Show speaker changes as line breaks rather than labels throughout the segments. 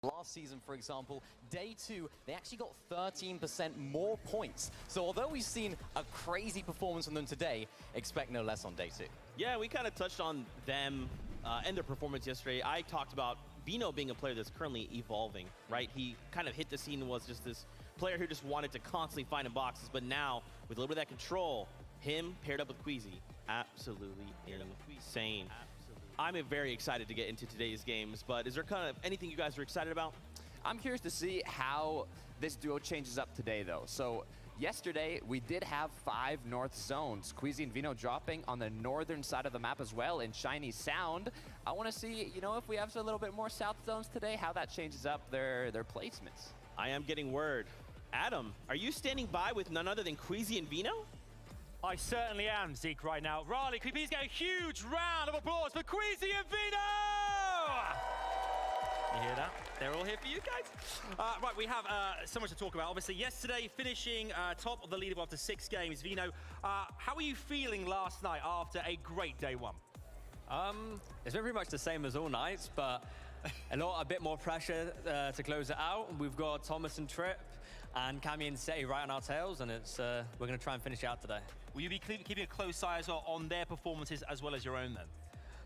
Last season, for example, day 2, they actually got 13% more points. So although we've seen a crazy performance from them today, expect no less on day 2.
Yeah, we kind of touched on them and their performance yesterday. I talked about Vino being a player that's currently evolving, right? He kind of hit the scene and was just this player who just wanted to constantly find in boxes, but now, with a little bit of that control, him paired up with Queasy, absolutely insane. I'm very excited to get into today's games, but is there kind of anything you guys are excited about?
I'm curious to see how this duo changes up today, though. So yesterday, we did have 5 north zones. Queasy and Vino dropping on the northern side of the map as well in Shiny Sound. I want to see, you know, if we have a little bit more south zones today, how that changes up their placements.
I am getting word. Adam, are you standing by with none other than Queasy and Vino?
I certainly am, Zeke, right now. Riley, can you please get a huge round of applause for Queasy and Vino? You hear that? They're all here for you guys. Right, we have so much to talk about. Obviously, yesterday, finishing top of the leaderboard after 6 games. Vino, how are you feeling last night after a great day 1?
It's been pretty much the same as all nights, but a bit more pressure to close it out. We've got Thomas and Trip and Cammy and Seti right on our tails, and it's we're going to try and finish it out today. Will you be keeping a close eye as well on their performances as well as your own then?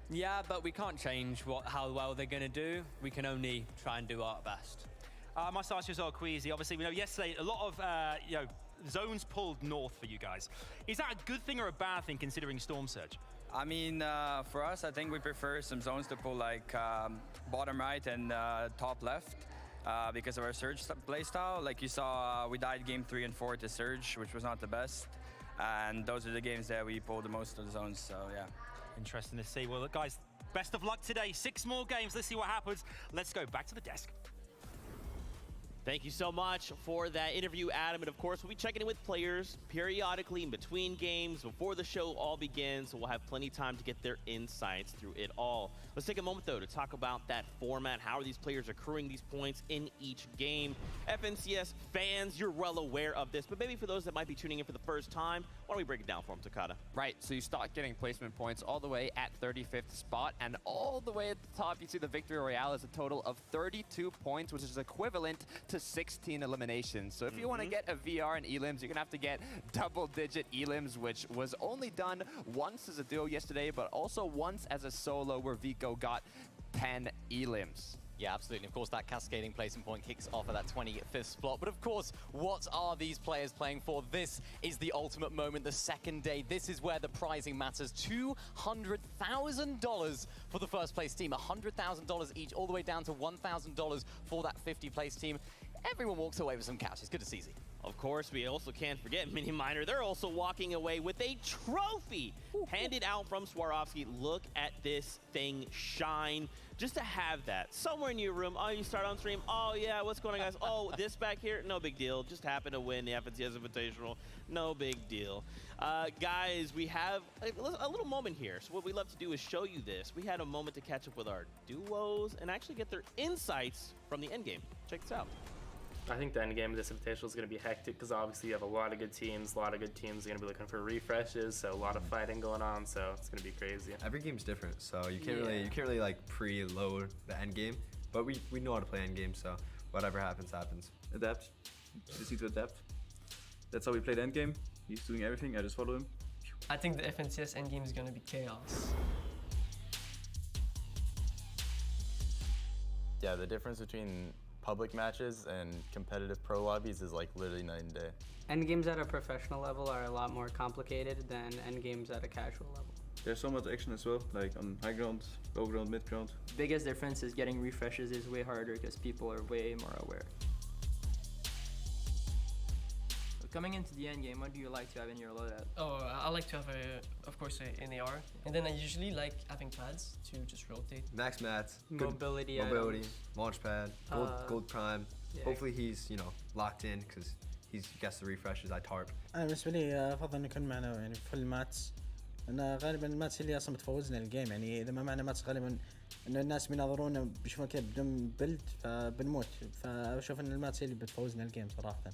Yeah, but we can't change how well they're going to do. We can only try and do our best. I must ask you as well, Queasy. Obviously, we know yesterday a lot of zones pulled north for you guys. Is that a good thing or a bad thing considering Storm Surge?
I mean, for us, I think we prefer some zones to pull like bottom right and top left because of our Surge playstyle. Like you saw, we died game 3 and 4 to Surge, which was not the best. And those are the games that we pulled the most of the zones, so yeah.
Interesting to see. Well, look, guys, best of luck today. 6 more games. Let's see what happens. Let's go back to the desk.
Thank you so much for that interview, Adam. And of course, we'll be checking in with players periodically in between games before the show all begins. So we'll have plenty of time to get their insights through it all. Let's take a moment, though, to talk about that format. How are these players accruing these points in each game? FNCS fans, you're well aware of this, but maybe for those that might be tuning in for the first time, why don't we break it down for them, Takada?
Right, so you start getting placement points all the way at 35th spot, and all the way at the top, you see the Victory Royale is a total of 32 points, which is equivalent to 16 eliminations. So if you want to get a VR and elims, you're going to have to get double-digit elims, which was only done once as a duo yesterday, but also once as a solo where Vico got 10 elims.
Yeah, absolutely. Of course, that cascading placement point kicks off at that 25th spot. But of course, what are these players playing for? This is the ultimate moment, the second day. This is where the prizing matters. $200,000 for the first place team. $100,000 each, all the way down to $1,000 for that 50th place team. Everyone walks away with some cash. It's good to see Z.
Of course, we also can't forget Mini Miner. They're also walking away with a trophy handed out from Swarovski. Look at this thing shine. Just to have that somewhere in your room. Oh, you start on stream. Oh, yeah, what's going on, guys? Oh, this back here? No big deal. Just happen to win the FNCS Invitational. No big deal. Guys, we have a little moment here. So what we love to do is show you this. We had a moment to catch up with our duos and actually get their insights from the endgame. Check this out.
I think the end game of this Invitational is going to be hectic because obviously you have a lot of good teams. A lot of good teams are going to be looking for refreshes, so a lot of fighting going on. So it's going to be crazy.
Every game's different, so you can't really like preload the end game. But we know how to play end game, so whatever happens, happens.
Adapt. Just need to adapt. That's how we played end game. He's doing everything. I just follow him.
I think the FNCS end game is going to be chaos.
Yeah, the difference between public matches and competitive pro lobbies is like literally night and day.
End games at a professional level are a lot more complicated than end games at a casual level.
There's so much action as well, like on high ground, low ground, mid ground.
Biggest difference is getting refreshes is way harder because people are way more aware. Coming into the end game, what do you like to have in your loadout?
Oh, I like to have, of course, an AR. And then I usually like having pads to just rotate.
Max mats,
mobility,
launch pad, gold prime. Yeah. Hopefully he's, you know, locked in because he gets the refreshes. I tarp.
أنا بالنسبة لي أفضل إنه يكون معنا يعني فل ماتس. أنا غالبا الماتس اللي أصلا بتفوزنا الجيم يعني إذا ما معنا ماتس غالبا إنه الناس بيناظرونا بيشوفون كذا بدون بلد فبنموت. فأشوف إن الماتس اللي بتفوزنا الجيم صراحة.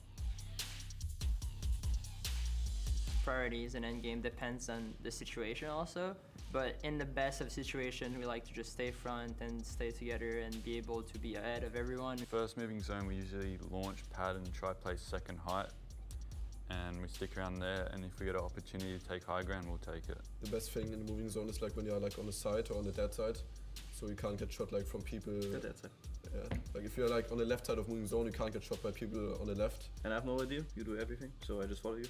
Priorities in endgame depends on the situation also. But in the best of situation, we like to just stay front and stay together and be able to be ahead of everyone.
First moving zone, we usually launch pad and try play second height. And we stick around there, and if we get an opportunity to take high ground, we'll take it.
The best thing in the moving zone is like when you're like on the side or on the dead side, so you can't get shot like from people.
The dead side.
Yeah, like if you're like on the left side of moving zone, you can't get shot by people on the left.
And I have no idea, you do everything, so I just follow you.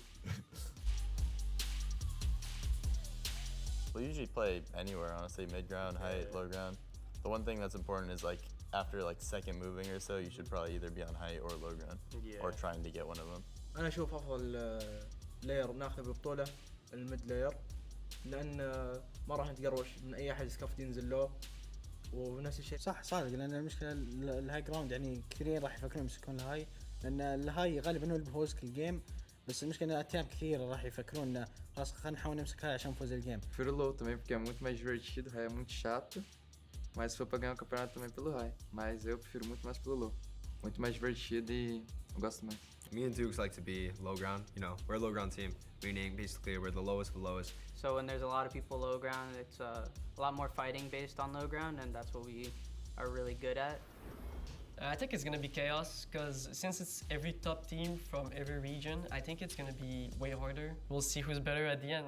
We'll usually play anywhere, honestly, mid-ground, height, low ground. The one thing that's important is like after like second moving or so, you should probably either be on height or low ground, or trying to get one of them.
انا اشوف افضل لاير ناخذه بالبطوله الميد لاير لان ما راح نتقروش من اي احد سكافت ينزل له ونفس الشيء.
صح صادق لان المشكله الهاي جراوند يعني كثيرين راح يفكرون يمسكون الهاي لان الهاي غالبا هو اللي بيفوز كل جيم بس المشكله ان اتيام كثير راح يفكرون انه خلاص خلينا نحاول نمسك هاي عشان نفوز الجيم.
Prefiro low também porque é muito mais divertido, high é muito chato, mas se for pra ganhar o campeonato também pelo high, mas eu prefiro muito mais pelo low, muito mais divertido e eu gosto mais.
Me and Dukes like to be low ground. You know, we're a low ground team, meaning basically we're the lowest of the lowest.
So when there's a lot of people low ground, it's a lot more fighting based on low ground, and that's what we are really good at.
I think it's gonna be chaos because since it's every top team from every region, I think it's gonna be way harder. We'll see who's better at the end.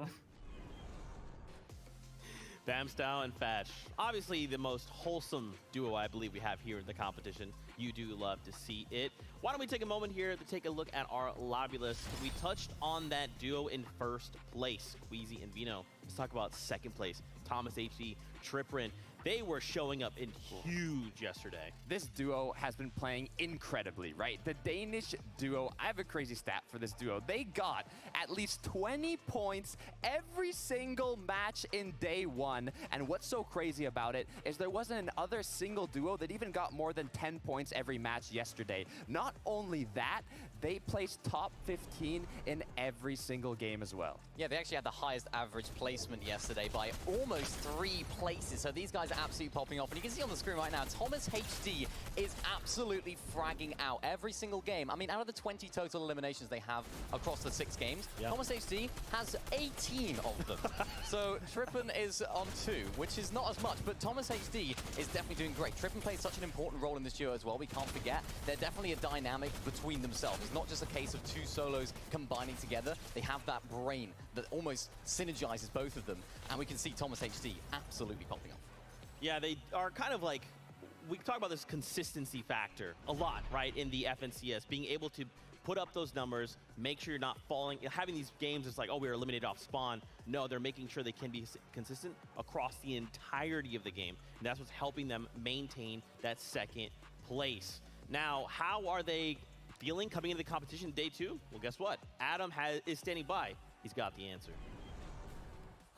Bamstow and Fash, obviously the most wholesome duo I believe we have here in the competition. You do love to see it. Why don't we take a moment here to take a look at our lobby list. We touched on that duo in first place, Queasy and Vino. Let's talk about second place, Thomas HD, Triprin. They were showing up in huge yesterday.
This duo has been playing incredibly, right? The Danish duo, I have a crazy stat for this duo. They got at least 20 points every single match in day one. And what's so crazy about it is there wasn't another single duo that even got more than 10 points every match yesterday. Not only that, they placed top 15 in every single game as well.
Yeah, they actually had the highest average placement yesterday by almost 3 places. So these guys are absolutely popping off. And you can see on the screen right now, Thomas HD is absolutely fragging out every single game. I mean, out of the 20 total eliminations they have across the 6 games, Thomas HD has 18 of them. So Trippin is on 2, which is not as much, but Thomas HD is definitely doing great. Trippin plays such an important role in this duo as well. We can't forget, they're definitely a dynamic between themselves. It's not just a case of 2 solos combining together. They have that brain that almost synergizes both of them. And we can see Thomas HD absolutely popping off.
Yeah, they are kind of like, we talk about this consistency factor a lot, right, in the FNCS, being able to put up those numbers, make sure you're not falling, having these games, it's like, oh, we were eliminated off spawn. No, they're making sure they can be consistent across the entirety of the game. And that's what's helping them maintain that second place. Now, how are they feeling coming into the competition day 2? Well, guess what? Adam is standing by. He's got the answer.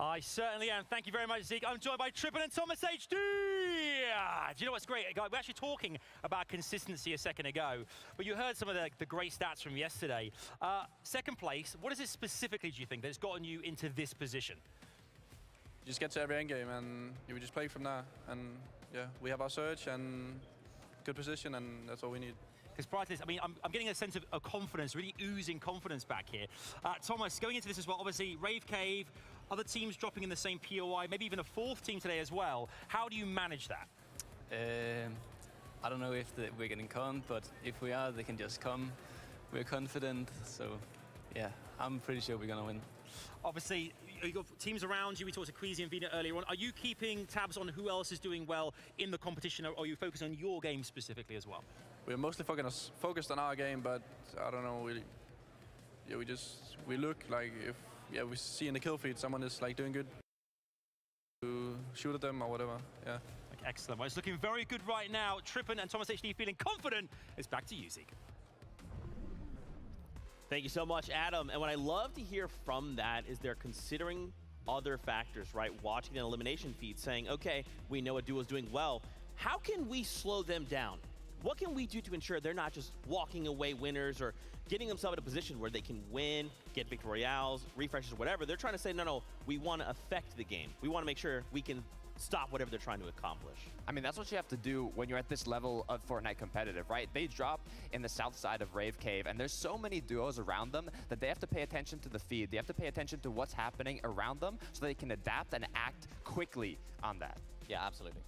I certainly am. Thank you very much, Zeke. I'm joined by Trippin and Thomas HD. Do you know what's great? We're actually talking about consistency a second ago, but you heard some of the great stats from yesterday. Second place, what is it specifically, do you think, that's gotten you into this position?
You just get to every end game and you just play from there. And yeah, we have our surge and good position, and that's all we need.
Because prior to this, I mean, I'm getting a sense of confidence, really oozing confidence back here. Thomas, going into this as well, obviously, Rave Cave, other teams dropping in the same POI, maybe even a 4th team today as well. How do you manage that?
I don't know if we're getting conned, but if we are, they can just come. We're confident, so yeah, I'm pretty sure we're going to win.
Obviously, you've got teams around you. We talked to Queasy and Vina earlier on. Are you keeping tabs on who else is doing well in the competition, or are you focused on your game specifically as well?
We're mostly focused on our game, but I don't know, we look like if we see in the kill feed someone is like doing good to shoot at them or whatever. Yeah.
Excellent. Well, it's looking very good right now. Trippin and Thomas HD feeling confident. It's back to you, Zeke.
Thank you so much, Adam. And what I love to hear from that is they're considering other factors, right? Watching an elimination feed, saying, okay, we know a duo is doing well. How can we slow them down? What can we do to ensure they're not just walking away winners or getting themselves in a position where they can win, get victory royales, refreshes, or whatever? They're trying to say, no, we want to affect the game. We want to make sure we can stop whatever they're trying to accomplish.
I mean, that's what you have to do when you're at this level of Fortnite competitive, right? They drop in the south side of Rave Cave, and there's so many duos around them that they have to pay attention to the feed. They have to pay attention to what's happening around them so they can adapt and act quickly on that.
Yeah, absolutely.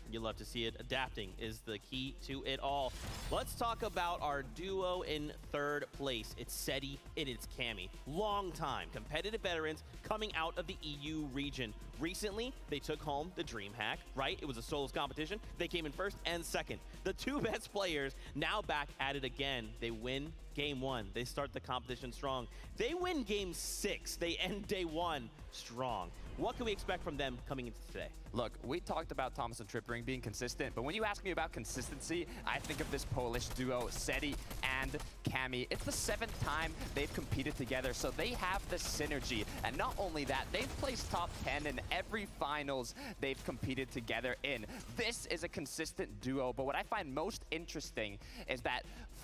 You love to see it. Adapting is the key to it all. Let's talk about our duo in third place. It's Seti and it's Cammy. Long time competitive veterans coming out of the EU region. Recently, they took home the DreamHack, right? It was a solos competition. They came in first and second. The two best players now back at it again. They win game 1. They start the competition strong. They win game 6. They end day 1 strong. What can we expect from them coming into today?
Look, we talked about Thomas and Trippering being consistent, but when you ask me about consistency, I think of this Polish duo, Seti and Cammy. It's the 7th time they've competed together, so they have the synergy. And not only that, they've placed top 10 in every finals they've competed together in. This is a consistent duo, but what I find most interesting is that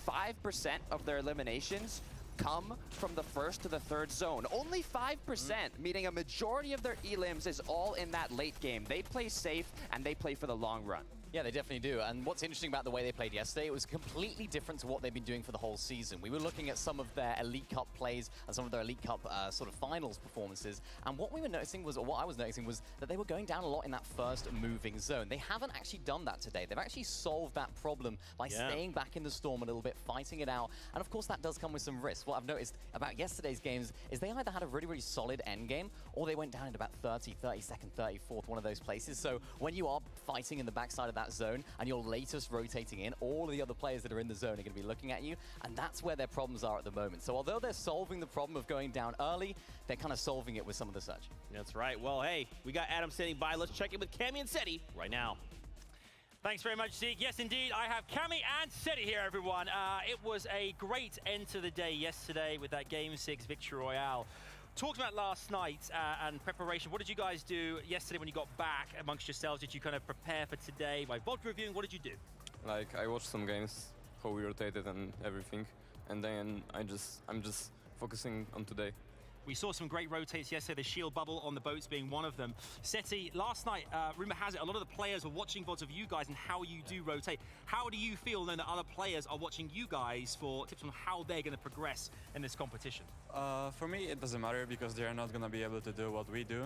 5% of their eliminations come from the first to the third zone. Only 5%, meaning a majority of their elims is all in that late game. They play safe and they play for the long run.
Yeah, they definitely do. And what's interesting about the way they played yesterday, it was completely different to what they've been doing for the whole season. We were looking at some of their Elite Cup plays and some of their Elite Cup sort of finals performances. And what we were noticing was, or what I was noticing was that they were going down a lot in that first moving zone. They haven't actually done that today. They've actually solved that problem by staying back in the storm a little bit, fighting it out. And of course, that does come with some risks. What I've noticed about yesterday's games is they either had a really, really solid end game, or they went down into about 32nd, 34th, one of those places. So when you are fighting in the backside of that zone, and you're latest rotating in, all of the other players that are in the zone are going to be looking at you, and that's where their problems are at the moment. So although they're solving the problem of going down early, they're kind of solving it with some of the search.
That's right. Well, hey, we got Adam standing by. Let's check in with Cammy and Seti right now.
Thanks very much, Zeke. Yes, indeed, I have Cammy and Seti here, everyone. It was a great end to the day yesterday with that Game 6 Victory Royale. Talked about last night and preparation. What did you guys do yesterday when you got back amongst yourselves? Did you kind of prepare for today by VOD reviewing? What did you do?
Like, I watched some games, how we rotated and everything, and then I'm just focusing on today.
We saw some great rotates yesterday, the shield bubble on the boats being one of them. Seti, last night, rumor has it, a lot of the players were watching VODs of you guys and how you do rotate. How do you feel knowing that other players are watching you guys for tips on how they're going to progress in this competition?
For me, it doesn't matter because they're not going to be able to do what we do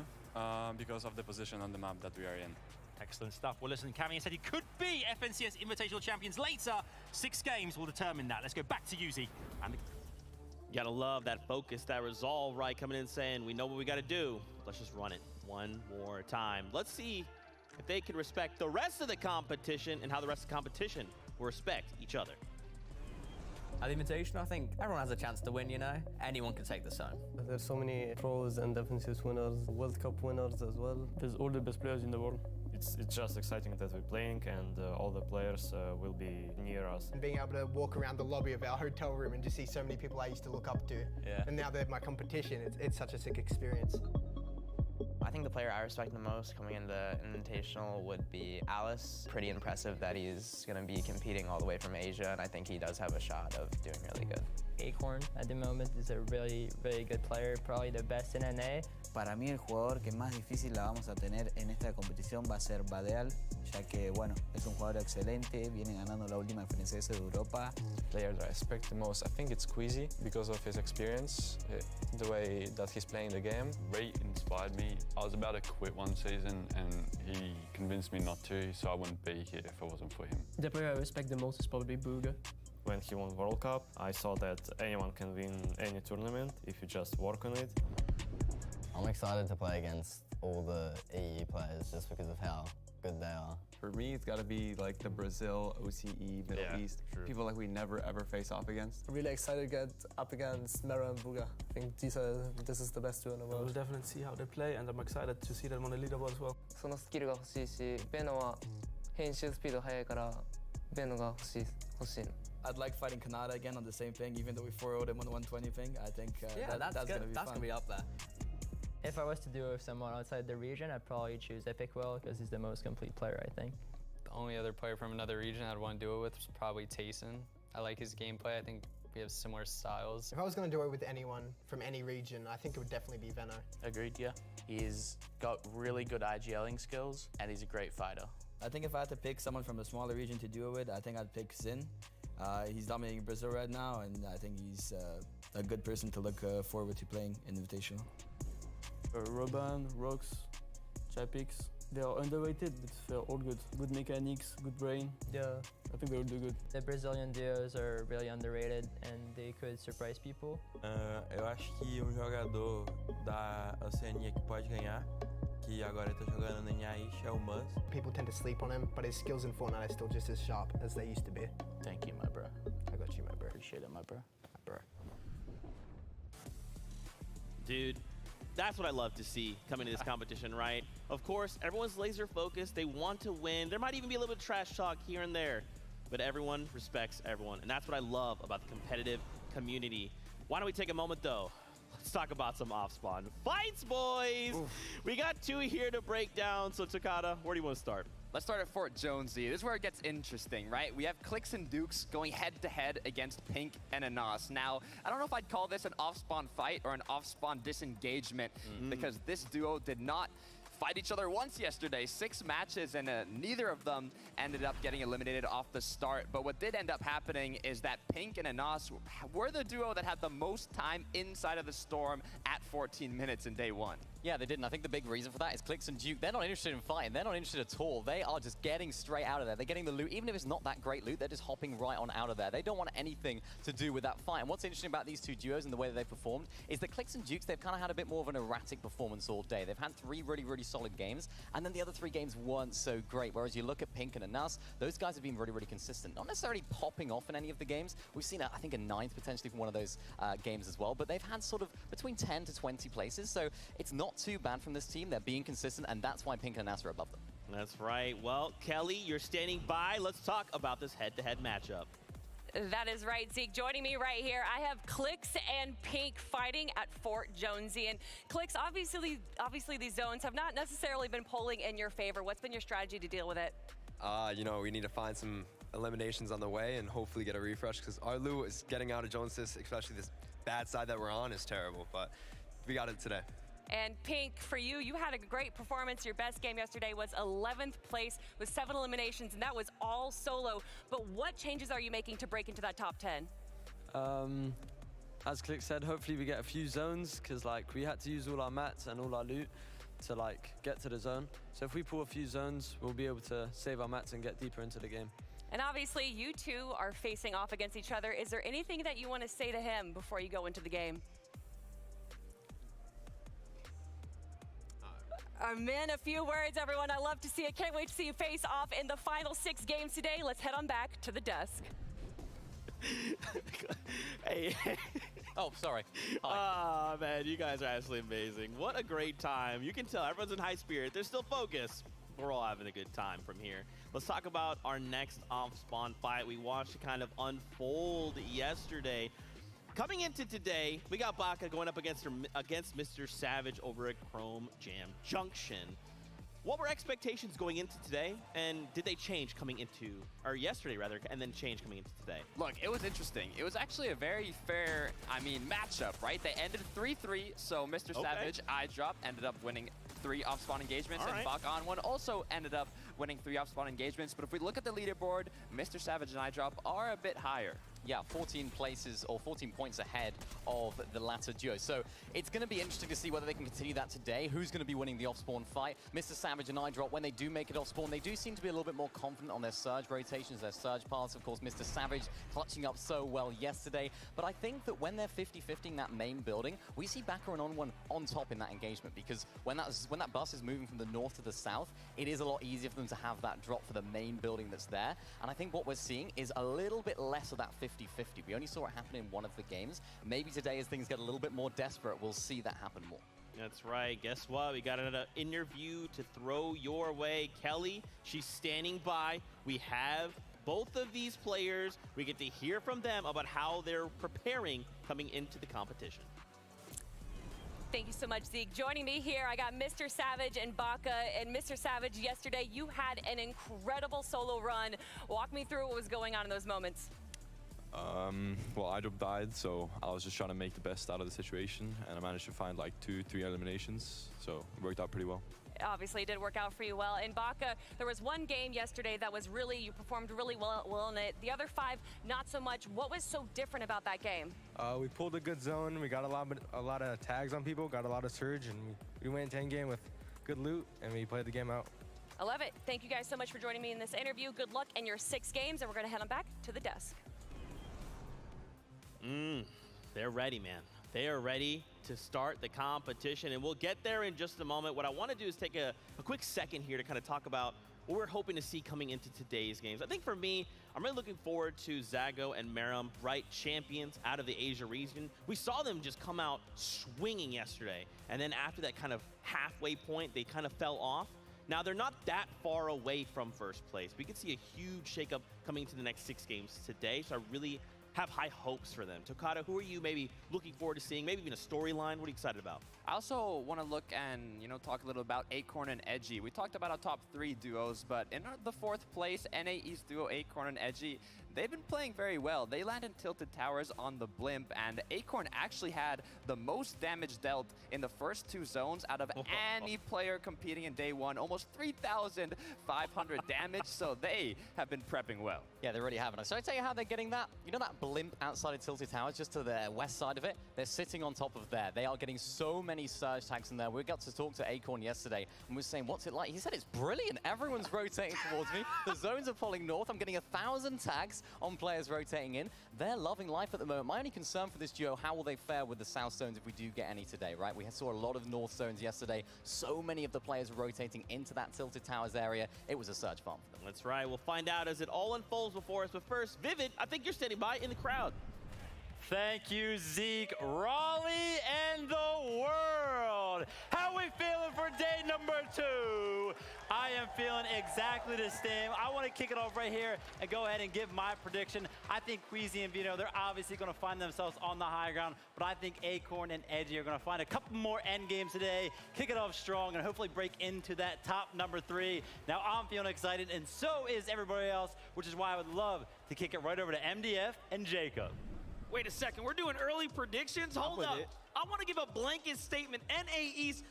because of the position on the map that we are in.
Excellent stuff. Well, listen, Cammy and Seti could be FNCS Invitational champions later. 6 games will determine that. Let's go back to you, Zeke.
You gotta love that focus, that resolve, right? Coming in saying, we know what we gotta do. Let's just run it one more time. Let's see if they can respect the rest of the competition and how the rest of the competition will respect each other.
At the Invitational, I think everyone has a chance to win, you know? Anyone can take the zone.
There's so many pros and FNCS winners, World Cup winners as well. There's all the best players in the world. It's just exciting that we're playing and all the players will be near us.
And being able to walk around the lobby of our hotel room and just see so many people I used to look up to.
Yeah.
And now they're my competition, it's such a sick experience.
I think the player I respect the most coming in the Invitational would be Alice. Pretty impressive that he's going to be competing all the way from Asia, and I think he does have a shot of doing really good.
Acorn at the moment is a really, really good player, probably the best in NA.
Para mí el jugador que más difícil la vamos a tener en esta competición va a ser Badeal, ya que bueno, es un jugador excelente, viene ganando la última FNCS de Europa.
Players I respect the most, I think it's Queasy because of his experience, the way that he's playing the game.
Ray inspired me. I was about to quit one season and he convinced me not to, so I wouldn't be here if it wasn't for him.
The player I respect the most is probably Booga.
When he won World Cup, I saw that anyone can win any tournament if you just work on it.
I'm excited to play against all the EU players just because of how good they are.
For me, it's got to be like the Brazil, OCE, Middle East. True. People like we never ever face off against.
I'm really excited to get up against Mera and Booga. I think this is the best duo in the world.
We'll definitely see how they play, and I'm excited to see them on the leaderboard as well.
そのスキルが欲しいし、ベノは編集スピード速いから、ベノが欲しいの。
I'd like fighting Kanada again on the same thing, even though we 4-0'd him on the 120 ping. I think that's
good.
Gonna be
that's
fun.
gonna be up there.
If I was to do it with someone outside the region, I'd probably choose Epic Will because he's the most complete player, I think.
The only other player from another region I'd want to do it with is probably Tayson. I like his gameplay. I think
We have similar styles.
If I was going to do it with anyone from any region, I think it would definitely be Venno.
Agreed, yeah. He's got really good IGLing skills, and he's a great fighter.
I think if I had to pick someone from a smaller region to do it with, I think I'd pick Zin. He's dominating Brazil right now, and I think he's a good person to look forward to playing in Invitational.
Robin, Rox, Chapix, they are underrated, but they're all good. Good mechanics, good brain.
Yeah.
I think they will do good.
The Brazilian duos are really underrated and they could surprise people.
Eu acho que jogador da Oceania que pode ganhar, que agora tá jogando na Nhaish, é o Muz.
People tend to sleep on him, but his skills in Fortnite are still just as sharp as they used to be.
Thank you, my bro.
I got you, my bro.
Appreciate it, my bro.
My bro.
Dude, that's what I love to see coming to this competition, right? Of course, everyone's laser focused. They want to win. There might even be a little bit of trash talk here and there, but everyone respects everyone. And that's what I love about the competitive community. Why don't we take a moment, though? Let's talk about some off-spawn fights, boys. Oof. We got 2 here to break down. So, Takada, where do you want to start?
Let's start at Fort Jonesy. This is where it gets interesting, right? We have Clix and Dukes going head-to-head against Pink and Anas. Now, I don't know if I'd call this an off-spawn fight or an off-spawn disengagement because this duo did not fight each other once yesterday. 6 matches, and neither of them ended up getting eliminated off the start. But what did end up happening is that Pink and Anas were the duo that had the most time inside of the storm at 14 minutes in day 1.
Yeah, they did, and I think the big reason for that is Clix and Duke, they're not interested in fighting. They're not interested at all. They are just getting straight out of there. They're getting the loot. Even if it's not that great loot, they're just hopping right on out of there. They don't want anything to do with that fight. And what's interesting about these 2 duos and the way that they've performed is that Clix and Dukes, they've kind of had a bit more of an erratic performance all day. They've had 3 really, really solid games, and then the other 3 games weren't so great. Whereas you look at Pink and Anas, those guys have been really, really consistent. Not necessarily popping off in any of the games. We've seen, I think, a 9th potentially from one of those games as well, but they've had sort of between 10 to 20 places, so it's not too bad from this team. They're being consistent, and that's why Pink and Anas are above them.
That's right. Well, Kelly, you're standing by. Let's talk about this head-to-head matchup.
That is right, Zeke. Joining me right here, I have Clix and Pink fighting at Fort Jonesy. And Clix, obviously these zones have not necessarily been polling in your favor. What's been your strategy to deal with it?
You know, we need to find some eliminations on the way and hopefully get a refresh, because our loot is getting out of Joneses, especially this bad side that we're on, is terrible. But we got it today.
And Pink, for you, you had a great performance. Your best game yesterday was 11th place with 7 eliminations, and that was all solo. But what changes are you making to break into that top 10?
As Click said, hopefully we get a few zones, because like we had to use all our mats and all our loot to like get to the zone. So if we pull a few zones, we'll be able to save our mats and get deeper into the game.
And obviously, you two are facing off against each other. Is there anything that you want to say to him before you go into the game? Man, a few words, everyone. I love to see it. Can't wait to see you face off in the final 6 games today. Let's head on back to the desk.
Hey.
Oh, sorry.
Ah, man, you guys are absolutely amazing. What a great time. You can tell everyone's in high spirit. They're still focused. We're all having a good time from here. Let's talk about our next off-spawn fight. We watched it kind of unfold yesterday. Coming into today, we got Baka going up against Mr. Savage over at Chrome Jam Junction. What were expectations going into today, and did they change coming into, or yesterday rather, and then change coming into today?
Look, it was interesting. It was actually a very fair, matchup, right? They ended 3-3, so Mr. Savage, iDrop, ended up winning 3 off-spawn engagements, and Bak on one also ended up winning 3 off-spawn engagements. But if we look at the leaderboard, Mr. Savage and iDrop are a bit higher.
Yeah, 14 places or 14 points ahead of the latter duo. So it's going to be interesting to see whether they can continue that today. Who's going to be winning the off-spawn fight? Mr. Savage and iDrop, when they do make it off-spawn, they do seem to be a little bit more confident on their surge rotations, their surge paths. Of course, Mr. Savage clutching up so well yesterday. But I think that when they're 50-50 in that main building, we see Baka and On1 on top in that engagement, because when that bus is moving from the north to the south, it is a lot easier for them to have that drop for the main building that's there. And I think what we're seeing is a little bit less of that 50-50. We only saw it happen in one of the games. Maybe today, as things get a little bit more desperate, we'll see that happen more.
That's right. Guess what? We got another interview to throw your way. Kelly, she's standing by. We have both of these players. We get to hear from them about how they're preparing coming into the competition.
Thank you so much, Zeke. Joining me here, I got Mr. Savage and Baka. And Mr. Savage, yesterday you had an incredible solo run. Walk me through what was going on in those moments.
Well, Idrop died, so I was just trying to make the best out of the situation, and I managed to find like 2-3 eliminations, so it worked out pretty well.
Obviously, it did work out for you well. In Baka, there was one game yesterday that was really, you performed really well in it. The other 5, not so much. What was so different about that game?
We pulled a good zone. We got a lot of tags on people, got a lot of surge, and we went 10 game with good loot, and we played the game out.
I love it. Thank you guys so much for joining me in this interview. Good luck in your 6 games, and we're going to head on back to the desk.
They're ready, man. They are ready to start the competition, and we'll get there in just a moment. What I want to do is take a quick second here to kind of talk about what we're hoping to see coming into today's games. I think for me, I'm really looking forward to Zago and Meram, bright champions out of the Asia region. We saw them just come out swinging yesterday, and then after that kind of halfway point, they kind of fell off. Now, they're not that far away from first place. We could see a huge shakeup coming into the next 6 games today, so I really have high hopes for them. Tokata, who are you maybe looking forward to seeing? Maybe even a storyline? What are you excited about?
I also want to look and, talk a little about Acorn and Edgy. We talked about our top 3 duos, but in the 4th place, NA East duo Acorn and Edgy, they've been playing very well. They landed Tilted Towers on the Blimp, and Acorn actually had the most damage dealt in the first 2 zones out of any player competing in day 1, almost 3,500 damage, so they have been prepping well.
Yeah, they really haven't. So I tell you how they're getting that. You know that Blimp outside of Tilted Towers, just to the west side of it? They're sitting on top of there. They are getting so many surge tags in there. We got to talk to Acorn yesterday, and we were saying, what's it like? He said, it's brilliant. Everyone's rotating towards me. The zones are pulling north. I'm getting 1,000 tags on players rotating in. They're loving life at the moment. My only concern for this duo, how will they fare with the south zones if we do get any today, right? We saw a lot of north zones yesterday. So many of the players rotating into that Tilted Towers area. It was a surge farm for them.
That's right. We'll find out as it all unfolds before us. But first, Vivid, I think you're standing by in the crowd.
Thank you, Zeke. Raleigh and the world. How are we feeling for day number 2? I am feeling exactly the same. I want to kick it off right here and go ahead and give my prediction. I think Queasy and Vito, they're obviously going to find themselves on the high ground, but I think Acorn and Edgy are going to find a couple more end games today, kick it off strong, and hopefully break into that top number 3. Now, I'm feeling excited, and so is everybody else, which is why I would love to kick it right over to MDF and Jacob.
Wait a second, we're doing early predictions? Hold up. I want to give a blanket statement. NA East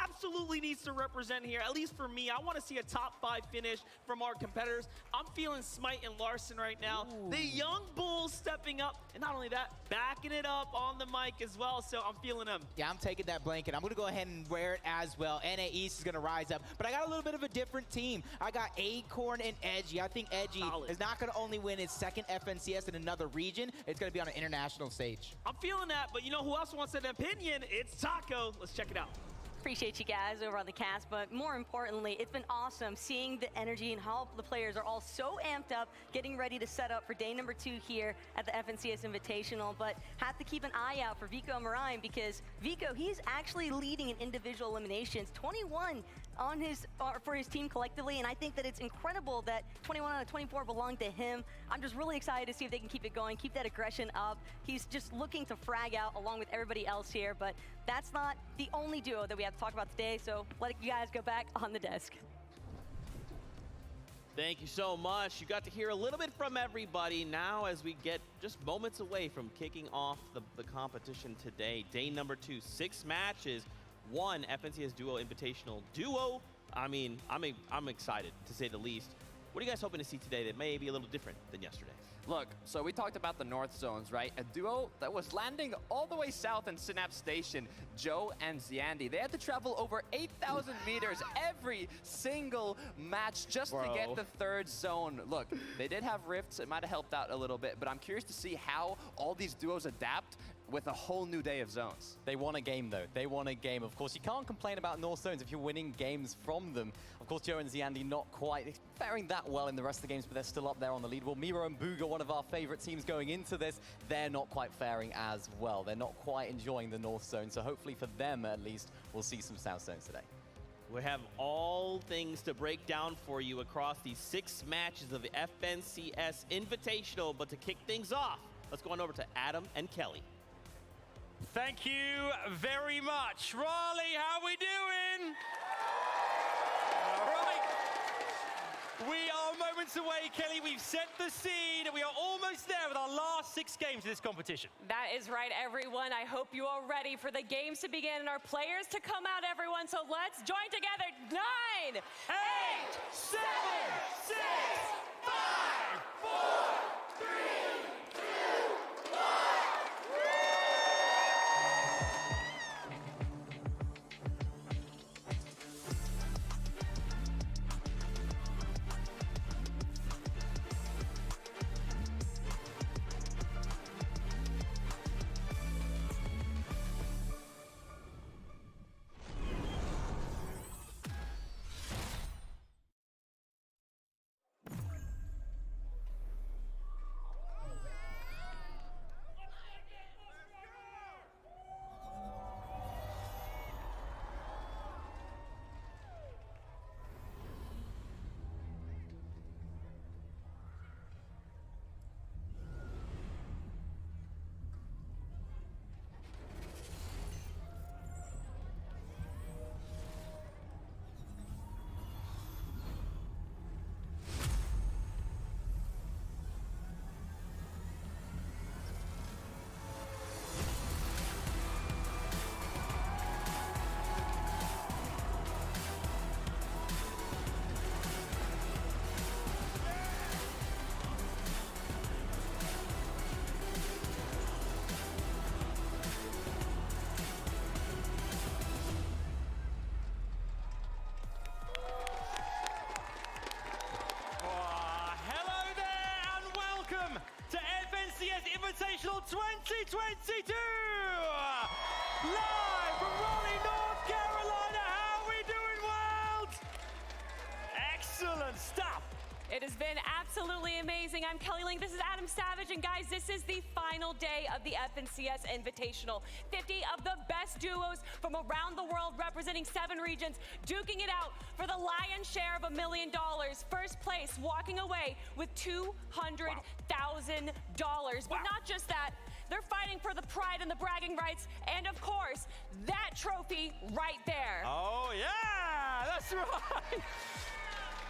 absolutely needs to represent here, at least for me. I want to see a top 5 finish from our competitors. I'm feeling Smite and Larson right now. Ooh. The young bulls stepping up, and not only that, backing it up on the mic as well, so I'm feeling them.
Yeah, I'm taking that blanket. I'm going to go ahead and wear it as well. NA East is going to rise up, but I got a little bit of a different team. I got Acorn and Edgy. I think Edgy is not going to only win his 2nd FNCS in another region. It's going to be on an international stage.
I'm feeling that, but you know who else wants an opinion? It's Taco. Let's check it out.
Appreciate you guys over on the cast, but more importantly, it's been awesome seeing the energy and how the players are all so amped up, getting ready to set up for day number 2 here at the FNCS Invitational. But have to keep an eye out for Vico Marine, because Vico, he's actually leading in individual eliminations, 21 on for his team collectively, and I think that it's incredible that 21 out of 24 belong to him. I'm just really excited to see if they can keep it going, keep that aggression up. He's just looking to frag out along with everybody else here, but that's not the only duo that we have to talk about today, so let you guys go back on the desk.
Thank you so much. You got to hear a little bit from everybody. Now, as we get just moments away from kicking off the competition today, day number 2, 6 matches, 1 FNCS Duo Invitational Duo. I mean, I'm excited, to say the least. What are you guys hoping to see today that may be a little different than yesterday?
Look, so we talked about the north zones, right? A duo that was landing all the way south in Synapse Station, Joe and Ziandi. They had to travel over 8,000 meters every single match just to get the 3rd zone. Look, they did have rifts. It might have helped out a little bit, but I'm curious to see how all these duos adapt with a whole new day of zones.
They won a game, though. They won a game. Of course, you can't complain about North Zones if you're winning games from them. Of course, Joe and Ziandi not quite faring that well in the rest of the games, but they're still up there on the leaderboard. Miro and Booga, one of our favorite teams going into this, they're not quite faring as well. They're not quite enjoying the North Zone, so hopefully for them, at least, we'll see some South Zones today.
We have all things to break down for you across these 6 matches of the FNCS Invitational, but to kick things off, let's go on over to Adam and Kelly.
Thank you very much. Raleigh, how we doing? All right. We are
moments away, Kelly. We've set the scene. We are almost there with our last 6 games of this competition.
That is right, everyone. I hope you are ready for the games to begin and our players to come out, everyone. So let's join together. 9, 8,
7, 6, 5, 4, 3, 2, 1. Invitational 2022! Live from Raleigh, North Carolina. How are we doing, world? Excellent stuff.
It has been absolutely amazing. I'm Kelly Ling. This is Adam Savage. And guys, this is the final day of the FNCS Invitational. 50 of the best duos from around the world representing 7 regions, duking it out for the lion's share of $1 million. First place, walking away with $200,000. But not just that, they're fighting for the pride and the bragging rights, and of course, that trophy right there.
Oh yeah, that's right.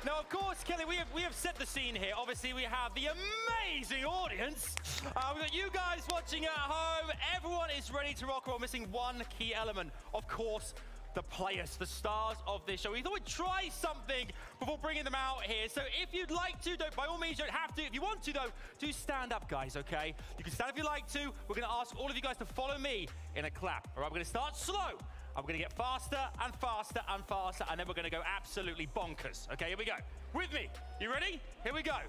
Now, of course, Kelly, we have set the scene here. Obviously, we have the amazing audience. We've got you guys watching at home. Everyone is ready to rock. We're missing one key element. Of course, the players, the stars of this show. We thought we'd try something before bringing them out here. So if you'd like to, by all means, you don't have to. If you want to, though, do stand up, guys, okay? You can stand if you like to. We're going to ask all of you guys to follow me in a clap. All right, we're going to start slow. I'm going to get faster and faster and faster, and then we're going to go absolutely bonkers. Okay, here we go. With me. You ready? Here we go.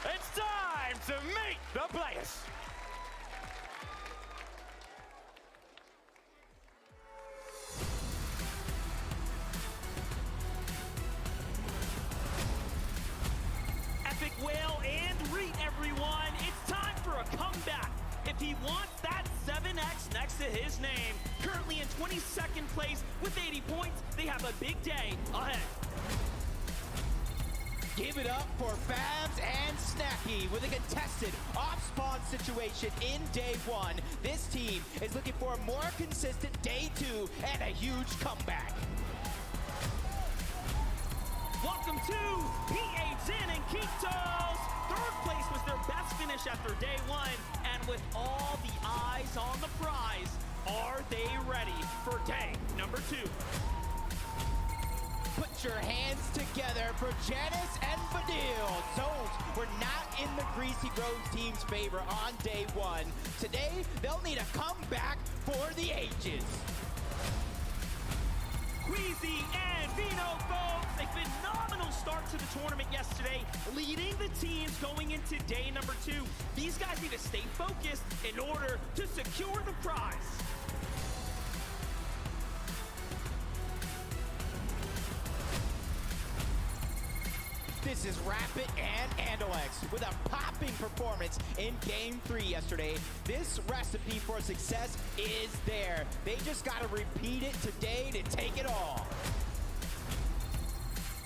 It's time to meet the players.
Epic whale and read, everyone. It's time for a comeback. If he wants that 7X next to his name, currently in 22nd place with 80 points, they have a big day ahead.
Give it up for Fabs and Snacky with a contested off-spawn situation in day 1. This team is looking for a more consistent day 2 and a huge comeback.
Welcome to PA Zin and Kitos. 3rd place was their best finish after day 1, and with all the eyes on the prize, are they ready for day number 2?
Put your hands together for Janice and Fadil. Zones were not in the Greasy Grove team's favor on day 1. Today, they'll need a comeback for the ages.
Queasy and Vino, folks, a phenomenal start to the tournament yesterday, leading the teams going into day number 2. These guys need to stay focused in order to secure the prize.
This is Rapid and Andalex with a popping performance in Game 3 yesterday. This recipe for success is there. They just got to repeat it today to take it all.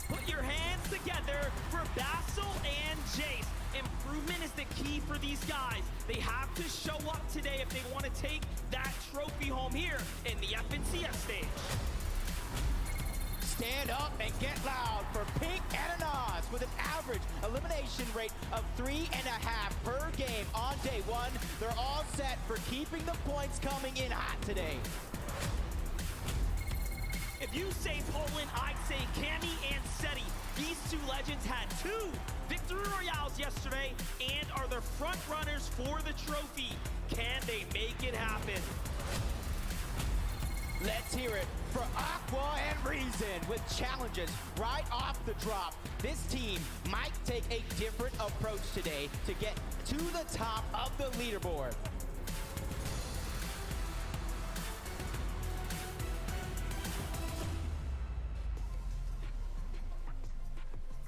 Put your hands together together for Basil and Jace. Improvement is the key for these guys. They have to show up today if they want to take that trophy home here in the FNCS stage.
Stand up and get loud for Pink and Anas with an average elimination rate of 3.5 per game on day one. They're all set for keeping the points coming in hot today.
If you say Poland, I say Cammy and Seti. These two legends had 2 victory royales yesterday and are the front runners for the trophy. Can they make it happen?
Let's hear it for Aqua and Reason with challenges right off the drop. This team might take a different approach today to get to the top of the leaderboard.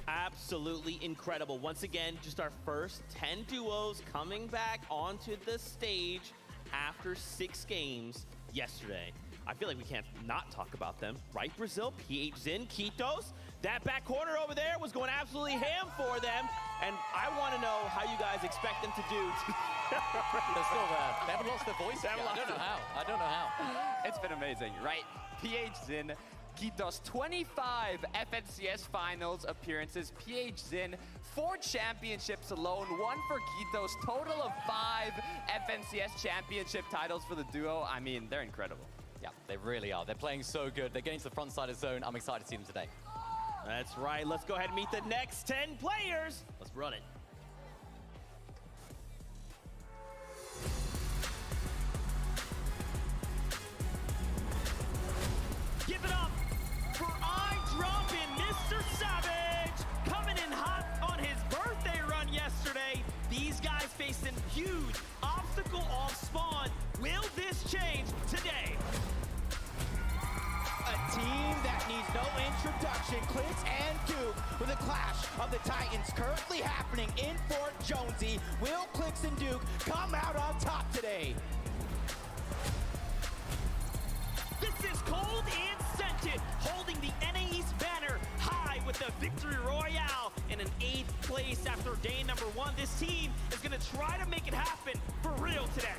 Absolutely incredible. Once again, just our first 10 duos coming back onto the stage after 6 games yesterday. I feel like we can't not talk about them, right, Brazil? PH Zin, Kitos, that back corner over there was going absolutely ham for them, and I want to know how you guys expect them to do.
They're still there. They haven't lost their voice. I don't know how. I don't know how.
It's been amazing, right? PH Zin, Kitos, 25 FNCS finals appearances. PH Zin, 4 championships alone, 1 for Kitos, total of 5 FNCS championship titles for the duo. I mean, they're incredible.
Yeah, they really are. They're playing so good. They're getting to the front side of zone. I'm excited to see them today.
That's right. Let's go ahead and meet the next 10 players. Let's run it.
Give it up for iDrop and Mr. Savage, coming in hot on his birthday run yesterday. These guys faced a huge obstacle off spawn. Will this change today?
A team that needs no introduction, Clicks and Duke, with a clash of the Titans currently happening in Fort Jonesy. Will Clicks and Duke come out on top today?
This is Cold and Scented, holding the NA East banner high with the Victory Royale in an 8th place after day number 1. This team is going to try to make it happen for real today.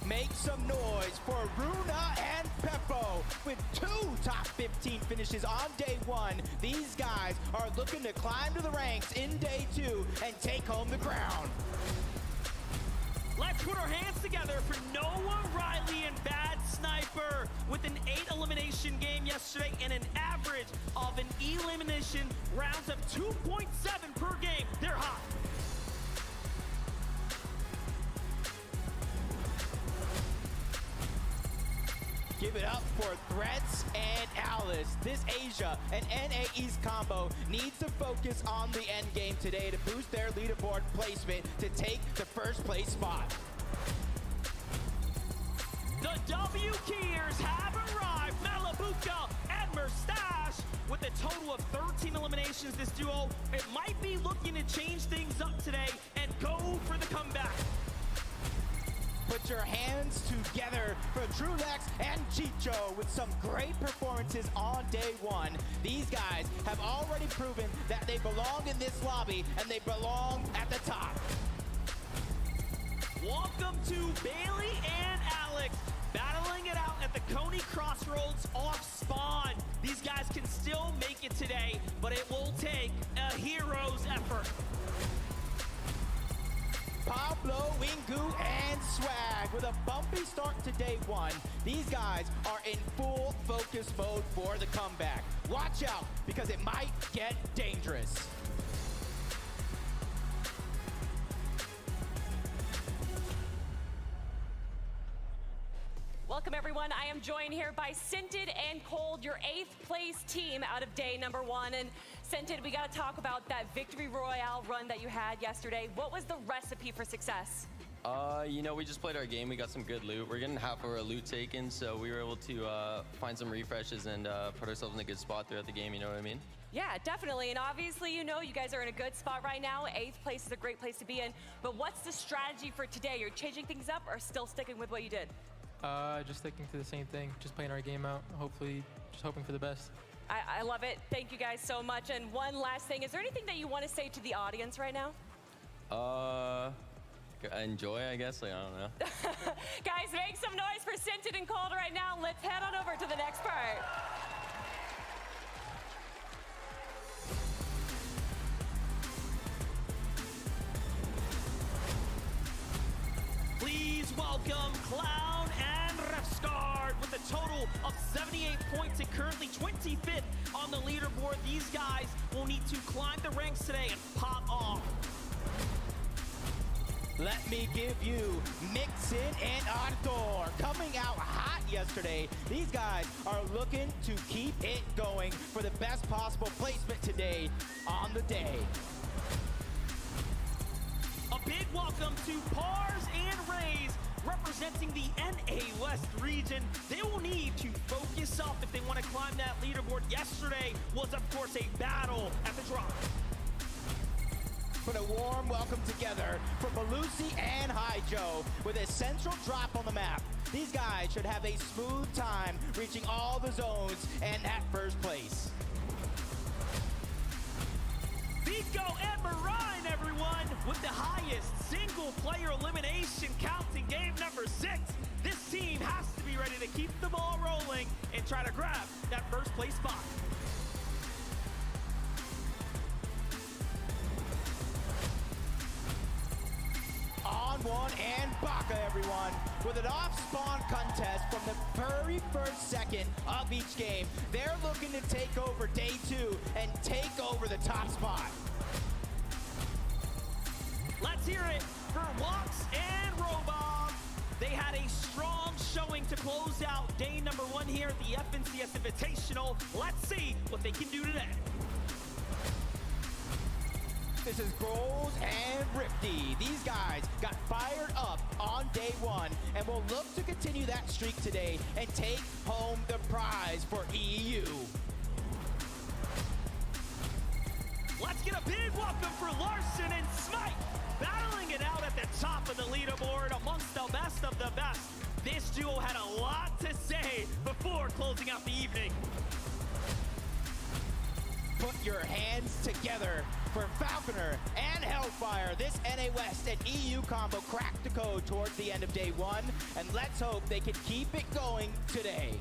Make some noise for Runa and Peppo with 2 top 15 finishes on day 1. These guys are looking to climb to the ranks in day 2 and take home the crown.
Let's put our hands together for Noah Riley and Bad Sniper with an 8 elimination game yesterday and an average of an elimination rounds of 2.7 per game. They're hot.
Give it up for Threats and Alice. This Asia and NA East combo needs to focus on the end game today to boost their leaderboard placement to take the first place spot.
The W Keyers have arrived. Malabuka and Merstash with a total of 13 eliminations. This duo, it might be looking to change things up today and go for the comeback.
Put your hands together for Trulex and Chicho with some great performances on day 1. These guys have already proven that they belong in this lobby and they belong at the top.
Welcome to Bailey and Alex, battling it out at the Coney Crossroads off spawn. These guys can still make it today, but it will take a hero's effort.
Pablo, Wingu, and Swag with a bumpy start to day 1. These guys are in full focus mode for the comeback. Watch out, because it might get dangerous.
Welcome, everyone. I am joined here by Scented and Cold, your 8th place team out of day number 1. And Scented, we got to talk about that Victory Royale run that you had yesterday. What was the recipe for success?
You know, we just played our game. We got some good loot. We're getting half of our loot taken, so we were able to find some refreshes and put ourselves in a good spot throughout the game, you know what I mean?
Yeah, definitely. And obviously, you know, you guys are in a good spot right now. 8th place is a great place to be in. But what's the strategy for today? You're changing things up or still sticking with what you did?
Just sticking to the same thing, just playing our game out, hopefully just hoping for the best.
I love it. Thank you guys so much. And one last thing, is there anything that you want to say to the audience right now?
Enjoy, I guess. Like, I don't know.
Guys, make some noise for Scented and Cold right now. Let's head on over to the next part.
Please welcome Clown and Refscard with a total of 78 points and currently 25th on the leaderboard. These guys will need to climb the ranks today and pop off.
Let me give you Mixin and Ardor coming out hot yesterday. These guys are looking to keep it going for the best possible placement today on the day.
A big welcome to Pars and Rays representing the NA West region. They will need to focus up if they want to climb that leaderboard. Yesterday was, of course, a battle at the drop.
Put a warm welcome together for Belusi and Hijo with a central drop on the map. These guys should have a smooth time reaching all the zones and that first place.
Vico and Marine, everyone, with the highest single-player elimination count in game number 6. This team has to be ready to keep the ball rolling and try to grab that first place spot.
On one and Baka, everyone, with an off-spawn contest from the very first second of each game. They're looking to take over day 2 and take over the top spot.
Let's hear it for Walks and Robob. They had a strong showing to close out day number 1 here at the FNCS Invitational. Let's see what they can do today.
This is Groles and Rifty. These guys got fired up on day 1 and will look to continue that streak today and take home the prize for EU.
Let's get a big welcome for Larson and Smite, battling it out at the top of the leaderboard amongst the best of the best. This duo had a lot to say before closing out the evening.
Put your hands together for Falconer and Hellfire. This NA West and EU combo cracked the code towards the end of day 1, and let's hope they can keep it going today.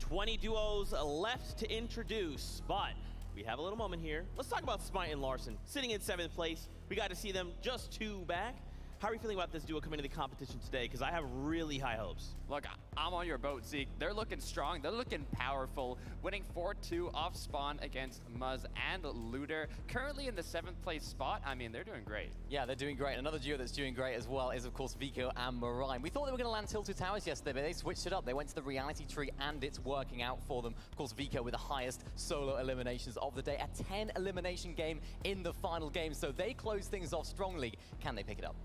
$20 duos left to introduce, but we have a little moment here. Let's talk about Smite and Larson. Sitting in 7th place, we got to see them just 2 back. How are you feeling about this duo coming into the competition today? Because I have really high hopes.
Look, I'm on your boat, Zeke. They're looking strong. They're looking powerful. Winning 4-2 off spawn against Muzz and Looter. Currently in the 7th place spot. I mean, they're doing great.
Yeah, they're doing great. Another duo that's doing great as well is, of course, Vico and Marine. We thought they were going to land Tilted Towers yesterday, but they switched it up. They went to the reality tree, and it's working out for them. Of course, Vico with the highest solo eliminations of the day. A 10 elimination game in the final game, so they close things off strongly. Can they pick it up?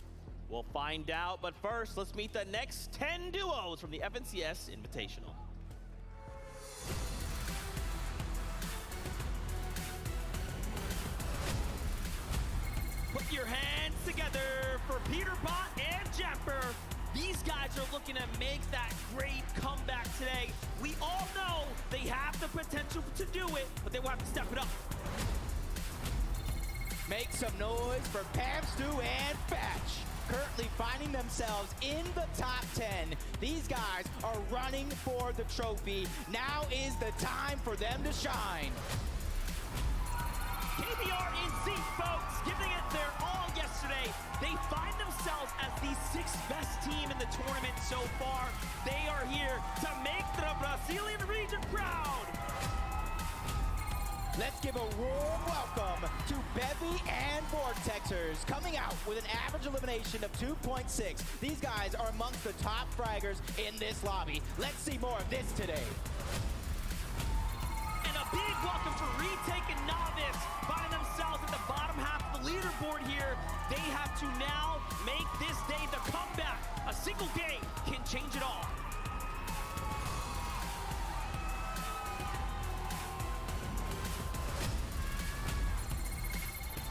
We'll find out, but first, let's meet the next 10 duos from the FNCS Invitational.
Put your hands together for Peterbot and Jumper. These guys are looking to make that great comeback today. We all know they have the potential to do it, but they will have to step it up.
Make some noise for Pam Stu and Fatch. Currently finding themselves in the top 10. These guys are running for the trophy. Now is the time for them to shine.
KBR in seat, folks, giving it their all yesterday. They find themselves as the 6th best team in the tournament so far. They are here to make the Brazilian region proud.
Let's give a warm welcome to Bevy and Vortexers, coming out with an average elimination of 2.6. These guys are amongst the top fraggers in this lobby. Let's see more of this today.
And a big welcome for Retake and Novice, finding themselves at the bottom half of the leaderboard here. They have to now make this day the comeback. A single game can change it all.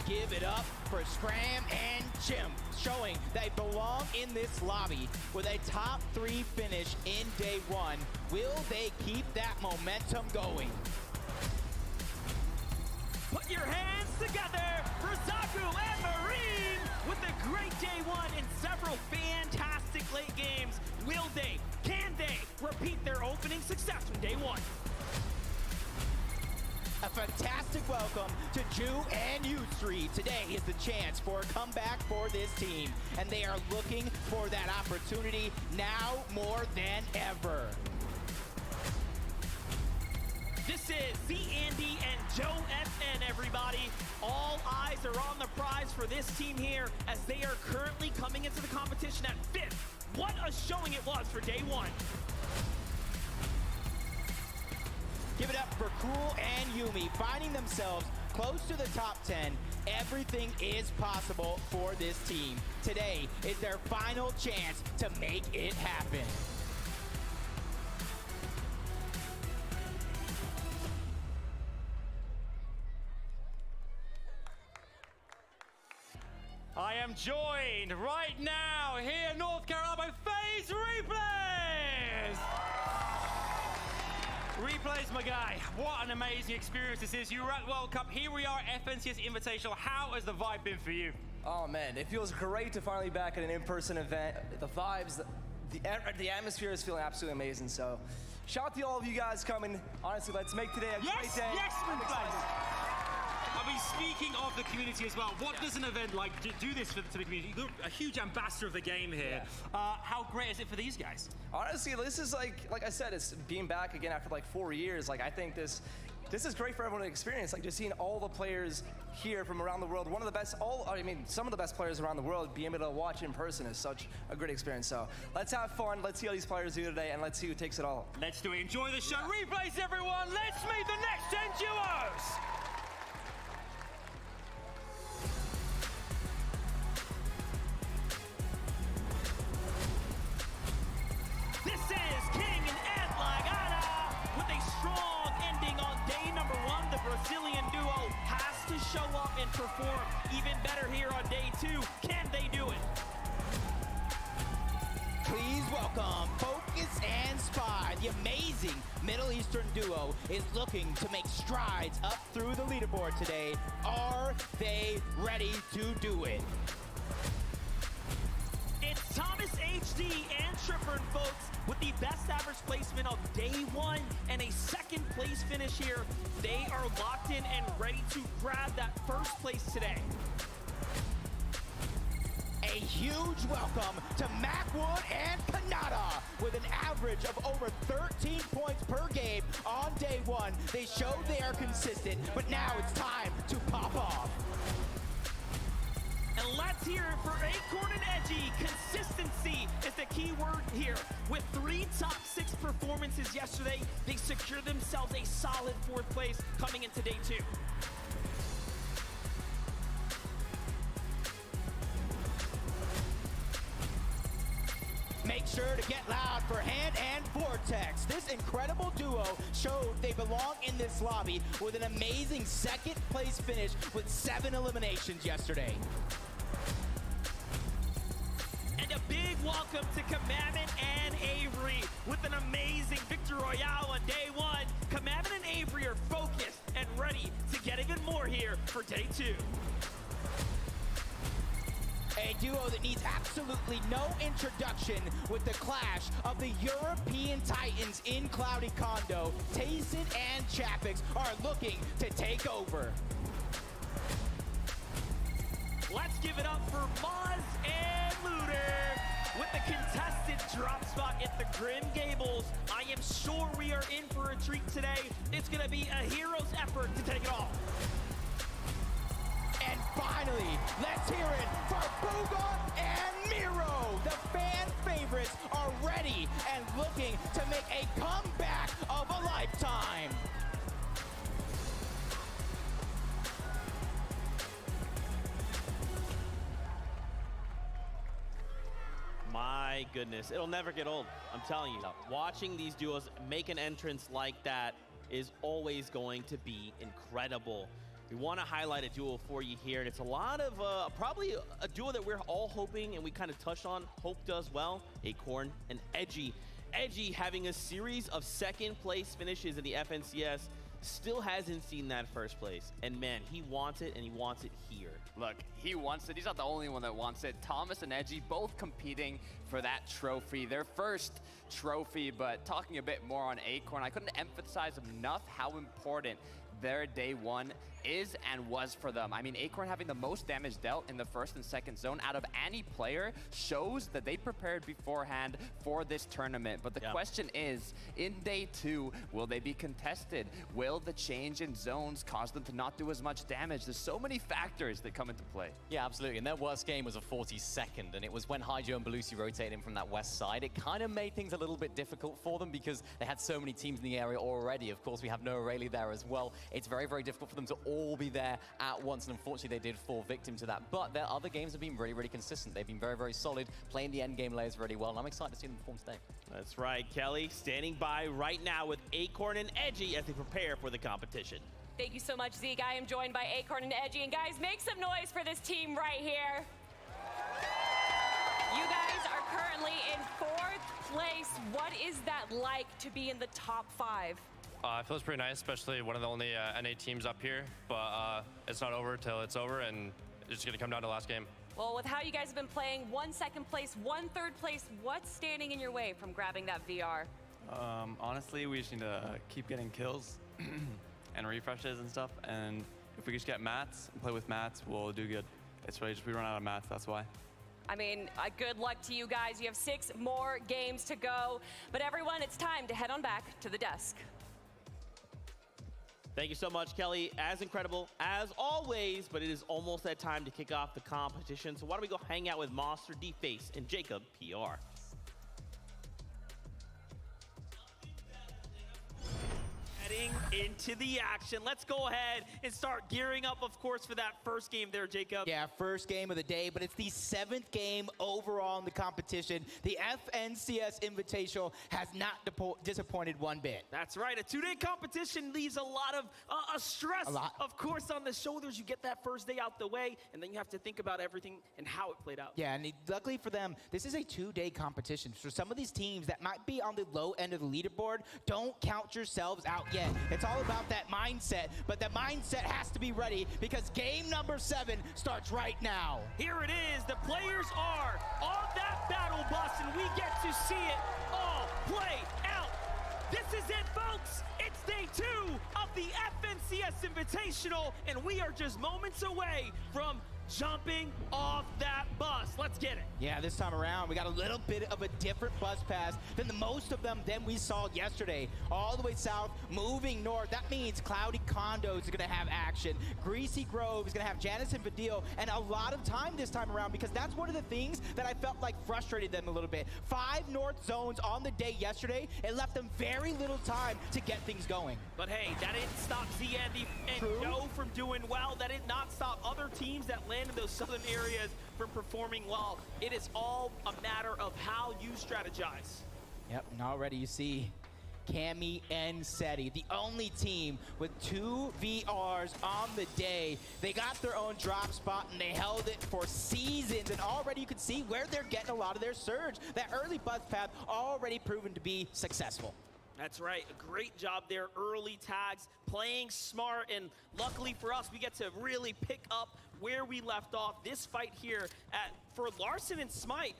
give it up for Scram and Chimp, showing they belong in this lobby with a top 3 finish in day 1. Will they keep that momentum going?
Put your hands together for Zaku and Marine with a great day 1 and several fantastic late games. Will they, can they repeat their opening success from day 1?
A fantastic welcome to Ju and U3. Today is the chance for a comeback for this team, and they are looking for that opportunity now more than ever.
This is the Andy and Joe FN, everybody. All eyes are on the prize for this team here as they are currently coming into the competition at 5th. What a showing it was for day 1.
Give it up for Cool and Yumi, finding themselves close to the top 10. Everything is possible for this team. Today is their final chance to make it happen.
I am joined right now here in North Carolina by FaZe Replays! Replays, my guy, what an amazing experience this is. You were at World Cup, here we are at FNCS Invitational. How has the vibe been for you?
Oh man, it feels great to finally be back at an in-person event. The vibes, the atmosphere is feeling absolutely amazing. So, shout out to all of you guys coming. Honestly, let's make today a great day.
Yes, Replays! I mean, speaking of the community as well, what does an event like do this to the community? You're a huge ambassador of the game here. How great is it for these guys?
Honestly, this is like I said, it's being back again after like 4 years. Like I think this is great for everyone to experience. Like just seeing all the players here from around the world. One of the best, some of the best players around the world, being able to watch in person is such a great experience. So let's have fun. Let's see how these players do today, and let's see who takes it all.
Let's do it. Enjoy the show. Yeah. Replays, everyone. Let's meet the next 10 duos.
This is King and Ed Lagana with a strong ending on day number 1. The Brazilian duo has to show up and perform even better here on day 2. Can they do it?
Please welcome Focus and Spy. The amazing Middle Eastern duo is looking to make strides up through the leaderboard today. Are they ready to do it?
It's Thomas HD and Tripper, folks, with the best average placement of day 1 and a second place finish here. They are locked in and ready to grab that first place today.
A huge welcome to Macwood and Kanata with an average of over 13 points per game on day 1. They showed they are consistent, but now it's time to pop off.
And let's hear it for Acorn and Edgy. Consistency is the key word here. With 3 top 6 performances yesterday, they secured themselves a solid 4th place coming into day 2.
Make sure to get loud for Hand and Vortex. This incredible duo showed they belong in this lobby with an amazing 2nd place finish with 7 eliminations yesterday.
And a big welcome to Kamavin and Avery with an amazing Victor Royale on day 1. Kamavin and Avery are focused and ready to get even more here for day 2.
A duo that needs absolutely no introduction with the clash of the European Titans in Cloudy Condo. Tayson and Chapix are looking to take over.
Let's give it up for Moz and Looter with the contested drop spot at the Grim Gables. I am sure we are in for a treat today. It's going to be a hero's effort to take it off.
And finally, let's hear it for Booga and Miro. The fan favorites are ready and looking to make a comeback of a lifetime.
My goodness, it'll never get old. I'm telling you, watching these duos make an entrance like that is always going to be incredible. We want to highlight a duo for you here, and it's a lot of, probably a duo that we're all hoping, and we kind of touched on, hope does well, Acorn and Edgy. Edgy having a series of second place finishes in the FNCS, still hasn't seen that first place. And man, he wants it, and he wants it here.
Look, he wants it. He's not the only one that wants it. Thomas and Edgy both competing for that trophy, their first trophy. But talking a bit more on Acorn, I couldn't emphasize enough how important their day one is and was for them. I mean, Acorn having the most damage dealt in the first and second zone out of any player shows that they prepared beforehand for this tournament. But the question is, in day two, will they be contested? Will the change in zones cause them to not do as much damage? There's so many factors that come into play.
Yeah, absolutely. And their worst game was a 42nd, and it was when Hydro and Belusi rotated in from that west side. It kind of made things a little bit difficult for them because they had so many teams in the area already. Of course, we have Noah Rayleigh there as well. It's very, very difficult for them to all be there at once, and unfortunately they did fall victim to that. But their other games have been really, really consistent. They've been very, very solid, playing the end game layers really well, and I'm excited to see them perform today.
That's right, Kelly, standing by right now with Acorn and Edgy as they prepare for the competition.
Thank you so much, Zeke. I am joined by Acorn and Edgy, and guys, make some noise for this team right here. You guys are currently in 4th place. What is that like to be in the top 5?
It feels pretty nice, especially one of the only NA teams up here, but it's not over till it's over, and it's going to come down to the last game.
Well, with how you guys have been playing, 1 second place, 1 third place, what's standing in your way from grabbing that VR?
Honestly, we just need to keep getting kills and refreshes and stuff, and if we just get mats and play with mats, we'll do good. It's really just we run out of mats, that's why.
I mean, good luck to you guys. You have 6 more games to go, but everyone, it's time to head on back to the desk.
Thank you so much, Kelly. As incredible as always, but it is almost that time to kick off the competition. So why don't we go hang out with Monster, D-Face, and Jacob PR. Heading into the action. Let's go ahead and start gearing up, of course, for that first game there, Jacob.
Yeah, first game of the day, but it's the 7th game overall in the competition. The FNCS Invitational has not disappointed one bit.
That's right. A 2-day competition leaves a lot of stress, of course, on the shoulders. You get that first day out the way, and then you have to think about everything and how it played out.
Yeah, and luckily for them, this is a 2-day competition. For some of these teams that might be on the low end of the leaderboard, don't count yourselves out yet. It's all about that mindset, but the mindset has to be ready because game number 7 starts right now.
Here it is. The players are on that battle bus, and we get to see it all play out. This is it, folks. It's day 2 of the FNCS Invitational, and we are just moments away from jumping off that bus. Let's get it.
Yeah, this time around, we got a little bit of a different bus pass than the most of them than we saw yesterday. All the way south, moving north. That means Cloudy Condos is going to have action. Greasy Grove is going to have Janice and Vadil, and a lot of time this time around because that's one of the things that I felt like frustrated them a little bit. 5 north zones on the day yesterday. It left them very little time to get things going.
But hey, that didn't stop ZND and Joe from doing well. That did not stop other teams that in those southern areas from performing well. It is all a matter of how you strategize.
Yep, and already you see Cammy and Seti, the only team with 2 VRs on the day. They got their own drop spot and they held it for seasons, and already you can see where they're getting a lot of their surge. That early bus path already proven to be successful.
That's right, a great job there, early tags, playing smart, and luckily for us, we get to really pick up where we left off. This fight here for Larson and Smite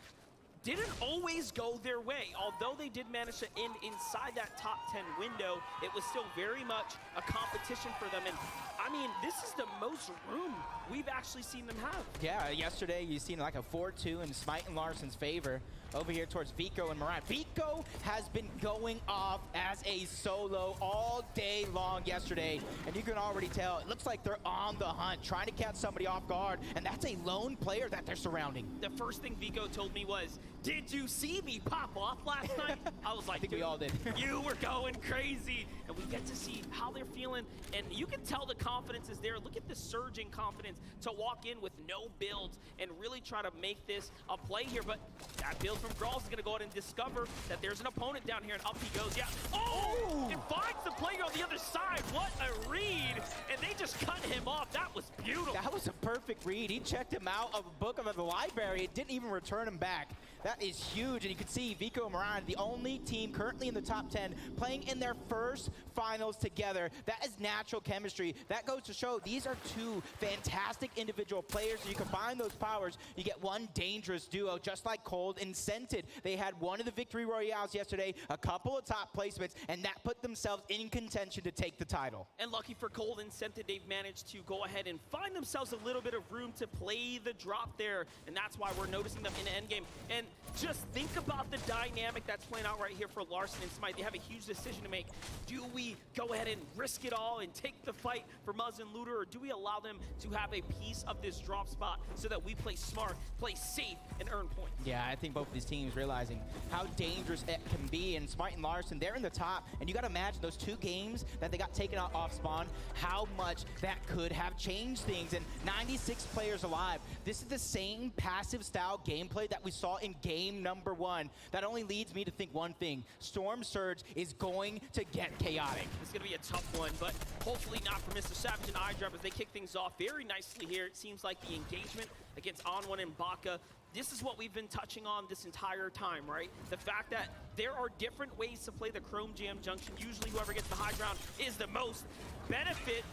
didn't always go their way. Although they did manage to end inside that top 10 window, it was still very much a competition for them. And I mean, this is the most room we've actually seen them have.
Yeah, yesterday you seen like a 4-2 in Smite and Larson's favor. Over here towards Vico and Moran. Vico has been going off as a solo all day long yesterday, and you can already tell it looks like they're on the hunt, trying to catch somebody off guard, and that's a lone player that they're surrounding.
The first thing Vico told me was, "Did you see me pop off last night?" I was like,
I think we all did.
You were going crazy. And we get to see how they're feeling, and you can tell the confidence is there. Look at the surging confidence to walk in with no builds and really try to make this a play here. But That build from Grawls is going to go ahead and discover that there's an opponent down here, and up he goes. Yeah. Oh! It finds the player on the other side. What a read! And they just cut him off. That was beautiful.
That was a perfect read. He checked him out of a book of the library. It didn't even return him back. That is huge, and you can see Vico and Moran, the only team currently in the top 10, playing in their first finals together. That is natural chemistry. That goes to show these are two fantastic individual players. So you combine those powers, you get one dangerous duo, just like Cold and Scented. They had one of the victory royales yesterday, a couple of top placements, and that put themselves in contention to take the title.
And lucky for Cold and Scented, they've managed to go ahead and find themselves a little bit of room to play the drop there, and that's why we're noticing them in the endgame. And just think about the dynamic that's playing out right here for Larson and Smite. They have a huge decision to make. Do we go ahead and risk it all and take the fight for Muzz and Looter, or do we allow them to have a piece of this drop spot so that we play smart, play safe, and earn points?
Yeah, I think both of these teams realizing how dangerous it can be, and Smite and Larson, they're in the top, and you got to imagine those 2 games that they got taken out off spawn, how much that could have changed things, and 96 players alive. This is the same passive style gameplay that we saw in game number 1. That only leads me to think one thing: Storm Surge is going to get chaotic.
It's going to be a tough one, but hopefully not for Mr. Savage and iDrop as they kick things off very nicely here. It seems like the engagement against On1 and Baka, this is what we've been touching on this entire time, right? The fact that there are different ways to play the Chrome Jam Junction. Usually whoever gets the high ground is the most benefit.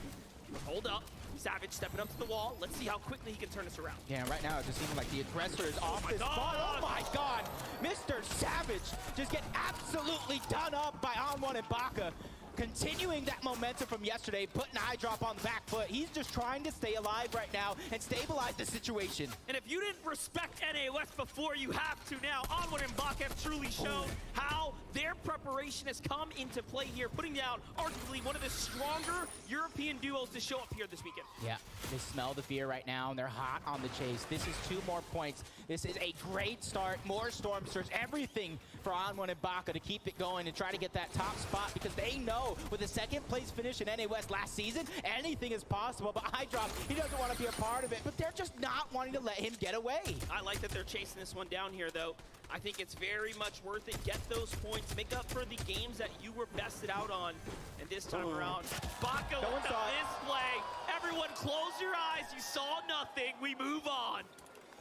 Hold up. Savage stepping up to the wall. Let's see how quickly he can turn this around.
Yeah, right now it just seems like the aggressor is off this spot. Oh my god! Mr. Savage just get absolutely done up by On1 and Baka. Continuing that momentum from yesterday, putting iDrop on the back foot. He's just trying to stay alive right now and stabilize the situation.
And if you didn't respect NA West before, you have to now. On1 and Baka have truly shown how their preparation has come into play here, putting down arguably one of the stronger European duos to show up here this weekend.
Yeah, they smell the fear right now, and they're hot on the chase. This is 2 more points. This is a great start. More Storm Surge, everything for On1 and Baka to keep it going and try to get that top spot, because they know with a 2nd place finish in NA West last season, anything is possible. But iDrop, he doesn't want to be a part of it, but they're just not wanting to let him get away.
I like that they're chasing this one down here, though. I think it's very much worth it. Get those points. Make up for the games that you were bested out on. And this time around, Baka with the display. Everyone close your eyes. You saw nothing. We move on.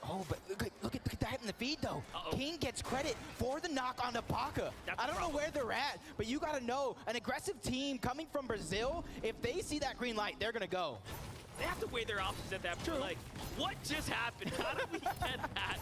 Oh, but look at that in the feed, though. King gets credit for the knock on the Baka. I don't know where they're at, but you got to know, an aggressive team coming from Brazil, if they see that green light, they're going to go.
They have to weigh their options at that point. Like, what just happened? How did we get that?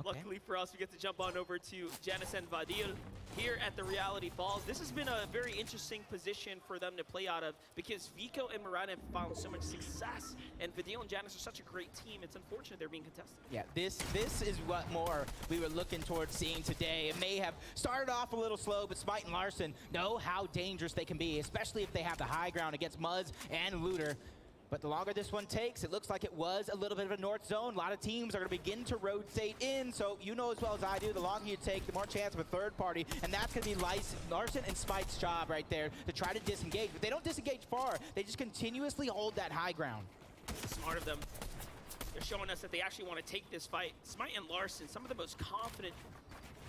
Luckily for us, we get to jump on over to Janice and Vadil here at the Reality Falls. This has been a very interesting position for them to play out of, because Vico and Moran have found so much success, and Vadil and Janice are such a great team. It's unfortunate they're being contested.
Yeah, this is what more we were looking towards seeing today. It may have started off a little slow, but Smite and Larson know how dangerous they can be, especially if they have the high ground against Muzz and Looter. But the longer this one takes, it looks like it was a little bit of a north zone. A lot of teams are going to begin to rotate in, so you know as well as I do, the longer you take, the more chance of a third party, and that's going to be Larson and Smite's job right there to try to disengage. But they don't disengage far. They just continuously hold that high ground.
Smart of them. They're showing us that they actually want to take this fight. Smite and Larson, some of the most confident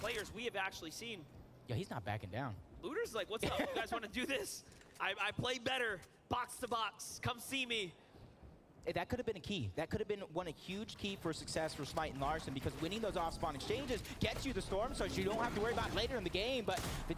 players we have actually seen.
Yeah, he's not backing down.
Looter's like, what's up? You guys want to do this? I play better. Box to box. Come see me.
That could have been a key. That could have been a huge key for success for Smite and Larson, because winning those off-spawn exchanges gets you the Storm, so you don't have to worry about it later in the game. But the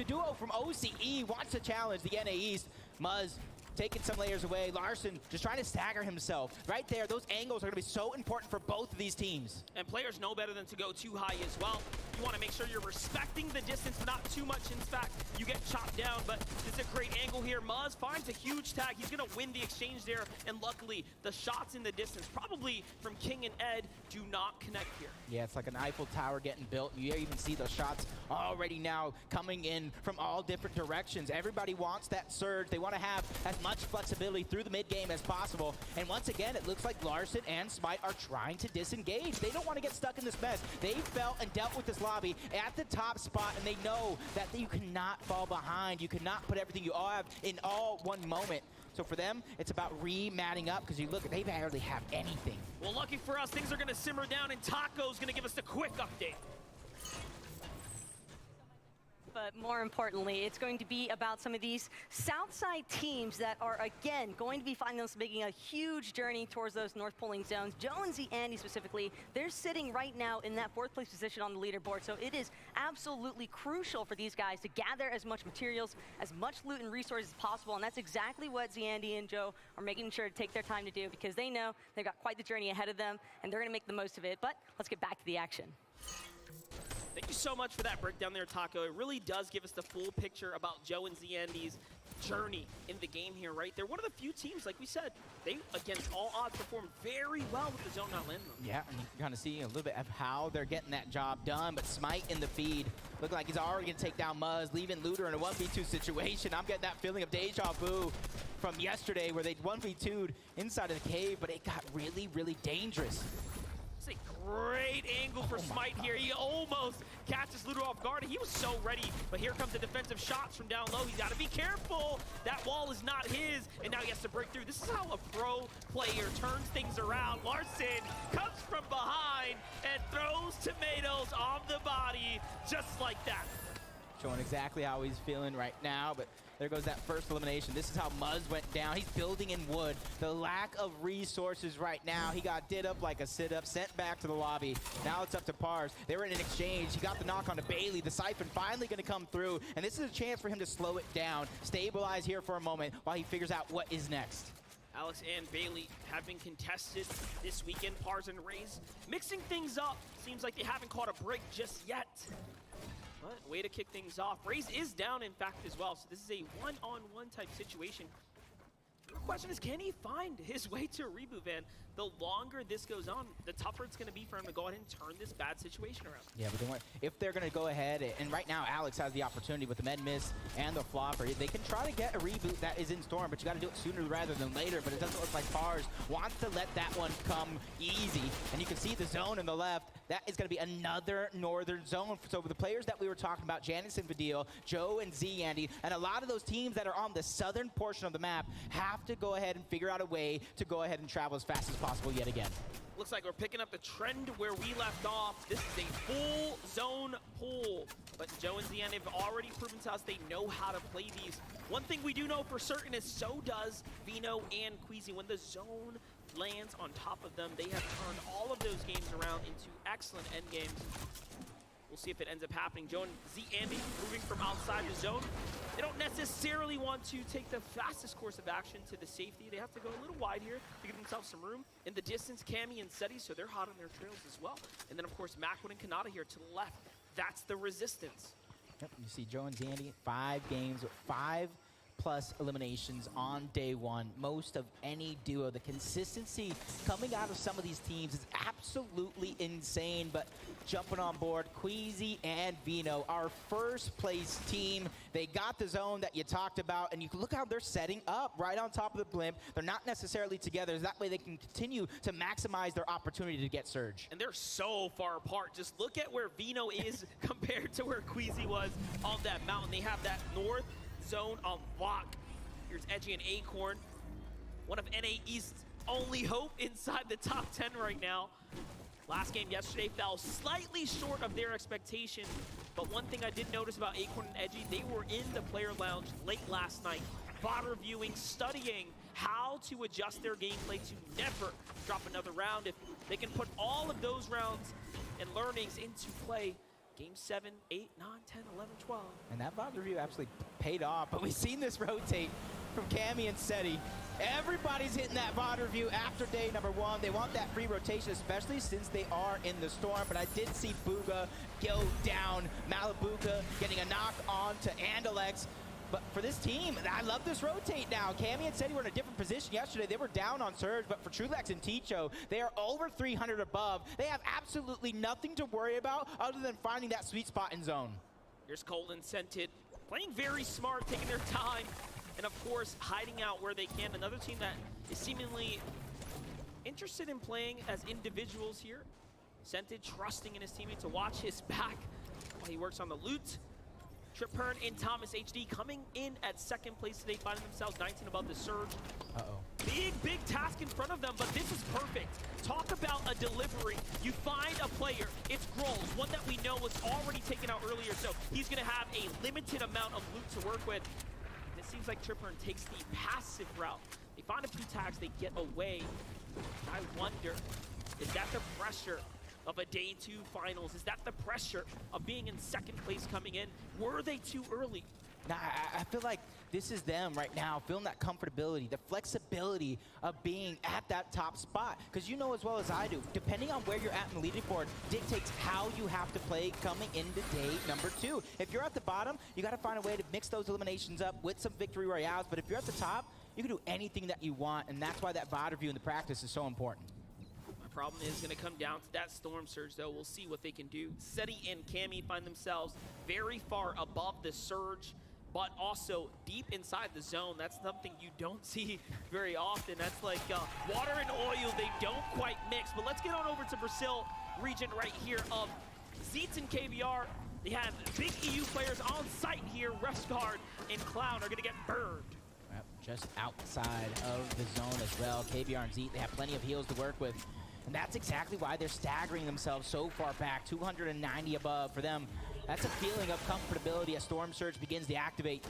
duo from OCE wants to challenge the NA East. Muzz taking some layers away. Larson just trying to stagger himself. Right there, those angles are going to be so important for both of these teams.
And players know better than to go too high as well. You want to make sure you're respecting the distance, but not too much. In fact, you get chopped down, but it's a great angle here. Muzz finds a huge tag. He's going to win the exchange there, and luckily, the shots in the distance, probably from King and Ed, do not connect here.
Yeah, it's like an Eiffel Tower getting built. You even see those shots already now coming in from all different directions. Everybody wants that surge. They want to have as much flexibility through the mid-game as possible. And once again, it looks like Larson and Smite are trying to disengage. They don't want to get stuck in this mess. They felt and dealt with this lobby at the top spot, and they know that you cannot fall behind. You cannot put everything you have in all one moment. So for them, it's about re-matting up because you look, they barely have anything.
Well, lucky for us, things are going to simmer down, and Taco's going to give us the quick update.
But more importantly, it's going to be about some of these Southside teams that are, again, going to be finding themselves making a huge journey towards those North Pulling zones. Joe and Andy specifically, they're sitting right now in that 4th place position on the leaderboard. So it is absolutely crucial for these guys to gather as much materials, as much loot and resources as possible. And that's exactly what Andy and Joe are making sure to take their time to do, because they know they've got quite the journey ahead of them and they're going to make the most of it. But let's get back to the action.
Thank you so much for that breakdown there, Taco. It really does give us the full picture about Joe and Andy's journey in the game here, right? They're one of the few teams, like we said, they, against all odds, perform very well with the zone not landing them.
Yeah, and you can kind of see a little bit of how they're getting that job done, but Smite in the feed, looking like he's already going to take down Muzz, leaving Looter in a 1v2 situation. I'm getting that feeling of deja vu from yesterday where they 1v2'd inside of the cave, but it got really, really dangerous.
It's a great angle for Smite here. He almost catches Looter off guard. He was so ready, but here comes the defensive shots from down low. He's got to be careful. That wall is not his, and now he has to break through. This is how a pro player turns things around. Larson comes from behind and throws tomatoes on the body just like that.
Showing exactly how he's feeling right now, but there goes that first elimination. This is how Muzz went down. He's building in wood. The lack of resources right now. He got did up like a sit-up, sent back to the lobby. Now it's up to Pars. They were in an exchange. He got the knock on to Bailey. The Siphon finally going to come through, and this is a chance for him to slow it down, stabilize here for a moment while he figures out what is next.
Alex and Bailey have been contested this weekend. Pars and Raze mixing things up. Seems like they haven't caught a break just yet. But way to kick things off. Raze is down, in fact, as well. So this is a one-on-one type situation. The question is, can he find his way to a reboot, Van? The longer this goes on, the tougher it's going to be for him to go ahead and turn this bad situation around.
Yeah, but if they're going to go ahead, and right now Alex has the opportunity with the med miss and the flopper, they can try to get a reboot that is in Storm, but you got to do it sooner rather than later. But it doesn't look like Pars wants to let that one come easy. And you can see the zone on the left. That is going to be another northern zone. So the players that we were talking about, Janice and Vidil, Joe and Andy, and a lot of those teams that are on the southern portion of the map have to go ahead and figure out a way to go ahead and travel as fast as possible yet again.
Looks like we're picking up the trend where we left off. This is a full zone pull, but Joe and Andy have already proven to us they know how to play these. One thing we do know for certain is so does Vino and Queasy. When the zone lands on top of them, they have turned all of those games around into excellent end games. We'll see if it ends up happening. Joe and Andy moving from outside the zone. They don't necessarily want to take the fastest course of action to the safety. They have to go a little wide here to give themselves some room. In the distance, Cammy and Seti, so they're hot on their trails as well. And then, of course, Macwood and Kanata here to the left. That's the resistance.
Yep, you see Joe and Andy, 5 games, 5+ eliminations on day one. Most of any duo. The consistency coming out of some of these teams is absolutely insane, but jumping on board, Queasy and Vino, our first place team. They got the zone that you talked about, and you can look how they're setting up right on top of the blimp. They're not necessarily together. That way they can continue to maximize their opportunity to get Surge.
And they're so far apart. Just look at where Vino is compared to where Queasy was on that mountain. They have that north zone on lock. Here's Edgy and Acorn, one of NA East's only hope inside the top 10 right now. Last game yesterday fell slightly short of their expectation, but one thing I did notice about Acorn and Edgy, they were in the player lounge late last night, VOD reviewing, studying how to adjust their gameplay to never drop another round. If they can put all of those rounds and learnings into play, Game 7, 8, 9, 10, 11, 12.
And that VOD review actually paid off, but we've seen this rotate from Cammy and Seti. Everybody's hitting that VOD review after day number 1. They want that free rotation, especially since they are in the storm. But I did see Booga go down. Malibuka getting a knock on to Andalex. But for this team, I love this rotate now. Cammy and Seti were in a different position yesterday. They were down on Surge, but for Trulex and Ticho, they are over 300 above. They have absolutely nothing to worry about other than finding that sweet spot in zone.
Here's Colton Scented, playing very smart, taking their time, and of course, hiding out where they can. Another team that is seemingly interested in playing as individuals here. Scented trusting in his teammate to watch his back while he works on the loot. Tripern and Thomas HD coming in at second place today, finding themselves 19 above the Surge. Big task in front of them, but this is perfect. Talk about a delivery. You find a player, it's Grolls, one that we know was already taken out earlier, so he's gonna have a limited amount of loot to work with. And it seems like Tripern takes the passive route. They find a few tags, they get away. I wonder, is that the pressure of a day 2 finals? Is that the pressure of being in second place coming in? Were they too early?
Nah, I feel like this is them right now, feeling that comfortability, the flexibility of being at that top spot. Because you know as well as I do, depending on where you're at in the leaderboard dictates how you have to play coming into day number 2. If you're at the bottom, you got to find a way to mix those eliminations up with some victory royales. But if you're at the top, you can do anything that you want, and that's why that VOD review in the practice is so important.
Problem is going to come down to that Storm Surge, though. We'll see what they can do. Seti and Cammy find themselves very far above the Surge, but also deep inside the zone. That's something you don't see very often. That's like water and oil. They don't quite mix. But let's get on over to Brazil region right here of Zeets and KBR. They have big EU players on site here. Refsguard and Clown are going to get burned.
Just outside of the zone as well. KBR and Zeet, they have plenty of heals to work with. And that's exactly why they're staggering themselves so far back, 290 above for them. That's a feeling of comfortability as Storm Surge begins to activate.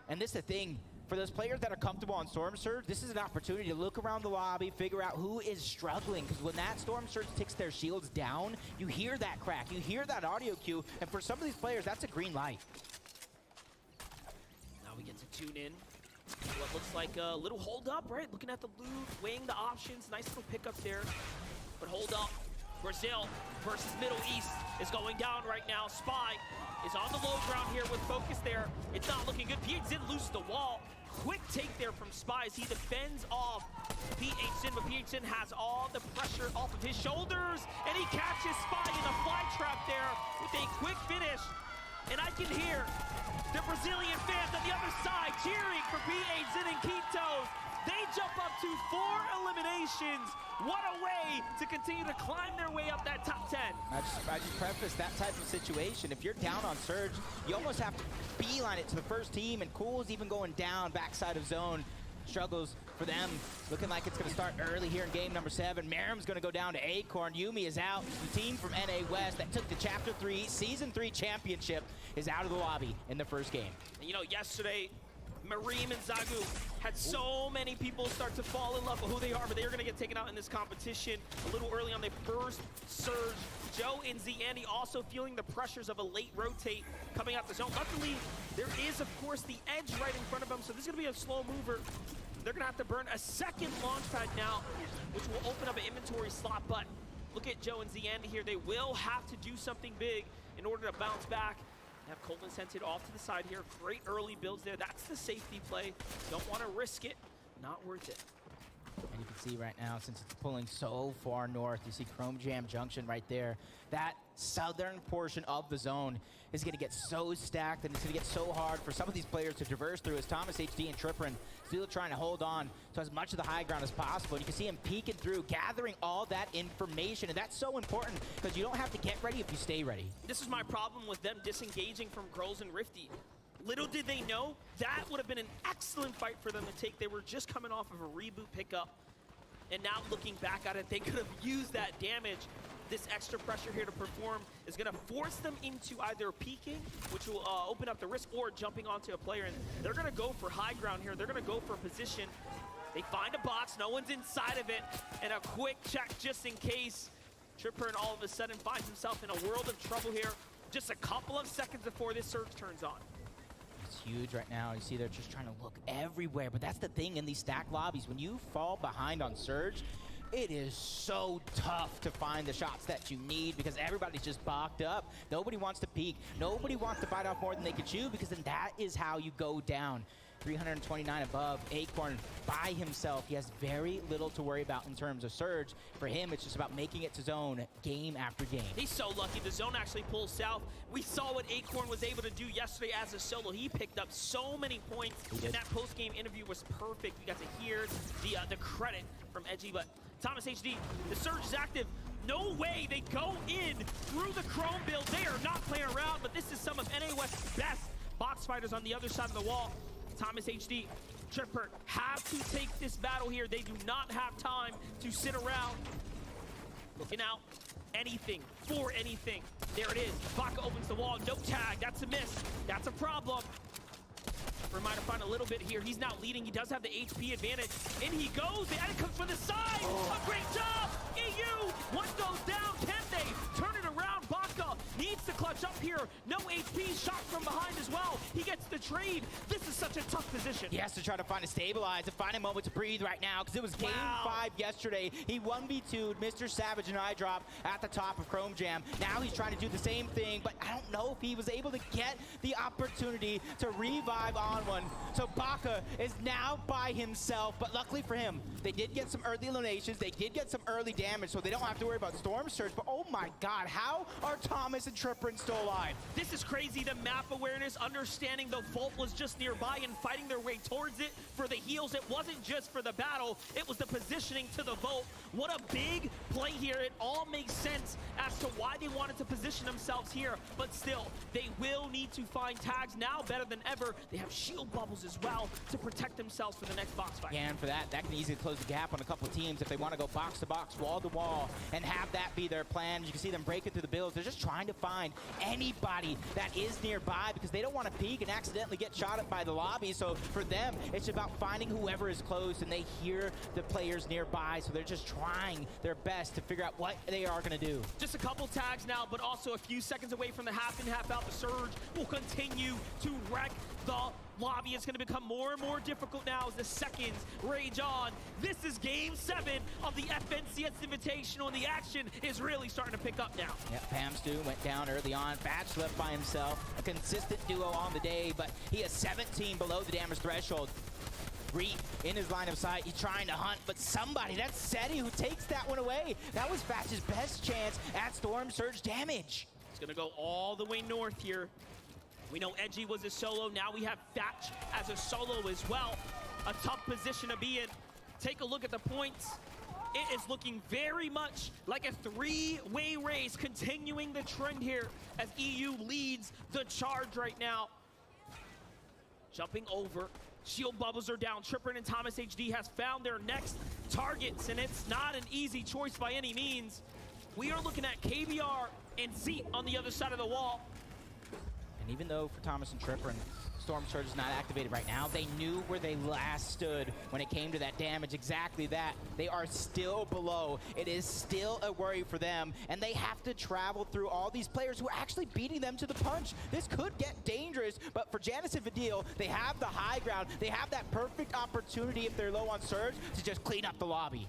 And this is the thing, for those players that are comfortable on Storm Surge, this is an opportunity to look around the lobby, figure out who is struggling. Because when that Storm Surge takes their shields down, you hear that crack, you hear that audio cue, and for some of these players, that's a green light.
Now we get to tune in. What looks like a little hold up, right? Looking at the loot, weighing the options, nice little pickup there. But hold up, Brazil versus Middle East is going down right now. Spy is on the low ground here with focus there. It's not looking good. PHZin loses the wall. Quick take there from Spy as he defends off PHZin, but PHZin has all the pressure off of his shoulders, and he catches Spy in a fly trap there with a quick finish. And I can hear the Brazilian fans on the other side cheering for PHZin and Quintos. They jump up to 4 eliminations. What a way to continue to climb their way up that top 10.
I just preface that type of situation. If you're down on Surge, you almost have to beeline it to the first team, and Cool's even going down backside of zone. Struggles for them. Looking like it's going to start early here in game number 7. Merrim's going to go down to Acorn. Yumi is out. The team from NA West that took the Chapter 3 Season 3 championship is out of the lobby in the first game.
And you know, yesterday, Mareem and Zagu had so many people start to fall in love with who they are, but they are going to get taken out in this competition a little early on their first Surge. Joe and Zandy also feeling the pressures of a late rotate coming out the zone. Luckily, there is, of course, the edge right in front of them, so this is going to be a slow mover. They're going to have to burn a second launch pad now, which will open up an inventory slot, but look at Joe and Zandy here. They will have to do something big in order to bounce back. Have Coleman sent it off to the side here. Great early builds there. That's the safety play. Don't want to risk it. Not worth it.
And you can see right now, since it's pulling so far north, you see Chrome Jam Junction right there. That southern portion of the zone is going to get so stacked, and it's going to get so hard for some of these players to traverse through, as Thomas HD and Triprin still trying to hold on to as much of the high ground as possible. And you can see him peeking through, gathering all that information, and that's so important because you don't have to get ready if you stay ready.
This is my problem with them disengaging from Grolls and Rifty. Little did they know, that would have been an excellent fight for them to take. They were just coming off of a reboot pickup, and now looking back at it, they could have used that damage. This extra pressure here to perform is going to force them into either peeking, which will open up the risk, or jumping onto a player. And they're going to go for high ground here. They're going to go for position. They find a box. No one's inside of it. And a quick check just in case. Tripper all of a sudden finds himself in a world of trouble here. Just a couple of seconds before this surge turns on.
It's huge right now. You see they're just trying to look everywhere. But that's the thing in these stacked lobbies. When you fall behind on Surge, it is so tough to find the shots that you need because everybody's just boxed up. Nobody wants to peek. Nobody wants to bite off more than they can chew, because then that is how you go down. 329 above, Acorn by himself. He has very little to worry about in terms of Surge. For him, it's just about making it to zone game after game.
He's so lucky. The zone actually pulls south. We saw what Acorn was able to do yesterday as a solo. He picked up so many points, and that post-game interview was perfect. We got to hear the credit from Edgy, but Thomas HD, the Surge is active. No way they go in through the Chrome build. They are not playing around, but this is some of NA West's best box fighters on the other side of the wall. Thomas HD, Tripper have to take this battle here. They do not have time to sit around. Looking out, anything for anything. There it is. Baka opens the wall. No tag. That's a miss. That's a problem. Might have found a little bit here. He's now leading. He does have the HP advantage. In he goes. The edit comes from the side. A great job. EU. One goes down. Can they turn it around? Baka needs to clutch up here. No HP. Shot from behind as well. He gets the trade. This is such a tough position.
He has to try to find a stabilize and find a moment to breathe right now because it was game 5 yesterday. He 1v2'd Mr. Savage and iDrop at the top of Chrome Jam. Now he's trying to do the same thing, but I don't know if he was able to get the opportunity to revive on one. So Baka is now by himself, but luckily for him, they did get some early eliminations. They did get some early damage, so they don't have to worry about Storm Surge. But oh my God, how are Thomas and Tripper still alive?
This is crazy. The map awareness, understanding the vault was just nearby and fighting their way towards it for the heals. It wasn't just for the battle, it was the positioning to the vault. What a big play here. It all makes sense as to why they wanted to position themselves here, but still, they will need to find tags now better than ever. They have shield bubbles as well to protect themselves for the next box fight.
Yeah, and for that can easily close the gap on a couple of teams if they want to go box to box, wall to wall, and have that be their plan. You can see them breaking through the builds. They're just trying to find anybody that is nearby because they don't want to peek and accidentally get shot at by the lobby. So for them, it's about finding whoever is close, and they hear the players nearby, so they're just trying their best to figure out what they are going to do.
Just a couple tags now, but also a few seconds away from the half in, half out. The Surge will continue to wreck the lobby. It's going to become more and more difficult now as the seconds rage on. This is game 7 of the FNCS Invitational, and the action is really starting to pick up now.
Yeah, Pamstu went down early on. Batch left by himself. A consistent duo on the day, but he is 17 below the damage threshold. Reed in his line of sight. He's trying to hunt, but somebody, that's Seti, who takes that one away. That was Batch's best chance at Storm Surge damage.
It's going to go all the way north here. We know Edgy was a solo. Now we have Thatch as a solo as well. A tough position to be in. Take a look at the points. It is looking very much like a 3-way race, continuing the trend here as EU leads the charge right now. Jumping over. Shield bubbles are down. Tripper and Thomas HD has found their next targets, and it's not an easy choice by any means. We are looking at KBR and Zeet on the other side of the wall.
And even though for Thomas and Tripper and Storm Surge is not activated right now, they knew where they last stood when it came to that damage. Exactly that. They are still below. It is still a worry for them, and they have to travel through all these players who are actually beating them to the punch. This could get dangerous, but for Janice and Vidil, they have the high ground. They have that perfect opportunity if they're low on Surge to just clean up the lobby.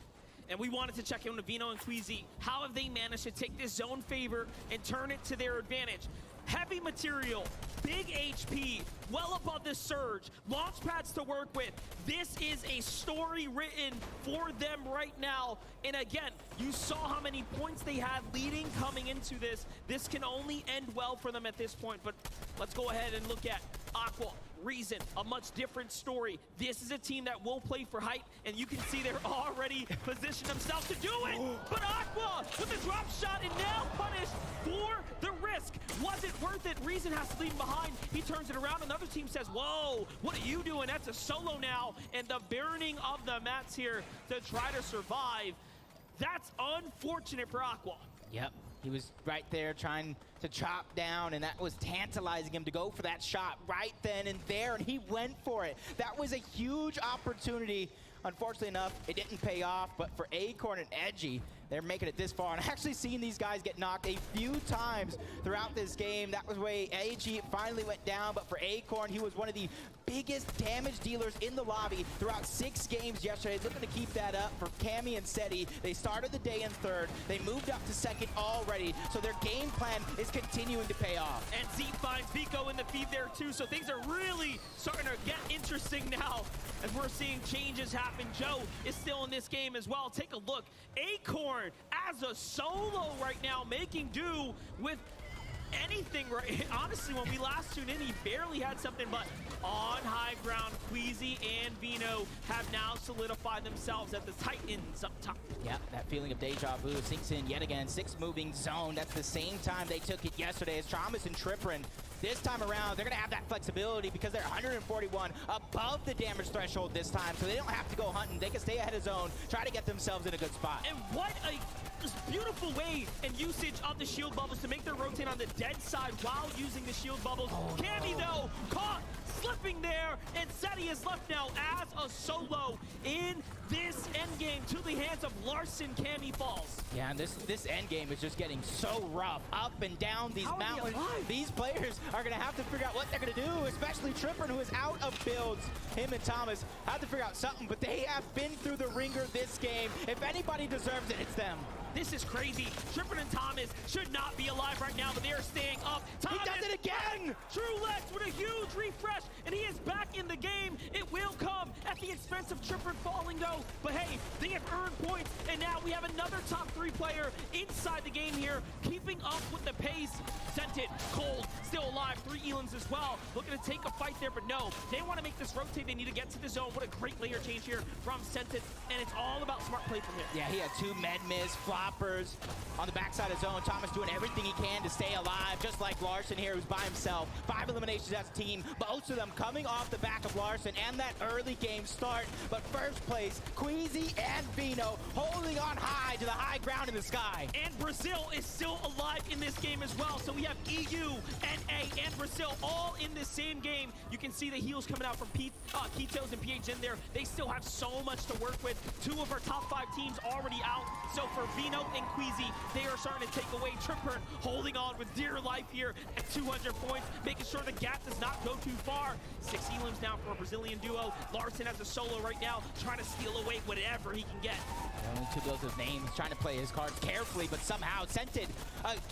And we wanted to check in with Vino and Queasy. How have they managed to take this zone favor and turn it to their advantage? Heavy material, big HP, well above the Surge, launch pads to work with. This is a story written for them right now. And again, you saw how many points they had leading coming into this. This can only end well for them at this point. But let's go ahead and look at Aqua. Reason, a much different story. This is a team that will play for height, and you can see they're already positioned themselves to do it. But Aqua with the drop shot and now punished for the risk. Was it worth it? Reason has to leave him behind. He turns it around. Another team says, whoa, what are you doing? That's a solo now. And the burning of the mats here to try to survive. That's unfortunate for Aqua.
Yep. He was right there trying to chop down, and that was tantalizing him to go for that shot right then and there, and he went for it. That was a huge opportunity. Unfortunately enough, it didn't pay off, but for Acorn and Edgy, they're making it this far. And I've actually seen these guys get knocked a few times throughout this game. That was where Edgy finally went down, but for Acorn, he was one of the biggest damage dealers in the lobby throughout 6 games yesterday. Looking to keep that up for Cammy and Seti. They started the day in 3rd. They moved up to 2nd already, so their game plan is continuing to pay off.
And Zeet finds Vico in the feed there too, so things are really starting to get interesting now as we're seeing changes happen. Joe is still in this game as well. Take a look. Acorn as a solo right now, making do with anything right. Honestly, when we last tuned in, he barely had something, but on high ground, Queasy and Vino have now solidified themselves as the Titans up top.
Yeah, that feeling of deja vu sinks in yet again. 6-moving zone. That's the same time they took it yesterday as Thomas and Triprin. This time around, they're going to have that flexibility because they're 141 above the damage threshold this time, so they don't have to go hunting. They can stay ahead of zone, try to get themselves in a good spot.
And what a beautiful way and usage of the shield bubbles to make their rotate on the dead side while using the shield bubbles. Cammy, though, caught slipping there, and Seti is left now as a solo in this endgame to the hands of Larson. Cammy falls.
Yeah, and this endgame is just getting so rough. Up and down these mountains. These players are going to have to figure out what they're going to do, especially Tripper, who is out of builds. Him and Thomas have to figure out something, but they have been through the ringer this game. If anybody deserves it, it's them.
This is crazy. Tripper and Thomas should not be alive right now, but they are staying up. Thomas,
he does it again!
Truelex with a huge refresh, and he is back in the game. It will come at the expense of Tripper falling, though. But hey, they have earned points, and now we have another top 3 player inside the game here, keeping up with the pace. Scented, Cold, still alive. 3 Elans as well. Looking to take a fight there, but no. They want to make this rotate. They need to get to the zone. What a great layer change here from Scented, and it's all about smart play from him.
Yeah, he had 2 med miss, floppers on the backside of zone. Thomas doing everything he can to stay alive, just like Larson here, who's by himself. 5 eliminations as a team, most of them coming off the back of Larson and that early game start. But first place, Queasy and Vino holding on high to the high ground in the sky.
And Brazil is still alive in this game as well. So we have EU, NA, and Brazil all in the same game. You can see the heals coming out from Kitos and PH in there. They still have so much to work with. 2 of our top 5 teams already out. So for Vino and Queasy, they are starting to take away. Tripper holding on with dear life here at 200 points, making sure the gap does not go too far. 6 elims now for a Brazilian duo. Larson has a solo right now, trying to steal away whatever he can get.
Only 2 builds of names, trying to play his cards carefully, but somehow Scented.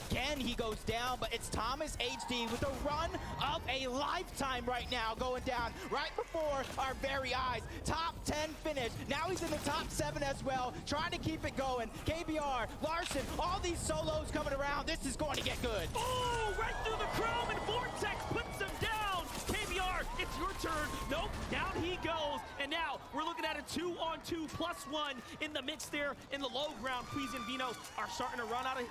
Again, he goes down, but it's Thomas HD with a run of a lifetime right now going down right before our very eyes. Top 10 finish. Now he's in the top 7 as well, trying to keep it going. KBR, Larson, all these solos coming around. This is going to get good.
Oh, right through the chrome, and Vortex puts him down. KBR, it's your turn. Nope, down he goes. And now we're looking at a 2-on-2 +1 in the mix there in the low ground. Queasy and Vino are starting to run out of,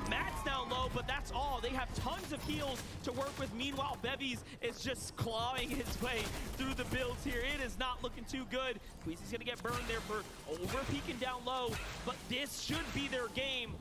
Matt's down low, but that's all. They have tons of heals to work with. Meanwhile, Bevies is just clawing his way through the builds here. It is not looking too good. Queasy's gonna get burned there for over-peeking down low, but this should be their game.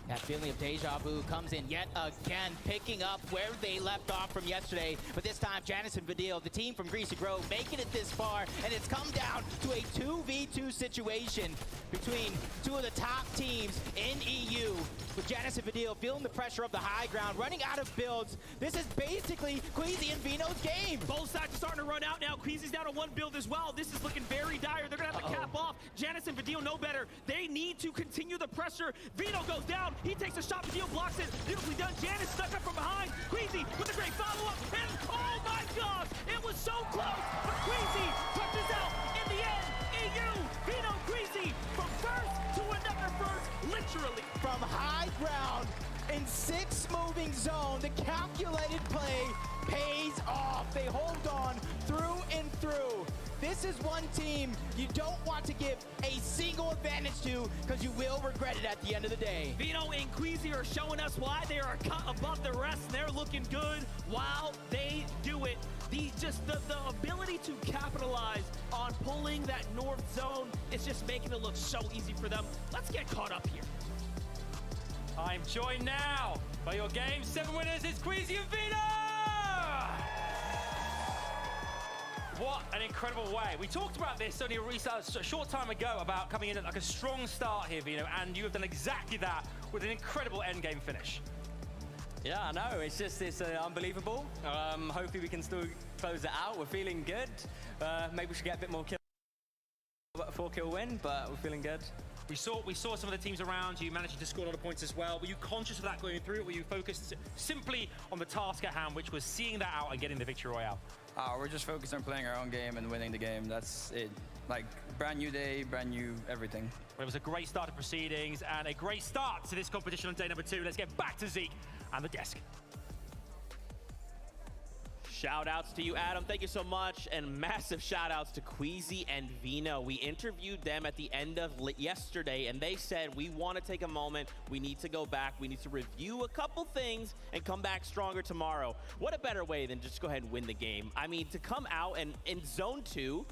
That feeling of deja vu comes in yet again, picking up where they left off from yesterday. But this time, Janice and Vidil, the team from Greasy Grove, making it this far. And it's come down to a 2v2 situation between 2 of the top teams in EU. With Janice and Vidil feeling the pressure of the high ground, running out of builds. This is basically Queasy and Vino's game.
Both sides are starting to run out now. Queasy's down to 1 build as well. This is looking very dire. They're going to have to cap off. Janice and Vidil know better. They need to continue the pressure. Vino goes down. He takes a shot. Vidil blocks it. Beautifully done. Janice stuck up from behind. Queasy with a great follow-up. And oh my gosh, it was so close. But Queasy touches out in the end. EU, Vino, Queasy from first to another first, literally.
From high ground in 6-moving zone, the calculated play pays off. They hold on through and through. This is one team you don't want to give a single advantage to because you will regret it at the end of the day.
Vino and Queasy are showing us why they are cut above the rest. They're looking good while they do it. The ability to capitalize on pulling that north zone is just making it look so easy for them. Let's get caught up here.
I'm joined now by your Game 7 winners. It's Queasy and Vino! What an incredible way. We talked about this only a short time ago about coming in at like a strong start here, Vino, and you have done exactly that with an incredible endgame finish.
Yeah, I know. It's unbelievable. Hopefully we can still close it out. We're feeling good. Maybe we should get a bit more kills. 4-kill win, but we're feeling good.
We saw some of the teams around you managing to score a lot of points as well. Were you conscious of that going through it? Were you focused simply on the task at hand, which was seeing that out and getting the victory royale?
We're just focused on playing our own game and winning the game. That's it.
Like, brand new day, brand new everything.
Well, it was a great start to proceedings and a great start to this competition on day number 2. Let's get back to Zeke and the desk.
Shout outs to you, Adam. Thank you so much. And massive shout outs to Queasy and Vino. We interviewed them at the end of yesterday, and they said, we want to take a moment. We need to go back. We need to review a couple things and come back stronger tomorrow. What a better way than just go ahead and win the game. I mean, to come out and in zone 2,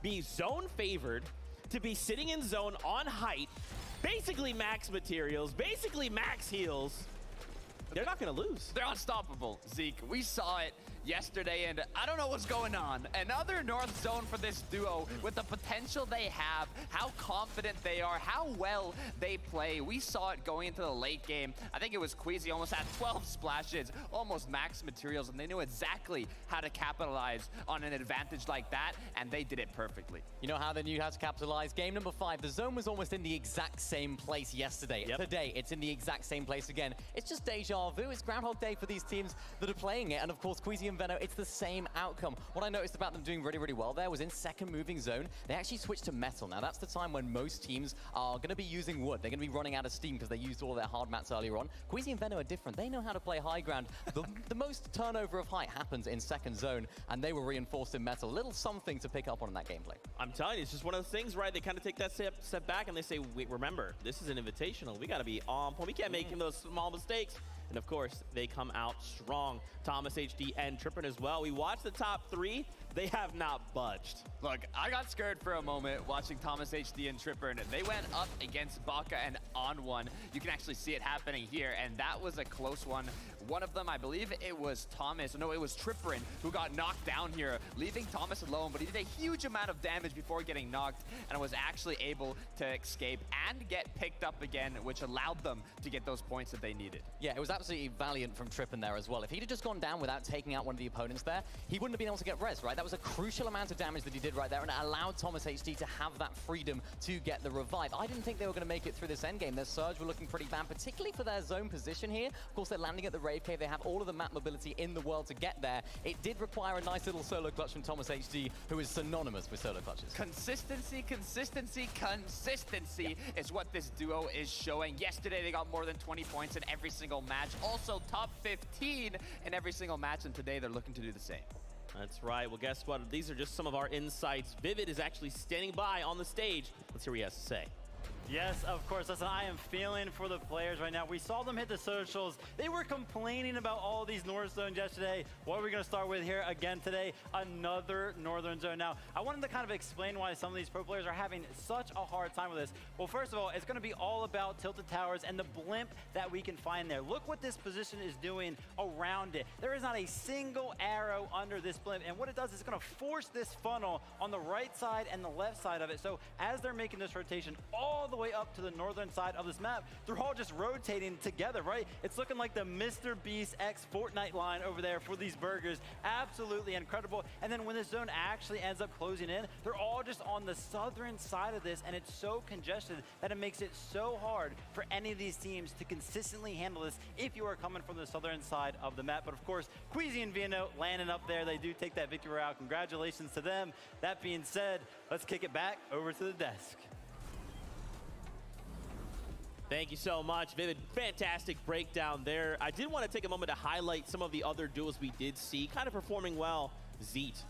be zone favored, to be sitting in zone on height, basically max materials, basically max heals. They're not going to lose.
They're unstoppable, Zeke. We saw it yesterday, and I don't know what's going on. Another North Zone for this duo with the potential they have, how confident they are, how well they play. We saw it going into the late game. I think it was Queasy almost had 12 splashes, almost max materials, and they knew exactly how to capitalize on an advantage like that, and they did it perfectly.
You know how they knew how to capitalize? Game number 5, the zone was almost in the exact same place yesterday. Today, it's in the exact same place again. It's just deja vu. It's Groundhog Day for these teams that are playing it, and of course, Queasy and Veno, it's the same outcome. What I noticed about them doing really, really well there was in second moving zone, they actually switched to metal. Now, that's the time when most teams are going to be using wood. They're going to be running out of steam because they used all their hard mats earlier on. Queasy and Veno are different. They know how to play high ground. The most turnover of height happens in second zone, and they were reinforced in metal. A little something to pick up on in that gameplay.
I'm telling you, it's just one of those things, right? They kind of take that step back and they say, wait, remember, this is an invitational. We got to be on point. We can't make those small mistakes. And of course, they come out strong. Thomas HD and Trippin as well. We watched the top 3. They have not budged.
Look, I got scared for a moment watching Thomas HD and Trippin. They went up against Baka and on one. You can actually see it happening here, and that was a close one. One of them, I believe it was Thomas. No, it was Trippin who got knocked down here, leaving Thomas alone, but he did a huge amount of damage before getting knocked and was actually able to escape and get picked up again, which allowed them to get those points that they needed.
Yeah, it was absolutely valiant from Trippin there as well. If he'd have just gone down without taking out one of the opponents there, he wouldn't have been able to get res, right? That was a crucial amount of damage that he did right there, and it allowed Thomas HD to have that freedom to get the revive. I didn't think they were going to make it through this endgame. Their surge were looking pretty bad, particularly for their zone position here. Of course, they're landing at the Rave Cave. They have all of the map mobility in the world to get there. It did require a nice little solo clutch from Thomas HD, who is synonymous with solo clutches.
Consistency, consistency, consistency is what this duo is showing. Yesterday, they got more than 20 points in every single match. Also, top 15 in every single match, and today they're looking to do the same.
That's right. Well, guess what? These are just some of our insights. Vivid is actually standing by on the stage. Let's hear what he has to say.
Yes, of course. Listen, I am feeling for the players right now. We saw them hit the socials. They were complaining about all these North Zones yesterday. What are we going to start with here again today? Another Northern Zone. Now, I wanted to kind of explain why some of these pro players are having such a hard time with this. Well, first of all, it's going to be all about Tilted Towers and the blimp that we can find there. Look what this position is doing around it. There is not a single arrow under this blimp. And what it does is it's going to force this funnel on the right side and the left side of it. So as they're making this rotation all the way up to the northern side of this map, they're all just rotating together, right? It's looking like the Mr. Beast X Fortnite line over there for these burgers. Absolutely incredible. And then when this zone actually ends up closing in, they're all just on the southern side of this, and it's so congested that it makes it so hard for any of these teams to consistently handle this if you are coming from the southern side of the map. But of course, Queasy and Vino landing up there. They do take that victory out. Congratulations to them. That being said, let's kick it back over to the desk.
Thank you so much, Vivid. Fantastic breakdown there. I did want to take a moment to highlight some of the other duels we did see kind of performing well. Zeet,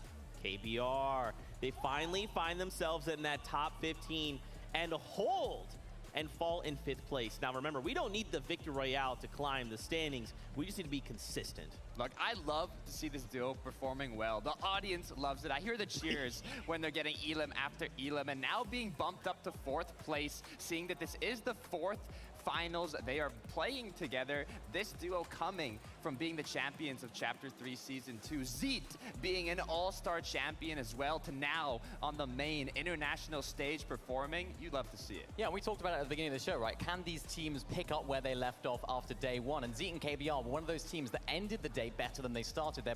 KBR, they finally find themselves in that top 15 and hold and fall in 5th place. Now remember, we don't need the Victory Royale to climb the standings. We just need to be consistent.
Look, I love to see this duo performing well. The audience loves it. I hear the cheers when they're getting Elim after Elim, and now being bumped up to 4th place, seeing that this is the 4th finals they are playing together. This duo coming from being the champions of Chapter 3 Season 2. Zeet being an all-star champion as well, to now on the main international stage performing. You'd love to see it.
Yeah, we talked about it at the beginning of the show, right? Can these teams pick up where they left off after day one? And Zeet and KBR were one of those teams that ended the day better than they started. Their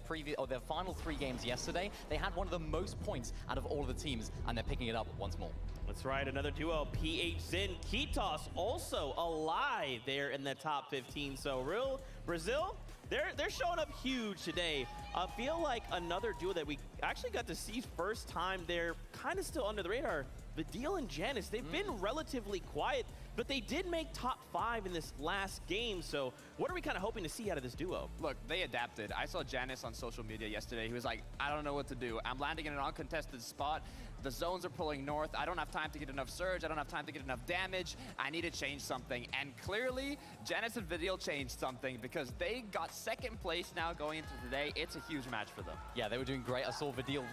final 3 games yesterday, they had one of the most points out of all of the teams, and they're picking it up once more.
That's right, another duo, PH Zin, Kitos, also alive there in the top 15. So real Brazil, they're showing up huge today. I feel like another duo that we actually got to see first time. They're kind of still under the radar. Vidil and Janice, they've been relatively quiet, but they did make top 5 in this last game. So what are we kind of hoping to see out of this duo?
Look, they adapted. I saw Janice on social media yesterday. He was like, I don't know what to do. I'm landing in an uncontested spot. The zones are pulling north. I don't have time to get enough surge. I don't have time to get enough damage. I need to change something. And clearly, Janice and Vidil changed something because they got second place now going into today. It's a huge match for them.
Yeah, they were doing great. I saw Vidil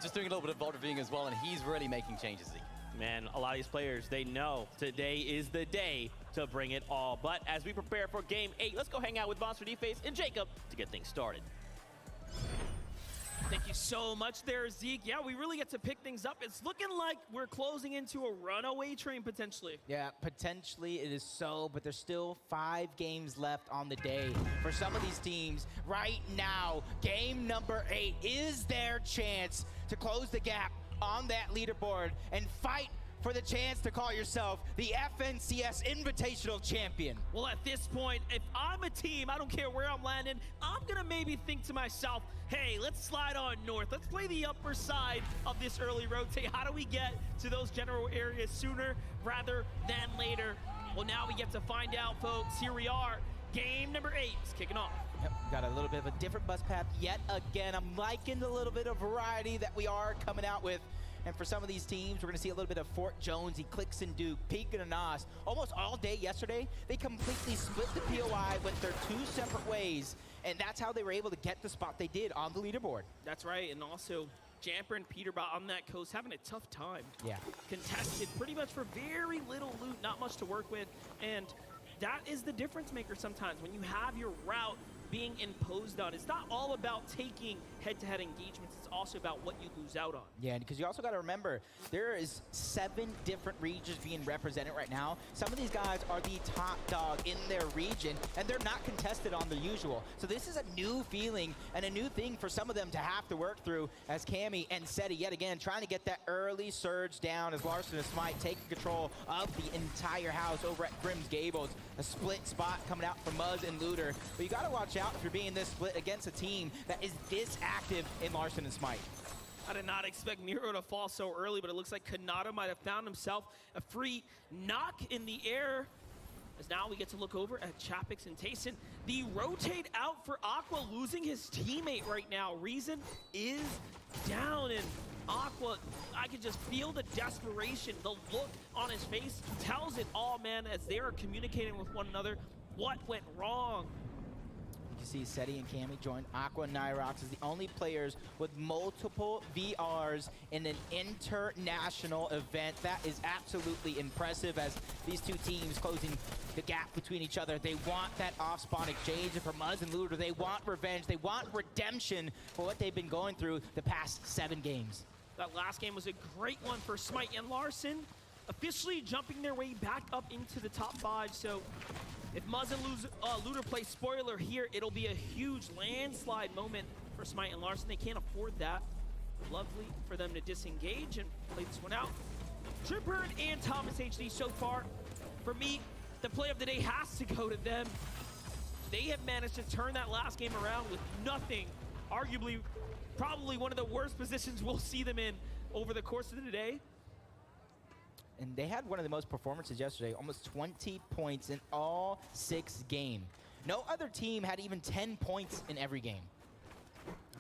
just doing a little bit of vault reviewing as well, and he's really making changes.
Man, a lot of these players, they know today is the day to bring it all. But as we prepare for Game 8, let's go hang out with Monster D-Face and Jacob to get things started.
Thank you so much there, Zeke. Yeah, we really get to pick things up. It's looking like we're closing into a runaway train, potentially.
Yeah, potentially it is so, but there's still 5 games left on the day for some of these teams. Right now, game number 8 is their chance to close the gap on that leaderboard and fight for the chance to call yourself the FNCS Invitational Champion.
Well, at this point, if I'm a team, I don't care where I'm landing, I'm gonna maybe think to myself, hey, let's slide on north. Let's play the upper side of this early rotate. How do we get to those general areas sooner rather than later? Well, now we get to find out, folks. Here we are. Game number 8 is kicking off.
Yep, got a little bit of a different bus path yet again. I'm liking the little bit of variety that we are coming out with. And for some of these teams, we're going to see a little bit of Fort Jonesy, Clicks and Duke, Peak and Anas. Almost all day yesterday, they completely split the POI, went their 2 separate ways. And that's how they were able to get the spot they did on the leaderboard.
That's right, and also Jamper and Peterbot on that coast having a tough time.
Yeah.
Contested pretty much for very little loot, not much to work with. And that is the difference maker sometimes when you have your route being imposed on. It's not all about taking head-to-head engagements. It's also about what you lose out on.
Yeah, because you also got to remember, there is 7 different regions being represented right now. Some of these guys are the top dog in their region, and they're not contested on the usual. So this is a new feeling and a new thing for some of them to have to work through, as Cammy and Seti yet again trying to get that early surge down as Larson and Smite taking control of the entire house over at Grim's Gables. A split spot coming out from Muzz and Looter. But you got to watch out if you're being this split against a team that is this active in Larson and Smite.
I did not expect Miro to fall so early, but it looks like Kanata might have found himself a free knock in the air. As now we get to look over at Chapix and Tayson. The rotate out for Aqua, losing his teammate right now. Reason is down, and Aqua, I could just feel the desperation. The look on his face tells it all, man, as they are communicating with one another. What went wrong?
You see Seti and Cammy join Aqua and Nyrox as the only players with multiple VRs in an international event. That is absolutely impressive as these two teams closing the gap between each other. They want that off-spawn exchange, and for Muzz and Looter, they want revenge. They want redemption for what they've been going through the past 7 games.
That last game was a great one for Smite and Larson, officially jumping their way back up into the top 5. So if Muzz and Looter play spoiler here, it'll be a huge landslide moment for Smite and Larson. They can't afford that. Lovely for them to disengage and play this one out. Tripper and Thomas HD so far, for me, the play of the day has to go to them. They have managed to turn that last game around with nothing. Arguably, probably one of the worst positions we'll see them in over the course of the day.
And they had one of the most performances yesterday, almost 20 points in all 6 games. No other team had even 10 points in every game.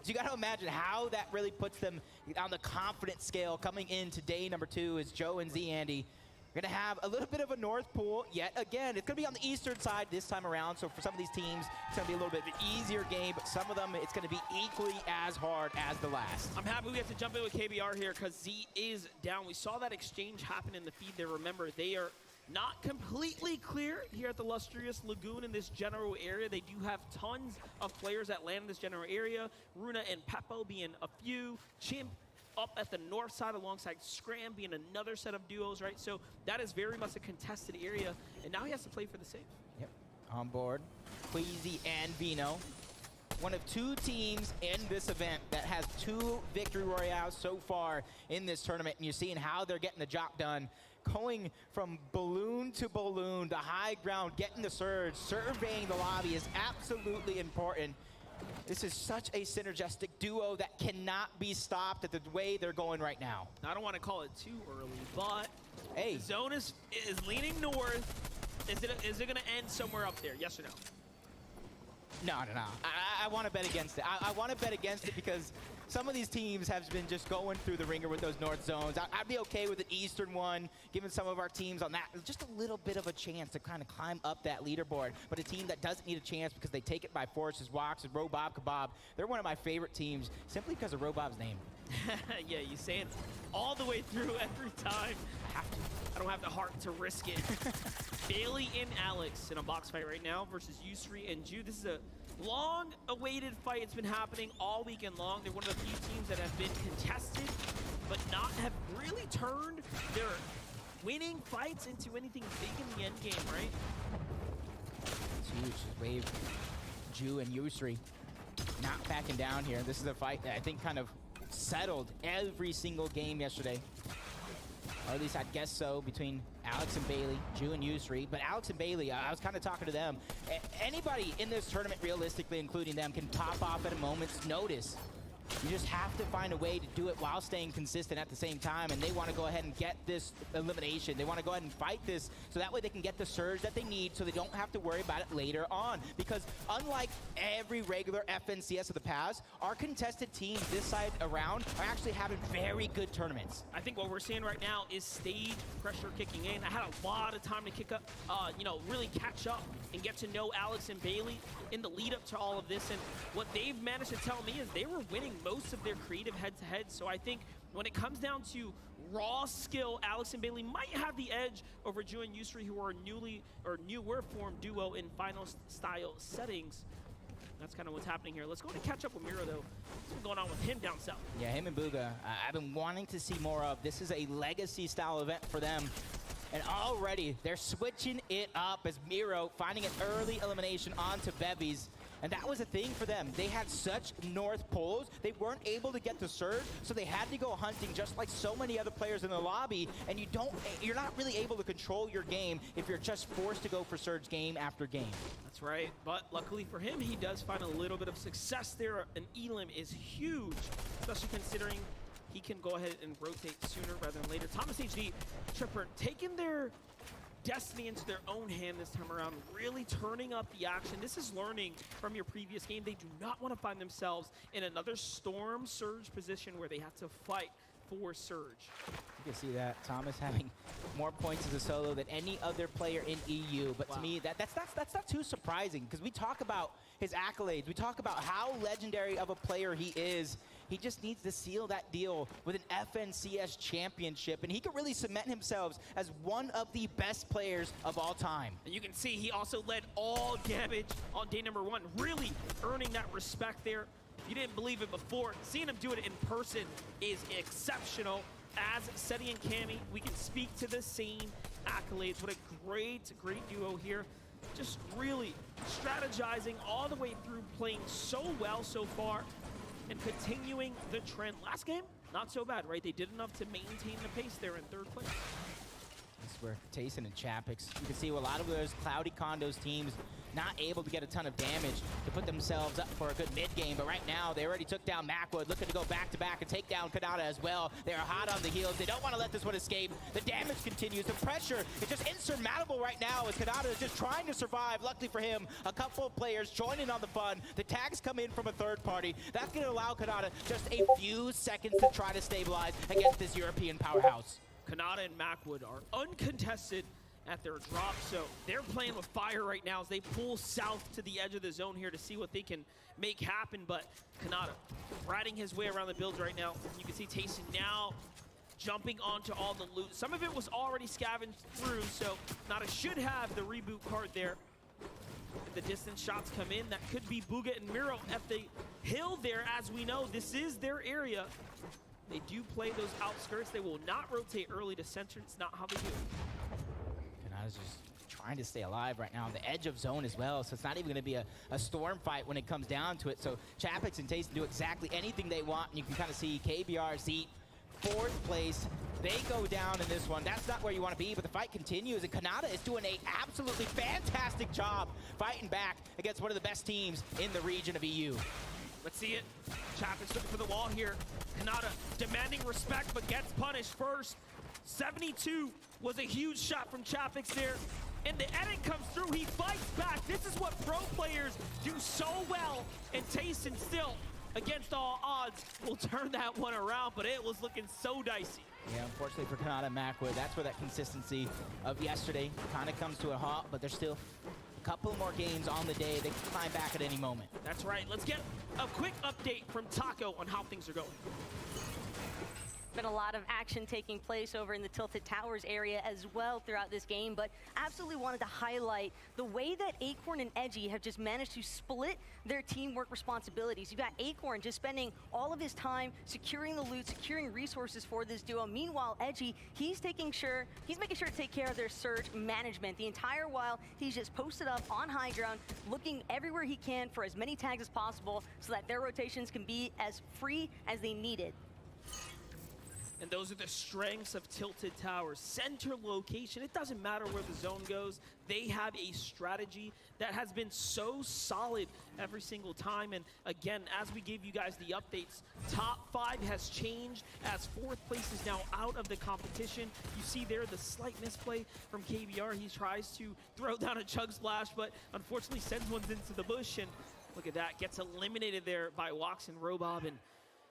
So you got to imagine how that really puts them on the confidence scale coming into day number 2 as Joe and Z Andy are going to have a little bit of a north pool yet again. It's going to be on the eastern side this time around, so for some of these teams, it's going to be a little bit of an easier game, but some of them, it's going to be equally as hard as the last.
I'm happy we have to jump in with KBR here because Z is down. We saw that exchange happen in the feed there. Remember, they are not completely clear here at the Lustrous Lagoon in this general area. They do have tons of players that land in this general area. Runa and Peppo being a few. Chimp up at the north side alongside Scram being another set of duos, right? So that is very much a contested area, and now he has to play for the save.
Yep, on board, Queasy and Vino. one of 2 teams in this event that has 2 victory royales so far in this tournament, and you're seeing how they're getting the job done. Going from balloon to balloon, the high ground, getting the surge, surveying the lobby is absolutely important. This is such a synergistic duo that cannot be stopped at the way they're going right now.
I don't want to call it too early, but
hey,
the zone is leaning north. Is it going to end somewhere up there? Yes or no?
No. I want to bet against it. I want to bet against it because some of these teams have been just going through the ringer with those north zones. I'd be okay with an eastern one, giving some of our teams on that just a little bit of a chance to kind of climb up that leaderboard. But a team that doesn't need a chance because they take it by force is Wox and Robob Kebab. They're one of my favorite teams simply because of Robob's name.
Yeah, you say it all the way through every time. I don't have the heart to risk it. Bailey and Alex in a box fight right now versus Yusri and Ju. This is a long-awaited fight. It's been happening all weekend long. They're one of the few teams that have been contested, but not have really turned their winning fights into anything big in the end game, right?
It's huge. Just wave Ju and Yusri not backing down here. This is a fight that I think kind of settled every single game yesterday. Or at least I'd guess so, between Alex and Bailey, Ju and Yusri. But Alex and Bailey, I was kind of talking to them. Anybody in this tournament, realistically, including them, can pop off at a moment's notice. You just have to find a way to do it while staying consistent at the same time, and they want to go ahead and get this elimination. They want to go ahead and fight this so that way they can get the surge that they need so they don't have to worry about it later on. Because unlike every regular FNCS of the past, our contested teams this side around are actually having very good tournaments.
I think what we're seeing right now is stage pressure kicking in. I had a lot of time to kick up, really catch up and get to know Alex and Bailey in the lead up to all of this. And what they've managed to tell me is they were winning most of their creative head-to-head. So I think when it comes down to raw skill, Alex and Bailey might have the edge over Ju and Yusri, who are newer formed duo in finals style settings. That's kind of what's happening here. Let's go to catch up with Miro, though. What's been going on with him down south?
Yeah, him and Booga, I've been wanting to see more of. This is a legacy style event for them. And already they're switching it up as Miro finding an early elimination onto Bevies. And that was a thing for them. They had such north poles, they weren't able to get the surge, so they had to go hunting just like so many other players in the lobby. And you're not really able to control your game if you're just forced to go for surge game after game.
That's right, but luckily for him, he does find a little bit of success there. An elim is huge, especially considering he can go ahead and rotate sooner rather than later. Thomas HD, Tripper, taking their destiny into their own hand this time around, really turning up the action. This is learning from your previous game. They do not want to find themselves in another Storm Surge position where they have to fight for Surge.
You can see that Thomas having more points as a solo than any other player in EU. But to me, that's not too surprising because we talk about his accolades. We talk about how legendary of a player he is. He just needs to seal that deal with an FNCS championship, and he could really cement himself as one of the best players of all time.
And you can see he also led all damage on day number 1, really earning that respect there. If you didn't believe it before, seeing him do it in person is exceptional. As Seti and Cammy, we can speak to the same accolades. What a great duo here. Just really strategizing all the way through, playing so well so far, and continuing the trend. Last game, not so bad, right? They did enough to maintain the pace there in 3rd place.
This is where Tayson and Chapix, you can see a lot of those Cloudy Condos teams not able to get a ton of damage to put themselves up for a good mid game. But right now, they already took down Macwood, looking to go back-to-back and take down Kanata as well. They are hot on the heels. They don't want to let this one escape. The damage continues. The pressure is just insurmountable right now as Kanata is just trying to survive. Luckily for him, a couple of players joining on the fun. The tags come in from a third party. That's going to allow Kanata just a few seconds to try to stabilize against this European powerhouse.
Kanata and Macwood are uncontested at their drop, so they're playing with fire right now as they pull south to the edge of the zone here to see what they can make happen. But Kanata riding his way around the builds right now. You can see Tayson now jumping onto all the loot. Some of it was already scavenged through, so Kanata should have the reboot card there. If the distance shots come in, that could be Booga and Miro at the hill there. As we know, this is their area. They do play those outskirts. They will not rotate early to center. It's not how they do it.
Kanata's just trying to stay alive right now on the edge of zone as well, so it's not even going to be a storm fight when it comes down to it. So Chapix and Taste do exactly anything they want, and you can kind of see KBR, Zeet, 4th place. They go down in this one. That's not where you want to be, but the fight continues, and Kanata is doing an absolutely fantastic job fighting back against one of the best teams in the region of EU.
Let's see it. Chapix looking for the wall here. Kanata demanding respect, but gets punished first. 72 was a huge shot from Chapix there. And the edit comes through, he fights back. This is what pro players do so well, and Tayson still, against all odds, will turn that one around, but it was looking so dicey.
Yeah, unfortunately for Kanata and Macwood, that's where that consistency of yesterday kind of comes to a halt, but there's still a couple more games on the day. They can climb back at any moment.
That's right. Let's get a quick update from Taco on how things are going.
Been a lot of action taking place over in the Tilted Towers area as well throughout this game, but absolutely wanted to highlight the way that Acorn and Edgy have just managed to split their teamwork responsibilities. You've got Acorn just spending all of his time securing the loot, securing resources for this duo. Meanwhile, Edgy, he's making sure to take care of their surge management. The entire while, he's just posted up on high ground, looking everywhere he can for as many tags as possible so that their rotations can be as free as they need it.
And those are the strengths of Tilted Towers. Center location, it doesn't matter where the zone goes. They have a strategy that has been so solid every single time. And again, as we gave you guys the updates, top 5 has changed as 4th place is now out of the competition. You see there the slight misplay from KBR. He tries to throw down a chug splash, but unfortunately sends one into the bush. And look at that, gets eliminated there by Wax and Robob. And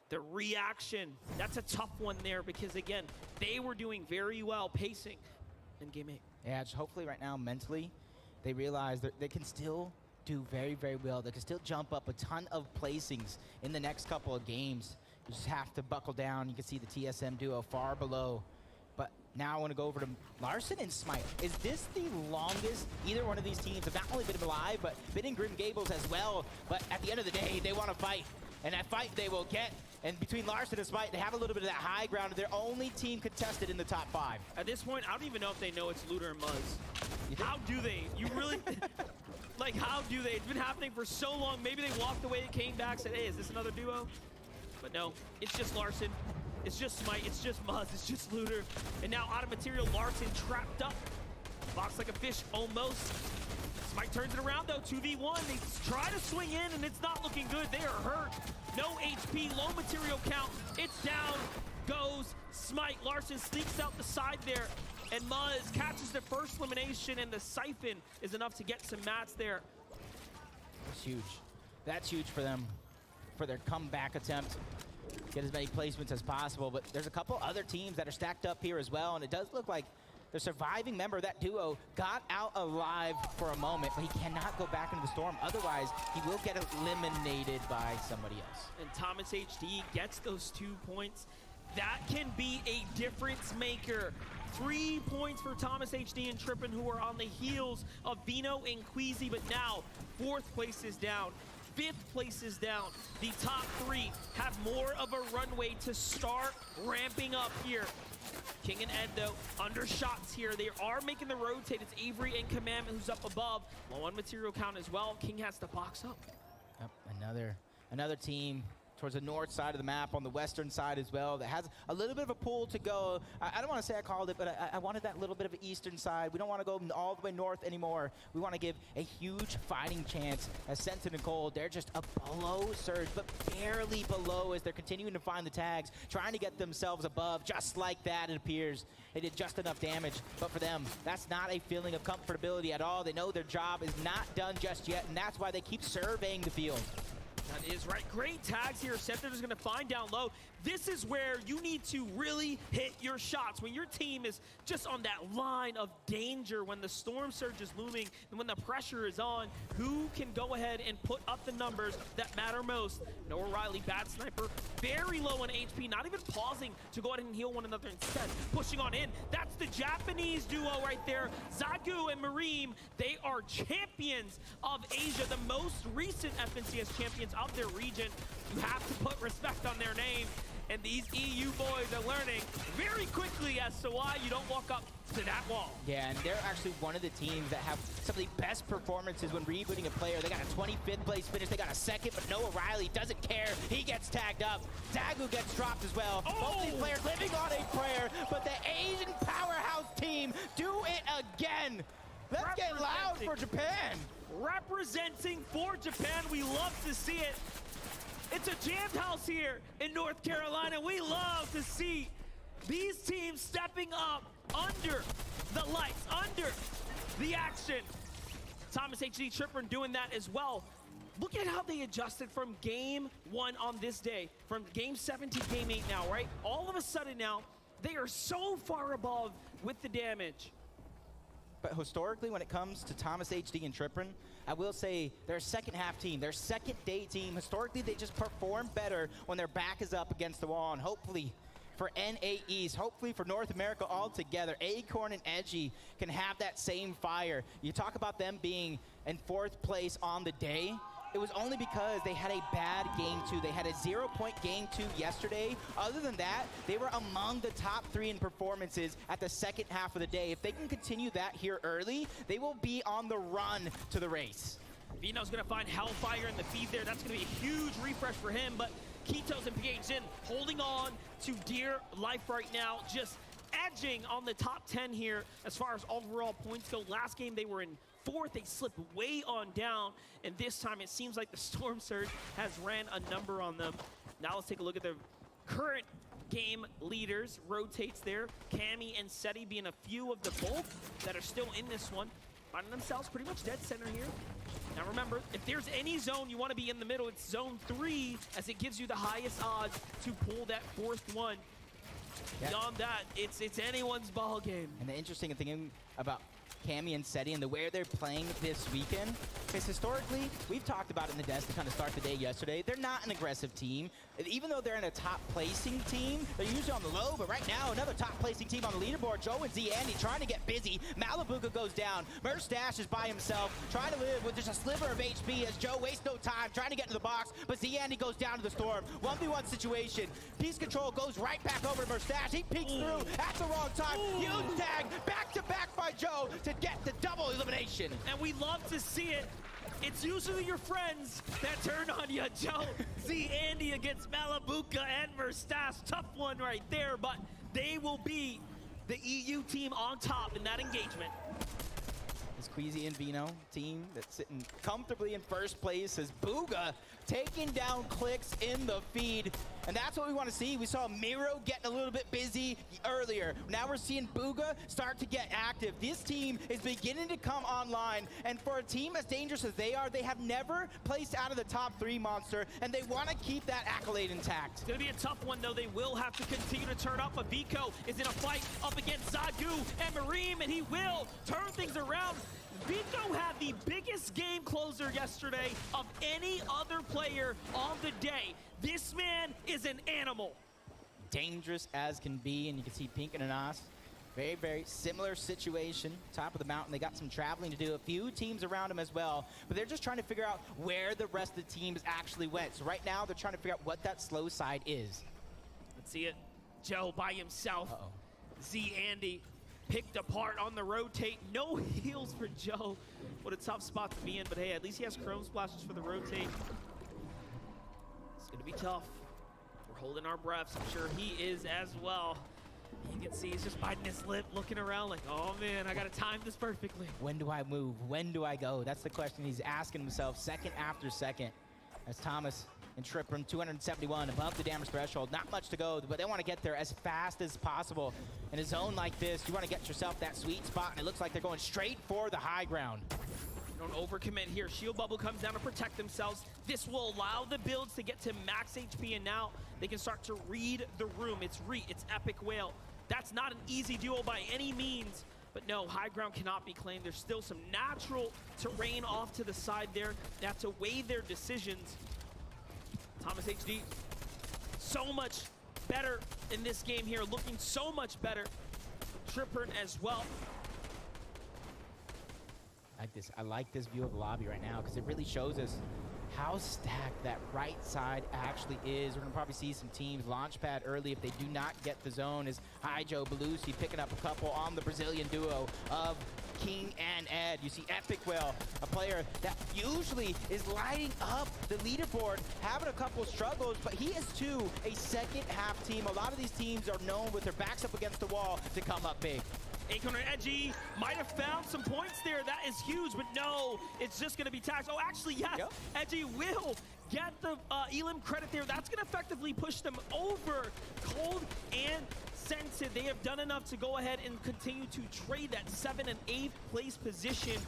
the reaction, that's a tough one there because, again, they were doing very well pacing in Game 8.
Yeah, just hopefully right now, mentally, they realize that they can still do very, very well. They can still jump up a ton of placings in the next couple of games. You just have to buckle down. You can see the TSM duo far below. But now I want to go over to Larson and Smite. Is this the longest either one of these teams have not only been alive, but been in Grim Gables as well? But at the end of the day, they want to fight. And that fight they will get. And between Larson and Smite, they have a little bit of that high ground. They're only team contested in the top 5.
At this point, I don't even know if they know it's Looter and Muzz. How do they? You really, like, how do they? It's been happening for so long. Maybe they walked away and came back, said, hey, is this another duo? But no, it's just Larson. It's just Smite. It's just Muzz. It's just Looter. And now out of material, Larson trapped up. Box like a fish, almost. Smite turns it around, though. 2v1. They try to swing in, and it's not looking good. They are hurt. No HP, low material count. It's down, goes Smite. Larson sneaks out the side there, and Muzz catches the first elimination, and the Siphon is enough to get some mats there.
That's huge. That's huge for them, for their comeback attempt. Get as many placements as possible, but there's a couple other teams that are stacked up here as well, and it does look like the surviving member of that duo got out alive for a moment, but he cannot go back into the storm. Otherwise, he will get eliminated by somebody else.
And Thomas HD gets those 2 points. That can be a difference maker. 3 points for Thomas HD and Trippin, who are on the heels of Vino and Queasy, but now 4th place is down. 5th place is down. The top 3 have more of a runway to start ramping up here. King and Ed, though, under shots here. They are making the rotate. It's Avery and Commandment who's up above. Low on material count as well. King has to box up.
Yep, another team towards the north side of the map, on the western side as well, that has a little bit of a pull to go. I don't want to say I called it, but I wanted that little bit of an eastern side. We don't want to go all the way north anymore. We want to give a huge fighting chance as Sensen and Cole, they're just a below surge, but barely below as they're continuing to find the tags, trying to get themselves above. Just like that, it appears. They did just enough damage, but for them, that's not a feeling of comfortability at all. They know their job is not done just yet, and that's why they keep surveying the field.
That is right. Great tags here. Scepter is going to find down low. This is where you need to really hit your shots. When your team is just on that line of danger, when the storm surge is looming, and when the pressure is on, who can go ahead and put up the numbers that matter most? Noah Riley, bad sniper, very low on HP, not even pausing to go ahead and heal one another instead. Pushing on in. That's the Japanese duo right there. Zagu and Mareem, they are champions of Asia, the most recent FNCS champions of their region. You have to put respect on their name. And these EU boys are learning very quickly as to why you don't walk up to that wall.
Yeah, and they're actually one of the teams that have some of the best performances when rebooting a player. They got a 25th place finish. They got a second, but Noah Riley doesn't care. He gets tagged up. Zagu gets dropped as well. Both these players living on a prayer, but the Asian powerhouse team do it again. Let's get loud for Japan.
Representing for Japan, we love to see it. It's a jammed house here in North Carolina. We love to see these teams stepping up under the lights, under the action. Thomas HD Tripper doing that as well. Look at how they adjusted from game 1 on this day, from game 7 to game 8 now, right? All of a sudden now, they are so far above with the damage.
But historically, when it comes to Thomas HD and Triprin, I will say they're a second half team. They're a second day team. Historically, they just perform better when their back is up against the wall. And hopefully for NA East, hopefully for North America altogether, Acorn and Edgy can have that same fire. You talk about them being in 4th place on the day. It was only because they had a bad game 2. They had a 0-point game 2 yesterday. Other than that, they were among the top 3 in performances at the second half of the day. If they can continue that here early, they will be on the run to the race.
Vino's gonna find Hellfire in the feed there. That's gonna be a huge refresh for him, but Kito's and PHN holding on to dear life right now, just edging on the top 10 here as far as overall points go. Last game they were in 4th, they slipped way on down, and this time it seems like the Storm Surge has ran a number on them. Now let's take a look at the current game leaders. Rotates there, Cammy and Seti being a few of the bulk that are still in this one, finding themselves pretty much dead center here. Now remember, if there's any zone you want to be in the middle, it's zone 3, as it gives you the highest odds to pull that 4th one. Yeah. Beyond that, it's anyone's ball game.
And the interesting thing about Cammy and Seti and the way they're playing this weekend is historically, we've talked about it in the desk to kind of start the day yesterday, they're not an aggressive team. Even though they're in a top placing team, they're usually on the low, but right now, another top placing team on the leaderboard, Joe and Z Andy trying to get busy. Malibuka goes down. Merstash is by himself, trying to live with just a sliver of HP as Joe wastes no time trying to get into the box, but Z Andy goes down to the storm. 1v1 situation. Piece Control goes right back over to Merstash. He peeks through at the wrong time. Huge tag, back to back by Joe to get the double elimination.
And we love to see it. It's usually your friends that turn on you, Joe. Z Andy against Malibuka and Merstash. Tough one right there, but they will be the EU team on top in that engagement.
This Queasy and Vino team that's sitting comfortably in 1st place as Booga taking down Clicks in the feed. And that's what we want to see. We saw Miro getting a little bit busy earlier. Now we're seeing Booga start to get active. This team is beginning to come online. And for a team as dangerous as they are, they have never placed out of the top 3 monster. And they want to keep that accolade intact.
It's going to be a tough one, though. They will have to continue to turn up. But Vico is in a fight up against Zagu and Mareem, and he will turn things around. Vico had the biggest game closer yesterday of any other player on the day. This man is an animal.
Dangerous as can be, and you can see Pink and Anas. Very, very similar situation. Top of the mountain, they got some traveling to do. A few teams around them as well, but they're just trying to figure out where the rest of the teams actually went. So right now, they're trying to figure out what that slow side is.
Let's see it. Joe by himself. Z Andy picked apart on the rotate. No heals for Joe. What a tough spot to be in, but hey, at least he has Chrome Splashes for the rotate. It's gonna be tough. We're holding our breaths. I'm sure he is as well. You can see he's just biting his lip, looking around like, oh man, I gotta time this perfectly.
When do I move? When do I go? That's the question he's asking himself second after second. As Thomas and Tripram, 271 above the damage threshold. Not much to go, but they want to get there as fast as possible. In a zone like this, you want to get yourself that sweet spot, and it looks like they're going straight for the high ground.
Don't overcommit here. Shield Bubble comes down to protect themselves. This will allow the builds to get to max HP, and now they can start to read the room. It's Epic Whale. That's not an easy duo by any means, but no, high ground cannot be claimed. There's still some natural terrain off to the side there. They have to weigh their decisions. Thomas HD, so much better in this game here, looking so much better. Trippern as well.
I like this view of the lobby right now because it really shows us how stacked that right side actually is. We're gonna probably see some teams launchpad early if they do not get the zone. Is Hijo, Belusi picking up a couple on the Brazilian duo of King and Ed. You see Epic Whale, a player that usually is lighting up the leaderboard, having a couple struggles, but he is too a second half team. A lot of these teams are known with their backs up against the wall to come up big.
Acorn and Edgy might have found some points there. That is huge, but no, it's just going to be taxed. Oh, actually, yes, yep. Edgy will get the Elim credit there. That's going to effectively push them over. Cold and Sensitive, they have done enough to go ahead and continue to trade that 7th and 8th place position.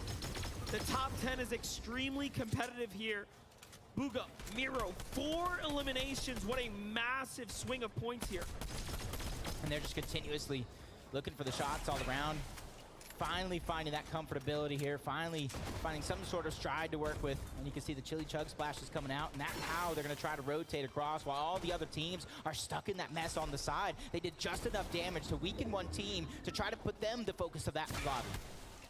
The top 10 is extremely competitive here. Bugha, Miro, 4 eliminations. What a massive swing of points here.
And they're just continuously looking for the shots all around. Finally finding that comfortability here. Finally finding some sort of stride to work with. And you can see the chili chug splashes coming out. And that's how they're going to try to rotate across while all the other teams are stuck in that mess on the side. They did just enough damage to weaken one team to try to put them the focus of that lobby.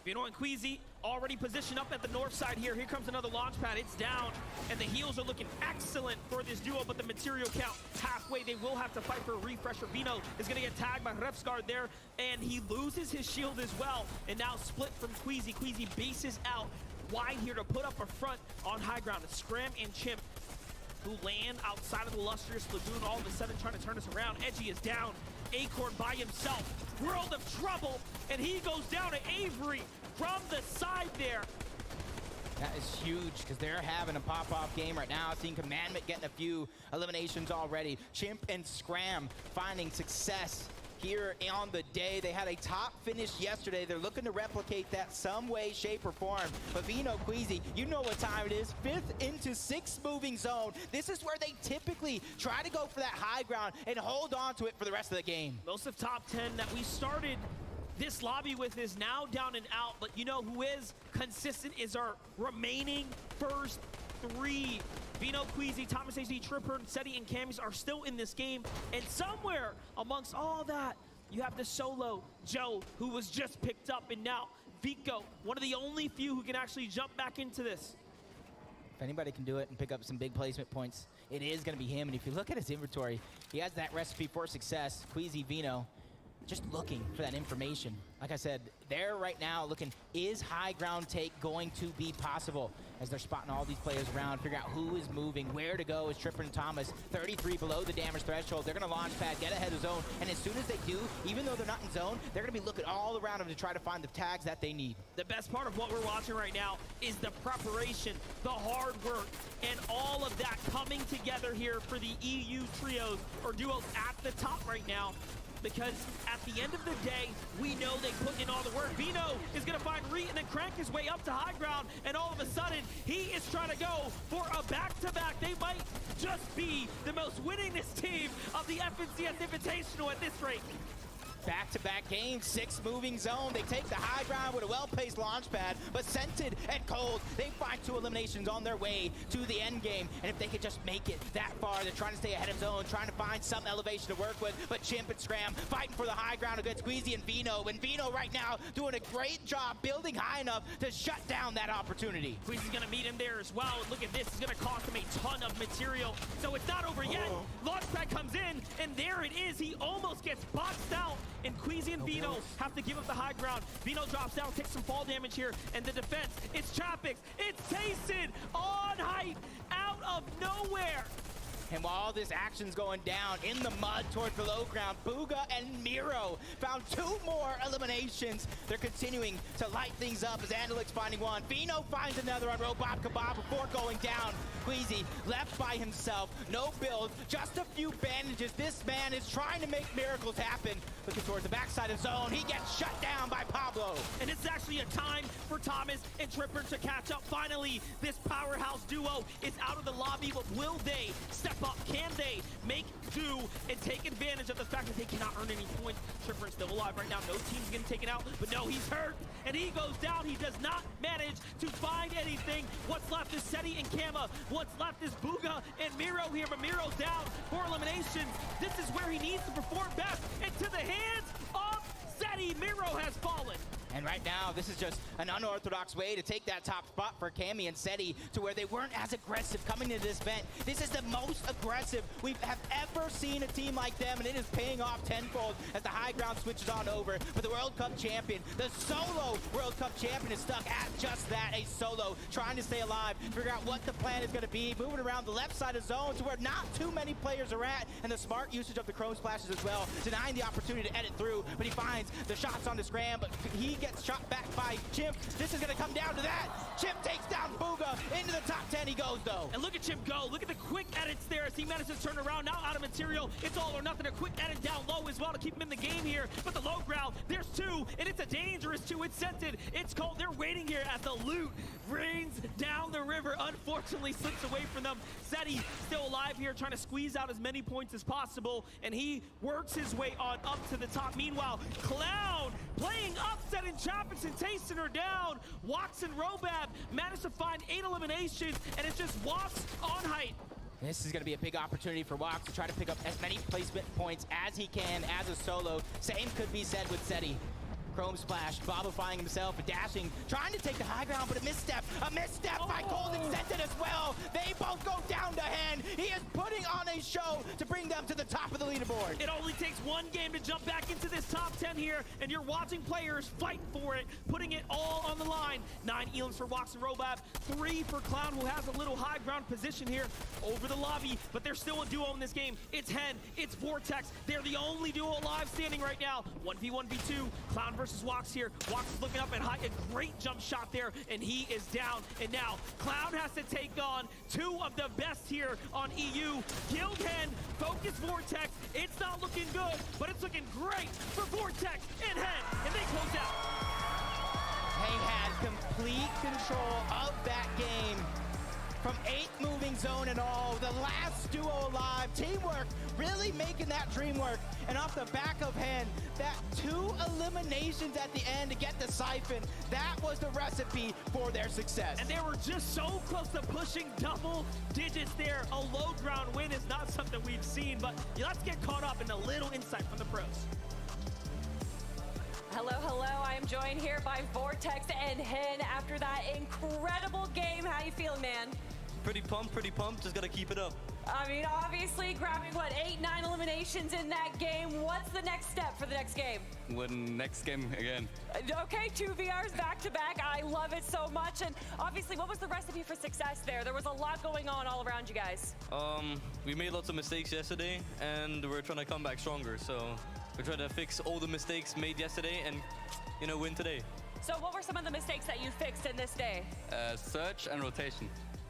Vino and Queasy already positioned up at the north side here. Here comes another launch pad. It's down, and the heals are looking excellent for this duo, but the material count halfway. They will have to fight for a refresher. Vino is going to get tagged by Refsguard there, and he loses his shield as well. And now split from Queasy. Queasy bases out wide here to put up a front on high ground. Scram and Chimp, who land outside of the Lustrous Lagoon, all of a sudden trying to turn us around. Edgy is down. Acorn by himself. World of trouble, and he goes down to Avery from the side there.
That is huge because they're having a pop-off game right now. Seeing Commandment getting a few eliminations already. Chimp and Scram finding success here on the day. They had a top finish yesterday. They're looking to replicate that some way, shape, or form. But Vino, Queasy, you know what time it is. 5th into 6th moving zone. This is where they typically try to go for that high ground and hold on to it for the rest of the game.
Most of top 10 that we started this lobby with is now down and out, but you know who is consistent is our remaining first 3. Vino, Queasy, Thomas HD, Tripper, Seti, and Camis are still in this game. And somewhere amongst all that, you have the solo Joe, who was just picked up, and now Vico, one of the only few who can actually jump back into this.
If anybody can do it and pick up some big placement points, it is going to be him. And if you look at his inventory, he has that recipe for success. Queasy, Vino, just looking for that information. Like I said, they're right now looking, is high ground take going to be possible? As they're spotting all these players around, figure out who is moving, where to go. Is Tripper and Thomas 33 below the damage threshold. They're going to launch pad, get ahead of zone, and as soon as they do, even though they're not in zone, they're going to be looking all around them to try to find the tags that they need.
The best part of what we're watching right now is the preparation, the hard work, and all of that coming together here for the EU trios or duos at the top right now. Because at the end of the day, we know they put in all the work. Vino is going to find Reet and then crank his way up to high ground, and all of a sudden, he is trying to go for a back-to-back. They might just be the most winningest team of the FNCS Invitational at this rate.
Back-to-back games, 6 moving zone. They take the high ground with a well-paced launch pad, but Scented and Cold, they find 2 eliminations on their way to the end game. And if they could just make it that far, they're trying to stay ahead of zone, trying to find some elevation to work with. But Chimp and Scram fighting for the high ground against Queasy and Vino. And Vino right now doing a great job building high enough to shut down that opportunity.
Queasy's gonna meet him there as well. Look at this, it's gonna cost him a ton of material. So it's not over yet. Launchpad comes in, and there it is. He almost gets boxed out. And Queasy and Vino have to give up the high ground. Vino drops down, takes some fall damage here, and the defense, it's Chapix, it's Tayson on height, out of nowhere.
And while all this action's going down in the mud towards the low ground, Bugha and Miro found 2 more eliminations. They're continuing to light things up as Andelix finding 1. Vino finds another on Robot Kebab before going down. Queasy left by himself, no build, just a few bandages. This man is trying to make miracles happen. Looking towards the backside of zone, he gets shut down by Pablo.
And it's actually a time for Thomas and Tripper to catch up. Finally, this powerhouse duo is out of the lobby, but will they step up? Can they make do and take advantage of the fact that they cannot earn any points? Tripper is still alive right now. No team's getting taken out, but no, he's hurt, and he goes down. He does not manage to find anything. What's left is Seti and Kama. What's left is Bugha and Miro here, but Miro's down for eliminations. This is where he needs to perform best. Into the hands of Zeddy, Miro has fallen.
And right now, this is just an unorthodox way to take that top spot for Cammy and Seti to where they weren't as aggressive coming into this event. This is the most aggressive we have ever seen a team like them, and it is paying off tenfold as the high ground switches on over. But the World Cup champion, the solo World Cup champion, is stuck at just that, a solo, trying to stay alive, figure out what the plan is going to be, moving around the left side of zone to where not too many players are at, and the smart usage of the Chrome Splashes as well, denying the opportunity to edit through, but he finds the shots on the scram, but he gets shot back by Chimp. This is going to come down to that. Chimp takes down Booga. Into the top 10 he goes, though.
And look at Chimp go. Look at the quick edits there as he manages to turn around. Now out of material. It's all or nothing. A quick edit down low as well to keep him in the game here. But the low ground, there's two, and it's a dangerous two. It's scented. It's cold. They're waiting here as the loot rains down the river. Unfortunately, slips away from them. Zeddy still alive here, trying to squeeze out as many points as possible, and he works his way on up to the top. Meanwhile, Clown playing upset and Chapix and tasting her down. Watson Robab managed to find 8 eliminations, and it's just Wox on height.
This is going to be a big opportunity for Wox to try to pick up as many placement points as he can as a solo. Same could be said with Seti. Chrome Splash, bobbifying himself and dashing, trying to take the high ground, but a misstep by Golden Scented as well. They both go down to Hen. He is putting on a show to bring them to the top of the leaderboard.
It only takes one game to jump back into this top 10 here, and you're watching players fight for it, putting it all on the line. 9 elims for Wox and Robab, 3 for Clown, who has a little high ground position here over the lobby, but they're still a duo in this game. It's Hen, it's Vortex. They're the only duo alive standing right now. 1v1v2, Clown versus Wox here. Wox is looking up and high, a great jump shot there, and he is down. And now Clown has to take on 2 of the best here on EU. Guild Hen, Focus Vortex. It's not looking good, but it's looking great for Vortex and Hen, and they close out.
They had complete control of that game. From 8th moving zone and all, the last duo alive. Teamwork really making that dream work. And off the back of Hen, that 2 eliminations at the end to get the siphon, that was the recipe for their success.
And they were just so close to pushing double digits there. A low ground win is not something we've seen, but let's get caught up in a little insight from the pros.
Hello, hello. I am joined here by Vortex and Hen after that incredible game. How you feeling, man?
Pretty pumped. Just gotta keep it up.
I mean, obviously grabbing, what, 8, 9 eliminations in that game. What's the next step for the next game?
Win next game again.
Okay, 2 VRs back-to-back. I love it so much. And obviously, what was the recipe for success there? There was a lot going on all around you guys.
We made lots of mistakes yesterday, and we're trying to come back stronger. So we're trying to fix all the mistakes made yesterday and, win today.
So what were some of the mistakes that you fixed in this day?
Search and rotation.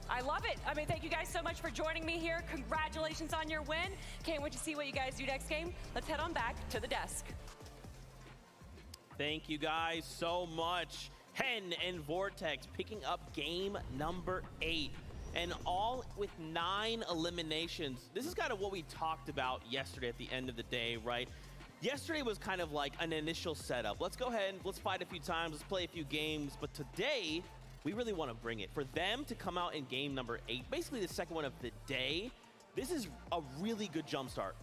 I love it. I mean, thank you guys so much for joining me here. Congratulations on your win. Can't wait to see what you guys do next game. Let's head on back to the desk.
Thank you guys so much. Hen and Vortex picking up game number 8. And all with 9 eliminations. This is kind of what we talked about yesterday at the end of the day, right? Yesterday was kind of like an initial setup. Let's go ahead and let's fight a few times, let's play a few games. But today, we really want to bring it. For them to come out in game number 8, basically the second one of the day, this is a really good jump start.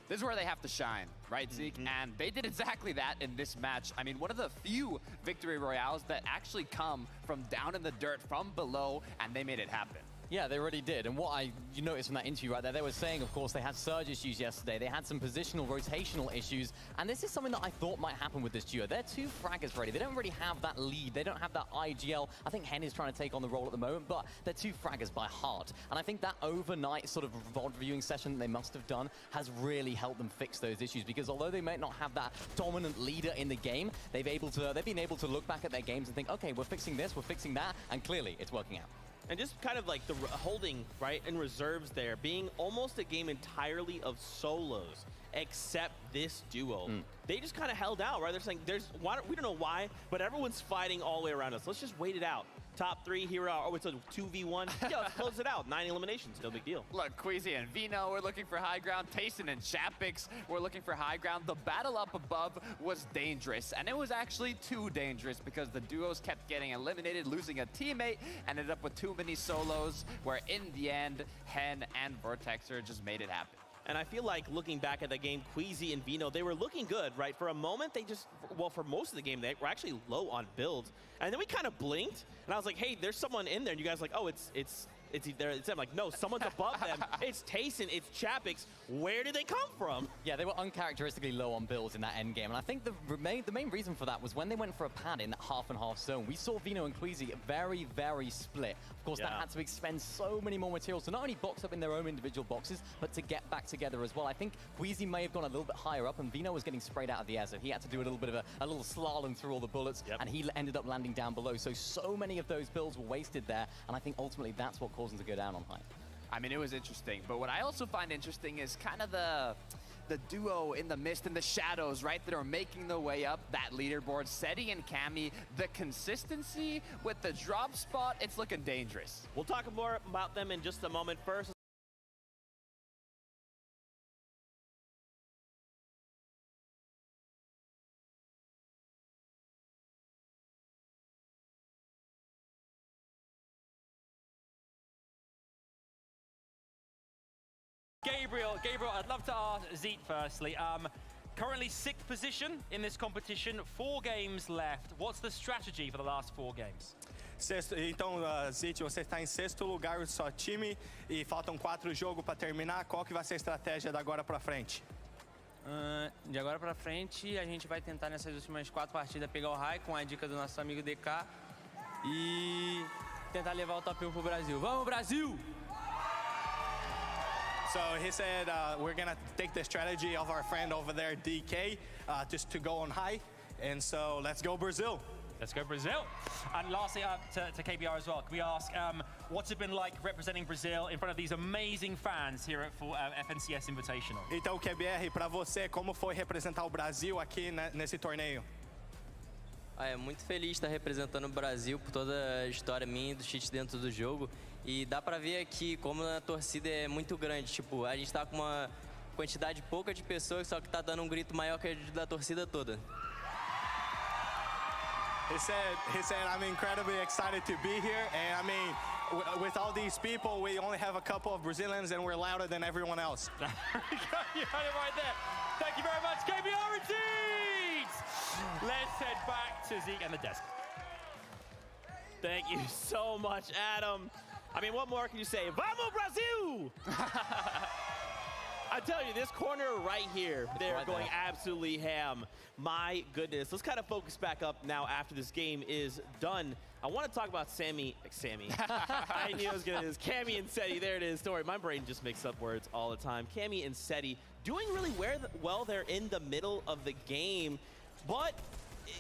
This is where they have to shine, right, Zeke? And they did exactly that in this match. I mean, one of the few victory royales that actually come from down in the dirt, from below, and they made it happen.
Yeah, they already did. And what you noticed from that interview right there, they were saying, of course, they had surge issues yesterday. They had some positional, rotational issues. And this is something that I thought might happen with this duo. They're 2 fraggers ready. They don't really have that lead. They don't have that IGL. I think Hen is trying to take on the role at the moment, but they're 2 fraggers by heart. And I think that overnight sort of VOD viewing session that they must have done has really helped them fix those issues. Because although they might not have that dominant leader in the game, they've been able to look back at their games and think, okay, we're fixing this, we're fixing that, and clearly it's working out.
And just kind of like the holding, right, in reserves there, being almost a game entirely of solos, except this duo. They just kind of held out, right? They're saying, we don't know why, but everyone's fighting all the way around us. Let's just wait it out. Top 3, here we are. Oh, it's a 2v1. Yeah, let's close it out. 9 eliminations, no big deal.
Look, Queasy and Vino were looking for high ground. Tayson and Chapix were looking for high ground. The battle up above was dangerous, and it was actually too dangerous because the duos kept getting eliminated, losing a teammate, ended up with too many solos, where in the end, Hen and Vortexer just made it happen.
And I feel like looking back at the game, Queasy and Vino, they were looking good, right? For a moment, they just, well, for most of the game, they were actually low on builds. And then we kind of blinked, and I was like, hey, there's someone in there. And you guys were like, oh, it's them. Like, no, someone's above them. It's Tayson, it's Chapix. Where did they come from?
Yeah, they were uncharacteristically low on builds in that end game. And I think the main reason for that was when they went for a pad in that half and half zone, we saw Vino and Queasy very, very split. Of course, that had to expend so many more materials to not only box up in their own individual boxes, but to get back together as well. I think Queasy may have gone a little bit higher up, and Vino was getting sprayed out of the air, so he had to do a little bit of a little slalom through all the bullets, and he ended up landing down below. So many of those builds were wasted there, and I think ultimately that's what caused them to go down on height.
I mean, it was interesting, but what I also find interesting is kind of the duo in the mist and the shadows, right, that are making their way up that leaderboard. Seti and Cammy, the consistency with the drop spot, it's looking dangerous.
We'll talk more about them in just a moment. First,
Gabriel, I'd love to ask Zeke firstly. Currently 6th position in this competition, 4 games left. What's the strategy for the last 4 games?
Sexto, então, Zeke, você está em 6º lugar do seu time e faltam 4 jogos para terminar. Qual que vai ser a estratégia da agora para frente?
De agora para frente, a gente vai tentar nessas últimas 4 partidas pegar o high com a dica do nosso amigo DK e tentar levar o top 1 pro Brasil. Vamos, Brasil!
So he said we're going to take the strategy of our friend over there, DK, just to go on high. And so let's go Brazil.
Let's go Brazil. And lastly, to KBR as well, can we ask what's it been like representing Brazil in front of these amazing fans here at FNCS Invitational?
Então, KBR, para você, como foi representar o Brasil aqui nesse torneio?
É muito feliz estar representando o Brasil por toda a história minha e do cheat dentro do jogo. E dá pra ver aqui como a torcida é muito grande. Tipo, a gente tá com uma quantidade pouca de pessoas, só que tá dando um grito maior que a da torcida toda.
He said, I'm incredibly excited to be here. And I mean, with all these people, we only have a couple of Brazilians and we're louder than everyone else.
You had it right there. Thank you very much, KBR indeed! Let's head back to Zeke and the desk.
Thank you so much, Adam. I mean, what more can you say? Vamos, Brazil! I tell you, this corner right here, they're right going absolutely ham. My goodness. Let's kind of focus back up now after this game is done. I want to talk about Sammy. I knew I was going to do this. Cammy and Seti, there it is. Don't worry, my brain just makes up words all the time. Cammy and Seti doing really well there in the middle of the game, but,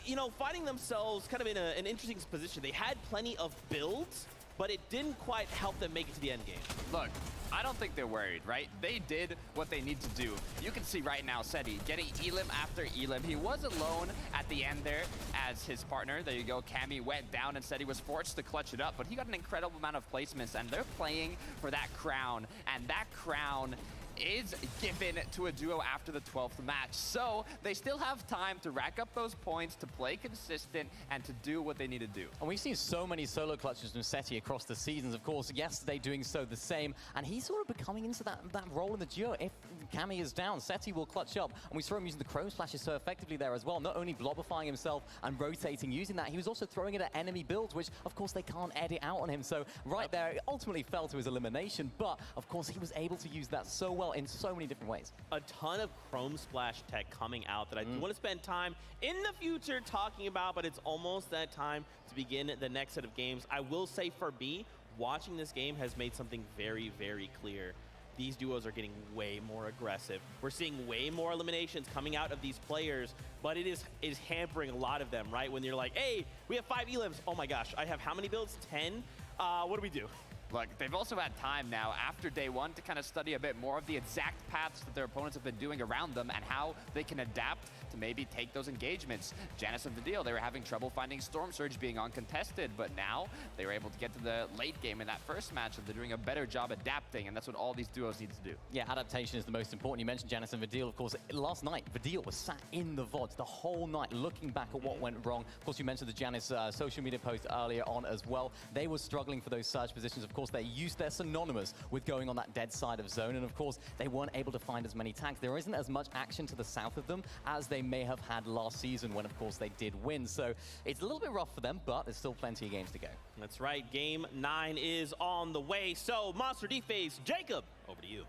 you know, finding themselves kind of in an interesting position. They had plenty of builds, but it didn't quite help them make it to the end game.
Look, I don't think they're worried, right? They did what they need to do. You can see right now, Seti getting elim after elim. He was alone at the end there as his partner. There you go, Cammy went down and Seti was forced to clutch it up, but he got an incredible amount of placements, and they're playing for that crown, and that crown is given to a duo after the 12th match. So they still have time to rack up those points, to play consistent, and to do what they need to do.
And we've seen so many solo clutches from Seti across the seasons, of course. Yesterday doing so the same, and he's sort of becoming into that role in the duo. If Cammy is down, Seti will clutch up, and we saw him using the Chrome Splashes so effectively there as well, not only blobifying himself and rotating using that, he was also throwing it at enemy builds, which of course they can't edit out on him. So right there, it ultimately fell to his elimination, but of course he was able to use that so well in so many different ways.
A ton of Chrome Splash tech coming out that I do want to spend time in the future talking about, but it's almost that time to begin the next set of games. I will say for B, watching this game has made something very, very clear. These duos are getting way more aggressive. We're seeing way more eliminations coming out of these players, but it is hampering a lot of them, right? When you're like, hey, we have 5 elims. Oh my gosh, I have how many builds? 10? What do we do?
Look, they've also had time now after day 1 to kind of study a bit more of the exact paths that their opponents have been doing around them and how they can adapt to maybe take those engagements. Janus and Vidil, they were having trouble finding Storm Surge being uncontested, but now they were able to get to the late game in that first match, and they're doing a better job adapting, and that's what all these duos need to do.
Yeah, adaptation is the most important. You mentioned Janus and Vidil, of course. Last night, Vidil was sat in the VODs the whole night looking back at what went wrong. Of course, you mentioned the Janus social media post earlier on as well. They were struggling for those surge positions. Of course, they're synonymous with going on that dead side of zone, and of course, they weren't able to find as many tags. There isn't as much action to the south of them as they may have had last season when, of course, they did win. So it's a little bit rough for them, but there's still plenty of games to go.
That's right. Game 9 is on the way. So, Monster D-Phase, Jacob, over to you.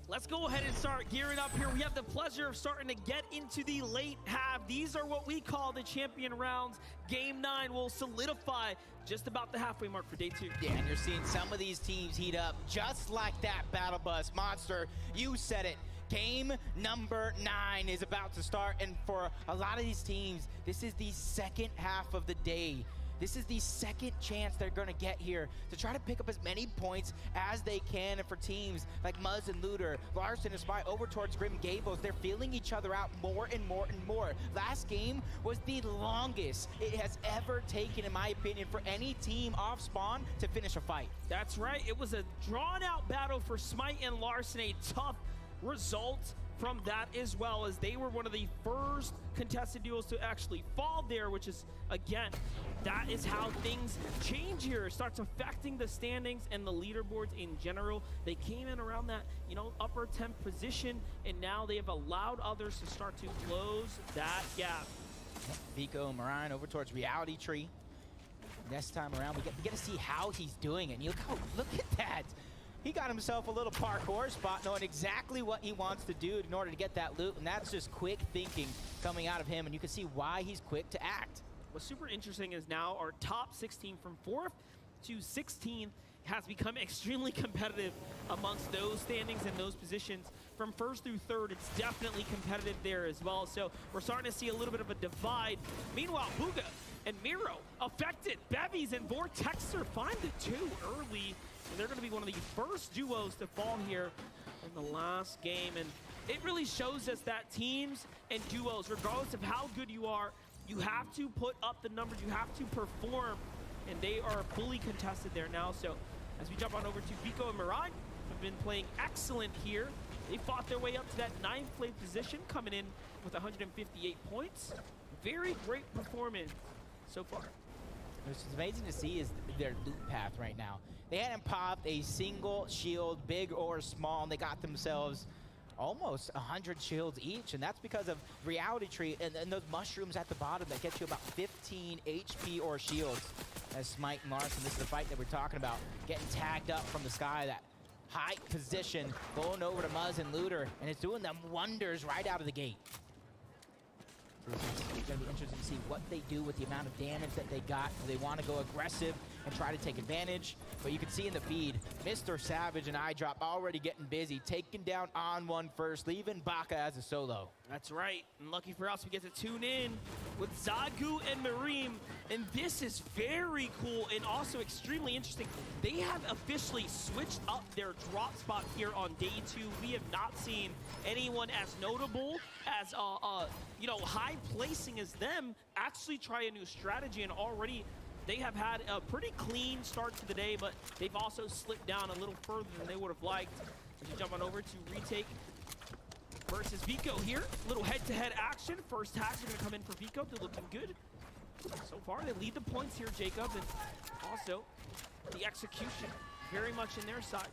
Let's go ahead and start gearing up here. We have the pleasure of starting to get into the late half. These are what we call the champion rounds. Game 9 will solidify just about the halfway mark for day 2.
Yeah, and you're seeing some of these teams heat up just like that battle bus. Monster, you said it. Game number 9 is about to start, and for a lot of these teams, this is the second half of the day. This is the second chance they're going to get here to try to pick up as many points as they can. And for teams like Muzz and Looter, Larson and Spy over towards Grim Gables, they're feeling each other out more and more and more. Last game was the longest it has ever taken, in my opinion, for any team off spawn to finish a fight.
That's right. It was a drawn-out battle for Smite and Larson, a tough result from that as well, as they were one of the first contested duels to actually fall there, which is, again, that is how things change here. It starts affecting the standings and the leaderboards in general. They came in around that, upper 10th position, and now they have allowed others to start to close that gap.
Vico and Marine over towards Reality Tree. This time around, we get to see how he's doing it. And look at that. He got himself a little parkour spot, knowing exactly what he wants to do in order to get that loot, and that's just quick thinking coming out of him, and you can see why he's quick to act.
What's super interesting is now our top 16 from 4th to 16th has become extremely competitive amongst those standings and those positions. From 1st through 3rd, it's definitely competitive there as well, so we're starting to see a little bit of a divide. Meanwhile, Booga and Miro affected. Bevies and Vortexer find the 2 early. And they're going to be one of the first duos to fall here in the last game. And it really shows us that teams and duos, regardless of how good you are, you have to put up the numbers, you have to perform. And they are fully contested there now. So as we jump on over to Vico and Mirai, have been playing excellent here. They fought their way up to that 9th place position, coming in with 158 points. Very great performance so far.
What's amazing to see is their loot path right now. They hadn't popped a single shield, big or small, and they got themselves almost 100 shields each, and that's because of Reality Tree and those mushrooms at the bottom that get you about 15 HP or shields. As Smite and Larson, this is the fight that we're talking about, getting tagged up from the sky, that high position, going over to Muzz and Looter, and it's doing them wonders right out of the gate. It's going to be interesting to see what they do with the amount of damage that they got. Do they want to go aggressive and try to take advantage? But you can see in the feed, Mr. Savage and iDrop already getting busy, taking down On1 first, leaving Baka as a solo.
That's right, and lucky for us, we get to tune in with Zagu and Mareem, and this is very cool and also extremely interesting. They have officially switched up their drop spot here on day 2. We have not seen anyone as notable as high placing as them actually try a new strategy, and already they have had a pretty clean start to the day, but they've also slipped down a little further than they would have liked. As we jump on over to Retake versus Vico here. Little head-to-head action. First tags are going to come in for Vico. They're looking good. So far, they lead the points here, Jacob, and also the execution very much in their side.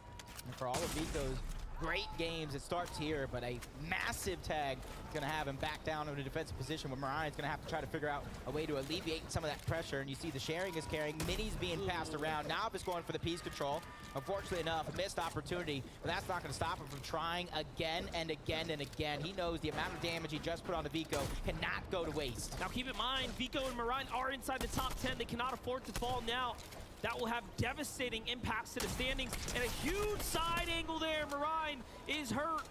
And for all of Vico's great games, it starts here, but a massive tag is going to have him back down in a defensive position where Mariah's going to have to try to figure out a way to alleviate some of that pressure. And you see the sharing is carrying, minis being passed around. Novice going for the piece control. Unfortunately enough, a missed opportunity, but that's not going to stop him from trying again and again and again. He knows the amount of damage he just put onto Vico cannot go to waste.
Now keep in mind, Vico and Marine are inside the top 10. They cannot afford to fall now. That will have devastating impacts to the standings, and a huge side angle there. Marine is hurt,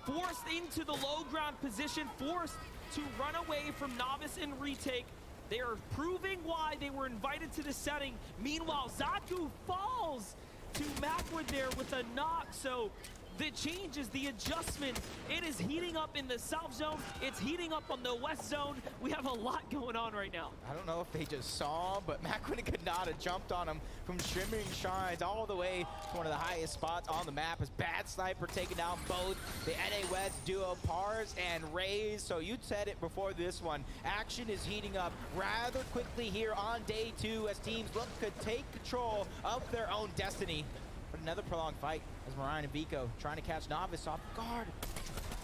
forced into the low ground position, forced to run away from Novice and Retake. They are proving why they were invited to the setting. Meanwhile, Zaku falls to Macwood there with a knock, so the changes, the adjustment. It is heating up in the south zone. It's heating up on the west zone. We have a lot going on right now.
I don't know if they just saw him, but Makwin and Kanata jumped on him from Shimmering Shines all the way to one of the highest spots on the map. As Bad Sniper taking down both the NA West duo Pars and Raze. So you said it before this one. Action is heating up rather quickly here on day 2 as teams look to take control of their own destiny. But another prolonged fight as Mariah and Vico trying to catch Novice off guard.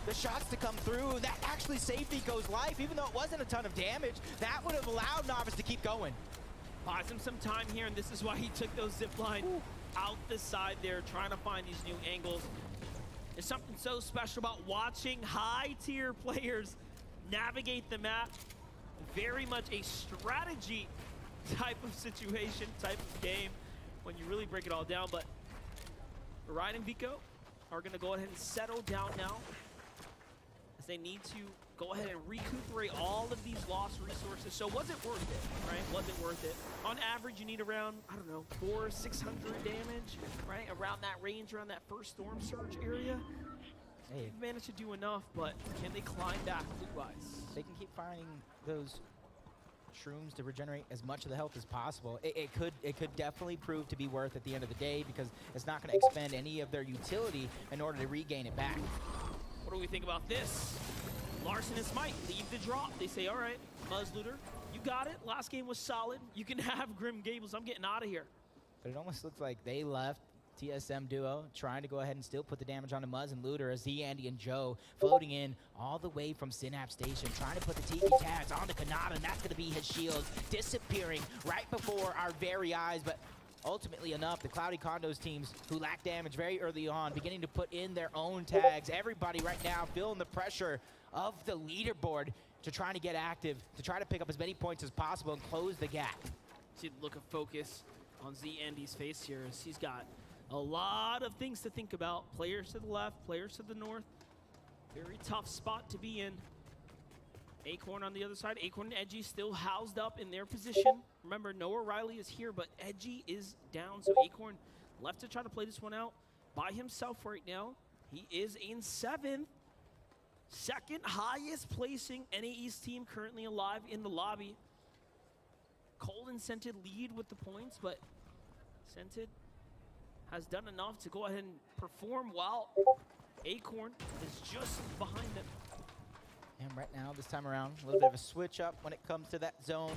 The shots to come through, that actually saved Vico's life, even though it wasn't a ton of damage. That would have allowed Novice to keep going.
Buys him some time here, and this is why he took those zip lines out the side there, trying to find these new angles. There's something so special about watching high-tier players navigate the map. Very much a strategy type of situation, type of game, when you really break it all down. But Ryan and Vico are going to go ahead and settle down now, as they need to go ahead and recuperate all of these lost resources. So was it worth it, right? Was it worth it? On average, you need around, I don't know, 400-600 damage, right? Around that range, around that first storm surge area.
Hey.
They've managed to do enough, but can they climb back loot-wise?
They can keep finding those shrooms to regenerate as much of the health as possible. It could definitely prove to be worth at the end of the day, because it's not going to expend any of their utility in order to regain it back.
What do we think about this? Larson and Smite leave the drop. They say, all right, Muzzlooter, you got it. Last game was solid. You can have Grim Gables. I'm getting out of here.
But it almost looks like they left TSM duo trying to go ahead and still put the damage onto Muzz and Looter, as he, Andy, and Joe floating in all the way from Synapse Station, trying to put the Tiki tags onto Kanata, and that's going to be his shield disappearing right before our very eyes. But ultimately enough, the Cloudy Condos teams who lack damage very early on, beginning to put in their own tags. Everybody right now feeling the pressure of the leaderboard to try to get active, to try to pick up as many points as possible and close the gap.
See the look of focus on Z Andy's face here, as he's got a lot of things to think about. Players to the left, players to the north. Very tough spot to be in. Acorn on the other side. Acorn and Edgy still housed up in their position. Remember, Noah Riley is here, but Edgy is down. So Acorn left to try to play this one out by himself right now. He is in 7th. Second highest placing NA East team currently alive in the lobby. Cold and Scented lead with the points, but Scented has done enough to go ahead and perform while Acorn is just behind them.
And right now, this time around, a little bit of a switch up when it comes to that zone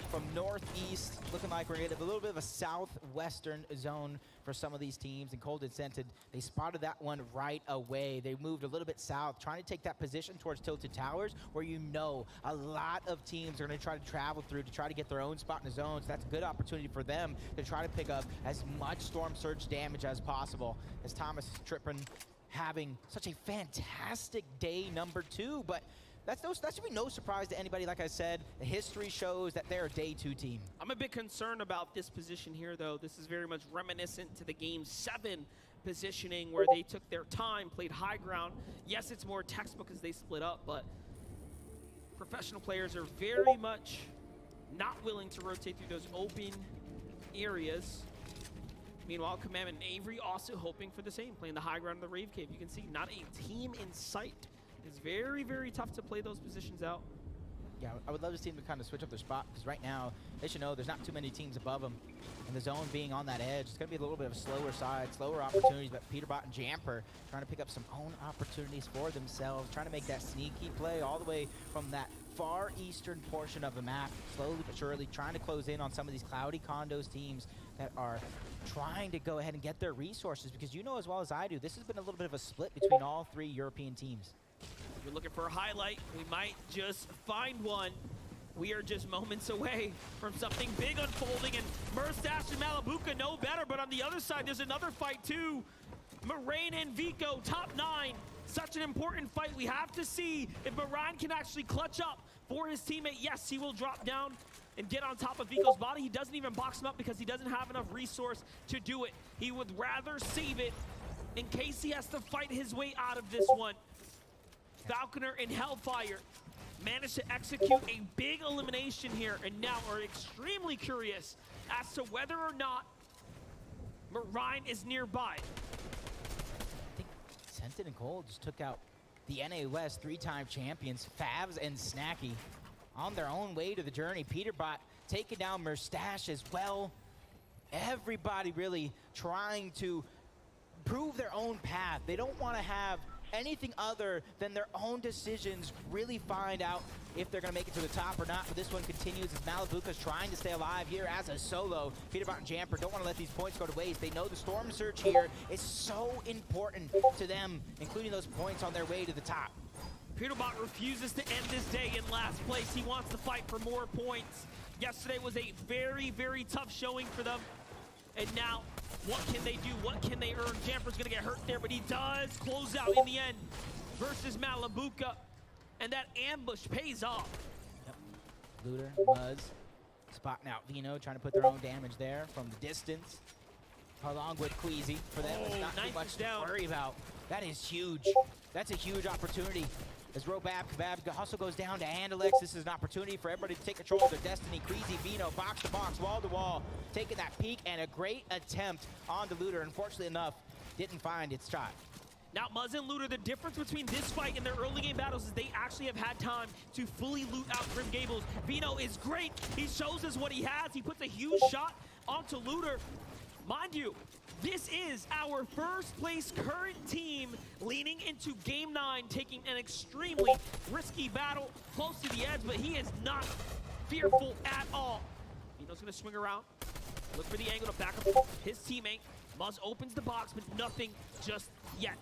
from northeast. Looking like we're going to get a little bit of a southwestern zone for some of these teams. And Cold and Scented, they spotted that one right away. They moved a little bit south, trying to take that position towards Tilted Towers, where you know a lot of teams are going to try to travel through to try to get their own spot in the zone. So that's a good opportunity for them to try to pick up as much Storm Surge damage as possible. As Thomas Trippin having such a fantastic day number 2, but that should be no surprise to anybody. Like I said, the history shows that they're a day 2 team.
I'm a bit concerned about this position here, though. This is very much reminiscent to the Game 7 positioning, where they took their time, played high ground. Yes, it's more textbook as they split up, but professional players are very much not willing to rotate through those open areas. Meanwhile, Commandment and Avery also hoping for the same, playing the high ground of the Rave Cave. You can see not a team in sight. It's very, very tough to play those positions out.
Yeah, I would love this team to kind of switch up their spot, because right now, they should know there's not too many teams above them. And the zone being on that edge, it's going to be a little bit of a slower side, slower opportunities, but Peterbot and Jamper trying to pick up some own opportunities for themselves, trying to make that sneaky play all the way from that far eastern portion of the map, slowly but surely trying to close in on some of these Cloudy Condos teams that are trying to go ahead and get their resources, because you know as well as I do, this has been a little bit of a split between all 3 European teams.
If you're looking for a highlight, we might just find one. We are just moments away from something big unfolding, and Murstache and Malabuka know better, but on the other side, there's another fight too. Moraine and Vico, top 9. Such an important fight. We have to see if Moraine can actually clutch up for his teammate. Yes, he will drop down and get on top of Vico's body. He doesn't even box him up because he doesn't have enough resource to do it. He would rather save it in case he has to fight his way out of this one. Falconer and Hellfire managed to execute a big elimination here, and now are extremely curious as to whether or not Moraine is nearby.
Tented and Cold just took out the NA West 3-time champions, Favs and Snacky, on their own way to the journey. Peterbot taking down Merstache as well. Everybody really trying to prove their own path. They don't want to have anything other than their own decisions, really find out if they're going to make it to the top or not. But this one continues as Malabuka's trying to stay alive here as a solo. Peterbot and Jamper don't want to let these points go to waste. They know the Storm Surge here is so important to them, including those points on their way to the top.
Peterbot refuses to end this day in last place. He wants to fight for more points. Yesterday was a very, very tough showing for them. And now, what can they do? What can they earn? Jamper's gonna get hurt there, but he does close out in the end versus Malabuka. And that ambush pays off.
Yep. Looter, Muzz, spotting out Vino, trying to put their own damage there from the distance. Along with Queasy, for them, it's not too much to worry about. That is huge. That's a huge opportunity. As Robab Kebab also goes down to Andalex, this is an opportunity for everybody to take control of their destiny. Queasy, Vino, box to box, wall to wall, taking that peek, and a great attempt on the Looter. Unfortunately enough, didn't find its shot.
Now, Muzz and Looter, the difference between this fight and their early game battles is they actually have had time to fully loot out Grim Gables. Vino is great. He shows us what he has. He puts a huge shot onto Looter. Mind you, this is our first place current team leaning into Game 9, taking an extremely risky battle close to the edge, but he is not fearful at all. Vino's gonna swing around, look for the angle to back up his teammate. Muzz opens the box, but nothing just yet.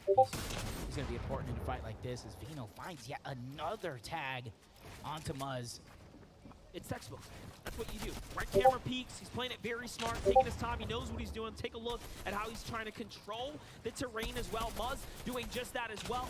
He's gonna be important in a fight like this as Vino finds yet another tag onto Muzz.
It's textbook. That's what you do. Right camera peeks. He's playing it very smart, taking his time. He knows what he's doing. Take a look at how he's trying to control the terrain as well. Muzz doing just that as well.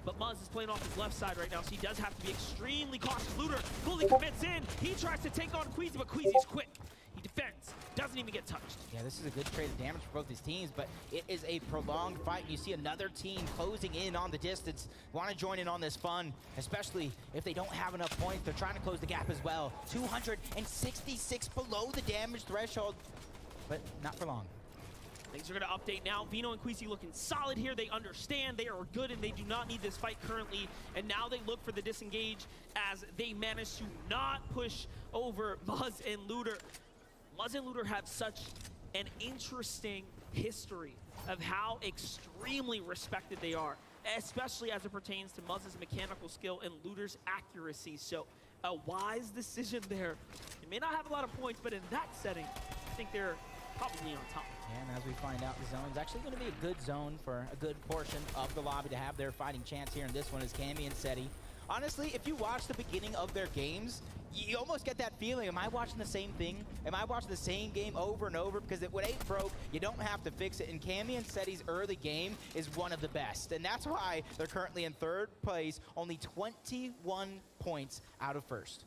But Muzz is playing off his left side right now, so he does have to be extremely cautious. Looter fully commits in. He tries to take on Queasy, but Queasy's quick. He defends. Doesn't even get touched.
Yeah, this is a good trade of damage for both these teams, but it is a prolonged fight. You see another team closing in on the distance. Want to join in on this fun, especially if they don't have enough points. They're trying to close the gap as well. 266 below the damage threshold, but not for long.
Things are going to update now. Vino and Queasy looking solid here. They understand they are good and they do not need this fight currently. And now they look for the disengage as they manage to not push over Muzz and Looter. Muzz and Looter have such an interesting history of how extremely respected they are, especially as it pertains to Muzz's mechanical skill and Looter's accuracy. So a wise decision there. They may not have a lot of points, but in that setting, I think they're probably on top.
And as we find out, the zone is actually going to be a good zone for a good portion of the lobby to have their fighting chance here. And this one is Cammy and Seti. Honestly, if you watch the beginning of their games, you almost get that feeling, am I watching the same thing? Am I watching the same game over and over? Because when it broke, you don't have to fix it. And Cammy and Seti's early game is one of the best. And that's why they're currently in third place, only 21 points out of first.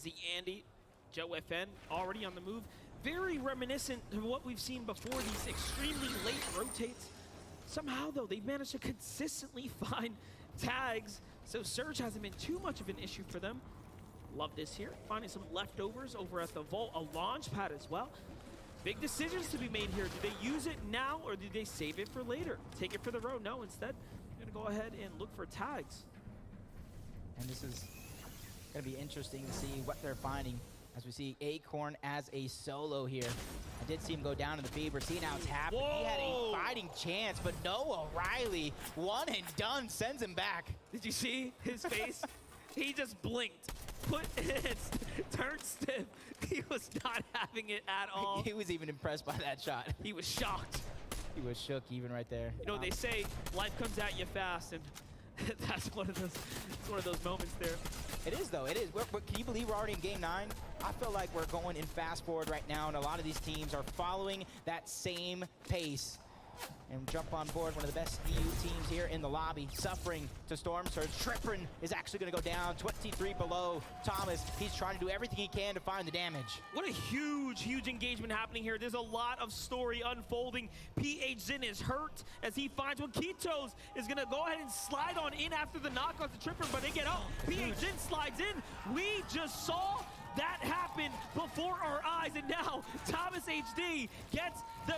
Z Andy, Joe FN already on the move. Very reminiscent of what we've seen before, these extremely late rotates. Somehow, though, they've managed to consistently find tags, so Surge hasn't been too much of an issue for them. Love this here. Finding some leftovers over at the vault, a launch pad as well. Big decisions to be made here. Do they use it now or do they save it for later? Take it for the road? No, instead, they're gonna go ahead and look for tags.
And this is gonna be interesting to see what they're finding as we see Acorn as a solo here. I did see him go down to the fever. See now it's happening. He had a fighting chance, but Noah Riley, one and done, sends him back.
Did you see his face? He just blinked, put his turned stiff. He was not having it at all.
He was even impressed by that shot.
He was shocked.
He was shook even right there.
You know, they say life comes at you fast, and that's one of those moments there.
It is, though. It is. Can you believe we're already in Game 9? I feel like we're going in fast forward right now, and a lot of these teams are following that same pace. And jump on board, one of the best EU teams here in the lobby, suffering to Storm Surge. Trippin is actually going to go down, 23 below. Thomas, he's trying to do everything he can to find the damage.
What a huge, huge engagement happening here. There's a lot of story unfolding. PH Zin is hurt as he finds one. Kitos is going to go ahead and slide on in after the knock off the Tripper, but they get up. PH Zin slides in. We just saw that happen before our eyes, and now Thomas HD gets the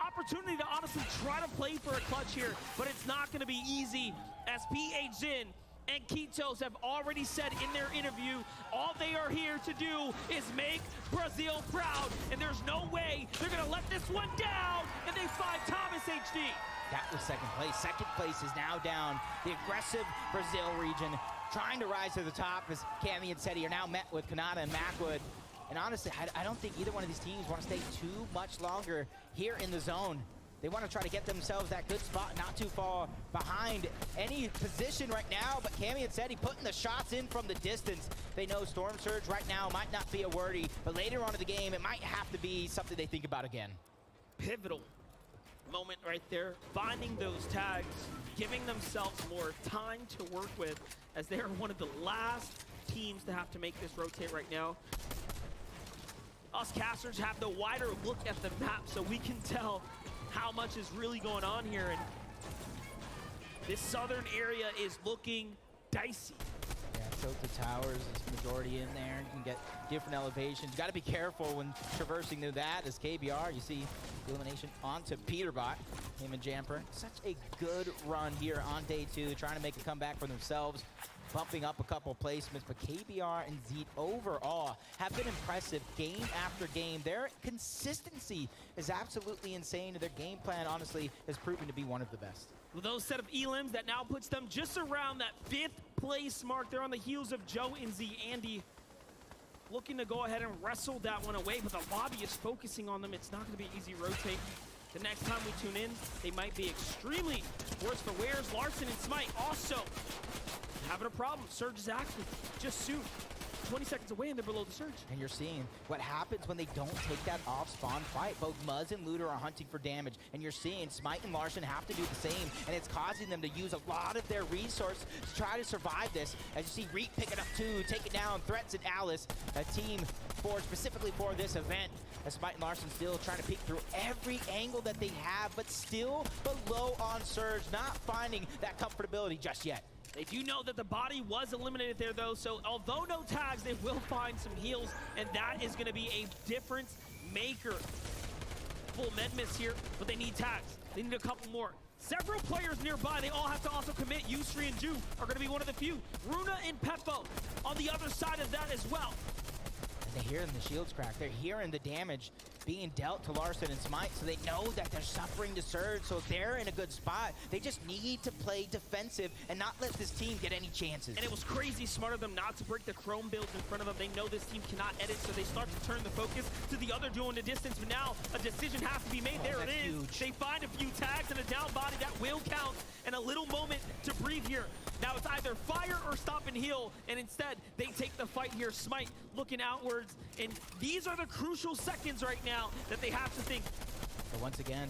opportunity to honestly honestly try to play for a clutch here, but it's not going to be easy as PH Zin and Kitos have already said in their interview, all they are here to do is make Brazil proud, and there's no way they're going to let this one down, and they find Thomas HD.
That was second place. Second place is now down. The aggressive Brazil region trying to rise to the top as Cammy and Seti are now met with Kanata and Macwood. And honestly, I don't think either one of these teams want to stay too much longer here in the zone. They want to try to get themselves that good spot, not too far behind any position right now, but Cammy and Seti putting the shots in from the distance. They know Storm Surge right now might not be a wordy, but later on in the game, it might have to be something they think about again.
Pivotal moment right there, finding those tags, giving themselves more time to work with, as they are one of the last teams to have to make this rotate right now. Us casters have the wider look at the map, so we can tell how much is really going on here, and this southern area is looking dicey.
Yeah, tilted towers is majority in there. You can get different elevations. You got to be careful when traversing through that. As KBR, you see the elimination onto Peterbot, him and Jamper. Such a good run here on day 2, trying to make a comeback for themselves, bumping up a couple placements, but KBR and Zeet overall have been impressive game after game. Their consistency is absolutely insane, and their game plan, honestly, has proven to be one of the best.
With those set of elims, that now puts them just around that 5th place mark. They're on the heels of Joe and Z Andy, looking to go ahead and wrestle that one away, but the lobby is focusing on them. It's not going to be an easy rotate. The next time we tune in, they might be extremely worse for wears. Larson and Smite also having a problem. Surge is active just soon. 20 seconds away and they're below the surge.
And you're seeing what happens when they don't take that off-spawn fight. Both Muzz and Looter are hunting for damage, and you're seeing Smite and Larson have to do the same, and it's causing them to use a lot of their resources to try to survive this. As you see Reek picking up 2, taking down Threats and Alice, a team forged specifically for this event. As Smite and Larson still trying to peek through every angle that they have, but still below on Surge, not finding that comfortability just yet.
They do know that the body was eliminated there, though, so although no tags, they will find some heals, and that is going to be a difference maker. Full med miss here, but they need tags. They need a couple more. Several players nearby, they all have to also commit. Yusri and Ju are going to be one of the few. Runa and Peppo on the other side of that as well.
And they're hearing the shields crack. They're hearing the damage being dealt to Larson and Smite, so they know that they're suffering the surge, so they're in a good spot. They just need to play defensive and not let this team get any chances.
And it was crazy smart of them not to break the Chrome builds in front of them. They know this team cannot edit, so they start to turn the focus to the other duo in the distance, but now a decision has to be made. There it is. Huge. They find a few tags and a down body that will count, and a little moment to breathe here. Now it's either fire or stop and heal, and instead they take the fight here. Smite looking outwards, and these are the crucial seconds right now that they have to think.
But once again,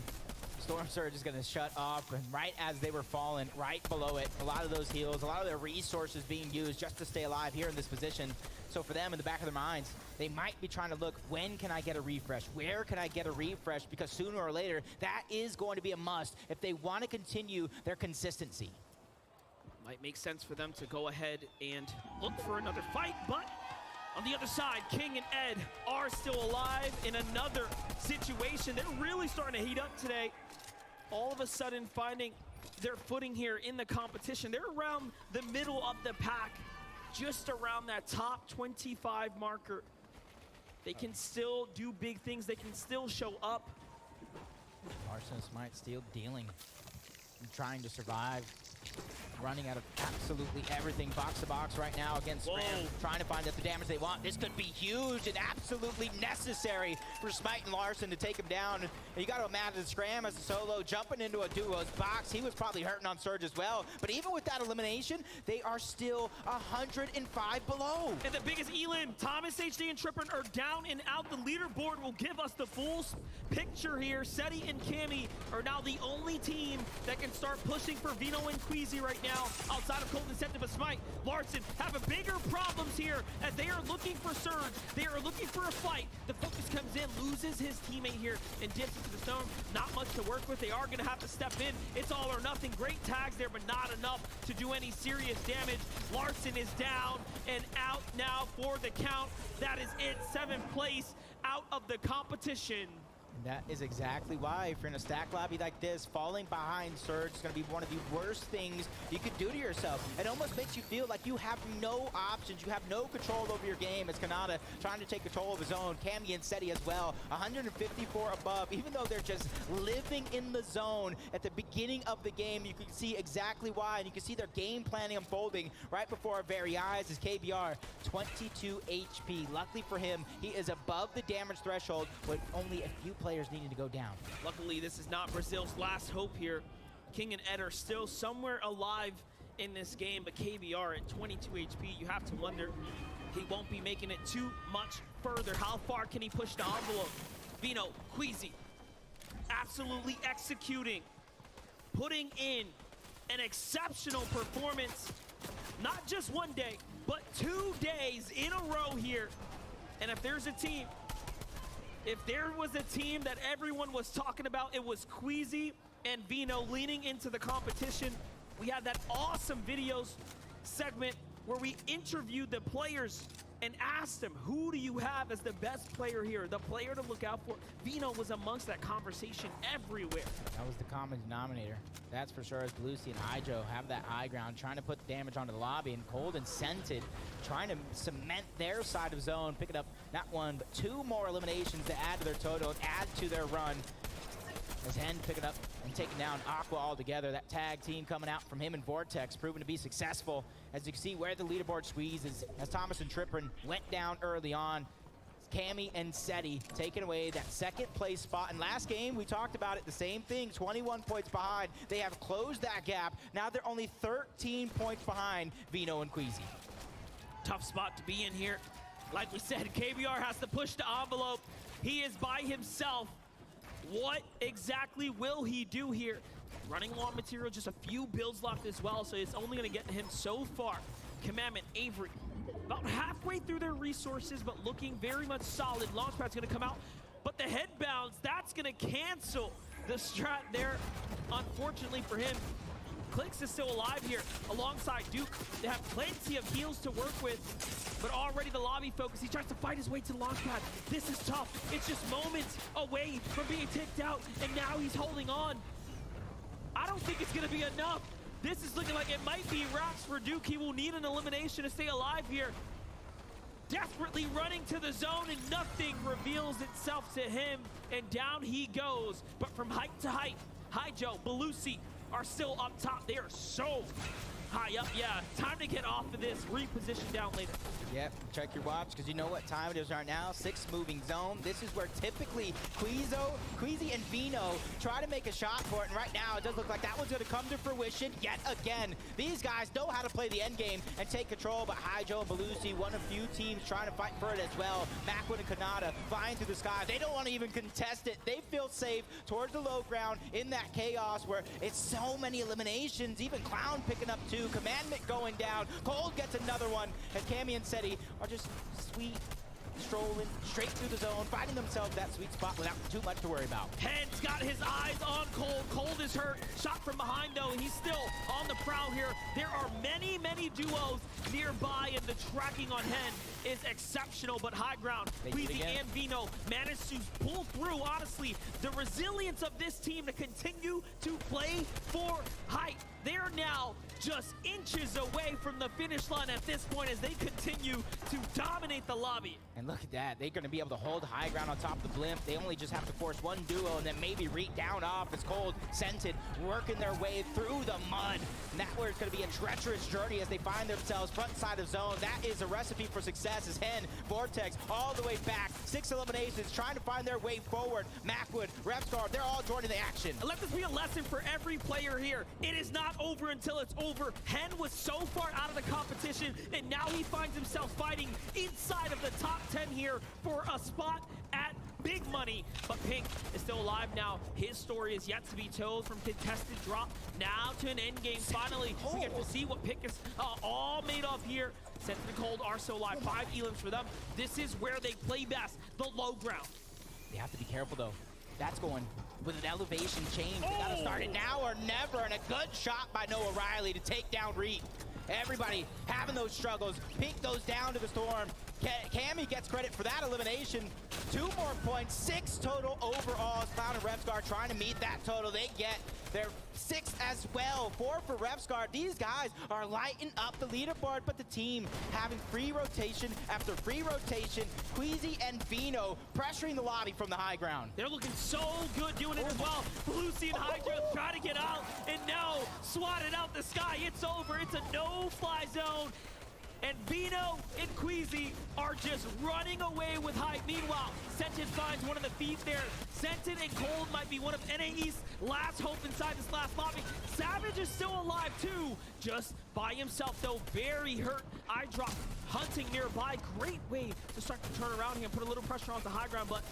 Storm Surge is going to shut off, and right as they were falling, right below it, a lot of those heals, a lot of their resources being used just to stay alive here in this position. So for them, in the back of their minds, they might be trying to look, when can I get a refresh? Where can I get a refresh? Because sooner or later, that is going to be a must if they want to continue their consistency.
Might make sense for them to go ahead and look for another fight, but on the other side, King and Ed are still alive in another situation. They're really starting to heat up today. All of a sudden finding their footing here in the competition. They're around the middle of the pack, just around that top 25 marker. They can still do big things. They can still show up.
Larson and Smite still dealing and trying to survive. Running out of absolutely everything box to box right now against Scram, trying to find out the damage they want. This could be huge and absolutely necessary for Smite and Larson to take him down. And you got to imagine Scram as a solo jumping into a duo's box. He was probably hurting on Surge as well. But even with that elimination, they are still 105 below.
And the biggest elim, Thomas, HD, and Trippin are down and out. The leaderboard will give us the full picture here. Seti and Cammy are now the only team that can start pushing for Vino and Queasy right now. Outside of Cold Incentive of Smite, Larson have a bigger problems here as they are looking for Surge. They are looking for a fight. The focus comes in, loses his teammate here, and dips into the stone. Not much to work with. They are going to have to step in. It's all or nothing. Great tags there, but not enough to do any serious damage. Larson is down and out now for the count. That is it. 7th place out of the competition.
That is exactly why, if you're in a stack lobby like this, falling behind Surge is going to be one of the worst things you could do to yourself. It almost makes you feel like you have no options, you have no control over your game. As Kanata trying to take control of his own, Cammy and Seti as well, 154 above. Even though they're just living in the zone at the beginning of the game, you can see exactly why, and you can see their game planning unfolding right before our very eyes. As KBR, 22 HP. Luckily for him, he is above the damage threshold, with only a few players needing to go down.
Luckily, this is not Brazil's last hope here. King and Ed are still somewhere alive in this game, but KBR at 22 HP, you have to wonder, he won't be making it too much further. How far can he push the envelope? Vino, Queasy, absolutely executing, putting in an exceptional performance, not just one day, but 2 days in a row here. And if there's a team, if there was a team that everyone was talking about, it was Queasy and Vino leaning into the competition. We had that awesome videos segment where we interviewed the players and asked them, who do you have as the best player here, the player to look out for? Vino was amongst that conversation everywhere.
That was the common denominator. That's for sure, as Lucy and Hydro have that high ground, trying to put damage onto the lobby, and Cold and Scented trying to cement their side of zone, picking up not one, but 2 more eliminations to add to their total and add to their run. As Hen picking up and taking down Aqua altogether. That tag team coming out from him and Vortex proving to be successful. As you can see where the leaderboard squeezes, as Thomas and Trippin went down early on. Cammy and Seti taking away that second place spot. And last game, we talked about it, the same thing, 21 points behind. They have closed that gap. Now they're only 13 points behind Vino and Queasy.
Tough spot to be in here. Like we said, KBR has to push the envelope. He is by himself. What exactly will he do here? Running low on material, just a few builds left as well, so it's only going to get him so far. Commandment, Avery, about halfway through their resources, but looking very much solid. Launchpad's going to come out, but the head bounce, that's going to cancel the strat there, unfortunately for him. Clix is still alive here alongside Duke. They have plenty of heals to work with, but already the lobby focus. He tries to fight his way to the launch pad. This is tough. It's just moments away from being ticked out, and now he's holding on. I don't think it's going to be enough. This is looking like it might be wraps for Duke. He will need an elimination to stay alive here. Desperately running to the zone, and nothing reveals itself to him, and down he goes. But from height to height, Hydro, Belusi are still up top. They are so high up. Yeah, time to get off of this, reposition down later.
Yep, check your watch, because you know what time it is right now. 6 moving zone. This is where typically Queasy and Vino try to make a shot for it, and right now it does look like that one's going to come to fruition yet again. These guys know how to play the end game and take control, but Hydro and Belusi, one of few teams trying to fight for it as well. Macwood and Kanata flying through the sky. They don't want to even contest it. They feel safe towards the low ground in that chaos where it's so many eliminations. Even Clown picking up 2. Commandment going down. Cold gets another one, and Cammy and Seti are just sweet, strolling straight through the zone, finding themselves that sweet spot without too much to worry about.
Hen's got his eyes on Cold. Cold is hurt. Shot from behind, though. He's still on the prowl here. There are many, many duos nearby, and the tracking on Hen is exceptional, but high ground. Queasy and Vino managed to pull through. Honestly, the resilience of this team to continue to play for height. They are now just inches away from the finish line at this point as they continue to dominate the lobby.
And look at that. They're going to be able to hold high ground on top of the blimp. They only just have to force one duo and then maybe read down off as Cold, Scented, working their way through the mud. And that's where it's going to be a treacherous journey as they find themselves front side of zone. That is a recipe for success as Hen, Vortex, all the way back. 6 eliminations, trying to find their way forward. Macwood, Repstar, they're all joining the action.
And let this be a lesson for every player here. It is not over until it's over. Hen was so far out of the competition, and now he finds himself fighting inside of the top 10 here for a spot at big money. But Pink is still alive now. His story is yet to be told, from contested drop now to an end game. Finally, we get to see what Pink is all made of here. Sent to the Cold are so alive. 5 elims for them. This is where they play best, the low ground.
They have to be careful, though. That's going with an elevation change. They gotta start it now or never, and a good shot by Noah Riley to take down Reed. Everybody having those struggles. Pink goes down to the Storm. Cammy gets credit for that elimination. 2 more points, 6 total overall. Cloud and Revsguard trying to meet that total. They get their 6 as well. 4 for Revsguard. These guys are lighting up the leaderboard, but the team having free rotation after free rotation. Queasy and Vino pressuring the lobby from the high ground.
They're looking so good doing it as well. Lucy and Hydra trying to get out, and no, swatted out the sky. It's over. It's a no-fly zone. And Vino and Queasy are just running away with Hype. Meanwhile, Sentin finds one of the feet there. Sentin and Cold might be one of NAE's last hope inside this last lobby. Savage is still alive too, just by himself though, very hurt. I drop hunting nearby. Great way to start to turn around here and put a little pressure on the high ground, but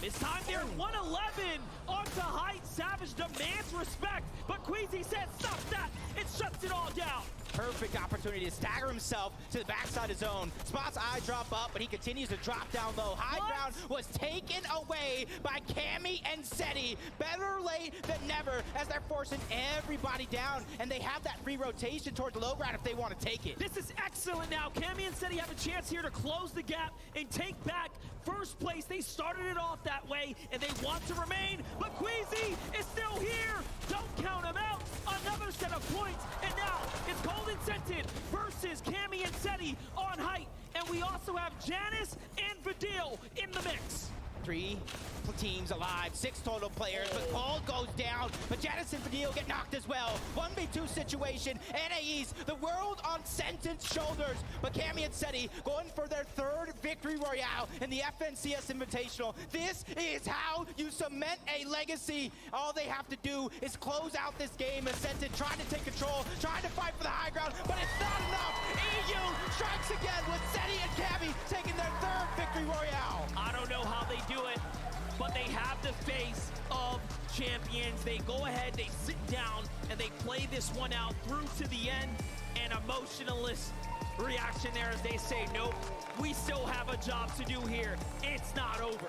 this time there, 111 onto Height. Savage demands respect, but Queasy says, stop that. It shuts it all down.
Perfect opportunity to stagger himself to the backside of zone. Spots eye drop up, but he continues to drop down low. High ground was taken away by Cammy and Seti. Better late than never as they're forcing everybody down, and they have that free rotation towards low ground if they want to take it.
This is excellent now. Cammy and Seti have a chance here to close the gap and take back first place. They started it off that way, and they want to remain, but Queasy is still here. Don't count him out. Another set of points, and now it's Golden Sentin versus Cammy and Seti on Height. And we also have Janice and Vidil in the mix.
3 teams alive, 6 total players, but Cold goes down, but Janice and Vidil get knocked as well. 1v2 situation, NAE's, the world on Sentin's shoulders, but Cammy and Seti going for their 3rd victory royale in the FNCS Invitational. This is how you cement a legacy. All they have to do is close out this game as Sentin trying to take control, trying to fight for the high ground, but it's not enough. EU strikes again with Seti and Cammy taking their 3rd victory royale.
I don't know how they do it, but they have the face of champions. They go ahead, they sit down, and they play this one out through to the end. An emotionalist reaction there as they say, nope, we still have a job to do here. It's not over.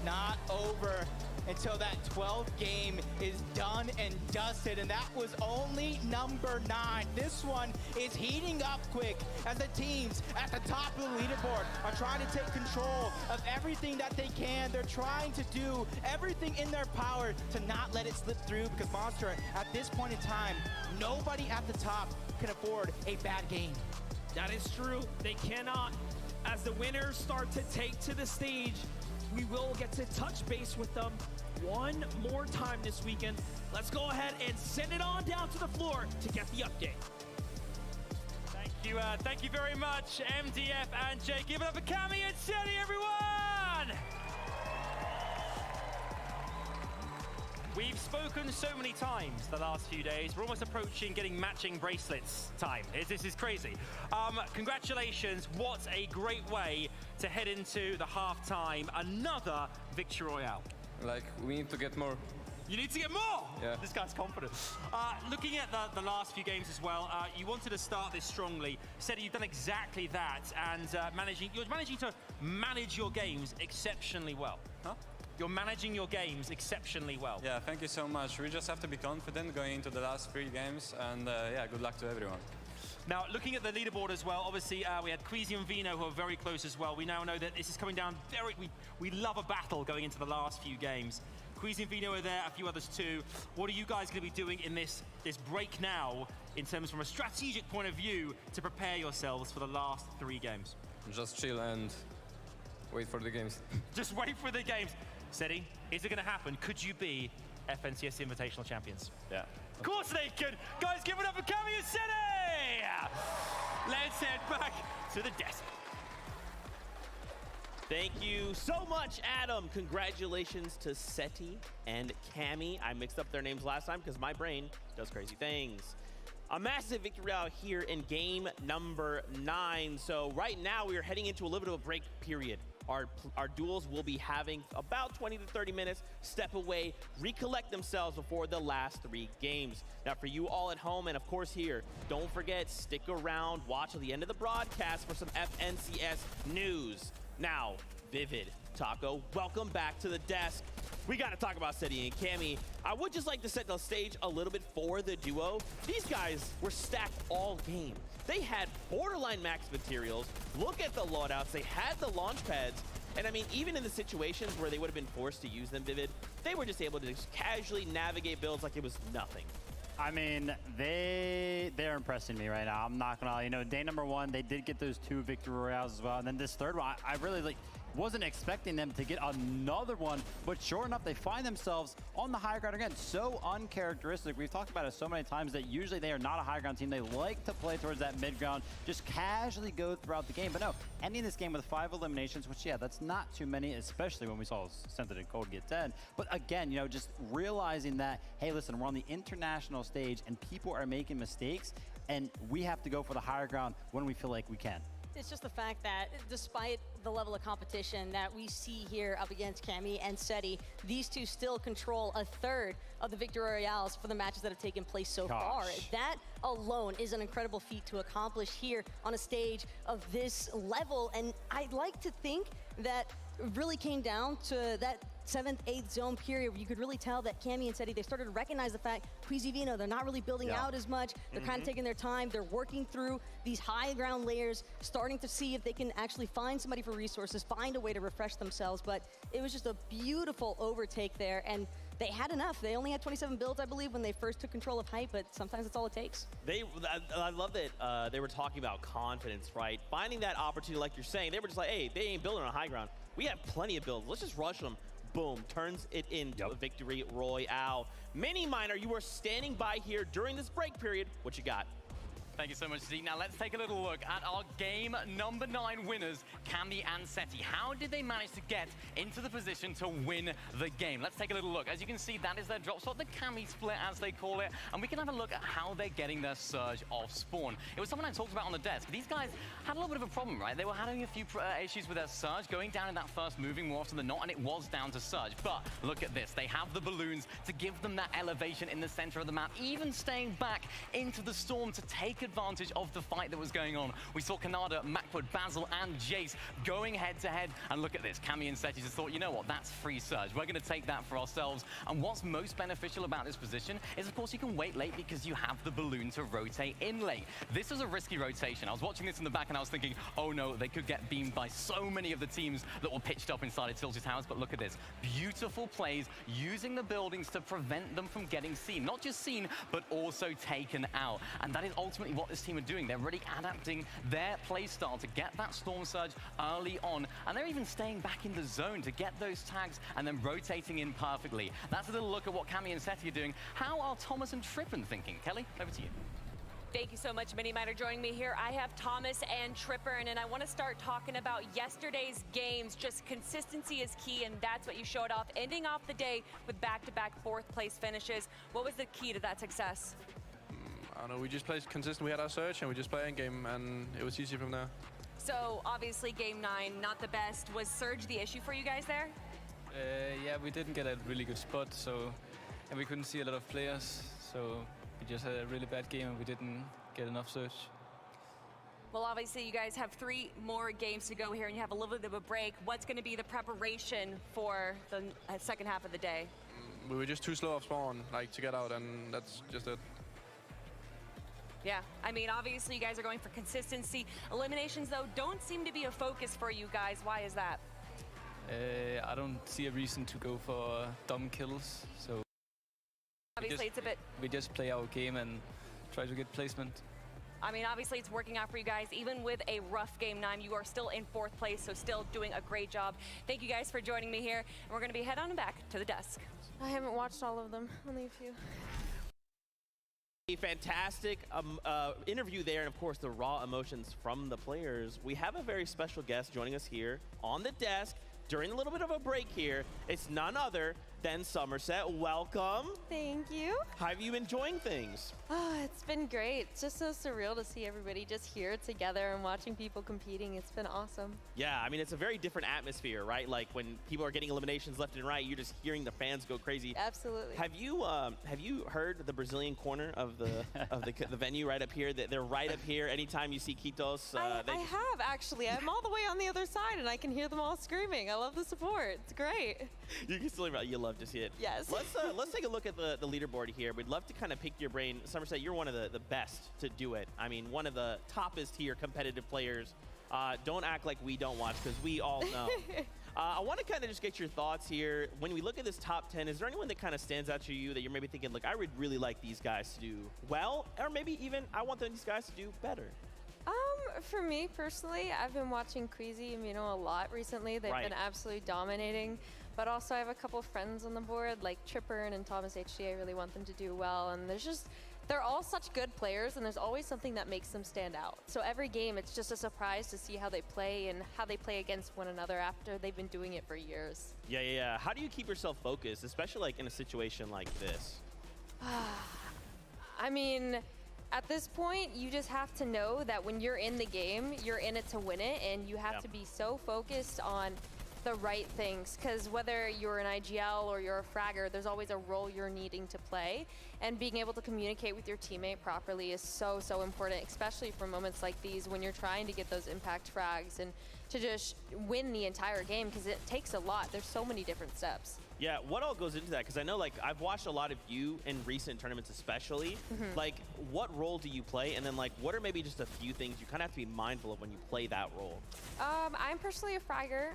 Not over until that 12th game is done and dusted, and that was only number 9. This one is heating up quick as the teams at the top of the leaderboard are trying to take control of everything that they can. They're trying to do everything in their power to not let it slip through, because Monster, at this point in time, nobody at the top can afford a bad game.
That is true. They cannot. As the winners start to take to the stage, we will get to touch base with them one more time this weekend. Let's go ahead and send it on down to the floor to get the update.
Thank you very much, MDF and Jay. Give it up for Cammy and Seti, everyone! We've spoken so many times the last few days. We're almost approaching getting matching bracelets time. This is crazy. Congratulations. What a great way to head into the halftime. Another Victory Royale.
Like, we need to get more.
You need to get more!
Yeah.
This guy's confident. Looking at the last few games as well, you wanted to start this strongly. Seti, you've done exactly that, and you're managing to manage your games exceptionally well.
Huh?
You're managing your games exceptionally well.
Yeah, thank you so much. We just have to be confident going into the last 3 games, and yeah, good luck to everyone.
Now, looking at the leaderboard as well, obviously we had Queasy and Vino who are very close as well. We now know that this is coming down very... We love a battle going into the last few games. Queasy and Vino are there, a few others too. What are you guys going to be doing in this break now, in terms from a strategic point of view, to prepare yourselves for the last 3 games?
Just chill and wait for the games.
Just wait for the games. Seti, is it going to happen? Could you be FNCS Invitational champions?
Yeah.
Of course they could. Guys, give it up for Cammy and Seti! Let's head back to the desk.
Thank you so much, Adam. Congratulations to Seti and Cammy. I mixed up their names last time because my brain does crazy things. A massive victory out here in game number 9. So right now we are heading into a little bit of a break period. Our duels will be having about 20 to 30 minutes, step away, recollect themselves before the last 3 games. Now for you all at home, and of course here, don't forget, stick around, watch till the end of the broadcast for some FNCS news. Now, Vivid, Taco, welcome back to the desk. we got to talk about Seti and Cammy. I would just like to set the stage a little bit for the duo. These guys were stacked all game. They had borderline max materials. Look at the loadouts. They had the launch pads. And I mean, even in the situations where they would have been forced to use them, Vivid, they were just able to just casually navigate builds like it was nothing.
I mean, they're impressing me right now. I'm not gonna lie. You know, day number 1, they did get those 2 victory royales as well. And then this third one, I really wasn't expecting them to get another one, but sure enough, they find themselves on the high ground again. So uncharacteristic. We've talked about it so many times that usually they are not a high ground team. They like to play towards that mid ground, just casually go throughout the game. But no, ending this game with 5 eliminations, which, yeah, that's not too many, especially when we saw Scented and Cold get 10. But again, you know, just realizing that, hey, listen, we're on the international stage and people are making mistakes, and we have to go for the higher ground when we feel like we can.
It's just the fact that despite the level of competition that we see here up against Cammy and Seti, these two still control a third of the victory royales for the matches that have taken place so far. That alone is an incredible feat to accomplish here on a stage of this level. And I'd like to think that it really came down to that 7th, 8th zone period where you could really tell that Cammy and Seti, they started to recognize the fact, Quizivino, they're not really building out as much. They're kind of taking their time. They're working through these high ground layers, starting to see if they can actually find somebody for resources, find a way to refresh themselves. But it was just a beautiful overtake there. And they had enough. They only had 27 builds, I believe, when they first took control of Hype, but sometimes that's all it takes.
I love that they were talking about confidence, right? Finding that opportunity, like you're saying, they were just like, hey, they ain't building on high ground. We have plenty of builds. Let's just rush them. Boom, turns it into a victory royale. Mini Miner, you were standing by here during this break period. What you got?
Thank you so much, Zeke. Now let's take a little look at our game number 9 winners, Cammy and Seti. How did they manage to get into the position to win the game? Let's take a little look. As you can see, that is their drop spot, the Cammy split as they call it, and we can have a look at how they're getting their surge off spawn. It was something I talked about on the desk. These guys had a little bit of a problem, right? They were having a few issues with their surge, going down in that first moving more often than not, and it was down to surge. But look at this. They have the balloons to give them that elevation in the center of the map, even staying back into the storm to take advantage of the fight that was going on. We saw Kanada, Macwood, Basil, and Jace going head-to-head. And look at this. Cammy and Seti just thought, you know what? That's free surge. We're going to take that for ourselves. And what's most beneficial about this position is, of course, you can wait late because you have the balloon to rotate in late. This was a risky rotation. I was watching this in the back and I was thinking, oh no, they could get beamed by so many of the teams that were pitched up inside of Tilted Towers. But look at this. Beautiful plays using the buildings to prevent them from getting seen. Not just seen, but also taken out. And that is ultimately what this team are doing. They're really adapting their play style to get that storm surge early on, and they're even staying back in the zone to get those tags and then rotating in perfectly. That's a little look at what Cammy and Seti are doing. How are Thomas and Trippin thinking? Kelly, over to you.
Thank you so much, Mini Miner, joining me here. I have Thomas and Tripper, and I want to start talking about yesterday's games. Just consistency is key, and that's what you showed off, ending off the day with back-to-back 4th place finishes. What was the key to that success?
I don't know, we just played consistent. We had our search and we just played in game, and it was easy from there.
So obviously game 9, not the best. Was surge the issue for you guys there?
Yeah, we didn't get a really good spot, and we couldn't see a lot of players. So we just had a really bad game and we didn't get enough surge.
Well, obviously you guys have 3 more games to go here and you have a little bit of a break. What's going to be the preparation for the second half of the day?
We were just too slow off spawn, like, to get out, and that's just it.
Yeah, I mean, obviously you guys are going for consistency. Eliminations, though, don't seem to be a focus for you guys. Why is that?
I don't see a reason to go for dumb kills, so
obviously it's a bit...
We just play our game and try to get placement.
I mean, obviously it's working out for you guys. Even with a rough game 9, you are still in 4th place, so still doing a great job. Thank you guys for joining me here, and we're going to be head on back to the desk.
I haven't watched all of them, only a few.
A fantastic interview there, and of course the raw emotions from the players. We have a very special guest joining us here on the desk during a little bit of a break here. It's none other than Somerset. Welcome.
Thank you.
How have you been enjoying things?
Oh, it's been great. It's just so surreal to see everybody just here together and watching people competing. It's been awesome.
Yeah, I mean, it's a very different atmosphere, right? Like when people are getting eliminations left and right, you're just hearing the fans go crazy.
Absolutely.
Have you heard the Brazilian corner of the venue right up here? They're right up here. Anytime you see Quitos,
I have actually. I'm all the way on the other side, and I can hear them all screaming. I love the support. It's great.
You can still, you love to see it.
Yes.
Let's take a look at the leaderboard here. We'd love to kind of pick your brain. Somerset, you're one of the best to do it. I mean, one of the toppest tier competitive players. Don't act like we don't watch, because we all know. I want to kind of just get your thoughts here. When we look at this top 10, is there anyone that kind of stands out to you that you're maybe thinking, look, I would really like these guys to do well, or maybe even I want these guys to do better?
For me personally, I've been watching Queasy a lot recently. They've been absolutely dominating. But also I have a couple of friends on the board, like Tripper and Thomas HD. I really want them to do well. And they're all such good players, and there's always something that makes them stand out. So every game, it's just a surprise to see how they play and how they play against one another after they've been doing it for years.
Yeah. How do you keep yourself focused, especially like in a situation like this?
I mean, at this point, you just have to know that when you're in the game, you're in it to win it, and you have to be so focused on the right things, because whether you're an IGL or you're a fragger, there's always a role you're needing to play, and being able to communicate with your teammate properly is so important, especially for moments like these when you're trying to get those impact frags and to just win the entire game, because it takes a lot. There's so many different steps.
Yeah, what all goes into that? Because I know, like, I've watched a lot of you in recent tournaments especially. Like, what role do you play? And then, like, what are maybe just a few things you kind of have to be mindful of when you play that role?
I'm personally a fragger,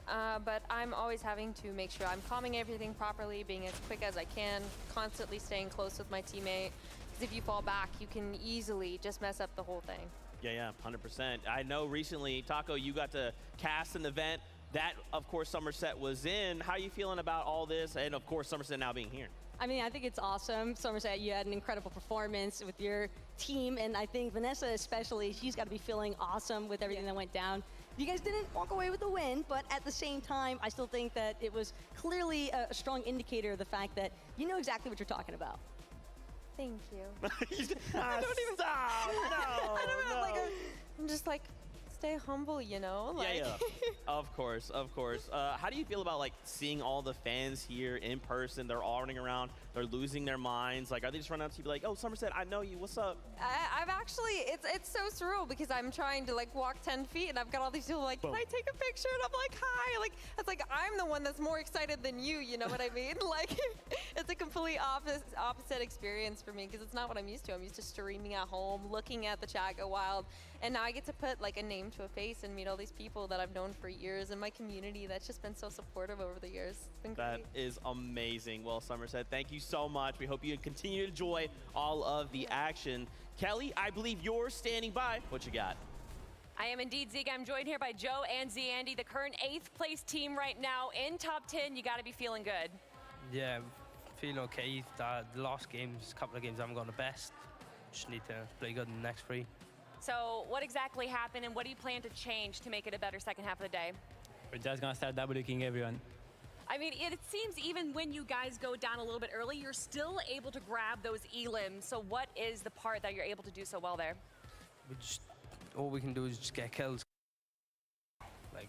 but I'm always having to make sure I'm calming everything properly, being as quick as I can, constantly staying close with my teammate. Because if you fall back, you can easily just mess up the whole thing.
Yeah, 100%. I know recently, Taco, you got to cast an event that, of course, Somerset was in. How are you feeling about all this? And, of course, Somerset now being here.
I mean, I think it's awesome. Somerset, you had an incredible performance with your team, and I think Vanessa especially, she's got to be feeling awesome with everything that went down. You guys didn't walk away with the win, but at the same time, I still think that it was clearly a strong indicator of the fact that you know exactly what you're talking about.
Thank you.
I don't even stop. No,
I don't know, like, I'm just like, stay humble, you know? Like.
Yeah. Of course. How do you feel about, like, seeing all the fans here in person? They're all running around. They're losing their minds. Like, are they just running up to you like, oh, Somerset, I know you. What's up?
I've actually, it's so surreal, because I'm trying to, like, walk 10 feet, and I've got all these people like, can I take a picture? And I'm like, hi. Like, it's like, I'm the one that's more excited than you know what I mean? Like, it's a complete opposite experience for me, because it's not what I'm used to. I'm used to streaming at home, looking at the chat go wild, and now I get to put, like, a name to a face and meet all these people that I've known for years, and my community that's just been so supportive over the years. It's been great.
That is amazing. Well, Somerset, thank you so much. We hope you continue to enjoy all of the action. Kelly, I believe you're standing by. What you got?
I am indeed, Zeke. I'm joined here by Joe and Zandy, the current 8th place team right now in top 10. You got to be feeling good.
Yeah, feeling okay. The last games, couple of games, I haven't gone the best. Just need to play good in the next 3.
So what exactly happened, and what do you plan to change to make it a better second half of the day?
We're just gonna start double kicking everyone.
I mean, it seems even when you guys go down a little bit early, you're still able to grab those elims. So what is the part that you're able to do so well there?
All we can do is just get kills. Like,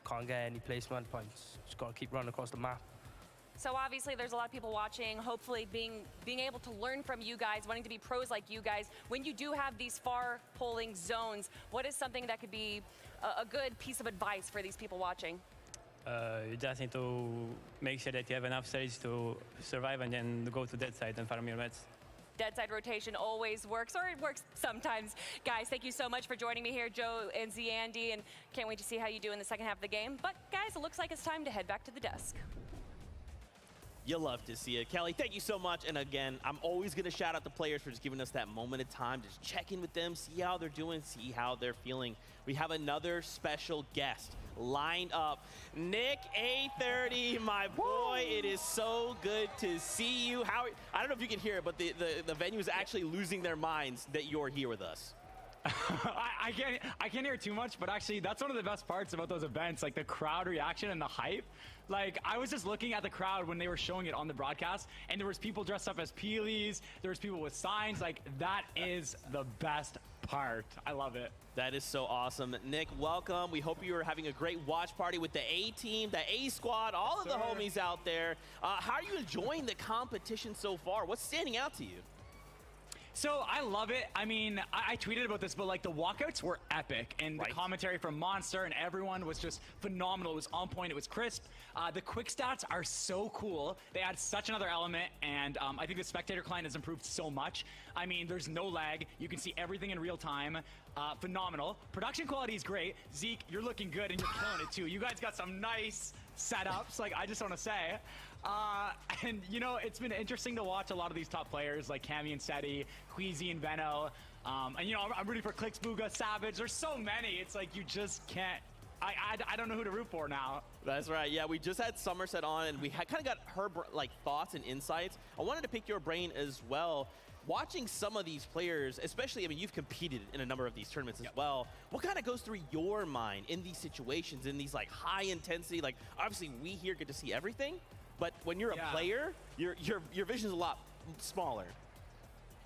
can't get any placement points. Just gotta keep running across the map.
So obviously there's a lot of people watching, hopefully being able to learn from you guys, wanting to be pros like you guys. When you do have these far polling zones, what is something that could be a good piece of advice for these people watching?
You just need to make sure that you have enough stage to survive and then go to dead side and farm your meds.
Dead side rotation always works, or it works sometimes. Guys, thank you so much for joining me here, Joe and Zandy, and can't wait to see how you do in the second half of the game. But guys, it looks like it's time to head back to the desk.
You love to see it. Kelly, thank you so much. And again, I'm always going to shout out the players for just giving us that moment of time, just check in with them, see how they're doing, see how they're feeling. We have another special guest lined up. Nick A30, my boy, it is so good to see you. I don't know if you can hear it, but the venue is actually losing their minds that you're here with us.
I can't hear too much, but actually that's one of the best parts about those events, like the crowd reaction and the hype. Like, I was just looking at the crowd when they were showing it on the broadcast, and there was people dressed up as Peelies, there was people with signs. Like, that is the best part. I love it.
That is so awesome. Nick, welcome. We hope you are having a great watch party with the A team, the A squad, all of the homies out there. How are you enjoying the competition so far? What's standing out to you?
So I love it. I mean, I tweeted about this, but like the walkouts were epic, and the commentary from Monster and everyone was just phenomenal. It was on point. It was crisp. The quick stats are so cool. They add such another element, and I think the spectator client has improved so much. I mean, there's no lag. You can see everything in real time. Phenomenal. Production quality is great. Zeke, you're looking good, and you're killing it too. You guys got some nice setups. Like, I just want to say. And, you know, it's been interesting to watch a lot of these top players like Cammy and Seti, Queasy and Veno. And, you know, I'm rooting for Clicks, Booga, Savage. There's so many. It's like you just can't. I don't know who to root for now.
That's right. Yeah, we just had Somerset on, and we kind of got her like thoughts and insights. I wanted to pick your brain as well. Watching some of these players, especially, I mean, you've competed in a number of these tournaments as well. What kind of goes through your mind in these situations, in these like high intensity? Like, obviously, we here get to see everything, but when you're a player, your vision's a lot smaller.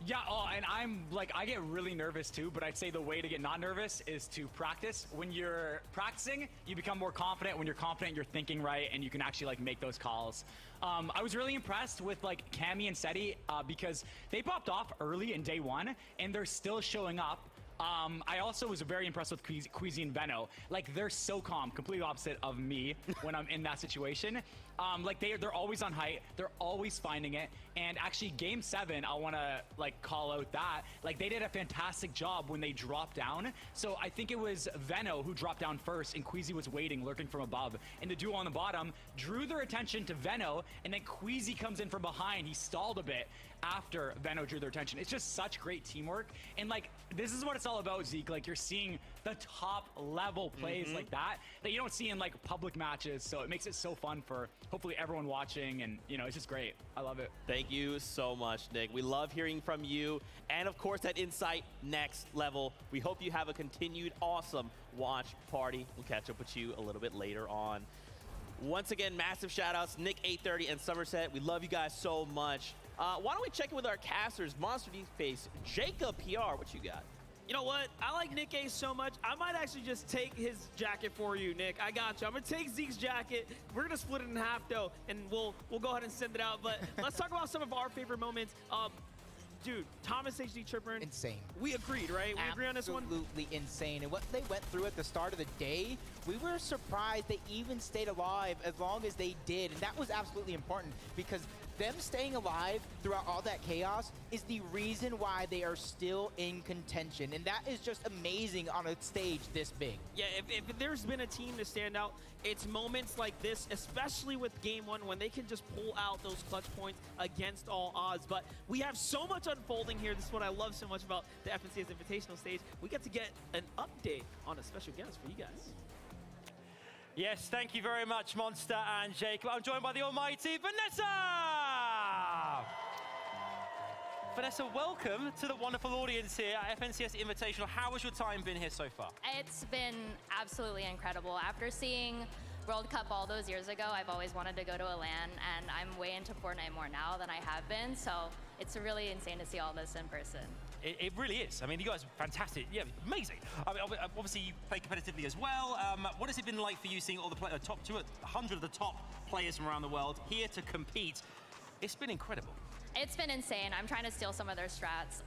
Yeah, and I'm like, I get really nervous too, but I'd say the way to get not nervous is to practice. When you're practicing, you become more confident. When you're confident, you're thinking right, and you can actually like make those calls. I was really impressed with like Cammy and Seti because they popped off early in day one, and they're still showing up. I also was very impressed with Queasy and Veno. Like, they're so calm, completely opposite of me when I'm in that situation. Like, they're always on height, they're always finding it. And actually, Game 7, I want to like call out that. Like, they did a fantastic job when they dropped down. So I think it was Veno who dropped down first, and Queasy was waiting, lurking from above. And the duo on the bottom drew their attention to Veno, and then Queasy comes in from behind. He stalled a bit after Veno drew their attention. It's just such great teamwork. And like, this is what it's all about, Zeke. Like, you're seeing the top level plays like that you don't see in like public matches. So it makes it so fun for hopefully everyone watching, and you know, it's just great. I love it.
Thank you so much, Nick. We love hearing from you, and of course that insight next level. We hope you have a continued awesome watch party. We'll catch up with you a little bit later on. Once again, massive shout outs, Nick 830 and Somerset. We love you guys so much. Why don't we check in with our casters, Monster Deep Face, Jacob PR, what you got?
You know what? I like Nick A so much. I might actually just take his jacket for you, Nick. I got you. I'm gonna take Zeke's jacket. We're gonna split it in half though, and we'll go ahead and send it out. But let's talk about some of our favorite moments. Dude, Thomas HD Tripper.
Insane.
We agreed, right? We agree on this one?
Absolutely insane. And what they went through at the start of the day, we were surprised they even stayed alive as long as they did. And that was absolutely important, because them staying alive throughout all that chaos is the reason why they are still in contention. And that is just amazing on a stage this big.
Yeah, if there's been a team to stand out, it's moments like this, especially with Game 1, when they can just pull out those clutch points against all odds. But we have so much unfolding here. This is what I love so much about the FNCS Invitational stage. We get to get an update on a special guest for you guys.
Yes, thank you very much, Monster and Jacob. I'm joined by the almighty Vanessa! Vanessa, welcome to the wonderful audience here at FNCS Invitational. How has your time been here so far?
It's been absolutely incredible. After seeing World Cup all those years ago, I've always wanted to go to a LAN, and I'm way into Fortnite more now than I have been, so it's really insane to see all this in person.
It really is. I mean, you guys are fantastic. Yeah, amazing. I mean, obviously, you play competitively as well. What has it been like for you seeing all the top 200 of the top players from around the world here to compete? It's been incredible.
It's been insane. I'm trying to steal some of their strats.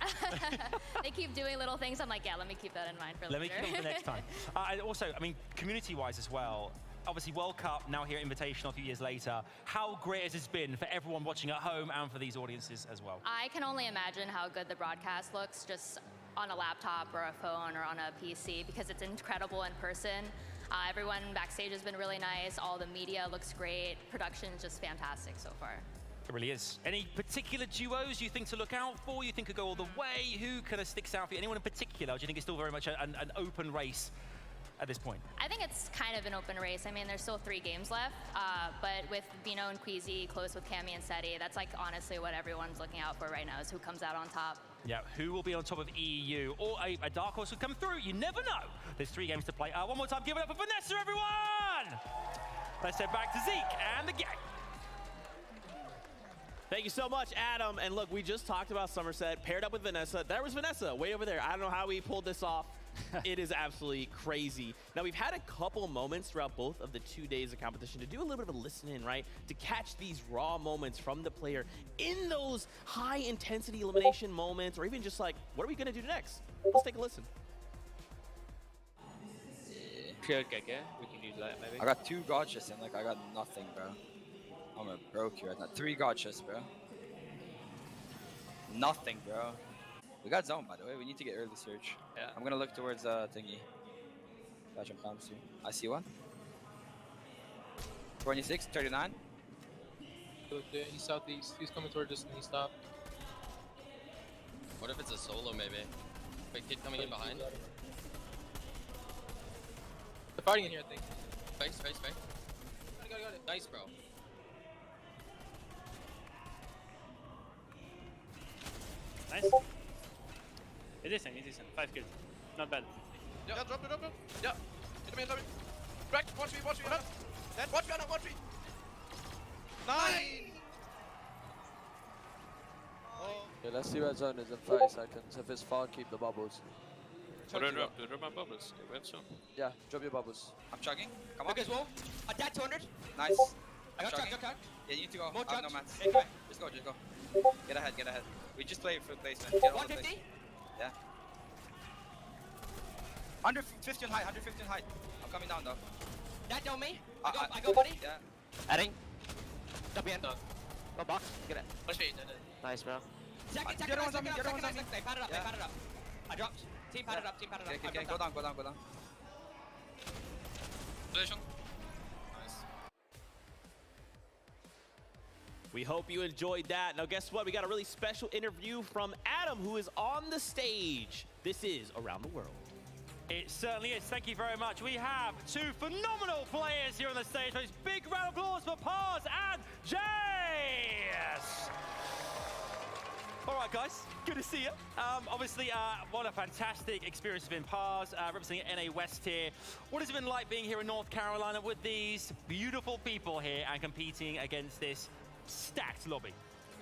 They keep doing little things. I'm like, yeah, let me keep that in mind for later.
Let me keep it for next time. And also, I mean, community-wise as well, obviously World Cup, now here at Invitational a few years later. How great has this been for everyone watching at home and for these audiences as well?
I can only imagine how good the broadcast looks just on a laptop or a phone or on a PC, because it's incredible in person. Everyone backstage has been really nice. All the media looks great. Production's just fantastic so far.
It really is. Any particular duos you think to look out for, you think could go all the way? Who kind of sticks out for you? Anyone in particular? Or do you think it's still very much an open race? at this point?
I think it's kind of an open race. I mean, there's still 3 games left, but with Vino and Queasy close with Cammy and Seti, that's like honestly what everyone's looking out for right now is who comes out on top.
Yeah, who will be on top of EU? Or a dark horse will come through. You never know. There's 3 games to play. One more time, give it up for Vanessa, everyone! Let's head back to Zeke and the gang.
Thank you so much, Adam. And look, we just talked about Somerset paired up with Vanessa. There was Vanessa way over there. I don't know how we pulled this off. It is absolutely crazy. Now, we've had a couple moments throughout both of the 2 days of competition to do a little bit of a listen-in, right? To catch these raw moments from the player in those high-intensity elimination moments, or even just like, what are we going to do next? Let's take a listen.
PayTM, we can use that maybe.
I got 2 god chests and like I got nothing, bro. I'm a broke here. I got 3 god chests, bro. Nothing, bro. We got zone, by the way. We need to get early search.
Yeah.
I'm gonna look towards thingy. Fashion palms too. I see one. 26, 39.
Look there, he's southeast. He's coming towards us and he stopped.
What if it's a solo, maybe? Big kid coming in behind.
They're fighting in here, I think.
Face.
Got it.
Nice, bro.
Nice. It's decent. 5 kills. Not bad.
Yeah, drop it. Yeah. Hit me. Crack, watch me. Watch me, Anna, watch me. 9!
Yeah, let's see where zone is in 30 seconds. If it's far, keep the bubbles.
Do my bubbles. We have some.
Yeah, drop your bubbles.
I'm chugging. Come on.
Look as well. A dead 200.
Nice.
I got
Chugging.
chugged.
Yeah, you need to go.
More
I have no
chugged.
mats.
Hey, come on.
Just go. Get ahead. We just play for placement. Get all the
150.
place. Yeah. 150 on height. I'm coming down though.
That on me. I go, buddy.
Yeah.
Adding. Jump in. Go box. Get it.
Watch me.
Nice, bro.
Second,
The other one's on me.
They pad it up. I dropped. Team padded up.
Okay. Go down.
Position. Nice.
We hope you enjoyed that. Now, guess what? We got a really special interview from Adam, who is on the stage. This is Around the World.
It certainly is. Thank you very much. We have 2 phenomenal players here on the stage. Please, big round of applause for Pars and Jace. All right, guys. Good to see you. Obviously, what a fantastic experience it's been. Pars representing NA West here. What has it been like being here in North Carolina with these beautiful people here and competing against this stacked lobby?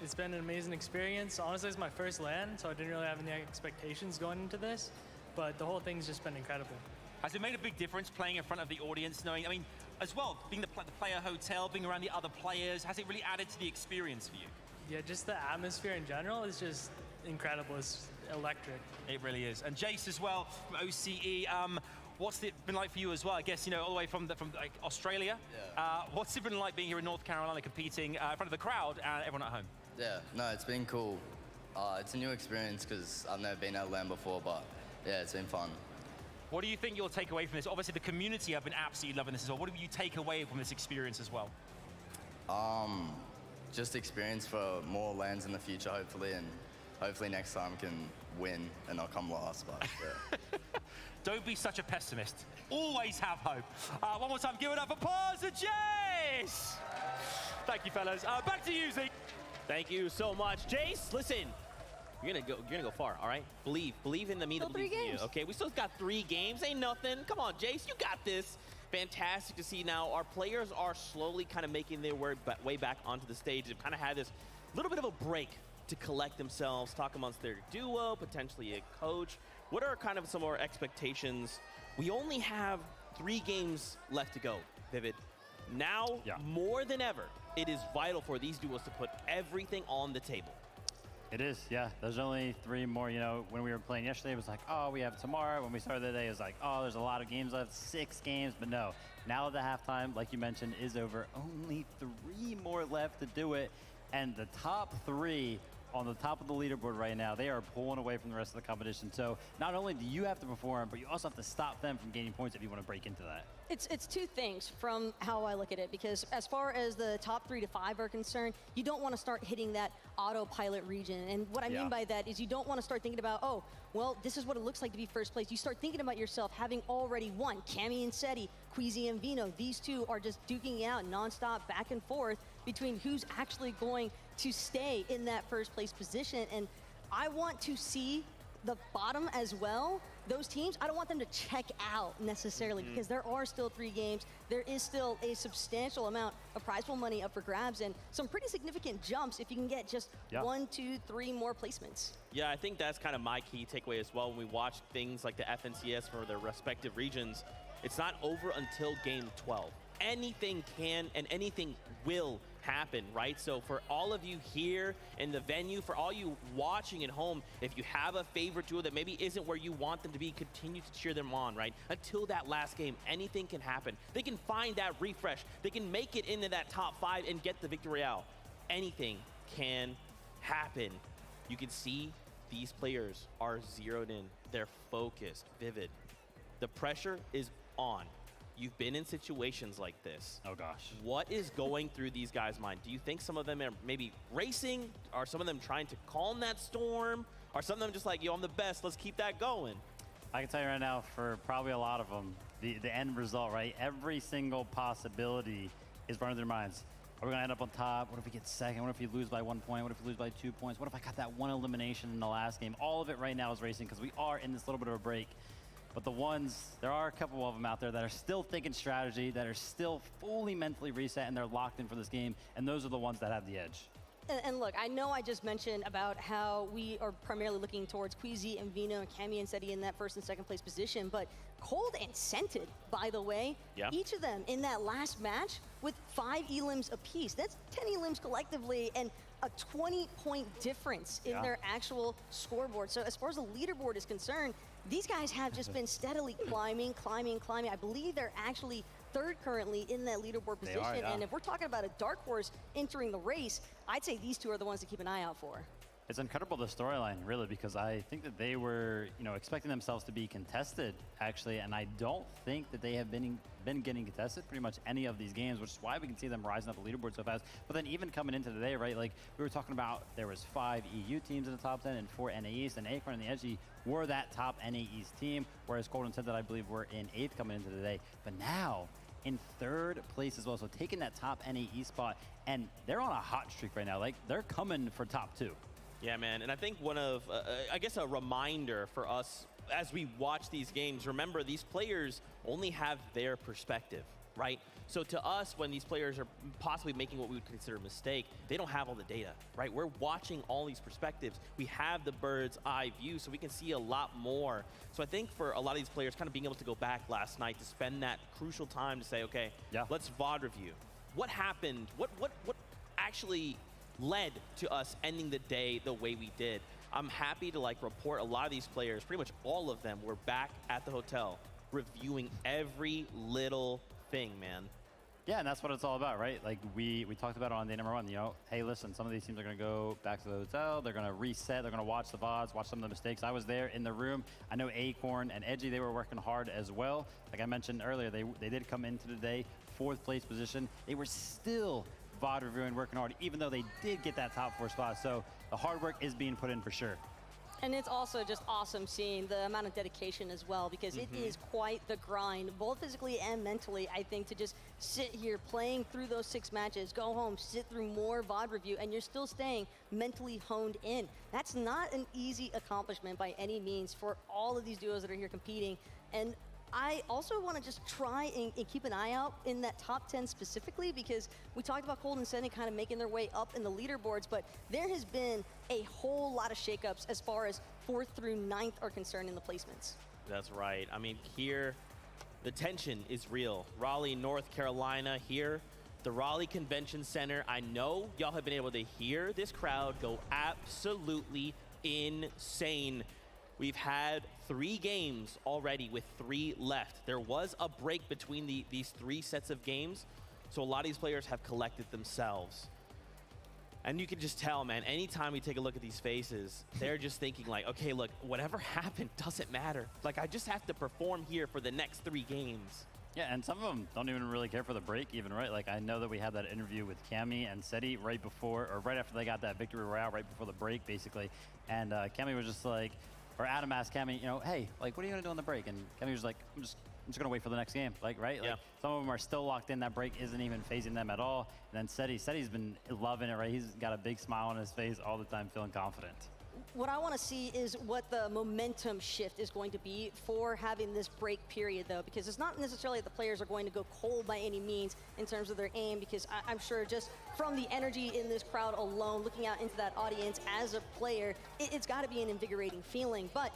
It's been an amazing experience. Honestly, it's my first LAN, so I didn't really have any expectations going into this. But the whole thing's just been incredible.
Has it made a big difference playing in front of the audience, knowing, I mean, as well, being the player hotel, being around the other players, has it really added to the experience for you?
Yeah, just the atmosphere in general is just incredible. It's electric.
It really is. And Jace as well, from OCE, what's it been like for you as well? I guess, you know, all the way from like Australia.
Yeah.
What's it been like being here in North Carolina competing in front of the crowd and everyone at home?
Yeah, no, it's been cool. It's a new experience because I've never been at LAN before, but yeah, it's been fun.
What do you think you'll take away from this? Obviously, the community have been absolutely loving this as well. What do you take away from this experience as well?
Just experience for more LANs in the future, hopefully, and hopefully next time can win and not come last, but yeah.
Don't be such a pessimist. Always have hope. One more time, give it up for Pars and Jace! Thank you, fellas. Back to you, Zeke.
Thank you so much. Jace, listen. You're gonna go far, all right? Believe in the me that believes in you, okay? We still got 3 games, ain't nothing. Come on, Jace, you got this. Fantastic to see now. Our players are slowly kind of making their way back onto the stage. They've kind of had this little bit of a break to collect themselves, talk amongst their duo, potentially a coach. What are kind of some of our expectations? We only have 3 games left to go, Vivid. Now, more than ever, it is vital for these duos to put everything on the table.
It is, yeah. There's only 3 more, you know, when we were playing yesterday, it was like, oh, we have tomorrow. When we started the day, it was like, oh, there's a lot of games left, 6 games, but no. Now the halftime, like you mentioned, is over. Only 3 more left to do it, and the top 3 on the top of the leaderboard right now. They are pulling away from the rest of the competition. So not only do you have to perform, but you also have to stop them from gaining points if you want to break into that.
It's two things from how I look at it, because as far as the top 3 to 5 are concerned, you don't want to start hitting that autopilot region. And what I mean by that is you don't want to start thinking about, oh, well, this is what it looks like to be first place. You start thinking about yourself having already won. Cammy and Seti, Queasy and Vino, these two are just duking it out nonstop back and forth between who's actually going to stay in that first place position. And I want to see the bottom as well. Those teams, I don't want them to check out necessarily, because there are still 3 games. There is still a substantial amount of prize pool money up for grabs and some pretty significant jumps if you can get just 1, 2, 3 more placements.
Yeah, I think that's kind of my key takeaway as well when we watch things like the FNCS for their respective regions. It's not over until game 12. Anything can and anything will happen, right? So for all of you here in the venue, for all you watching at home, if you have a favorite duo that maybe isn't where you want them to be, continue to cheer them on, right? Until that last game, anything can happen. They can find that refresh. They can make it into that top 5 and get the victory royale. Anything can happen. You can see these players are zeroed in. They're focused, vivid. The pressure is on. You've been in situations like this.
Oh, gosh.
What is going through these guys' mind? Do you think some of them are maybe racing? Are some of them trying to calm that storm? Are some of them just like, yo, I'm the best, let's keep that going?
I can tell you right now, for probably a lot of them, the end result, right? Every single possibility is running through their minds. Are we going to end up on top? What if we get second? What if we lose by 1 point? What if we lose by 2 points? What if I got that one elimination in the last game? All of it right now is racing because we are in this little bit of a break. But the ones, there are a couple of them out there that are still thinking strategy, that are still fully mentally reset, and they're locked in for this game, and those are the ones that have the edge.
And look, I know I just mentioned about how we are primarily looking towards Queasy and Vino and Cammy and Seti in that first and second place position, but Cold and Scented, by the way, each of them in that last match with 5 elims apiece. That's 10 elims collectively, and a 20-point difference in their actual scoreboard. So as far as the leaderboard is concerned, these guys have just been steadily climbing. I believe they're actually 3rd currently in that leaderboard position. And if we're talking about a dark horse entering the race, I'd say these two are the ones to keep an eye out for.
It's incredible, the storyline, really, because I think that they were, expecting themselves to be contested, actually, and I don't think that they have been getting contested pretty much any of these games, which is why we can see them rising up the leaderboard so fast. But then even coming into today, right, like we were talking about, there was 5 EU teams in the top 10 and 4 NA East, and Acorn and the Edgy were that top NA East team, whereas Cold and Scented, I believe, were in 8th coming into today. But now, in 3rd place as well, so taking that top NA East spot, and they're on a hot streak right now. Like, they're coming for top 2.
Yeah, man, and I think one of, I guess a reminder for us as we watch these games, remember these players only have their perspective, right? So to us, when these players are possibly making what we would consider a mistake, they don't have all the data, right? We're watching all these perspectives. We have the bird's eye view, so we can see a lot more. So I think for a lot of these players, kind of being able to go back last night to spend that crucial time to say, okay, let's VOD review. What happened? What actually led to us ending the day the way we did? I'm happy to report a lot of these players, pretty much all of them, were back at the hotel reviewing every little thing, man.
Yeah, and that's what it's all about, right? Like we talked about it on day number 1, hey, listen, some of these teams are going to go back to the hotel, they're going to reset, they're going to watch the VODs, watch some of the mistakes. I was there in the room. I know Acorn and Edgy, they were working hard as well. Like I mentioned earlier, they did come into today 4th place position. They were still VOD reviewing, working hard, even though they did get that top 4 spot. So the hard work is being put in for sure.
And it's also just awesome seeing the amount of dedication as well, because it is quite the grind, both physically and mentally, I think, to just sit here playing through those 6 matches, go home, sit through more VOD review, and you're still staying mentally honed in. That's not an easy accomplishment by any means for all of these duos that are here competing. And I also want to just try and keep an eye out in that top 10 specifically, because we talked about Cold and Scented kind of making their way up in the leaderboards, but there has been a whole lot of shakeups as far as 4th through 9th are concerned in the placements.
That's right. I mean, here, the tension is real. Raleigh, North Carolina here, the Raleigh Convention Center. I know y'all have been able to hear this crowd go absolutely insane. We've had 3 games already with 3 left. There was a break between these 3 sets of games, so a lot of these players have collected themselves. And you can just tell, man, anytime we take a look at these faces, they're just thinking like, okay, look, whatever happened doesn't matter. Like, I just have to perform here for the next 3 games.
Yeah, and some of them don't even really care for the break even, right? Like, I know that we had that interview with Cammy and Seti right before, or right after they got that victory royale, right before the break, basically. And Cammy was just like, or Adam asked Cammy, you know, hey, like, what are you gonna do on the break? And Cammy was like, I'm just gonna wait for the next game, like, right? Like, some of them are still locked in. That break isn't even phasing them at all. And then Seti's been loving it, right? He's got a big smile on his face all the time, feeling confident.
What I want to see is what the momentum shift is going to be for having this break period, though, because it's not necessarily that the players are going to go cold by any means in terms of their aim, because I'm sure just from the energy in this crowd alone, looking out into that audience as a player, it's got to be an invigorating feeling. But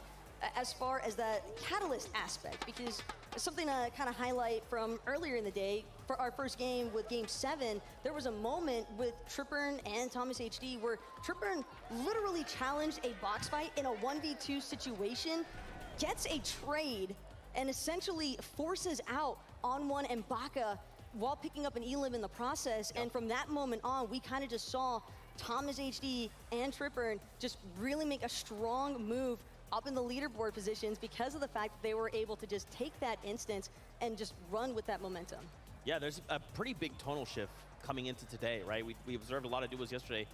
as far as that catalyst aspect, because something to kind of highlight from earlier in the day, for our first game with Game 7, there was a moment with Trippern and Thomas HD where Trippern literally challenged a box fight in a 1v2 situation, gets a trade, and essentially forces out On1 and Baka while picking up an elim in the process. And from that moment on, we kind of just saw Thomas HD and Trippern just really make a strong move up in the leaderboard positions because of the fact that they were able to just take that instance and just run with that momentum.
Yeah, there's a pretty big tonal shift coming into today, right? We observed a lot of duos yesterday.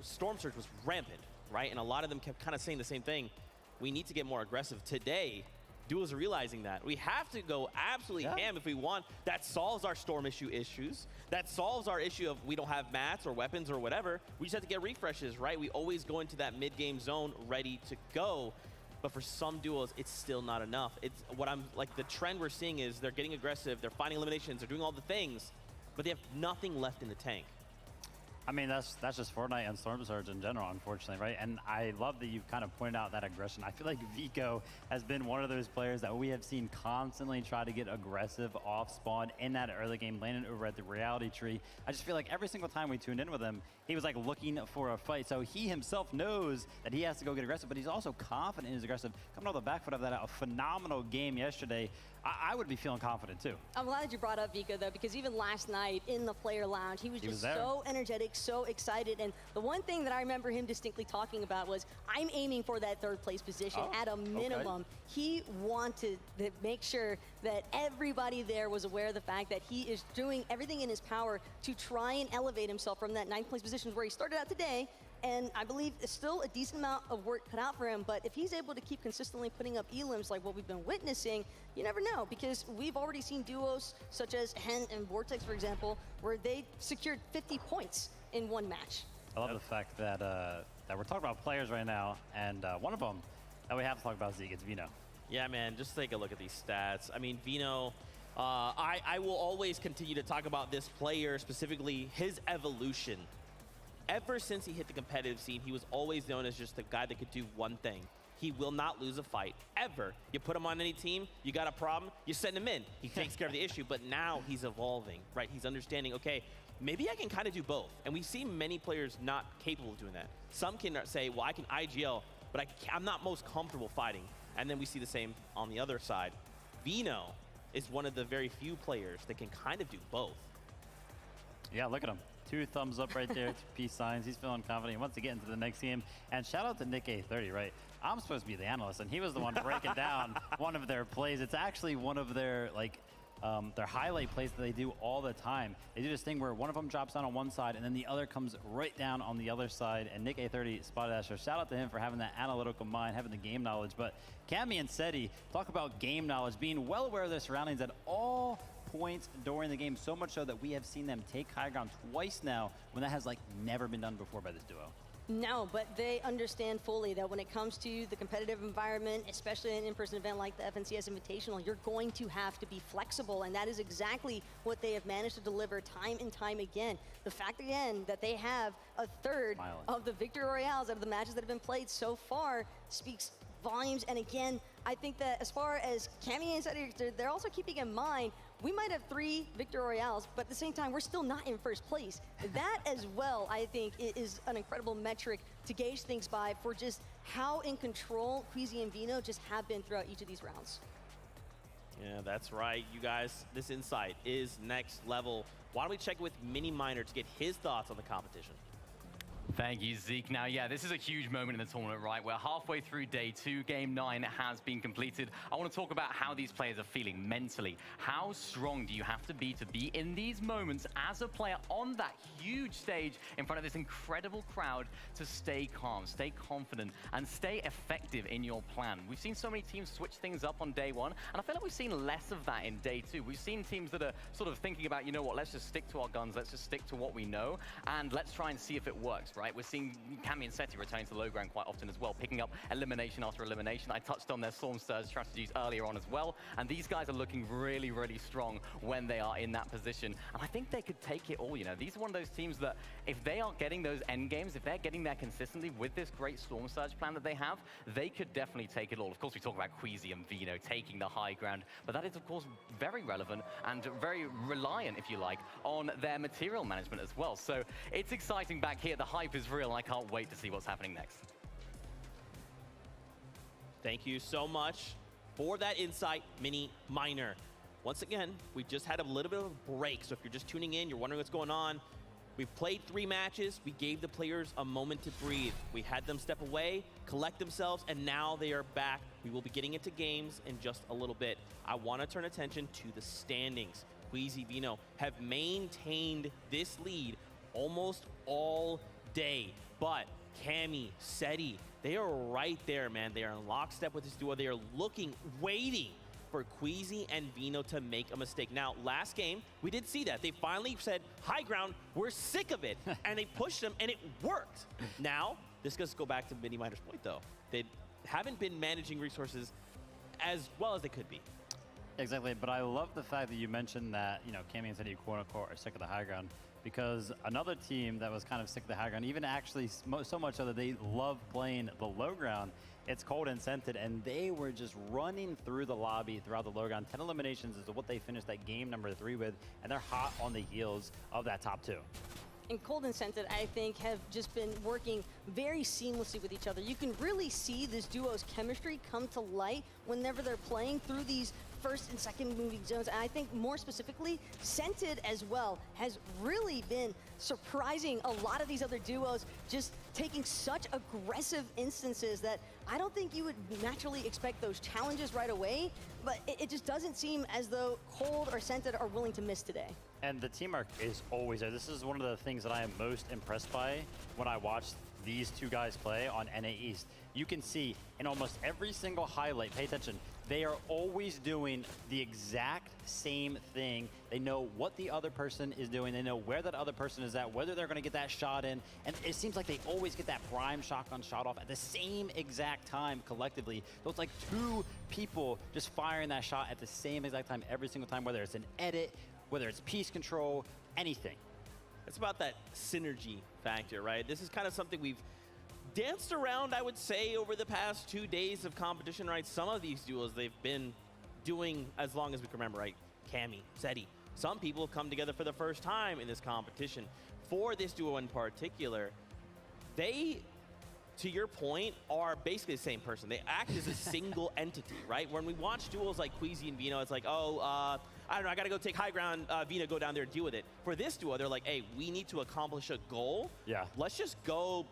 Storm Surge was rampant, right? And a lot of them kept kind of saying the same thing. We need to get more aggressive. Today, duos are realizing that. We have to go absolutely ham if we want. That solves our Storm issues. That solves our issue of we don't have mats or weapons or whatever. We just have to get refreshes, right? We always go into that mid-game zone ready to go. But for some duos, it's still not enough. It's what I'm like, the trend we're seeing is they're getting aggressive, they're finding eliminations, they're doing all the things, but they have nothing left in the tank.
I mean, that's just Fortnite and Storm Surge in general, unfortunately, right? And I love that you've kind of pointed out that aggression. I feel like Vico has been one of those players that we have seen constantly try to get aggressive off spawn in that early game, landing over at the reality tree. I just feel like every single time we tuned in with him, he was like looking for a fight. So he himself knows that he has to go get aggressive, but he's also confident in his aggressive. Coming off the back foot of that, a phenomenal game yesterday. I would be feeling confident too.
I'm glad you brought up Vico though, because even last night in the player lounge, he was just so energetic, so excited. And the one thing that I remember him distinctly talking about was, I'm aiming for that 3rd place position at a minimum. Okay. He wanted to make sure that everybody there was aware of the fact that he is doing everything in his power to try and elevate himself from that 9th place position where he started out today. And I believe it's still a decent amount of work cut out for him, but if he's able to keep consistently putting up elims like what we've been witnessing, you never know, because we've already seen duos such as Hen and Vortex, for example, where they secured 50 points in one match.
I love the fact that that we're talking about players right now, and one of them that we have to talk about, Zeke, it's Vino.
Yeah, man, just take a look at these stats. I mean, Vino, I will always continue to talk about this player, specifically his evolution. Ever since he hit the competitive scene, he was always known as just the guy that could do one thing. He will not lose a fight, ever. You put him on any team, you got a problem, you send him in. He takes care of the issue, but now he's evolving, right? He's understanding, okay, maybe I can kind of do both. And we see many players not capable of doing that. Some can say, well, I can IGL, but I'm not most comfortable fighting. And then we see the same on the other side. Vino is one of the very few players that can kind of do both.
Yeah, look at him. 2 thumbs up right there, 2 peace signs. He's feeling confident. He wants to get into the next game. And shout out to Nick A30, right? I'm supposed to be the analyst, and he was the one breaking down one of their plays. It's actually one of their, like, their highlight plays that they do all the time. They do this thing where one of them drops down on one side, and then the other comes right down on the other side. And Nick A30 spotted that. So shout out to him for having that analytical mind, having the game knowledge. But Cammy and Seti talk about game knowledge, being well aware of their surroundings at all points during the game, so much so that we have seen them take high ground twice now when that has like never been done before by this duo.
No, but they understand fully that when it comes to the competitive environment, especially an in-person event like the FNCS Invitational, you're going to have to be flexible, and that is exactly what they have managed to deliver time and time again. The fact, again, that they have a 3rd of the Victory Royales out of the matches that have been played so far speaks volumes. And again, I think that as far as Cammy and Seti, they're also keeping in mind, we might have 3 Victory Royales, but at the same time, we're still not in 1st place. That as well, I think, is an incredible metric to gauge things by for just how in control Queasy and Vino just have been throughout each of these rounds.
Yeah, that's right, you guys. This insight is next level. Why don't we check with Mini Miner to get his thoughts on the competition?
Thank you, Zeke. Now, yeah, this is a huge moment in the tournament, right? We're halfway through day 2. Game 9 has been completed. I want to talk about how these players are feeling mentally. How strong do you have to be in these moments as a player on that huge stage in front of this incredible crowd to stay calm, stay confident, and stay effective in your plan? We've seen so many teams switch things up on day 1, and I feel like we've seen less of that in day 2. We've seen teams that are sort of thinking about, you know what, let's just stick to our guns, let's just stick to what we know, and let's try and see if it works, right? We're seeing Cammy and Seti returning to the low ground quite often as well, picking up elimination after elimination. I touched on their Storm Surge strategies earlier on as well, and these guys are looking really, really strong when they are in that position. And I think they could take it all, you know. These are one of those teams that if they are getting those end games, if they're getting there consistently with this great Storm Surge plan that they have, they could definitely take it all. Of course, we talk about Queasy and Vino taking the high ground, but that is, of course, very relevant and very reliant, if you like, on their material management as well. So it's exciting back here. The hype is real. I can't wait to see what's happening next.
Thank you so much for that insight, Mini Miner. Once again, we just had a little bit of a break, so if you're just tuning in, you're wondering what's going on, we've played 3 matches. We gave the players a moment to breathe. We had them step away, collect themselves, and now they are back. We will be getting into games in just a little bit. I want to turn attention to the standings. Queasy, Vino have maintained this lead almost all day. But Cammy, Seti, they are right there, man. They are in lockstep with this duo. They are looking, waiting for Queasy and Vino to make a mistake. Now, last game, we did see that. They finally said, high ground, we're sick of it. And they pushed them, and it worked. Now, this does go back to Mini Miner's point, though. They haven't been managing resources as well as they could be.
Exactly, but I love the fact that you mentioned that, you know, Cammy and Seti, quote-unquote, are sick of the high ground. Because another team that was kind of sick of the high ground, even actually so much so that they love playing the low ground, it's Cold and Scented, and they were just running through the lobby throughout the low ground. 10 eliminations is what they finished that game number 3 with, and they're hot on the heels of that top 2.
And Cold and Scented, I think, have just been working very seamlessly with each other. You can really see this duo's chemistry come to light whenever they're playing through these first and second moving zones. And I think more specifically, Scented as well has really been surprising a lot of these other duos, just taking such aggressive instances that I don't think you would naturally expect those challenges right away, but it just doesn't seem as though Cold or Scented are willing to miss today.
And the teamwork is always there. This is one of the things that I am most impressed by when I watch these 2 guys play on NA East. You can see in almost every single highlight, pay attention, they are always doing the exact same thing. They know what the other person is doing. They know where that other person is at, whether they're going to get that shot in. And it seems like they always get that prime shotgun shot off at the same exact time collectively. So it's like 2 people just firing that shot at the same exact time every single time, whether it's an edit, whether it's piece control, anything.
It's about that synergy factor, right? This is kind of something we've danced around, I would say, over the past 2 days of competition, right? Some of these duos they've been doing as long as we can remember, right? Cammy, Seti. Some people have come together for the first time in this competition. For this duo in particular, they, to your point, are basically the same person. They act as a single entity, right? When we watch duels like Queasy and Vino, it's like, oh, I don't know, I gotta go take high ground, Vino, go down there and deal with it. For this duo, they're like, hey, we need to accomplish a goal.
Yeah.
Let's just go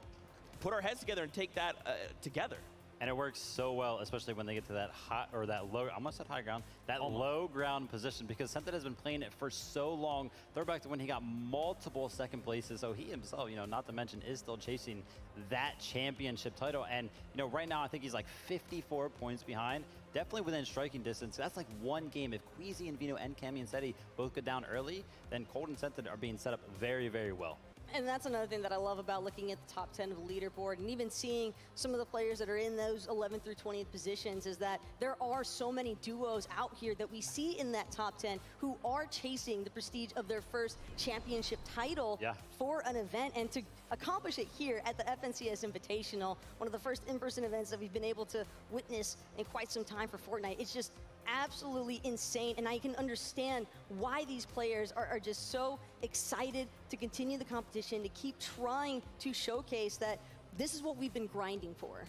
put our heads together and take that together.
And it works so well, especially when they get to that hot, or that low, I almost said high ground, that low ground position, because Scented has been playing it for so long. Throwback to when he got multiple second places, so he himself, you know, not to mention, is still chasing that championship title. And, you know, right now I think he's like 54 points behind, definitely within striking distance. That's like 1 game. If Queasy and Vino and Cammy and Seti both go down early, then Cold and Scented are being set up very, very well.
And that's another thing that I love about looking at the top 10 of the leaderboard and even seeing some of the players that are in those 11th through 20th positions is that there are so many duos out here that we see in that top 10 who are chasing the prestige of their first championship title for an event. And to accomplish it here at the FNCS Invitational, one of the first in-person events that we've been able to witness in quite some time for Fortnite, it's just absolutely insane, and I can understand why these players are just so excited to continue the competition, to keep trying to showcase that this is what we've been grinding for.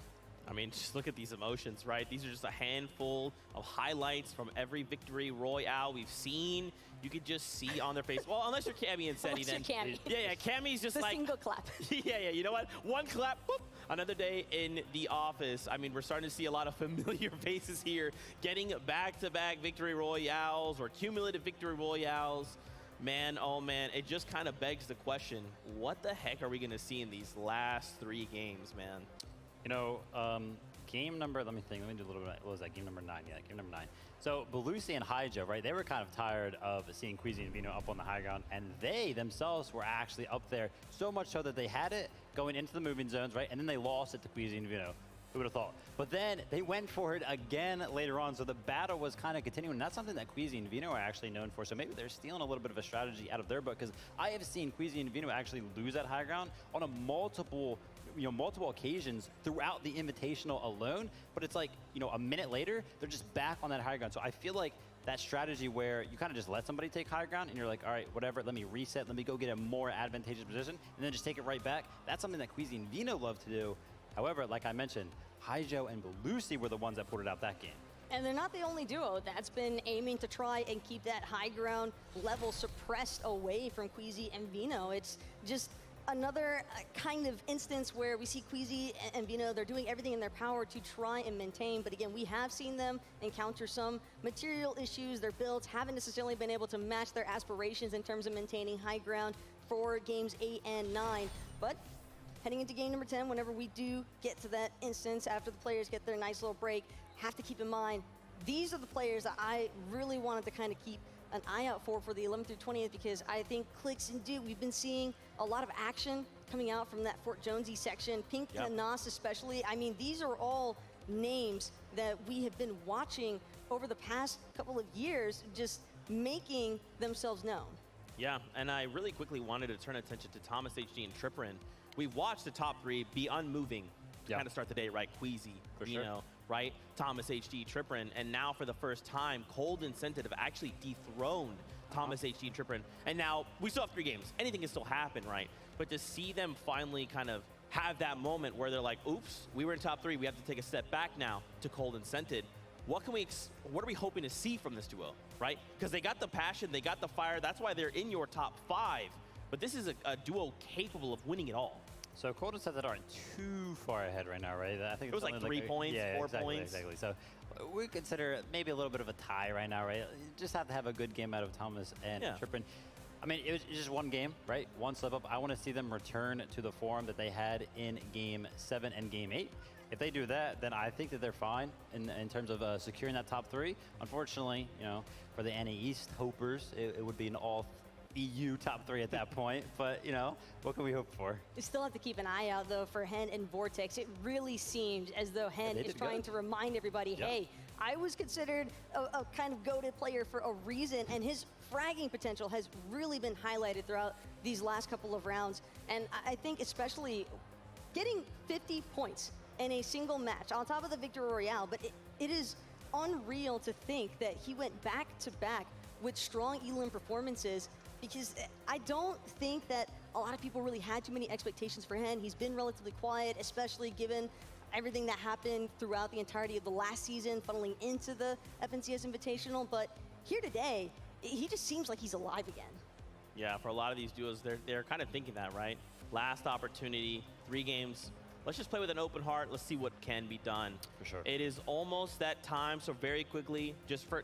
I mean, just look at these emotions, right? These are just a handful of highlights from every victory royale we've seen. You could just see on their face. Well, unless you're Cammy and Seti, then.
Cammy.
Yeah, Cammy's just
the
like.
single clap.
Yeah, you know what? One clap, boop. Another day in the office. I mean, we're starting to see a lot of familiar faces here, getting back-to-back victory royales or cumulative victory royales. Man, oh man, it just kind of begs the question, what the heck are we going to see in these last 3 games, man?
You know, game number, let me think, let me do a little bit, what was that, game number 9? Yeah, game number 9. So, Belusi and Hyjo, right, they were kind of tired of seeing Queasy and Vino up on the high ground, and they themselves were actually up there, so much so that they had it going into the moving zones, right, and then they lost it to Queasy and Vino. Who would have thought? But then they went for it again later on, so the battle was kind of continuing. And that's something that Queasy and Vino are actually known for, so maybe they're stealing a little bit of a strategy out of their book, because I have seen Queasy and Vino actually lose that high ground on a multiple occasions throughout the Invitational alone, but it's like, a minute later, they're just back on that high ground. So I feel like that strategy where you kind of just let somebody take high ground and you're like, all right, whatever, let me reset, let me go get a more advantageous position, and then just take it right back. That's something that Queasy and Vino love to do. However, like I mentioned, Hyjo and Belusi were the ones that pulled it out that game.
And they're not the only duo that's been aiming to try and keep that high ground level suppressed away from Queasy and Vino. It's just another kind of instance where we see Queasy and Vino, they're doing everything in their power to try and maintain, but again, we have seen them encounter some material issues. Their builds haven't necessarily been able to match their aspirations in terms of maintaining high ground for games 8 and 9, but heading into game number 10, whenever we do get to that instance after the players get their nice little break, have to keep in mind, these are the players that I really wanted to kind of keep an eye out for the 11th through 20th, because I think Clix and Duke, we've been seeing a lot of action coming out from that Fort Jonesy section. Pink and Nas especially. I mean, these are all names that we have been watching over the past couple of years, just making themselves known.
Yeah, and I really quickly wanted to turn attention to Thomas HD and Tripperin. We've watched the top 3 be unmoving to kind of start the day, right? Queasy, Vino, right? Thomas HD, Tripperin, and now for the first time, Cold and Scented have actually dethroned Thomas HD and Tripperin. And now we still have 3 games. Anything can still happen, right? But to see them finally kind of have that moment where they're like, oops, we were in top 3, we have to take a step back now to Cold and Scented. What are we hoping to see from this duo, right? Because they got the passion, they got the fire, that's why they're in your top 5. But this is a duo capable of winning it all.
So Cold and Scented aren't too far ahead right now, right? I think
it was like 3 points, 4 points.
Exactly. So we consider maybe a little bit of a tie right now, right? You just have to have a good game out of Thomas and Tripperin. I mean, it's just one game, right? One slip up. I want to see them return to the form that they had in Game 7 and Game 8. If they do that, then I think that they're fine in terms of securing that top 3. Unfortunately, for the NA East hopers, it would be an all EU top 3 at that point, but what can we hope for?
You still have to keep an eye out though for Hen and Vortex. It really seems as though Hen is trying to remind everybody, hey, I was considered a kind of goated player for a reason, and his fragging potential has really been highlighted throughout these last couple of rounds. And I think especially getting 50 points in a single match on top of the Victory Royale, but it is unreal to think that he went back to back with strong Elim performances, because I don't think that a lot of people really had too many expectations for him. He's been relatively quiet, especially given everything that happened throughout the entirety of the last season, funneling into the FNCS Invitational. But here today, he just seems like he's alive again.
Yeah, for a lot of these duos, they're kind of thinking that, right? Last opportunity, 3 games. Let's just play with an open heart. Let's see what can be done.
For sure.
It is almost that time, so very quickly,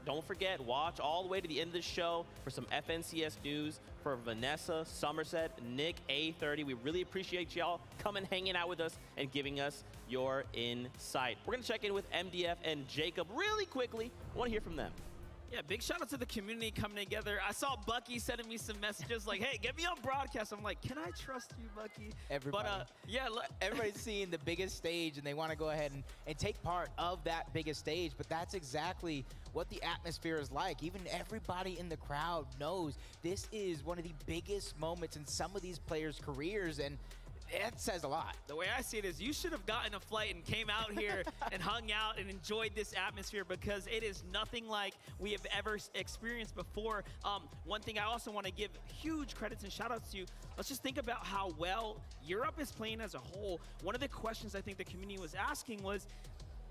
don't forget, watch all the way to the end of the show for some FNCS news for Vanessa, Somerset, Nick, A30. We really appreciate y'all coming, hanging out with us, and giving us your insight. We're going to check in with MDF and Jacob really quickly. I want to hear from them.
Yeah, big shout out to the community coming together. I saw Bucky sending me some messages like, hey, get me on broadcast. I'm like, can I trust you, Bucky?
Everybody.
But, yeah,
everybody's seeing the biggest stage, and they want to go ahead and take part of that biggest stage. But that's exactly what the atmosphere is like. Even everybody in the crowd knows this is one of the biggest moments in some of these players' careers. And it says a lot.
The way I see it is you should have gotten a flight and came out here and hung out and enjoyed this atmosphere, because it is nothing like we have ever experienced before. One thing I also want to give huge credits and shout outs to, let's just think about how well Europe is playing as a whole. One of the questions I think the community was asking was,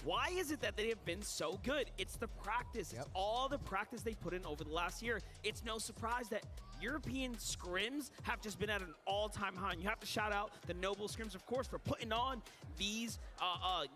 why is it that they have been so good? It's the practice. It's all the practice they put in over the last year. It's no surprise that European scrims have just been at an all-time high. And you have to shout out the Noble scrims, of course, for putting on these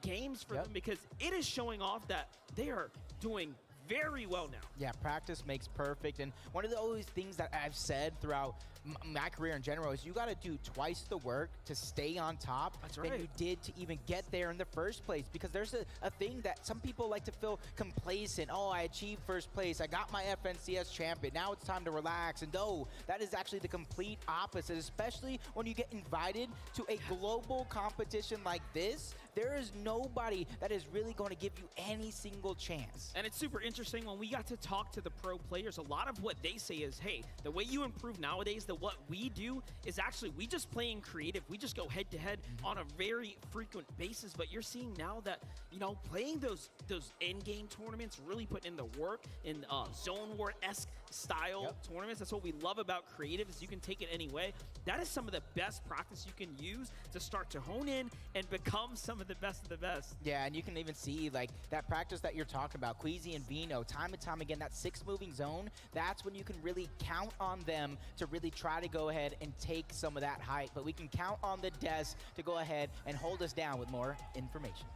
games for them, because it is showing off that they are doing very well now.
Yeah, practice makes perfect. And one of the always things that I've said throughout my career in general is you got to do twice the work to stay on top than you did to even get there in the first place. Because there's a thing that some people like to feel complacent. Oh, I achieved first place. I got my FNCS champion. Now it's time to relax. And no, that is actually the complete opposite, especially when you get invited to a global competition like this. There is nobody that is really going to give you any single chance.
And it's super interesting when we got to talk to the pro players. A lot of what they say is, hey, the way you improve nowadays, what we do is actually we just play in creative. We just go head to head on a very frequent basis. But you're seeing now that, you know, playing those in-game tournaments, really putting in the work in zone war-esque style tournaments. That's what we love about creative, is you can take it any way. That is some of the best practice you can use to start to hone in and become some of the best of the best.
Yeah, and you can even see like that practice that you're talking about, Queasy and Vino, time and time again, that 6-moving zone, that's when you can really count on them to really try to go ahead and take some of that height. But we can count on the Des to go ahead and hold us down with more information.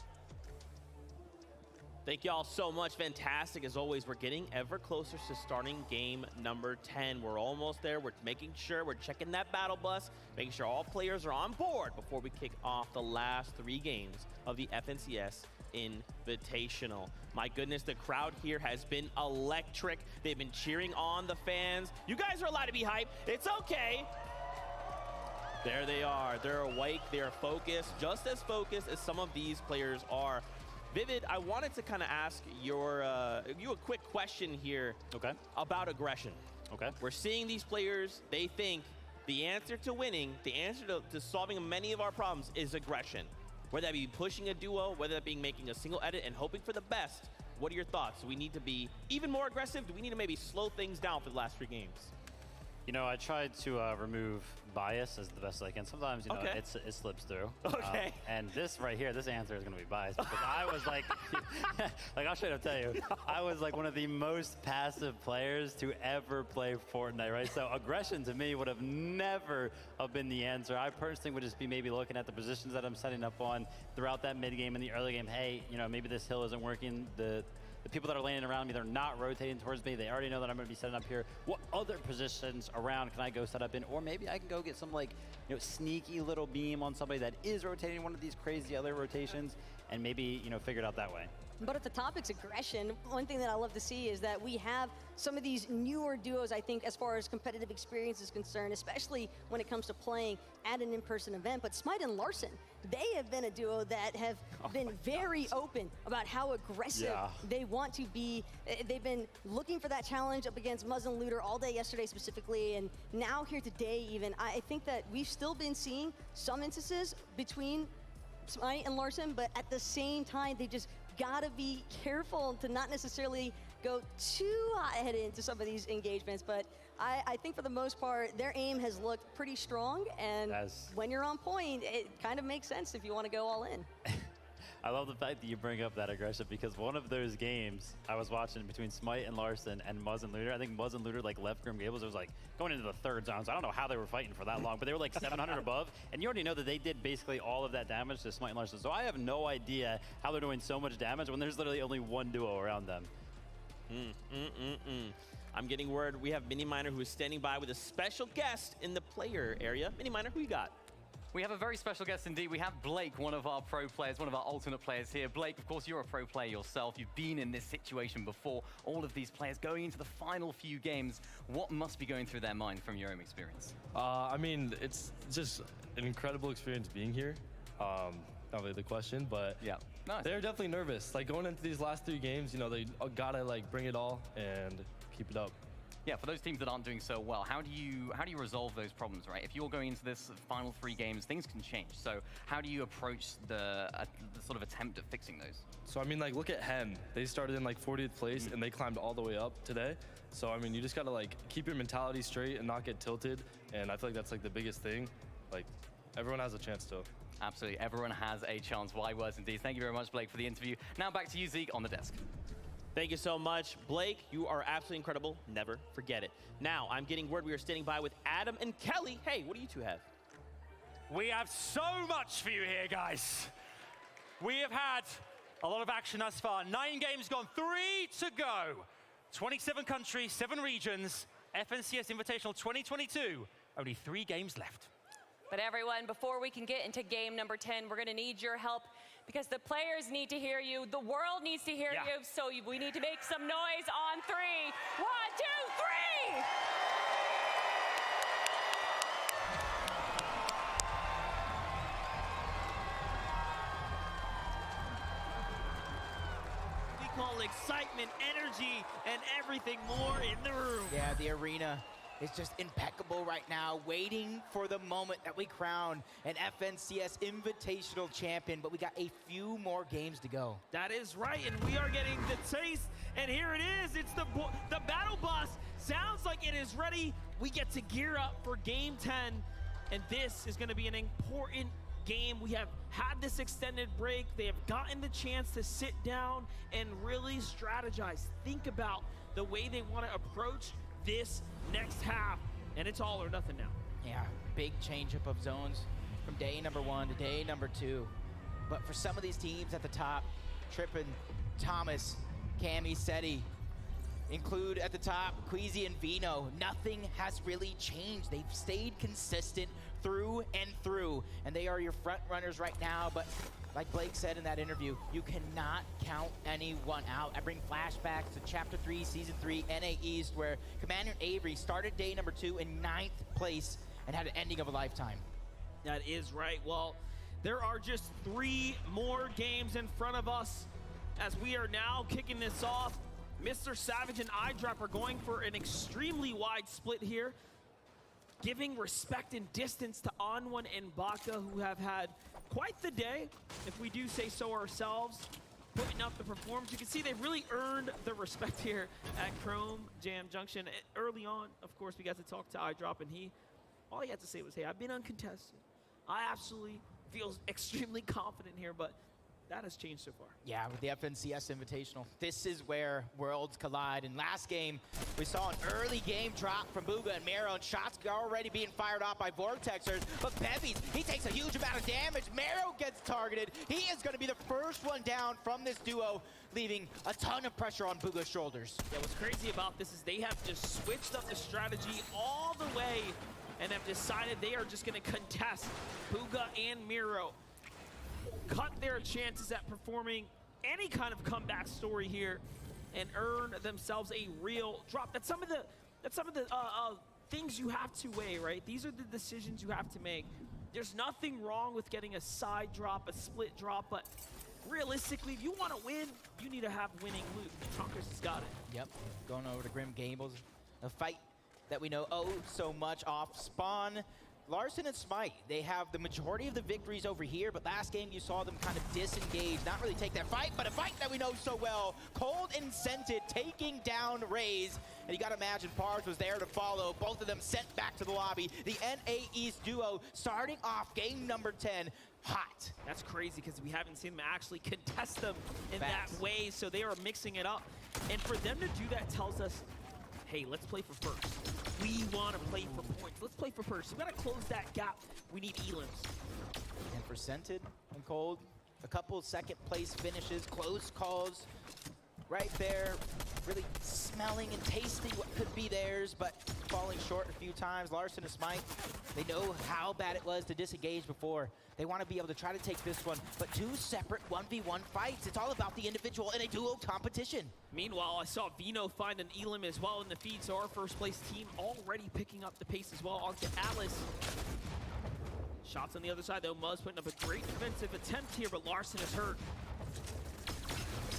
Thank y'all so much. Fantastic. As always, we're getting ever closer to starting game number 10. We're almost there. We're making sure we're checking that battle bus, making sure all players are on board before we kick off the last 3 games of the FNCS Invitational. My goodness, the crowd here has been electric. They've been cheering on the fans. You guys are allowed to be hyped. It's okay. There they are. They're awake. They're focused, just as focused as some of these players are. Vivid, I wanted to kind of ask you a quick question here about aggression. We're seeing these players, they think the answer to winning, the answer to solving many of our problems is aggression. Whether that be pushing a duo, whether that be making a single edit and hoping for the best. What are your thoughts? Do we need to be even more aggressive? Do we need to maybe slow things down for the last 3 games?
You know, I tried to remove bias as the best I can. Sometimes, you know, it slips through. And this right here, this answer is going to be biased, because I was like, like I'll straight up tell you, I was like one of the most passive players to ever play Fortnite, right? So aggression to me would have never have been the answer. I personally would just be maybe looking at the positions that I'm setting up on throughout that mid game and the early game. Hey, you know, maybe this hill isn't working. The people that are landing around me, they're not rotating towards me. They already know that I'm going to be setting up here. What other positions around can I go set up in? Or maybe I can go get some, like, you know, sneaky little beam on somebody that is rotating one of these crazy other rotations, and maybe, you know, figure it out that way.
But if the topic's aggression, one thing that I love to see is that we have some of these newer duos, I think, as far as competitive experience is concerned, especially when it comes to playing at an in-person event. But Smite and Larson, they have been a duo that have been very open about how aggressive they want to be. They've been looking for that challenge up against Muzz and Looter all day yesterday specifically, and now here today even. I think that we've still been seeing some instances between Smite and Larson, but at the same time, they just gotta be careful to not necessarily go too hot-headed into some of these engagements, but I think for the most part, their aim has looked pretty strong, and when you're on point, it kind of makes sense if you want to go all in.
I love the fact that you bring up that aggression, because one of those games I was watching between Smite and Larson and Muzz and Looter, I think Muzz and Looter like left Grim Gables. It was like going into the 3rd zone, so I don't know how they were fighting for that long, but they were like 700 above, and you already know that they did basically all of that damage to Smite and Larson. So I have no idea how they're doing so much damage when there's literally only one duo around them.
I'm getting word we have Mini Miner who is standing by with a special guest in the player area. Mini Miner, who you got?
We have a very special guest indeed. We have Blake, one of our pro players, one of our alternate players here. Blake, of course, you're a pro player yourself. You've been in this situation before. All of these players going into the final few games. What must be going through their mind from your own experience?
I mean, it's just an incredible experience being here. Not really the question, but
yeah,
they're definitely nervous. Like going into these last 3 games, you know, they gotta like bring it all and keep it up.
Yeah, for those teams that aren't doing so well, how do you resolve those problems, right? If you're going into this final 3 games, things can change. So how do you approach the sort of attempt at fixing those?
So I mean, like, look at Hem. They started in like 40th place and they climbed all the way up today. So I mean, you just gotta like keep your mentality straight and not get tilted. And I feel like that's like the biggest thing. Like, everyone has a chance still.
Absolutely, everyone has a chance. Why words indeed. Thank you very much, Blake, for the interview. Now back to you, Zeke, on the desk.
Thank you so much. Blake, you are absolutely incredible. Never forget it. Now, I'm getting word we are standing by with Adam and Kelly. Hey, what do you two have?
We have so much for you here, guys. We have had a lot of action thus far. 9 games gone, 3 to go. 27 countries, 7 regions. FNCS Invitational 2022. Only 3 games left.
But everyone, before we can get into game number 10, we're gonna need your help because the players need to hear you, the world needs to hear you, so we need to make some noise on 3. 1, 2, 3!
We call excitement, energy, and everything more in the room.
Yeah, the arena is just impeccable right now, waiting for the moment that we crown an FNCS Invitational champion, but we got a few more games to go.
That is right, and we are getting the taste, and here it is. It's the battle bus. Sounds like it is ready. We get to gear up for game 10, and this is gonna be an important game. We have had this extended break. They have gotten the chance to sit down and really strategize, think about the way they wanna approach this next half, and it's all or nothing now.
Yeah, big changeup of zones from day number 1 to day number 2. But for some of these teams at the top, Trippin, Thomas, Cammy, Seti, include at the top Queasy and Vino, nothing has really changed. They've stayed consistent through and through, and they are your front runners right now. But like Blake said in that interview, you cannot count anyone out. I bring flashbacks to Chapter 3, Season 3, NA East, where Commander Avery started day number 2 in 9th place and had an ending of a lifetime.
That is right. Well, there are just 3 more games in front of us as we are now kicking this off. Mr. Savage and iDrop are going for an extremely wide split here, giving respect and distance to Onwon and Baka, who have had quite the day, if we do say so ourselves, putting up the performance. You can see they've really earned the respect here at Chrome Jam Junction. Early on, of course, we got to talk to iDrop, and all he had to say was, hey, I've been uncontested. I absolutely feel extremely confident here, but that has changed so far.
Yeah, with the FNCS Invitational, this is where worlds collide. And last game, we saw an early game drop from Booga and Mero, and shots already being fired off by Vortexers. But Bevies, he takes a huge amount of damage. Mero gets targeted. He is going to be the first one down from this duo, leaving a ton of pressure on Booga's shoulders.
Yeah, what's crazy about this is they have just switched up the strategy all the way and have decided they are just going to contest Booga and Mero. Cut their chances at performing any kind of comeback story here and earn themselves a real drop. That's some of the things you have to weigh, right? These are the decisions you have to make. There's nothing wrong with getting a side drop, a split drop, but realistically, if you want to win, you need to have winning loot. Trunkers has got it.
Yep, going over to Grim Gables, a fight that we know so much off spawn. Larson and Smite, they have the majority of the victories over here, but last game you saw them kind of disengage, not really take that fight, but a fight that we know so well. Cold and Scented taking down Raze, and you gotta imagine Pars was there to follow. Both of them sent back to the lobby. The NA East duo starting off game number 10 hot.
That's crazy because we haven't seen them actually contest them in that way, so they are mixing it up. And for them to do that tells us, hey, let's play for first. We want to play for points. Let's play for first. We got to close that gap. We need elims.
And for Scented and Cold, a couple second place finishes, close calls right there. Really smelling and tasting what could be theirs, but falling short a few times. Larson and Smite, they know how bad it was to disengage before. They want to be able to try to take this one, but 2 separate 1v1 fights. It's all about the individual in a duo competition.
Meanwhile, I saw Vino find an elim as well in the feed, so our first place team already picking up the pace as well. On to Alice. Shots on the other side though. Muzz putting up a great defensive attempt here, but Larson is hurt.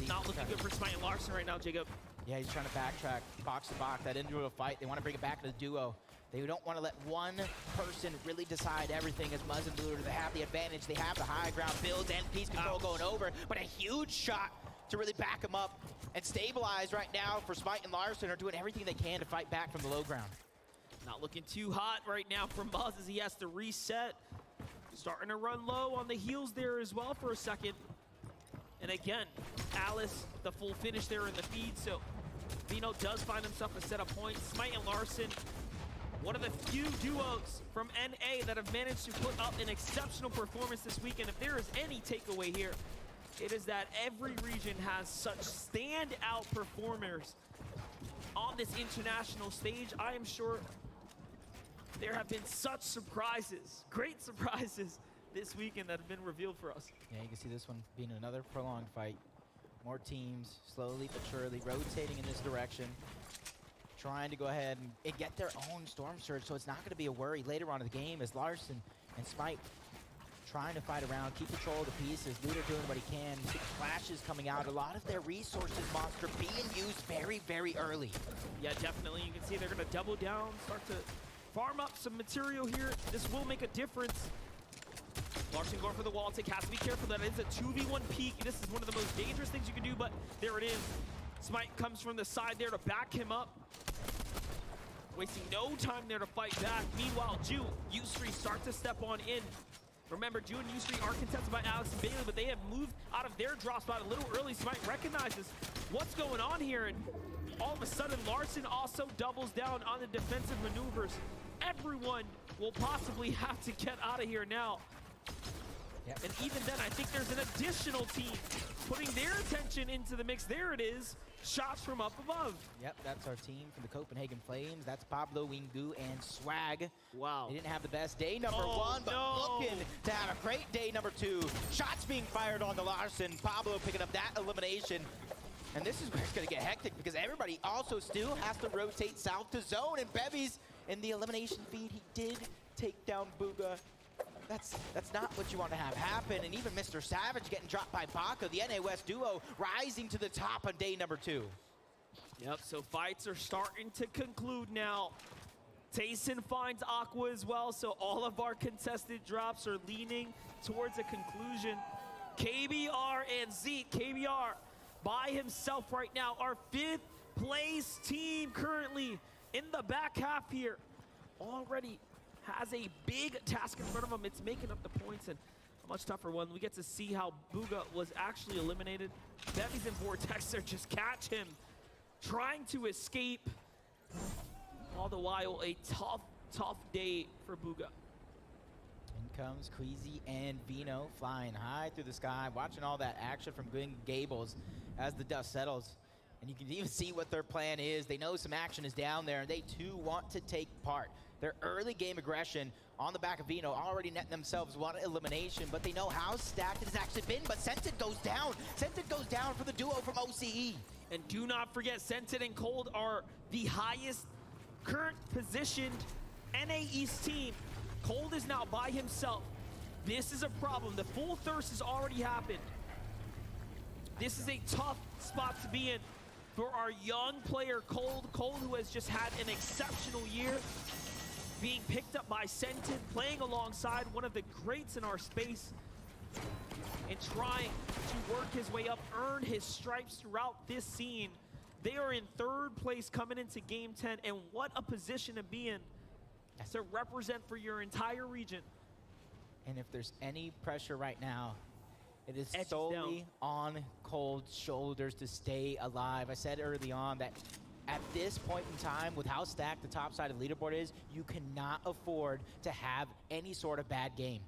Not looking good for Smite and Larson right now, Jacob.
Yeah, he's trying to backtrack, box to box, that individual fight. They want to bring it back to the duo. They don't want to let one person really decide everything as Muzz and Blue. They have the advantage. They have the high ground builds and piece control going over, but a huge shot to really back him up and stabilize right now for Smite and Larson are doing everything they can to fight back from the low ground.
Not looking too hot right now from Muzz as he has to reset. Starting to run low on the heels there as well for a second. And again, Alice, the full finish there in the feed, so Vino does find himself a set of points. Smite and Larson, one of the few duos from NA that have managed to put up an exceptional performance this weekend. If there is any takeaway here, it is that every region has such standout performers on this international stage. I am sure there have been such surprises, great surprises this weekend that have been revealed for us.
Yeah, you can see this one being another prolonged fight. More teams slowly but surely rotating in this direction, trying to go ahead and get their own Storm Surge, so it's not going to be a worry later on in the game as Larson and Smite trying to fight around, keep control of the pieces. Luder doing what he can. You see flashes coming out. A lot of their resources, Monster, being used very, very early.
Yeah, definitely. You can see they're going to double down, start to farm up some material here. This will make a difference. Larson going for the wall take, has to be careful. That is a 2v1 peek. This is one of the most dangerous things you can do, but there it is. Smite comes from the side there to back him up. Wasting no time there to fight back. Meanwhile, Ju, Usri start to step on in. Remember, Ju and Usri are contested by Alex and Bailey, but they have moved out of their drop spot a little early. Smite recognizes what's going on here, and all of a sudden, Larson also doubles down on the defensive maneuvers. Everyone will possibly have to get out of here now.
Yep.
And even then, I think there's an additional team putting their attention into the mix. There it is. Shots from up above.
Yep, that's our team from the Copenhagen Flames. That's Pablo, Wingu, and Swag.
Wow.
They didn't have the best day number one, but looking to have a great day number two. Shots being fired on the Larson. Pablo picking up that elimination. And this is where it's going to get hectic because everybody also still has to rotate south to zone. And Bevy's in the elimination feed. He did take down Booga. That's not what you want to have happen. And even Mr. Savage getting dropped by Baka, the NA West duo rising to the top on day number two.
Yep, so fights are starting to conclude now. Tayson finds Aqua as well, so all of our contested drops are leaning towards a conclusion. KBR and Zeke, KBR by himself right now, our 5th place team currently in the back half here. Already has a big task in front of him. It's making up the points and a much tougher one. We get to see how Booga was actually eliminated. Bevy's and Vortex there just catch him trying to escape. All the while, a tough day for Booga.
In comes Queasy and Vino flying high through the sky, watching all that action from Green Gables as the dust settles. And you can even see what their plan is. They know some action is down there, and they too want to take part. Their early game aggression on the back of Vino already netting themselves one elimination, but they know how stacked it has actually been. But Scented goes down. Scented goes down for the duo from OCE.
And do not forget, Scented and Cold are the highest current positioned NA East team. Cold is now by himself. This is a problem. The full thirst has already happened. This is a tough spot to be in for our young player, Cold. Cold, who has just had an exceptional year, being picked up by Scented, playing alongside one of the greats in our space, and trying to work his way up, earn his stripes throughout this scene. They are in 3rd place coming into Game 10, and what a position to be in to represent for your entire region.
And if there's any pressure right now, it is solely on Cold's shoulders to stay alive. I said early on that at this point in time, with how stacked the top side of the leaderboard is, you cannot afford to have any sort of bad game.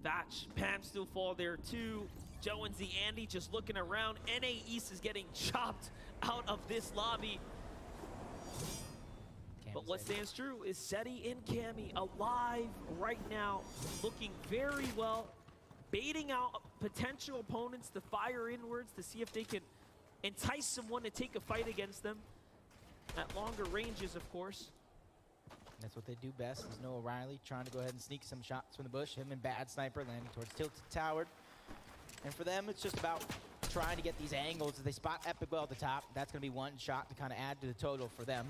Thatch, Pam still fall there too. Joe and Z Andy just looking around. NA East is getting chopped out of this lobby. But what stands true is Seti and Cammy alive right now, looking very well, baiting out potential opponents to fire inwards to see if they can entice someone to take a fight against them at longer ranges, of course.
That's what they do best, is Noah Riley trying to go ahead and sneak some shots from the bush. Him and Bad Sniper landing towards Tilted Tower. And for them, it's just about trying to get these angles as they spot Epic well at the top. That's going to be one shot to kind of add to the total for them.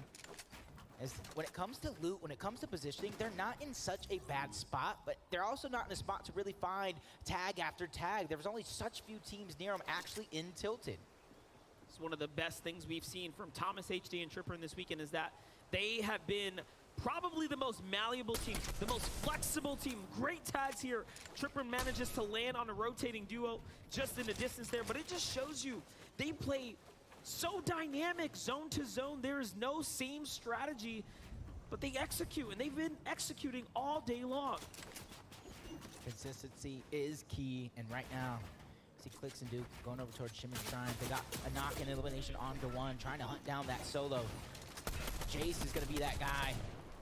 As when it comes to loot, when it comes to positioning, they're not in such a bad spot, but they're also not in a spot to really find tag after tag. There's only such few teams near them actually in Tilted.
It's one of the best things we've seen from Thomas HD and Tripper in this weekend is that they have been probably the most malleable team, the most flexible team. Great tags here. Tripper manages to land on a rotating duo just in the distance there, but it just shows you they play so dynamic zone to zone. There is no same strategy, but they execute, and they've been executing all day long.
Consistency is key, and right now, see Clix and Duke going over towards Shimmer Shrine. They got a knock-in elimination onto one, trying to hunt down that solo. Jace is going to be that guy.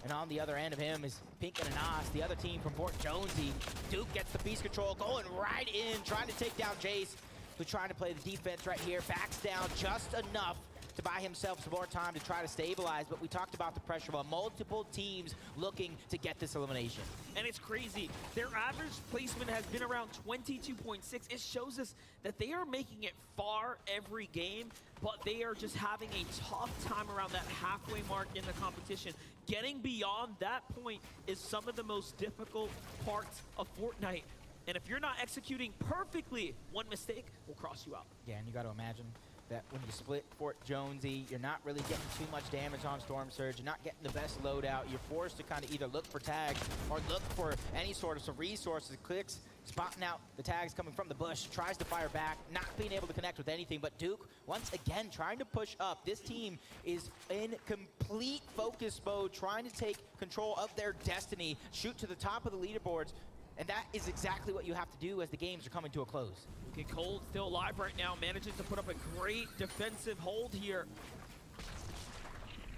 And on the other end of him is Pink and Anas, the other team from Fort Jonesy. Duke gets the piece control, going right in, trying to take down Jace, who's trying to play the defense right here. Backs down just enough to buy himself some more time to try to stabilize, but we talked about the pressure of multiple teams looking to get this elimination.
And it's crazy. Their average placement has been around 22.6. It shows us that they are making it far every game, but they are just having a tough time around that halfway mark in the competition. Getting beyond that point is some of the most difficult parts of Fortnite. And if you're not executing perfectly, one mistake will cross you out.
Yeah, and you got to imagine that when you split Fort Jonesy, you're not really getting too much damage on Storm Surge. You're not getting the best loadout. You're forced to kind of either look for tags or look for any sort of some resources. Clicks, spotting out the tags coming from the bush, tries to fire back, not being able to connect with anything. But Duke, once again, trying to push up. This team is in complete focus mode, trying to take control of their destiny, shoot to the top of the leaderboards. And that is exactly what you have to do as the games are coming to a close.
Okay, Cold still alive right now, manages to put up a great defensive hold here.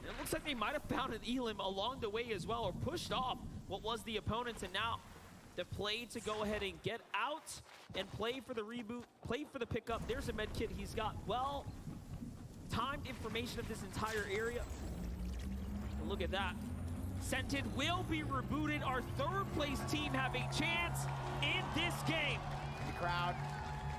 And it looks like they might have found an Elim along the way as well, or pushed off what was the opponents, and now the play to go ahead and get out and play for the reboot, play for the pickup. There's a med kit. He's got well-timed information of this entire area. And look at that. Scented will be rebooted. Our third place team have a chance in this game.
And the crowd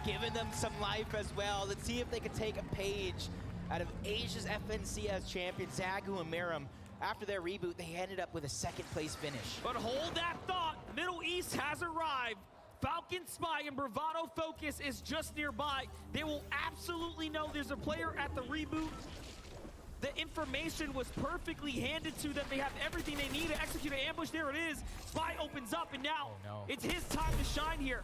giving them some life as well. Let's see if they can take a page out of Asia's FNCS champion, Zagu and Miram. After their reboot, they ended up with a second place finish.
But hold that thought. Middle East has arrived. Falcon Spy and Bravado Focus is just nearby. They will absolutely know there's a player at the reboot. The information was perfectly handed to them. They have everything they need to execute an ambush. There it is. Spy opens up, and now it's his time to shine here.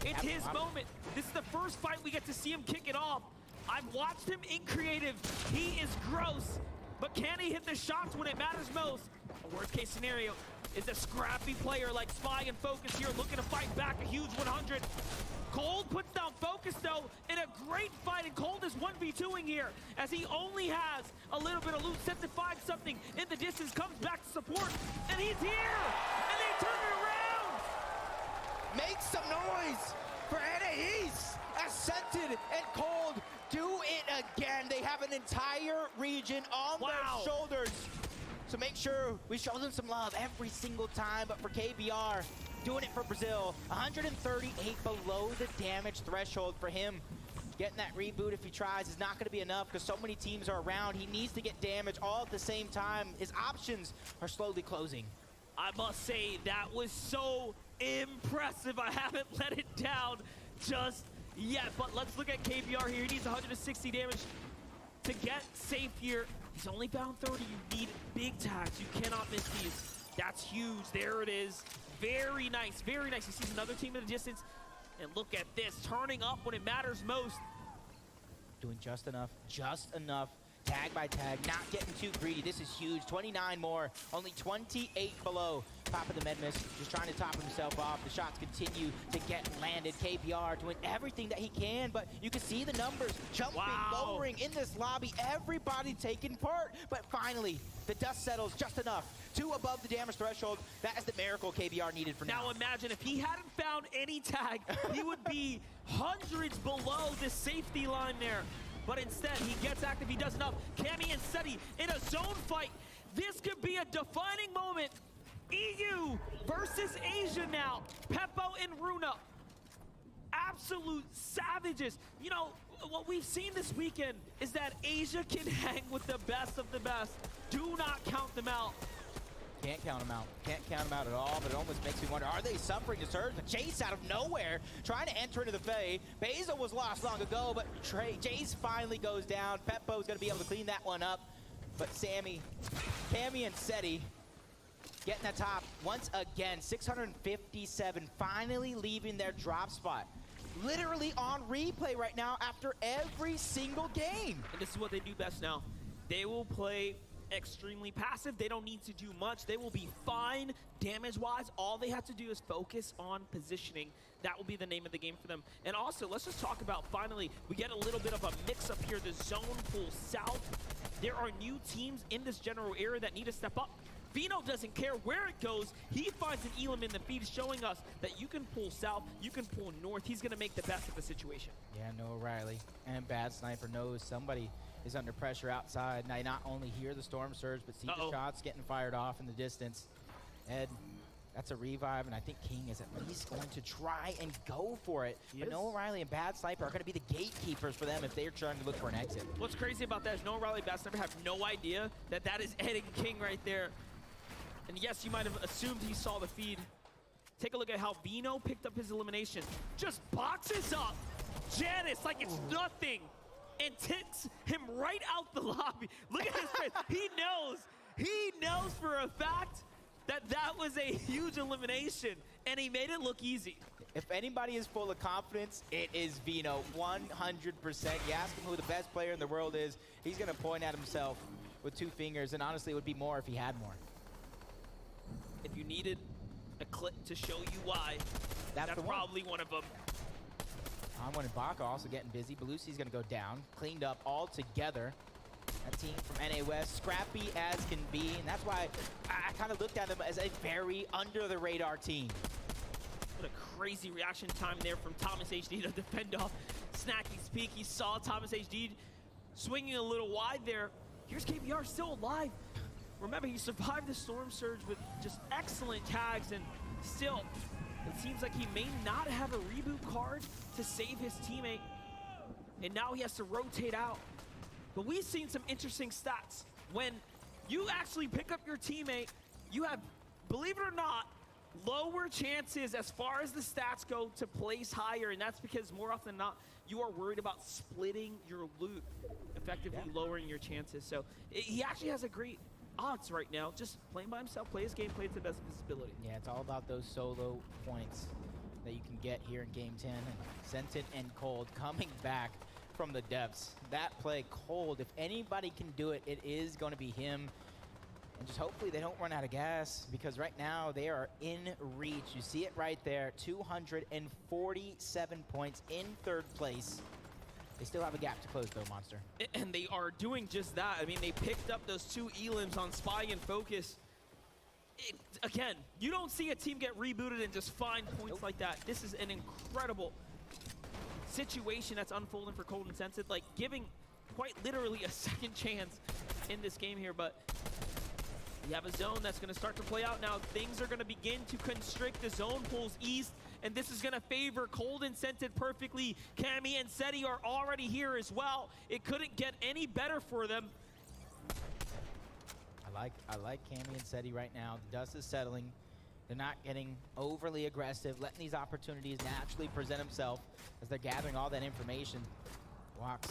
It's his moment. This is the first fight we get to see him kick it off. I've watched him in creative. He is gross, but can he hit the shots when it matters most? A worst case scenario is a scrappy player like Spy and Focus here looking to fight back a huge 100. Cold puts down Focus, though, in a great fight, and Cold is 1v2ing here, as he only has a little bit of loot, set to find something in the distance, comes back to support, and he's here! And they turn it around!
Make some noise for NAEast as Scented and Cold do it again. They have an entire region on their shoulders. So make sure we show them some love every single time. But for KBR, doing it for Brazil, 138 below the damage threshold for him. Getting that reboot if he tries is not going to be enough because so many teams are around. He needs to get damage all at the same time. His options are slowly closing.
I must say, that was so impressive. I haven't let it down just yet. But let's look at KBR here. He needs 160 damage to get safe here. He's only found 30. You need big tags. You cannot miss these. That's huge. There it is. Very nice. Very nice. He sees another team in the distance. And look at this. Turning up when it matters most.
Doing just enough. Just enough. Tag by tag. Not getting too greedy. This is huge. 29 more. Only 28 below. Top of the med miss. Just trying to top himself off. The shots continue to get landed. KPR doing everything that he can, but you can see the numbers jumping, lowering in this lobby. Everybody taking part. But finally, the dust settles just enough. 2 above the damage threshold. That is the miracle KBR needed for now.
Now imagine if he hadn't found any tag, he would be hundreds below the safety line there. But instead, he gets active. He does enough. Cammy and Seti in a zone fight. This could be a defining moment. EU versus Asia now. Peppo and Runa absolute savages. You know, what we've seen this weekend is that Asia can hang with the best of the best. Do not count them out.
Can't count them out. Can't count them out at all, but it almost makes me wonder, are they suffering the surge? The Chase out of nowhere, trying to enter into the Fae. Basil was lost long ago, but Jace finally goes down. Peppo's going to be able to clean that one up. But Sammy, Cammy, and Seti getting the top once again. 657, finally leaving their drop spot. Literally on replay right now after every single game.
And this is what they do best now. They will play extremely passive. They don't need to do much. They will be fine damage-wise. All they have to do is focus on positioning. That will be the name of the game for them. And also, let's just talk about, finally, we get a little bit of a mix-up here. The zone pool south. There are new teams in this general area that need to step up. Vino doesn't care where it goes. He finds an Elam in the feed, showing us that you can pull south, you can pull north. He's going to make the best of the situation.
Yeah, Noah Riley and Bad Sniper knows somebody is under pressure outside. Now, not only hear the storm surge, but see the shots getting fired off in the distance. Ed, that's a revive, and I think King is at least going to try and go for it. But Noah Riley and Bad Sniper are going to be the gatekeepers for them if they're trying to look for an exit.
What's crazy about that is Noah Riley and Bad Sniper have no idea that that is Ed and King right there. And yes, you might have assumed he saw the feed. Take a look at how Vino picked up his elimination. Just boxes up Janice like it's nothing and takes him right out the lobby. Look at his face. He knows for a fact that that was a huge elimination, and he made it look easy.
If anybody is full of confidence, it is Vino, 100%. You ask him who the best player in the world is, he's going to point at himself with 2 fingers, and honestly, it would be more if he had more.
If you needed a clip to show you why, that's probably one of them.
Onward and Baka also getting busy. Belusi's going to go down, cleaned up all together. That team from NA West, scrappy as can be, and that's why I kind of looked at them as a very under-the-radar team.
What a crazy reaction time there from Thomas HD to defend off Snacky's peak. He saw Thomas HD swinging a little wide there. Here's KBR still alive. Remember, he survived the storm surge with just excellent tags, and still, it seems like he may not have a reboot card to save his teammate, and now he has to rotate out. But we've seen some interesting stats. When you actually pick up your teammate, you have, believe it or not, lower chances as far as the stats go to place higher, and that's because more often than not, you are worried about splitting your loot, effectively lowering your chances. So he actually has a great odds right now, just playing by himself, play his game, play to the best of his ability.
Yeah, it's all about those solo points that you can get here in Game 10. And Scented and Cold coming back from the depths. That play, Cold, if anybody can do it, it is going to be him. And just hopefully they don't run out of gas, because right now they are in reach. You see it right there, 247 points in 3rd place. They still have a gap to close, though, Monster.
And they are doing just that. I mean, they picked up those 2 elims on Spy and Focus. Again, you don't see a team get rebooted and just find points like that. This is an incredible situation that's unfolding for Cold and Sensed, like giving quite literally a second chance in this game here. But you have a zone that's going to start to play out now. Things are going to begin to constrict. The zone pulls east, and this is going to favor Cold and Scented perfectly. Cammy and Seti are already here as well. It couldn't get any better for them.
I like Cammy and Seti right now. The dust is settling. They're not getting overly aggressive, letting these opportunities naturally present themselves as they're gathering all that information. Walks,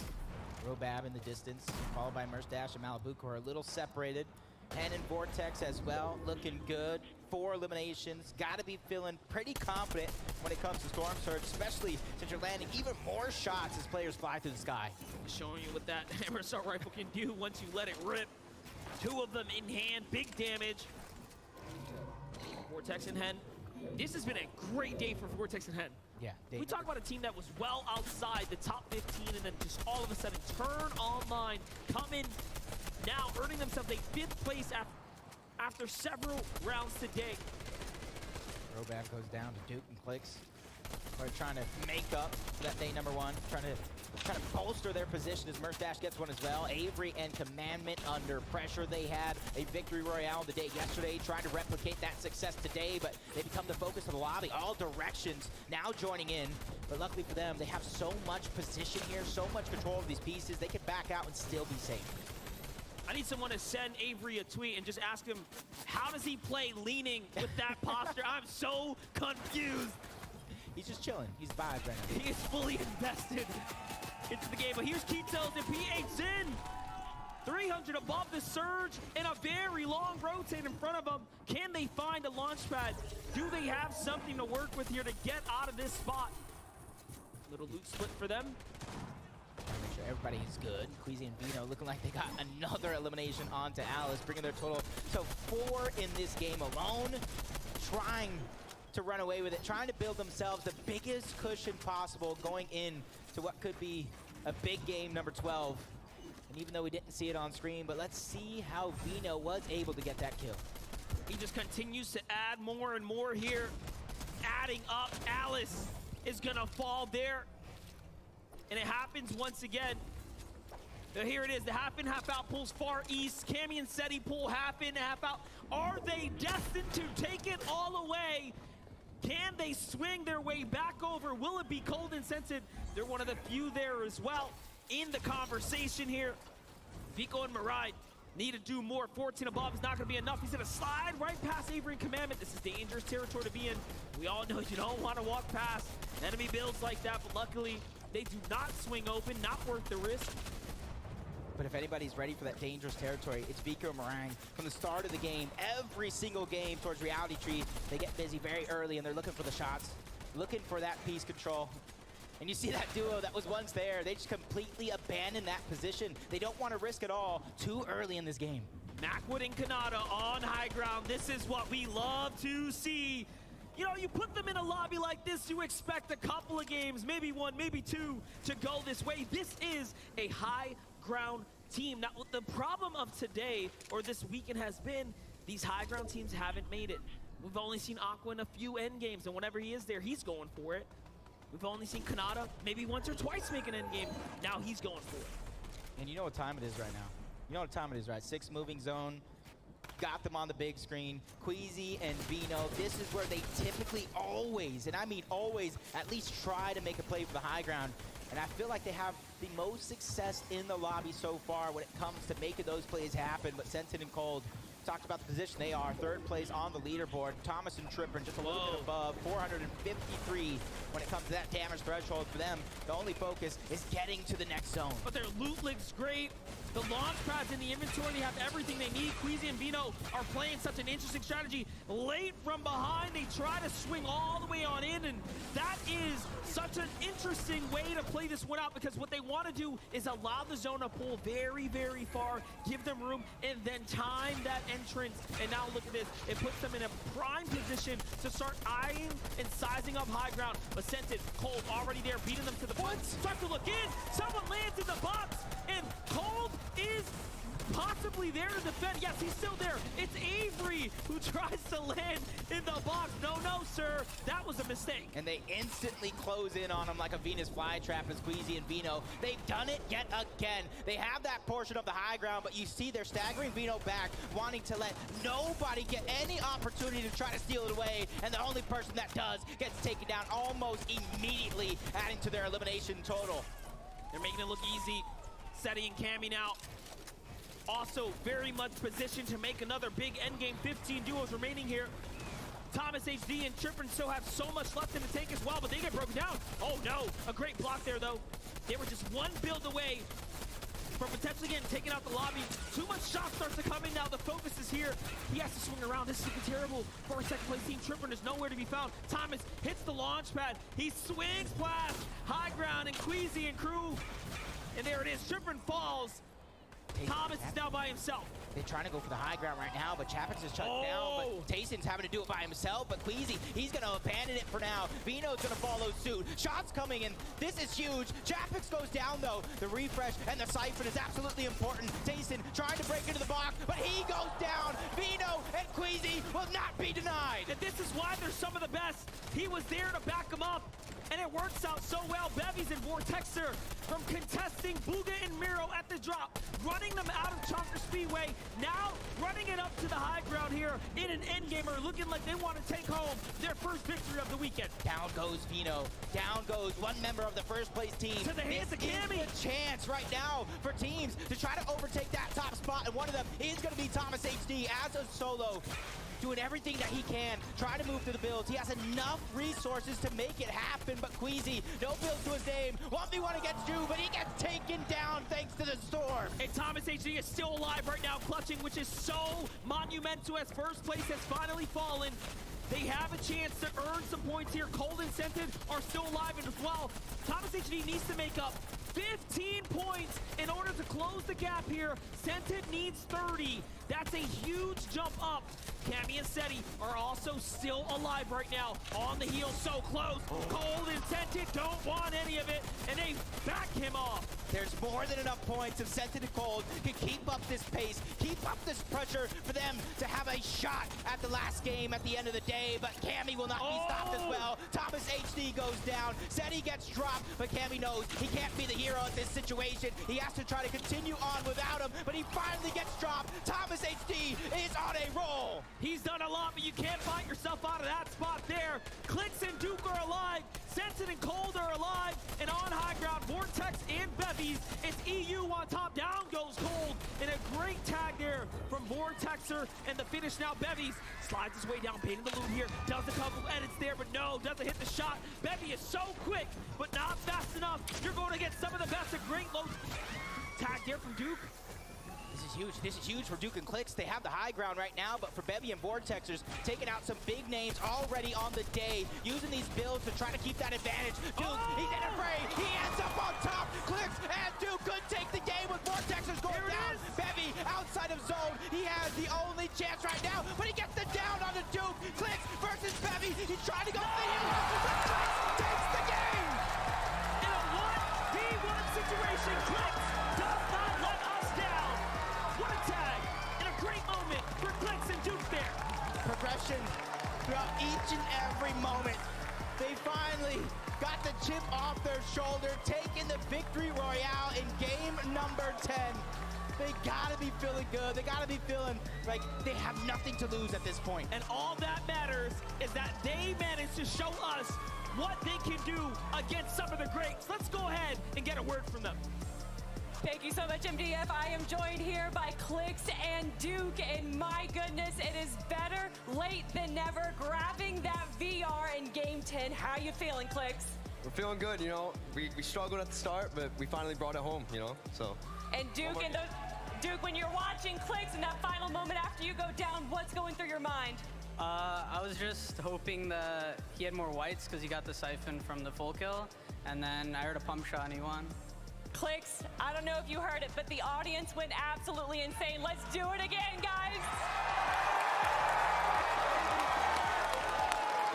Robab in the distance, followed by Merstash and Malibu, who are a little separated. And in Vortex as well, looking good. 4 eliminations. Got to be feeling pretty confident when it comes to Storm Surge, especially since you're landing even more shots as players fly through the sky.
Showing you what that Hammer Assault Rifle can do once you let it rip. 2 of them in hand, big damage. Vortex and Hen. This has been a great day for Vortex and Hen.
Yeah.
We talk about a team that was well outside the top 15 and then just all of a sudden turn online, come in now earning themselves a 5th place after several rounds today.
Robab goes down to Duke and Clicks. They're trying to make up that day number 1, trying to bolster their position as Merstash gets one as well. Avery and Commandment under pressure. They had a victory royale the day yesterday, trying to replicate that success today, but they become the focus of the lobby. All directions now joining in. But luckily for them, they have so much position here, so much control of these pieces, they can back out and still be safe.
I need someone to send Avery a tweet and just ask him, how does he play leaning with that posture? I'm so confused.
He's just chilling. He's vibed right now.
He is fully invested into the game. But here's Ketos and P8's in. 300 above the surge and a very long rotate in front of them. Can they find a launch pad? Do they have something to work with here to get out of this spot? Little loot split for them.
Make sure everybody is good. Queasy and Vino looking like they got another elimination onto Alice, bringing their total to 4 in this game alone. Trying to run away with it, trying to build themselves the biggest cushion possible going in to what could be a big game number 12. And even though we didn't see it on screen, but let's see how Vino was able to get that kill.
He just continues to add more and more here. Adding up, Alice is gonna fall there. And it happens once again. Here it is, the half in, half out pulls far east. Cammy and Seti pull half in, half out. Are they destined to take it all away? Can they swing their way back over? Will it be cold and scented? They're one of the few there as well in the conversation here. Vico and Mirai need to do more. 14 above is not going to be enough. He's going to slide right past Avery and Commandment. This is dangerous territory to be in. We all know you don't want to walk past enemy builds like that, but luckily they do not swing open, not worth the risk.
But if anybody's ready for that dangerous territory, it's Vico and Meringue. From the start of the game, every single game towards Reality Tree, they get busy very early and they're looking for the shots, looking for that piece control. And you see that duo that was once there, they just completely abandon that position. They don't want to risk it all too early in this game.
Macwood and Kanata on high ground. This is what we love to see. You know, you put them in a lobby like this, you expect a couple of games, maybe one, maybe two, to go this way. This is a high ground team. Now, the problem of today, or this weekend, has been these high ground teams haven't made it. We've only seen Aqua in a few end games, and whenever he is there, he's going for it. We've only seen Kanata maybe once or twice make an end game. Now he's going for it.
And you know what time it is right now. You know what time it is, right? 6 moving zone. Got them on the big screen. Queasy and Vino, this is where they typically always, and I mean always, at least try to make a play for the high ground. And I feel like they have the most success in the lobby so far when it comes to making those plays happen. But Scented and Cold talked about the position they are. 3rd place on the leaderboard. Thomas and Tripper just a little bit above. 453 when it comes to that damage threshold for them. The only focus is getting to the next zone.
But their loot looks great. The launch pads in the inventory, they have everything they need. Queasy and Vino are playing such an interesting strategy. Late from behind, they try to swing all the way on in, and that is such an interesting way to play this one out, because what they want to do is allow the zone to pull very, very far, give them room, and then time that entrance. And now look at this. It puts them in a prime position to start eyeing and sizing up high ground. But Scented, Cold already there, beating them to the punch. Start to look in. Someone lands in the box, and Cold is possibly there to defend. Yes, he's still there. It's Avery who tries to land in the box. No, sir. That was a mistake.
And they instantly close in on him like a Venus flytrap as Queasy and Vino. They've done it yet again. They have that portion of the high ground, but you see they're staggering Vino back, wanting to let nobody get any opportunity to try to steal it away. And the only person that does gets taken down almost immediately, adding to their elimination total.
They're making it look easy. Seti and Cammy now also very much positioned to make another big endgame. 15 duos remaining here. Thomas HD and Trippin still have so much left in the tank as well, but they get broken down. Oh no, a great block there though. They were just one build away from potentially getting taken out the lobby. Too much shot starts to come in now. The focus is here. He has to swing around. This is looking terrible for a second place team. Trippin is nowhere to be found. Thomas hits the launch pad. He swings past high ground and Queasy and crew. And there it is. Trippin falls. Thomas is now by himself.
They're trying to go for the high ground right now, but Chapix is shut down. But Tayson's having to do it by himself. But Queasy, he's going to abandon it for now. Vino's going to follow suit. Shots coming in. This is huge. Chapix goes down, though. The refresh and the siphon is absolutely important. Tayson trying to break into the box, but he goes down. Vino and Queasy will not be denied.
And this is why they're some of the best. He was there to back him up. and it works out so well. Bevies and Vortexer from contesting Booga and Miro at the drop, running them out of Chonker Speedway, now running it up to the high ground here in an endgamer, looking like they want to take home their first victory of the weekend.
Down goes Vino. Down goes one member of the first place team.
To the hands of Cammy.
A chance right now for teams to try to overtake that top spot, and one of them is going to be Thomas HD as a solo. Doing everything that he can, trying to move through the builds. He has enough resources to make it happen, but Queasy, no build to his name. 1v1 against Drew, but he gets taken down thanks to the storm.
And Thomas HD is still alive right now, clutching, which is so monumental as first place has finally fallen. They have a chance to earn some points here. Cold and Scented are still alive as well. Thomas HD needs to make up 15 points in order to close the gap here. Scented needs 30. That's a huge jump up. Cammy and Seti are also still alive right now. On the heel, so close. Cold and Scented don't want any of it, and they back him off.
There's more than enough points if Scented and Cold can keep up this pace, keep up this pressure for them to have a shot at the last game at the end of the day, but Cammy will not be stopped as well. Thomas HD goes down. Seti gets dropped, but Cammy knows he can't be the hero in this situation. He has to try to continue on without him, but he finally gets dropped. Thomas HD is on a roll.
He's done a lot, but you can't fight yourself out of that spot there. Clicks and Duke are alive. Scented and Cold are alive. And on high ground, Vortex and Bevies. It's EU on top. Down goes Cold. And a great tag there from Vortexer. And the finish now, Bevies slides his way down, painting the loot here. Does a couple edits there, but no, doesn't hit the shot. Bevy is so quick, but not fast enough. You're going to get some of the best. A great low tag there from Duke.
This is huge. This is huge for Duke and Clicks. They have the high ground right now, but for Bevy and Vortexers, taking out some big names already on the day, using these builds to try to keep that advantage. Duke, he's in a fray. He ends up on top. Clicks and Duke could take the game with Vortexers going down. Bevy outside of zone. He has the only chance right now, but he gets the down on the Duke. Clicks versus Bevy. He's trying to go for the hill, but Clicks takes the game.
In a 1v1 situation, Clicks does not let us down. What a tag, and a great moment for Clicks and Duke there.
Progression throughout each and every moment. They finally got the chip off their shoulder, taking the victory royale in game number 10. They gotta be feeling good. They gotta be feeling like they have nothing to lose at this point.
And all that matters is that they managed to show us what they can do against some of the greats. Let's go ahead and get a word from them.
Thank you so much, MDF. I am joined here by Clicks and Duke, and my goodness, it is better late than never, grabbing that VR in Game 10. How you feeling, Clicks?
We're feeling good, you know. We struggled at the start, but we finally brought it home, you know, so.
And Duke, Duke, when you're watching Clicks in that final moment after you go down, what's going through your mind?
I was just hoping that he had more whites because he got the siphon from the full kill, and then I heard a pump shot and he won.
Clicks, I don't know if you heard it, but the audience went absolutely insane. Let's do it again, guys.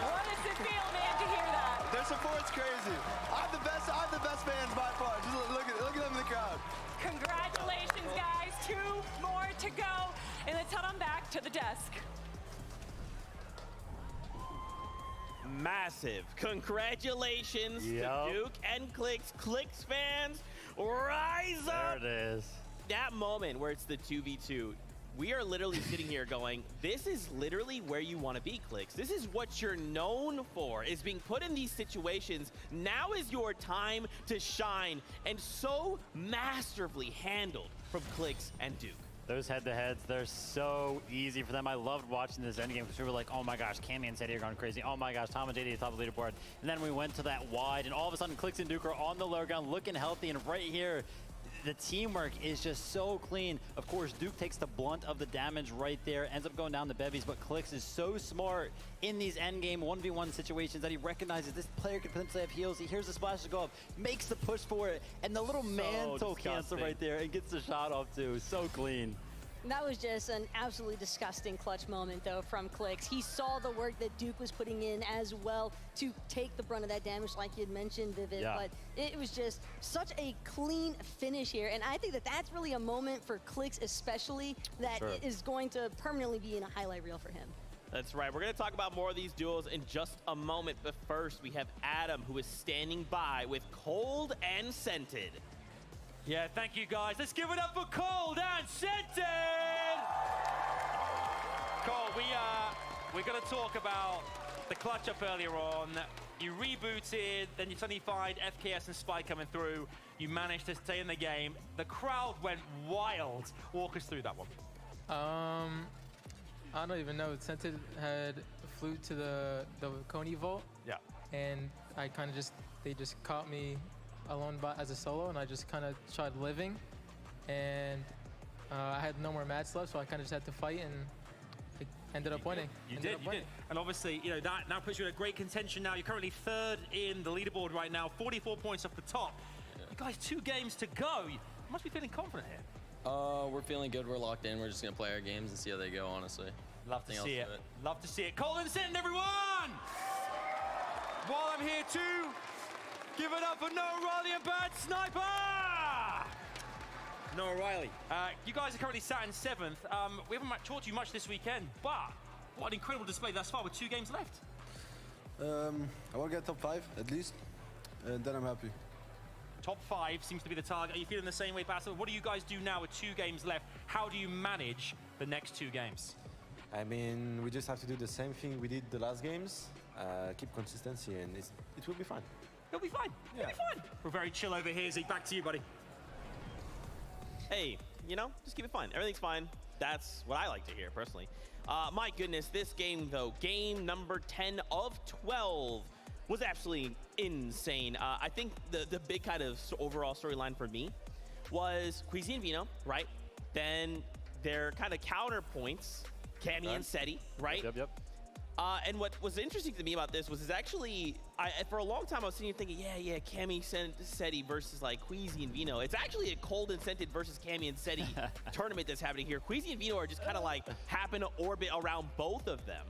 What does it feel, man, to hear that?
Their support's crazy. I'm the best fans by far. Just look at them in the crowd.
Congratulations, guys. 2 more to go, and let's head on back to the desk.
Massive congratulations to Duke and Clicks. Clicks fans, rise up.
There it is.
That moment where it's the 2v2, we are literally sitting here going, this is literally where you want to be, Clicks. This is what you're known for, is being put in these situations. Now is your time to shine, and so masterfully handled from Clicks and Duke.
Those head-to-heads, they're so easy for them. I loved watching this endgame because we were like, oh my gosh, Cammy and Seti are going crazy. Oh my gosh, Tom and JD top of the leaderboard. And then we went to that wide, and all of a sudden, Clicks and Duke are on the low ground, looking healthy. And right here, the teamwork is just so clean. Of course, Duke takes the blunt of the damage right there, ends up going down the Bevies, but Clicks is so smart in these endgame 1v1 situations that he recognizes this player could potentially have heals. He hears the splashes go up, makes the push for it, and the little mantle cancel right there and gets the shot off too. So clean.
That was just an absolutely disgusting clutch moment, though, from Clicks. He saw the work that Duke was putting in as well to take the brunt of that damage, like you had mentioned, Vivid.
Yeah.
But it was just such a clean finish here. And I think that that's really a moment for Clicks especially that is going to permanently be in a highlight reel for him.
That's right. We're going to talk about more of these duels in just a moment. But first, we have Adam, who is standing by with Cold and Scented.
Yeah, thank you, guys. Let's give it up for Cold and Scented! Cole, we're going to talk about the clutch up earlier on. You rebooted, then you suddenly find FKS and Spy coming through. You managed to stay in the game. The crowd went wild. Walk us through that one.
I don't even know. Scented had flew to the Coney vault.
Yeah.
And I kind of they just caught me alone as a solo, and I just kind of tried living. And I had no more mats left, so I kind of just had to fight, and it ended up winning.
You did. And obviously, you know, that now puts you in a great contention now. You're currently 3rd in the leaderboard right now, 44 points off the top. Yeah. You guys, 2 games to go. You must be feeling confident here.
We're feeling good. We're locked in. We're just going to play our games and see how they go, honestly.
Love to see it. Love to see it. Cold and Scented, everyone! While I'm here too, give it up for Noah Riley and Bad Sniper! Noah Riley, you guys are currently sat in 7th. We haven't talked to you much this weekend, but what an incredible display thus far with 2 games left.
I want to get top 5 at least, and then I'm happy.
Top 5 seems to be the target. Are you feeling the same way, Basil? What do you guys do now with 2 games left? How do you manage the next 2 games?
I mean, we just have to do the same thing we did the last games, keep consistency, and it will be fine.
It'll be fine. Yeah. It'll be fine. We're very chill over here, Zeke. Back to you, buddy.
Hey, you know, just keep it fine. Everything's fine. That's what I like to hear, personally. My goodness, this game, though, game number 10 of 12, was absolutely insane. I think the big kind of overall storyline for me was Queasy and Vino, right? Then their kind of counterpoints, Cammy and Seti, right?
Yep.
And what was interesting to me about this was actually, for a long time I was sitting here thinking, yeah, Cammy Seti versus like Queasy and Vino. It's actually a Cold and Scented versus Cammy and Seti tournament that's happening here. Queasy and Vino are just kind of like happen to orbit around both of them.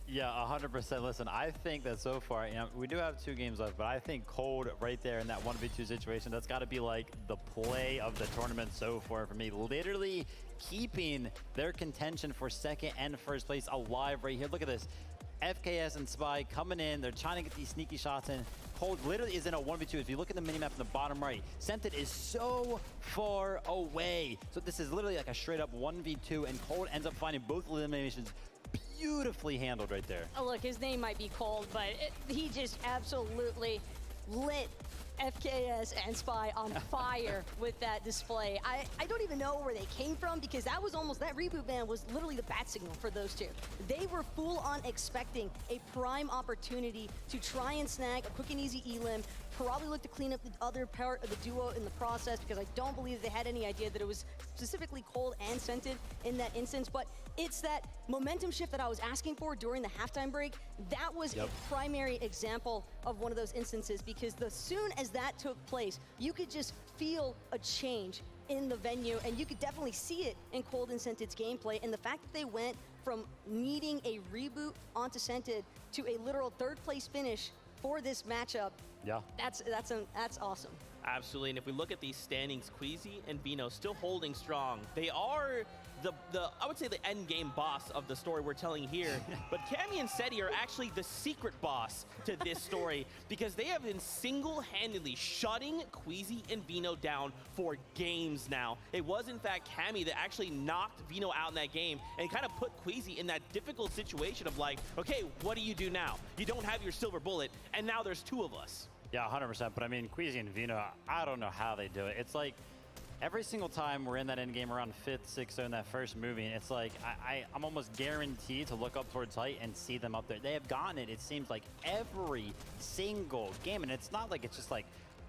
Yeah, 100%. Listen, I think that so far, you know, we do have 2 games left, but I think Cold right there in that 1v2 situation, that's got to be like the play of the tournament so far for me. Literally keeping their contention for 2nd and 1st place alive right here. Look at this. FKS and Spy coming in. They're trying to get these sneaky shots in. Cold literally is in a 1v2. If you look at the minimap in the bottom right, Scented is so far away. So this is literally like a straight up 1v2, and Cold ends up finding both eliminations beautifully handled right there.
Oh, look, his name might be Cold, but he just absolutely lit FKS and Spy on fire with that display. I don't even know where they came from, because that reboot ban was literally the bat signal for those 2. They were full on expecting a prime opportunity to try and snag a quick and easy elim, probably look to clean up the other part of the duo in the process, because I don't believe they had any idea that it was specifically Cold and Scented in that instance. But it's that momentum shift that I was asking for during the halftime break. That was a primary example of one of those instances, because as soon as that took place, you could just feel a change in the venue, and you could definitely see it in Cold and Scented's gameplay. And the fact that they went from needing a reboot onto Scented to a literal 3rd place finish for this matchup, that's awesome.
Absolutely, and if we look at these standings, Queasy and Vino still holding strong. They are I would say the end game boss of the story we're telling here, but Cammy and Seti are actually the secret boss to this story, because they have been single-handedly shutting Queasy and Vino down for games now. It was in fact Cammy that actually knocked Vino out in that game and kind of put Queasy in that difficult situation of like, okay, what do you do now? You don't have your silver bullet, and now there's 2 of us.
Yeah, 100%. But I mean, Queasy and Vino, I don't know how they do it. It's like every single time we're in that end game around 5th, 6th, or in that first movie, it's like I'm almost guaranteed to look up towards height and see them up there. They have gotten it, it seems like, every single game. And it's not like it's just like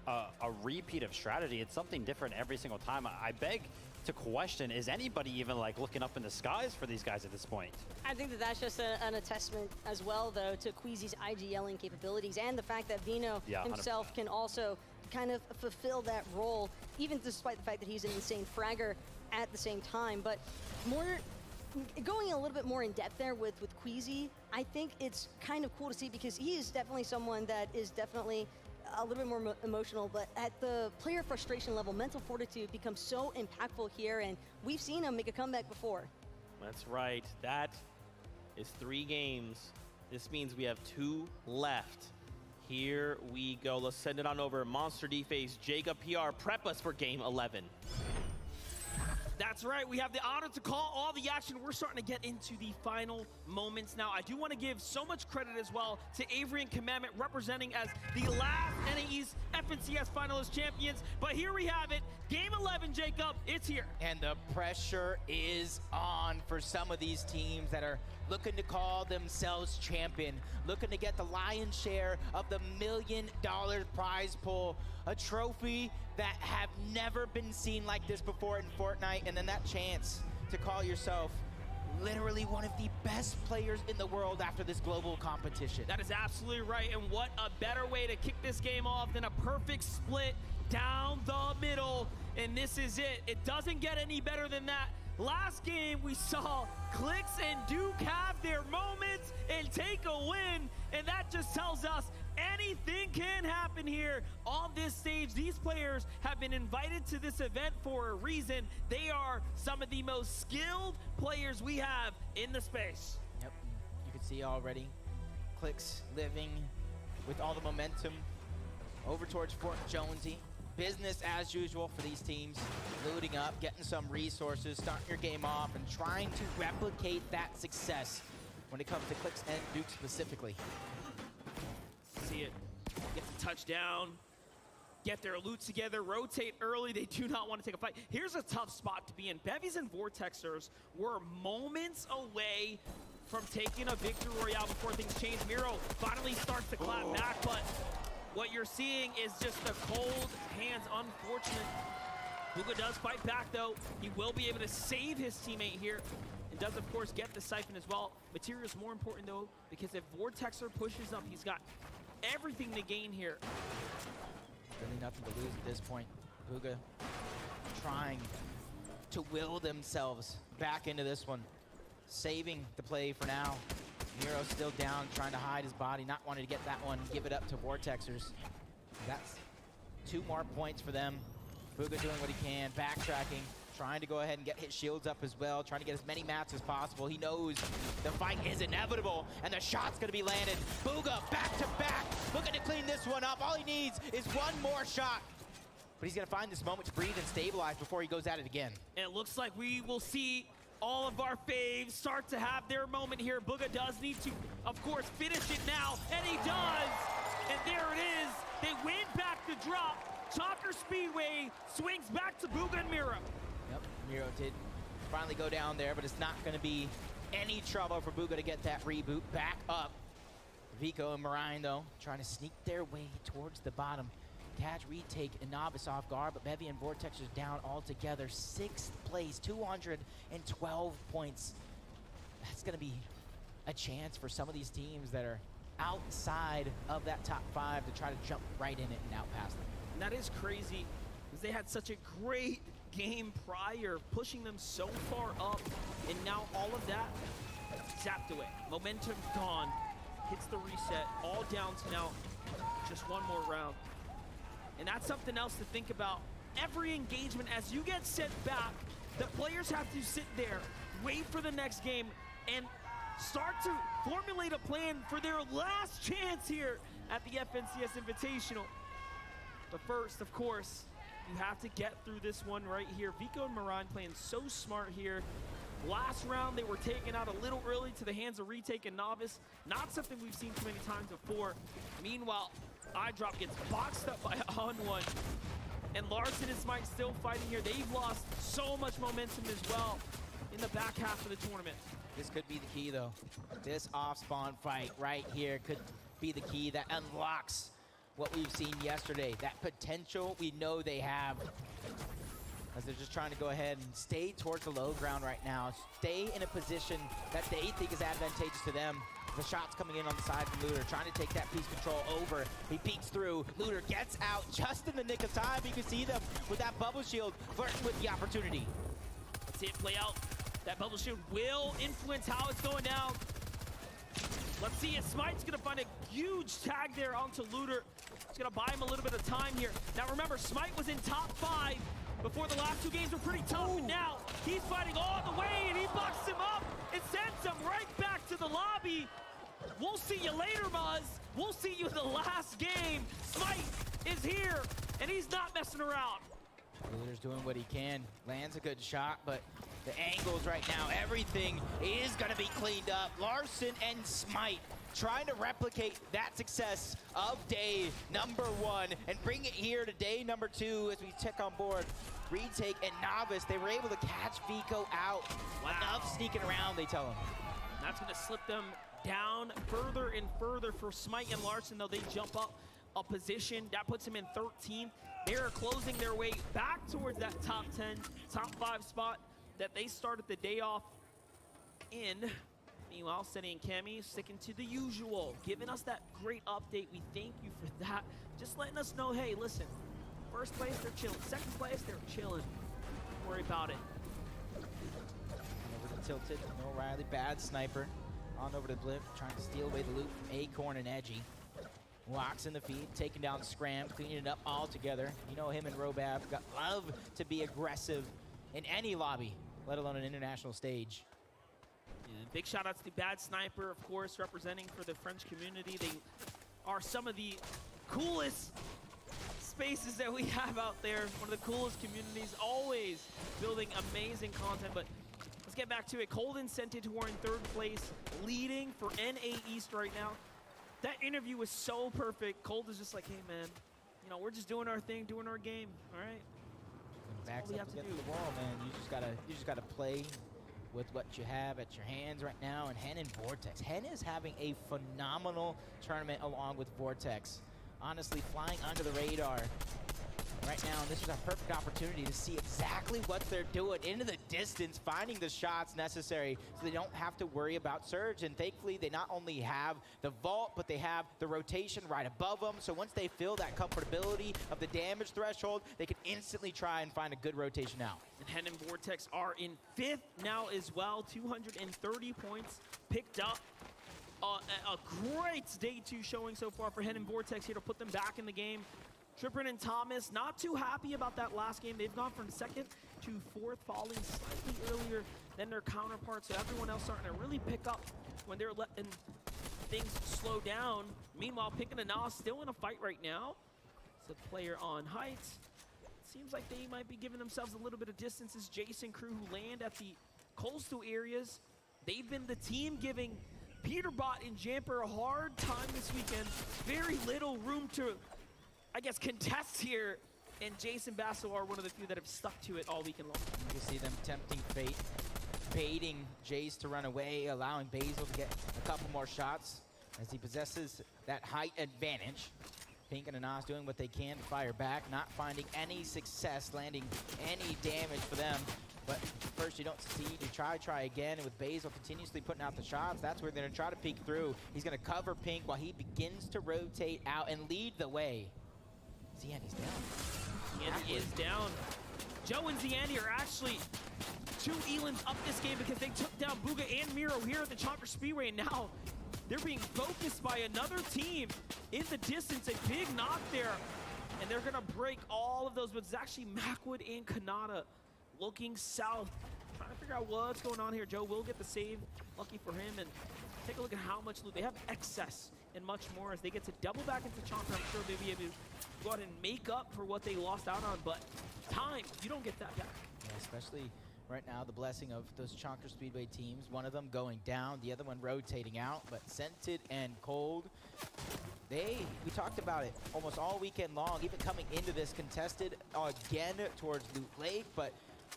a repeat of strategy. It's something different every single time. I beg to question, is anybody even like looking up in the skies for these guys at this point?
I think that's just an attestament as well, though, to Queasy's IGLing capabilities, and the fact that Vino himself
100%.
can also kind of fulfill that role, even despite the fact that he's an insane fragger at the same time. But going a little bit more in depth there with Queasy, I think it's kind of cool to see, because he is definitely someone that is definitely a little bit more emotional, but at the player frustration level, mental fortitude becomes so impactful here, and we've seen him make a comeback before.
That's right. That is 3 games. This means we have 2 left. Here we go. Let's send it on over. Monster D-Face, Jacob PR, prep us for game 11.
That's right, we have the honor to call all the action. We're starting to get into the final moments now. I do want to give so much credit as well to Avery and Commandment representing as the last NAE's FNCS finalist champions. But here we have it, game 11, Jacob, it's here.
And the pressure is on for some of these teams that are looking to call themselves champion, looking to get the lion's share of the $1 million prize pool, a trophy that have never been seen like this before in Fortnite, and then that chance to call yourself literally one of the best players in the world after this global competition.
That is absolutely right, and what a better way to kick this game off than a perfect split down the middle, and this is it. It doesn't get any better than that. Last game, we saw Clix and Duke have their moments and take a win, and that just tells us anything can happen here on this stage. These players have been invited to this event for a reason. They are some of the most skilled players we have in the space.
Yep, you can see already Clix living with all the momentum over towards Fort Jonesy. Business as usual for these teams, looting up, getting some resources, starting your game off, and trying to replicate that success when it comes to Clix and Duke specifically.
See it, get the touchdown, get their loot together, rotate early. They do not want to take a fight. Here's a tough spot to be in. Bevies and Vortexers were moments away from taking a victory royale before things change. Miro finally starts to clap back, but what you're seeing is just the cold hands, unfortunate. Bugha does fight back though. He will be able to save his teammate here and does of course get the siphon as well. Material is more important though, because if Vortexer pushes up, he's got everything to gain here.
Really nothing to lose at this point. Bugha trying to will themselves back into this one. Saving the play for now. Miro still down, trying to hide his body, not wanting to get that one, give it up to Vortexers. That's 2 more points for them. Bugha doing what he can, backtracking, trying to go ahead and get his shields up as well, trying to get as many mats as possible. He knows the fight is inevitable, and the shot's gonna be landed. Bugha back to back, looking to clean this one up. All he needs is 1 more shot. But he's gonna find this moment to breathe and stabilize before he goes at it again.
And it looks like we will see all of our faves start to have their moment here. Bugha does need to, of course, finish it now, and he does. And there it is. They win back the drop. Chalker Speedway swings back to Bugha and Miro.
Yep, Miro did finally go down there, but it's not going to be any trouble for Bugha to get that reboot back up. Vico and Marine, though, trying to sneak their way towards the bottom. Catch, retake, and Novice off guard, but Bevy and Vortexers down altogether. 6th place, 212 points. That's going to be a chance for some of these teams that are outside of that top 5 to try to jump right in it and outpass them.
And that is crazy, because they had such a great game prior, pushing them so far up, and now all of that zapped away. Momentum gone, hits the reset, all down to now just 1 more round. And that's something else to think about. Every engagement, as you get sent back, the players have to sit there, wait for the next game, and start to formulate a plan for their last chance here at the FNCS Invitational. But first, of course, you have to get through this one right here. Vico and Marine playing so smart here. Last round, they were taken out a little early to the hands of Retake and Novice. Not something we've seen too many times before. Meanwhile, iDrop gets boxed up by On1. And Larson and Smite still fighting here. They've lost so much momentum as well in the back half of the tournament.
This could be the key, though. This off-spawn fight right here could be the key that unlocks what we've seen yesterday. That potential we know they have. As they're just trying to go ahead and stay towards the low ground right now. Stay in a position that they think is advantageous to them. The shot's coming in on the side from Looter, trying to take that piece control over. He peeks through. Looter gets out just in the nick of time. You can see them with that bubble shield flirting with the opportunity.
Let's see it play out. That bubble shield will influence how it's going down. Let's see it. Smite's gonna find a huge tag there onto Looter. It's gonna buy him a little bit of time here. Now remember, Smite was in top 5 before the last 2 games were pretty tough, and now he's fighting all the way, and he bucks him up. It sends him right back to the lobby. We'll see you later, Muzz. We'll see you in the last game. Smite is here, and he's not messing around.
Leader's doing what he can. Lands a good shot, but the angles right now, everything is going to be cleaned up. Larson and Smite trying to replicate that success of day number 1 and bring it here to day number 2 as we check on board. Retake and Novice, they were able to catch Vico out.
Wow.
Enough sneaking around, they tell him.
That's going to slip them down further and further for Smite and Larson, though they jump up a position. That puts him in 13th. They're closing their way back towards that top 10, top 5 spot that they started the day off in. Meanwhile, Senny and Cammy sticking to the usual, giving us that great update. We thank you for that. Just letting us know, hey, listen, first place, they're chilling. Second place, they're chilling. Don't worry about it.
Over to Tilted, no Riley, bad sniper. On over to Blip, trying to steal away the loot from Acorn and Edgy. Walks in the feed, taking down Scram, cleaning it up all together. You know him and Robab love to be aggressive in any lobby, let alone an international stage.
And big shout outs to Bad Sniper, of course, representing for the French community. They are some of the coolest spaces that we have out there. One of the coolest communities, always building amazing content. But let's get back to it. Cold and Scented, who are in 3rd place, leading for NA East right now. That interview was so perfect. Cold is just like, hey man, you know, we're just doing our thing, doing our game, all right?
Backs up against the wall, man. You just gotta play with what you have at your hands right now. And Hen and Vortex. Hen is having a phenomenal tournament along with Vortex. Honestly, flying under the radar right now. And this is a perfect opportunity to see exactly what they're doing into the distance, finding the shots necessary so they don't have to worry about Surge. And thankfully, they not only have the vault, but they have the rotation right above them. So once they feel that comfortability of the damage threshold, they can instantly try and find a good rotation out.
And Hen and Vortex are in 5th now as well. 230 points picked up. A great day 2 showing so far for Hen and Vortex here to put them back in the game. Trippin and Thomas not too happy about that last game. They've gone from 2nd to 4th, falling slightly earlier than their counterparts. So everyone else starting to really pick up when they're letting things slow down. Meanwhile, Pink and Anas still in a fight right now. It's a player on Heights. Seems like they might be giving themselves a little bit of distance as Jason crew who land at the coastal areas. They've been the team giving Peterbot and Jamper a hard time this weekend. Very little room to, I guess, contest here, and Jason Basso are one of the few that have stuck to it all weekend long.
You can see them tempting fate, baiting Jace to run away, allowing Basil to get a couple more shots as he possesses that height advantage. Pink and Anas doing what they can to fire back, not finding any success, landing any damage for them. But first you don't succeed, you try again, and with Basil continuously putting out the shots, that's where they're gonna try to peek through. He's gonna cover Pink while he begins to rotate out and lead the way. Ziani's down.
Ziani is down. Joe and Ziani are actually 2 Elans up this game because they took down Booga and Miro here at the Chonker Speedway, and now they're being focused by another team in the distance. A big knock there, and they're gonna break all of those, but it's actually Macwood and Kanata looking south, trying to figure out what's going on here. Joe will get the save, lucky for him, and take a look at how much loot. They have excess and much more as they get to double back into Chonker. I'm sure they'll be able to go out and make up for what they lost out on, but time, you don't get that back.
Yeah, especially right now, the blessing of those Chonker Speedway teams, one of them going down, the other one rotating out, but Scented and Cold, we talked about it almost all weekend long, even coming into this contested again towards Loot Lake, but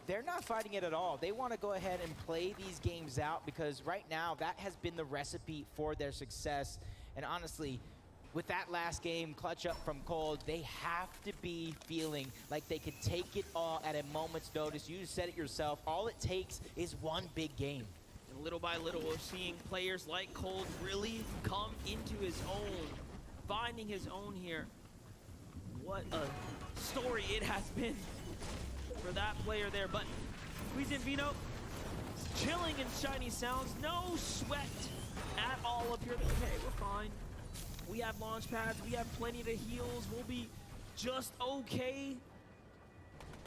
they're not fighting it at all. They want to go ahead and play these games out because right now that has been the recipe for their success. And honestly, with that last game, clutch up from Cold, they have to be feeling like they could take it all at a moment's notice. You said it yourself. All it takes is one big game.
And little by little, we're seeing players like Cold really come into his own, finding his own here. What a story it has been for that player there. But Squeeze Vino, chilling in Shiny Sounds, no sweat at all up here. Okay, we're fine. We have launch pads, we have plenty of heals, we'll be just okay.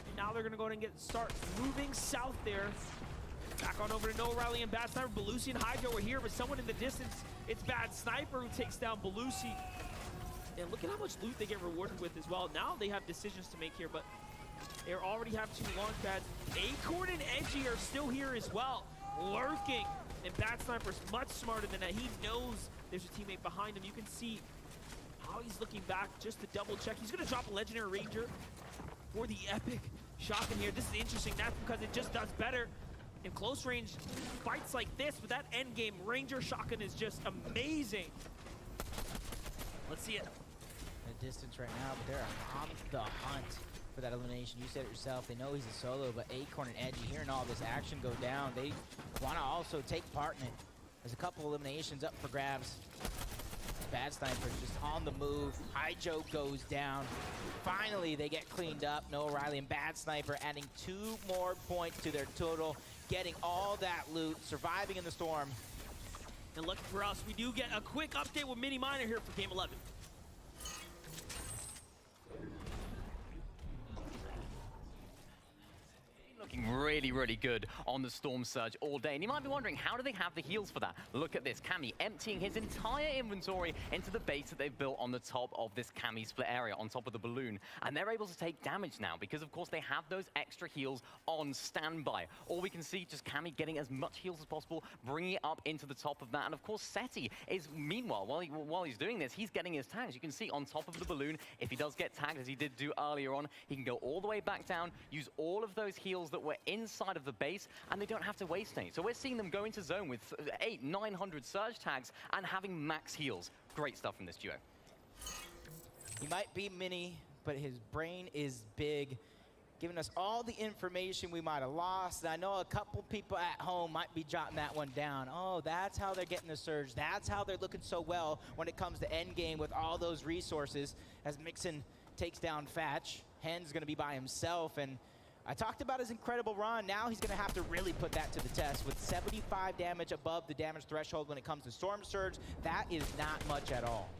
And now they're gonna go ahead and start moving south there. Back on over to No Riley and Bad Sniper. Belusi and Hydro are here, but someone in the distance, it's Bad Sniper who takes down Belusi. And look at how much loot they get rewarded with as well. Now they have decisions to make here, but they already have 2 launch pads. Acorn and Edgy are still here as well, lurking. And Bad Sniper's much smarter than that. He knows there's a teammate behind him. You can see how he's looking back just to double check. He's gonna drop a Legendary Ranger for the epic shotgun here. This is interesting. That's because it just does better in close range fights like this. But that end game Ranger shotgun is just amazing. Let's see it.
The distance right now, but they're on the hunt for that elimination. You said it yourself. They know he's a solo, but Acorn and Edgy hearing all this action go down, they want to also take part in it. There's a couple eliminations up for grabs. Bad Sniper's just on the move. Hydro goes down. Finally, they get cleaned up. Noah Riley and Bad Sniper adding 2 more points to their total, getting all that loot, surviving in the storm.
And lucky for us, we do get a quick update with Mini Miner here for Game 11.
Looking really, really good on the Storm Surge all day. And you might be wondering, how do they have the heals for that? Look at this. Cammy emptying his entire inventory into the base that they've built on the top of this Cammy split area, on top of the balloon. And they're able to take damage now because, of course, they have those extra heals on standby. All we can see, just Cammy getting as much heals as possible, bringing it up into the top of that. And, of course, Seti is, meanwhile, while he's doing this, he's getting his tags. You can see on top of the balloon, if he does get tagged, as he did do earlier on, he can go all the way back down, use all of those heals that were inside of the base, and they don't have to waste any. So we're seeing them go into zone with 800-900 surge tags and having max heals. Great stuff from this duo.
He might be mini, but his brain is big, giving us all the information we might have lost. And I know a couple people at home might be jotting that one down. Oh, that's how they're getting the surge. That's how they're looking so well when it comes to end game with all those resources. As Mixon takes down Fatch, Hen's gonna be by himself, and I talked about his incredible run. Now he's going to have to really put that to the test. With 75 damage above the damage threshold when it comes to Storm Surge, that is not much at all.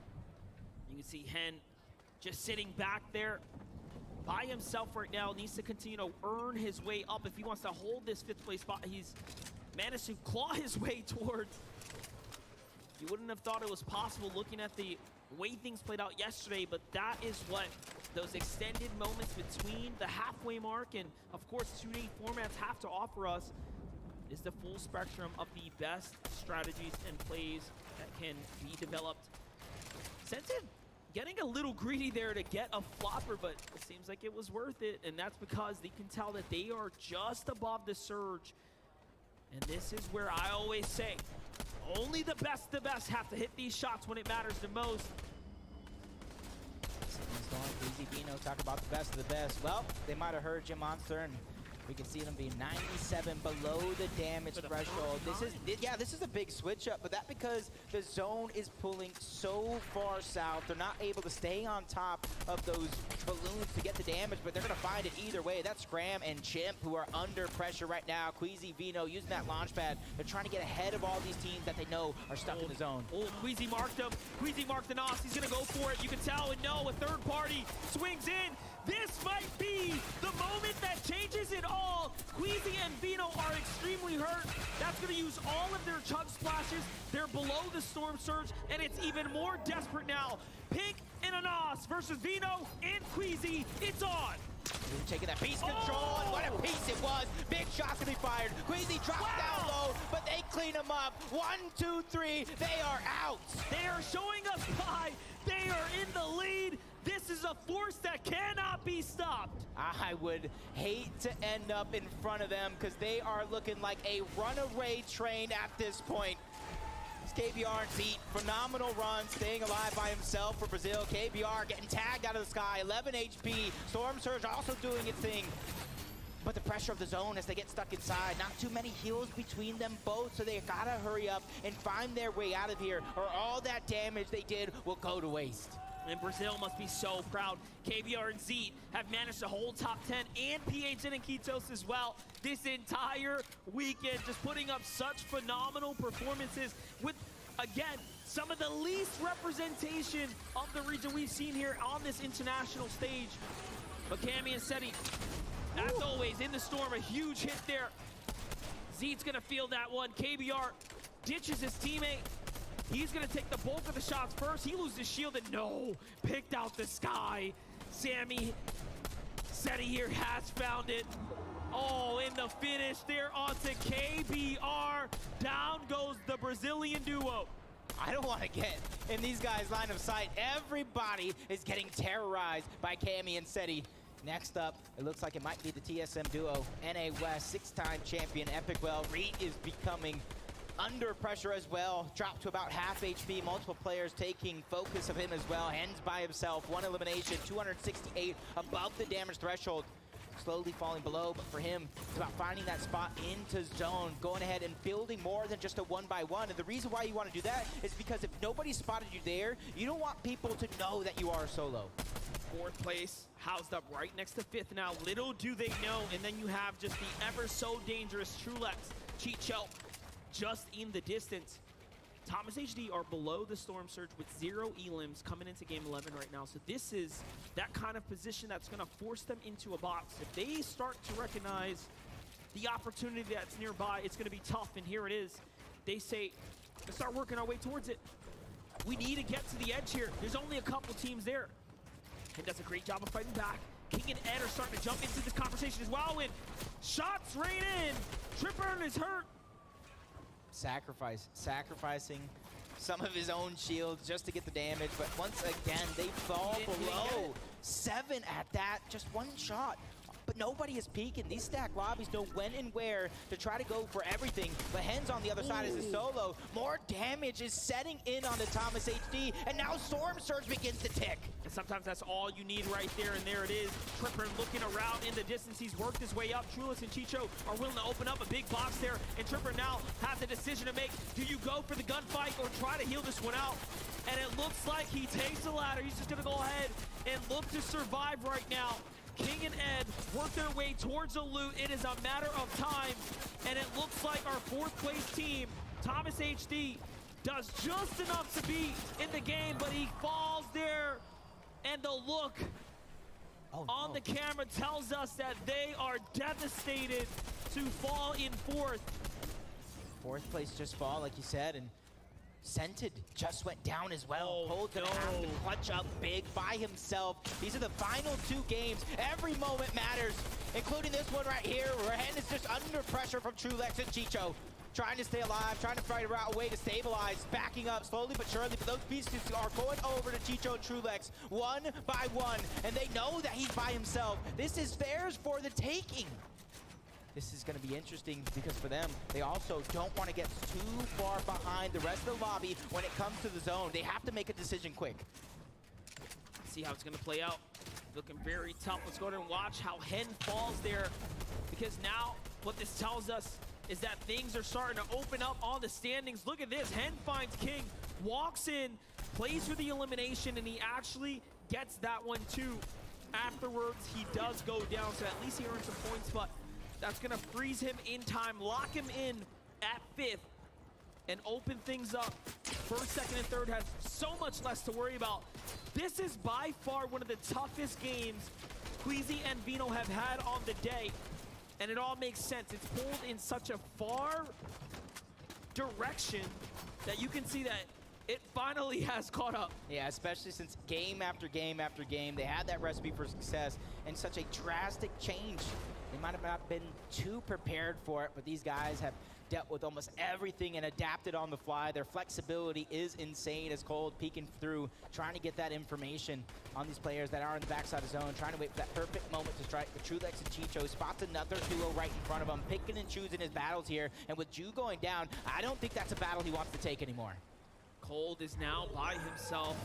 You can see Hen just sitting back there by himself right now. Needs to continue to earn his way up if he wants to hold this 5th place spot. He's managed to claw his way towards. You wouldn't have thought it was possible looking at the way things played out yesterday, but that is what those extended moments between the halfway mark and, of course, 2-day formats have to offer us, is the full spectrum of the best strategies and plays that can be developed. Sensitive getting a little greedy there to get a flopper, but it seems like it was worth it, and that's because they can tell that they are just above the surge. And this is where I always say, only the best have to hit these shots when it matters the most.
Easy Bino talk about the best of the best. Well, they might have heard Jim Monster, and we can see them be 97 below the damage threshold. This is a big switch up, but that because the zone is pulling so far south. They're not able to stay on top of those balloons to get the damage, but they're going to find it either way. That's Scram and Chimp who are under pressure right now. Queasy Vino using that launch pad. They're trying to get ahead of all these teams that they know are stuck in the zone.
Oh, Queasy marked him. Queasy marked the Nos. He's going to go for it. You can tell and know a third party swings in. This might be the moment that changes it all. Queasy and Vino are extremely hurt. That's going to use all of their chug splashes. They're below the Storm Surge, and it's even more desperate now. Pink and Anas versus Vino and Queasy. It's on.
Taking that piece control, and what a piece it was. Big shots to be fired. Queasy drops down low, but they clean him up. 1, 2, 3, they are out.
They are showing us why. They are in the lead. This is a force that cannot be stopped.
I would hate to end up in front of them because they are looking like a runaway train at this point. It's KBR and Zeet, phenomenal run, staying alive by himself for Brazil. KBR getting tagged out of the sky, 11 HP. Storm Surge also doing its thing. But the pressure of the zone as they get stuck inside, not too many heals between them both, so they gotta hurry up and find their way out of here, or all that damage they did will go to waste.
And Brazil must be so proud. KBR and Zeet have managed to hold top 10 and PHN and Kitos as well this entire weekend, just putting up such phenomenal performances with, again, some of the least representation of the region we've seen here on this international stage. But Cammy and Seti, as always, in the storm, a huge hit there. Zeet's gonna feel that one. KBR ditches his teammate. He's gonna take the bulk of the shots first. He loses his shield and no, picked out the sky. Sammy Seti here has found it. Oh, in the finish there onto KBR. Down goes the Brazilian duo.
I don't want to get in these guys' line of sight. Everybody is getting terrorized by Cammy and Seti. Next up, it looks like it might be the TSM duo. NA West, 6-time champion Epicwell. Reed is becoming under pressure as well. Dropped to about half HP. Multiple players taking focus of him as well. Hens by himself. 1 elimination, 268 above the damage threshold. Slowly falling below, but for him, it's about finding that spot into zone, going ahead and building more than just a 1-by-1. And the reason why you want to do that is because if nobody spotted you there, you don't want people to know that you are solo.
4th place, housed up right next to 5th now. Little do they know, and then you have just the ever so dangerous Trulex, Chicho, just in the distance. Thomas HD are below the Storm Surge with 0 elims coming into game 11 right now. So this is that kind of position that's going to force them into a box. If they start to recognize the opportunity that's nearby, it's going to be tough, and here it is. They say, let's start working our way towards it. We need to get to the edge here. There's only a couple teams there. And does a great job of fighting back. King and Ed are starting to jump into this conversation as well, and shots rain in. Tripper is hurt.
Sacrificing some of his own shields just to get the damage, but once again, they fall below. 7 at that, just 1 shot. But nobody is peeking. These stack lobbies know when and where to try to go for everything. But Hens on the other side is a solo. More damage is setting in on the Thomas HD, and now Storm Surge begins to tick.
And sometimes that's all you need right there, and there it is. Tripper looking around in the distance. He's worked his way up. Trulis and Chicho are willing to open up a big box there, and Tripper now has a decision to make. Do you go for the gunfight or try to heal this one out? And it looks like he takes the ladder. He's just gonna go ahead and look to survive right now. King and Ed work their way towards a loot. It is a matter of time, and it looks like our 4th place team, Thomas HD, does just enough to be in the game, but he falls there, and the look on the camera tells us that they are devastated to fall in 4th.
4th place just fall, like you said, and Scented just went down as well. Cold's gonna have to clutch up big by himself. These are the final 2 games. Every moment matters, including this one right here, where Hen is just under pressure from Trulex and Chicho. Trying to stay alive, trying to find a way to stabilize, backing up slowly but surely, but those pieces are going over to Chicho and Trulex, 1 by 1, and they know that he's by himself. This is theirs for the taking. This is going to be interesting because for them, they also don't want to get too far behind the rest of the lobby when it comes to the zone. They have to make a decision quick.
See how it's going to play out. Looking very tough. Let's go ahead and watch how Hen falls there, because now what this tells us is that things are starting to open up on the standings. Look at this. Hen finds King, walks in, plays for the elimination, and he actually gets that one too. Afterwards, he does go down, so at least he earns some points, but that's gonna freeze him in time, lock him in at 5th, and open things up. 1st, 2nd, and 3rd has so much less to worry about. This is by far one of the toughest games Queasy and Vino have had on the day, and it all makes sense. It's pulled in such a far direction that you can see that it finally has caught up.
Yeah, especially since game after game after game, they had that recipe for success, and such a drastic change. They might have not been too prepared for it, but these guys have dealt with almost everything and adapted on the fly. Their flexibility is insane as Cold peeking through, trying to get that information on these players that are in the backside of the zone, trying to wait for that perfect moment to strike. But Trulex and Chicho spots another duo right in front of him, picking and choosing his battles here. And with Ju going down, I don't think that's a battle he wants to take anymore.
Cold is now by himself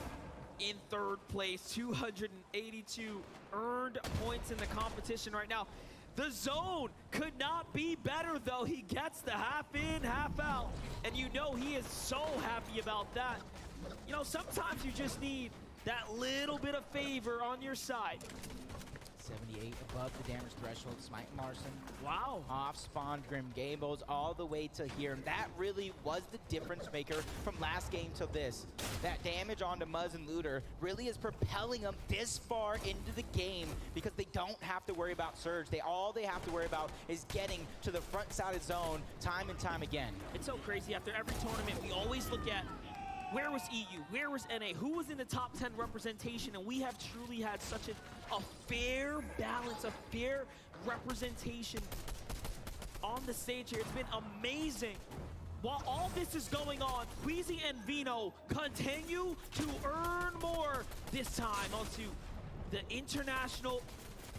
in 3rd place, 282 earned points in the competition right now. The zone could not be better, though. He gets the half in, half out, and you know he is so happy about that. You know, sometimes you just need that little bit of favor on your side.
78 above the damage threshold. Smite Larson.
Wow.
Off spawn Grim Gables all the way to here. And that really was the difference maker from last game to this. That damage onto Muzz and Looter really is propelling them this far into the game because they don't have to worry about Surge. All they have to worry about is getting to the front side of zone time and time again.
It's so crazy. After every tournament, we always look at where was EU, where was NA, who was in the top 10 representation, and we have truly had such a fair balance, a fair representation on the stage here. It's been amazing. While all this is going on, Queasy and Vino continue to earn more, this time onto the international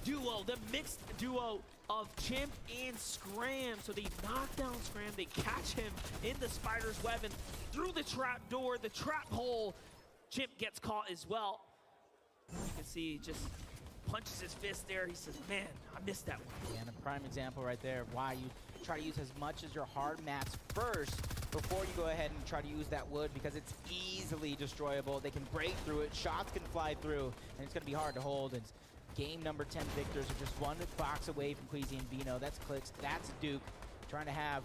duo, the mixed duo of Chimp and Scram. So they knock down Scram, they catch him in the spider's web, and through the trap door, the trap hole, Chimp gets caught as well. You can see he just punches his fist there. He says, man, I missed that one.
Yeah, and a prime example right there of why you try to use as much as your hard mats first before you go ahead and try to use that wood, because it's easily destroyable. They can break through it, shots can fly through, and it's going to be hard to hold. And game number 10 victors are just one box away from Queasy and Vino. That's Clicks, that's Duke, trying to have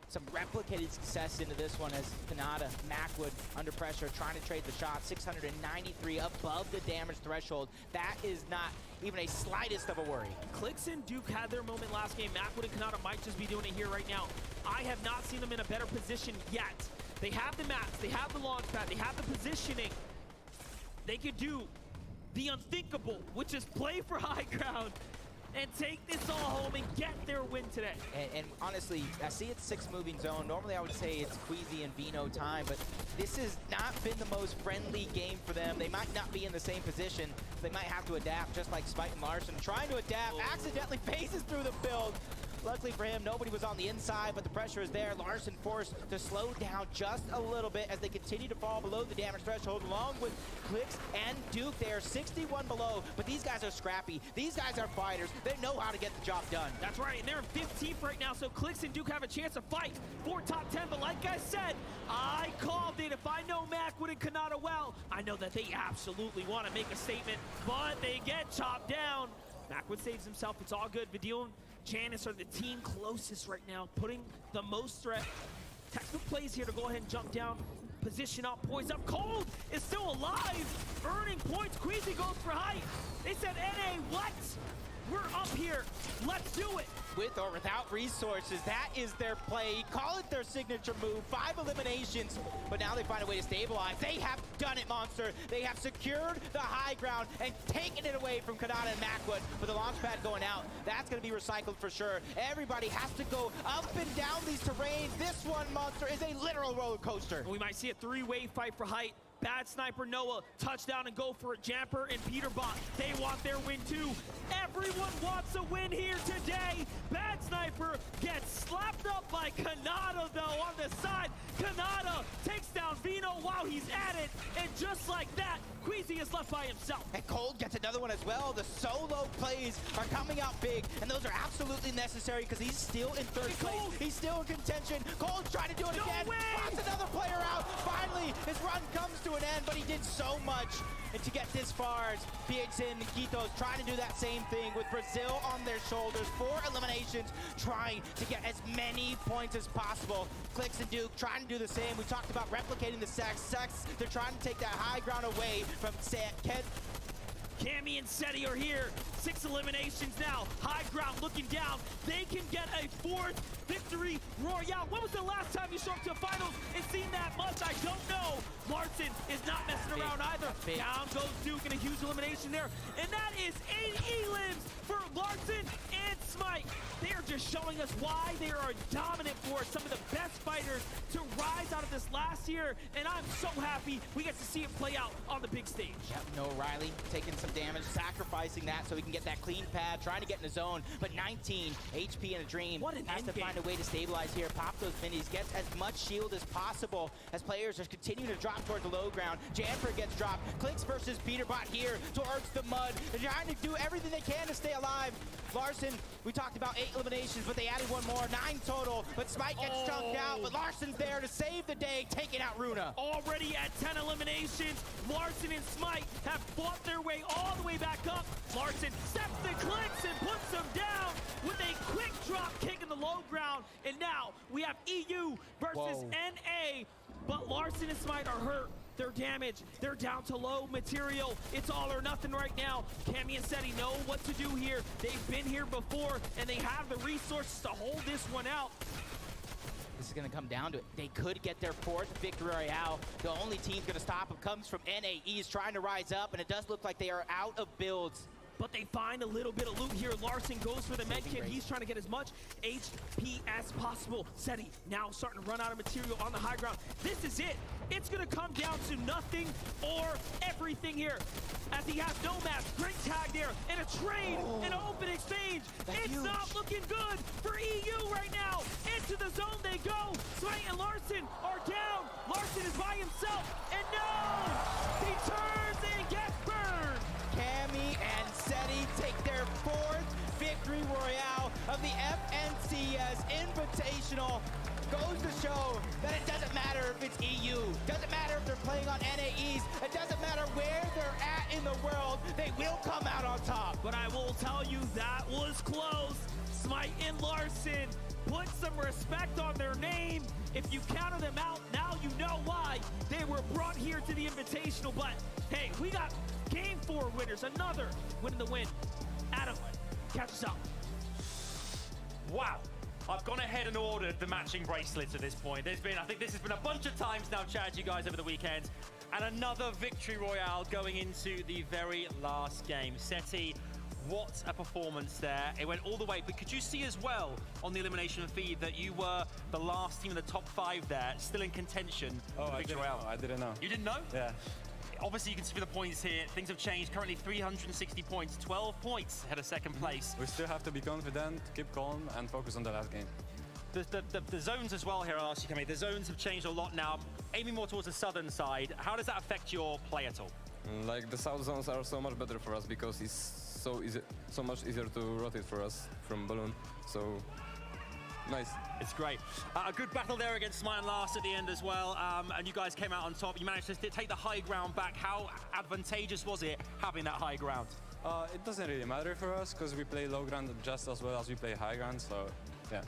some replicated success into this one as Kanata, Macwood under pressure, trying to trade the shot. 693 above the damage threshold. That is not even a slightest of a worry.
Clicks and Duke had their moment last game. Macwood and Kanata might just be doing it here right now. I have not seen them in a better position yet. They have the mats, they have the launch pad, they have the positioning. They could do the unthinkable, which is play for high ground and take this all home and get their win today.
And honestly, I see it's 6 moving zone. Normally I would say it's Queasy and Vino time, but this has not been the most friendly game for them. They might not be in the same position. They might have to adapt, just like Spite and Larson. Trying to adapt, accidentally phases through the build. Luckily for him, nobody was on the inside, but the pressure is there. Larson forced to slow down just a little bit as they continue to fall below the damage threshold, along with Clicks and Duke. They are 61 below, but these guys are scrappy. These guys are fighters. They know how to get the job done.
That's right, and they're in 15th right now, so Clicks and Duke have a chance to fight for top 10. But like I said, I called it. If I know Macwood and Kanata well, I know that they absolutely want to make a statement, but they get chopped down. Macwood saves himself. It's all good. Vidil and Janice are the team closest right now, putting the most threat. Textbook plays here to go ahead and jump down, position up, poise up. Cold is still alive, earning points. Queasy goes for height. They said, NA, what? We're up here. Let's do it.
With or without resources, that is their play. Call it their signature move. 5 eliminations, but now they find a way to stabilize. They have done it, Monster. They have secured the high ground and taken it away from Kanata and Macwood. With the launch pad going out, that's going to be recycled for sure. Everybody has to go up and down these terrains. This one, Monster, is a literal roller coaster.
We might see a 3-way fight for height. Bad Sniper Noah, touchdown and go for it. Jamper and Peterbot, they want their win too. Everyone wants a win here today. Bad Sniper gets slapped up by Kanata though on the side. Kanata takes down Vino while he's at it, and just like that, Queasy is left by himself.
And Cold gets another one as well. The solo plays are coming out big, and those are absolutely necessary because he's still in 3rd place. He's still in contention. Cold's trying to do it again. Spots another player out. Finally, his run comes to an end, but he did so much. And to get this far, BHN and Nikitos trying to do that same thing with Brazil on their shoulders. 4 eliminations, trying to get as many points as possible. Clicks and Duke trying to do the same. We talked about replicating the Sex. They're trying to take that high ground away from Ked.
Cammy and Seti are here. 6 eliminations now. High ground looking down. They can get a 4th victory royale. When was the last time you showed up to finals and seen that much? I don't know. Larson is not messing around either. Down goes Duke in a huge elimination there. And that is 8 elims for Larson and Smite. They are just showing us why they are a dominant force. Some of the best fighters to rise out of this last year. And I'm so happy we get to see it play out on the big stage.
Yep, no Riley taking some damage, sacrificing that so he can get that clean pad, trying to get in the zone, but 19 HP in a dream.
What an
has to find a way to stabilize here, pop those minis, gets as much shield as possible as players are continuing to drop towards the low ground. Jamper gets dropped. Clicks versus Peterbot here towards the mud. They're trying to do everything they can to stay alive. Larson, we talked about 8 eliminations, but they added 1 more, 9 total. But Smite gets chunked out, but Larson's there to save the day, taking out Runa.
Already at 10 eliminations, Larson and Smite have fought their way all the way back up. Larson steps the clicks and puts them down with a quick drop kick in the low ground. And now we have EU versus NA, but Larson and Smite are hurt. They're damaged. They're down to low material. It's all or nothing right now. Cammy and Seti know what to do here. They've been here before, and they have the resources to hold this one out.
This is going to come down to it. They could get their 4th victory royale. The only team going to stop them comes from NAEs trying to rise up, and it does look like they are out of builds.
But they find a little bit of loot here. Larson goes for the med kit. He's trying to get as much HP as possible. Seti now starting to run out of material on the high ground. This is it. It's going to come down to nothing or everything here. As he has no mask, great tag there, and a trade, an open exchange. It's not looking good for EU right now. Into the zone they go. Smite and Larson are down. Larson is by himself, and no! He turns and gets burned.
Cammy and Seti take their 4th victory royale of the FNCS Invitational. Goes to show that it doesn't matter if it's EU, doesn't matter if they're playing on NAEs, it doesn't matter where they're at in the world, they will come out on top.
But I will tell you that was close. Smite and Larson put some respect on their name. If you counted them out, now you know why they were brought here to the Invitational. But hey, we got Game 4 winners, another win in the win. Adam, catch us up.
Wow. I've gone ahead and ordered the matching bracelets at this point. I think this has been a bunch of times now, chatted to you guys over the weekend. And another victory royale going into the very last game. Seti, what a performance there. It went all the way, but could you see as well on the elimination feed that you were the last team in the top 5 there, still in contention?
Oh, I didn't know.
You didn't know?
Yeah.
Obviously, you can see the points here. Things have changed. Currently 360 points, 12 points ahead of second place.
We still have to be confident, keep calm, and focus on the last game.
The zones as well here, I'll ask you, Cammy. The zones have changed a lot now, aiming more towards the southern side. How does that affect your play at all?
Like, the south zones are so much better for us because it's so easy, so much easier to rotate for us from balloon. So, nice.
It's great. A good battle there against Smite and Lars at the end as well. And you guys came out on top. You managed to take the high ground back. How advantageous was it having that high ground?
It doesn't really matter for us because we play low ground just as well as we play high ground. So, yeah.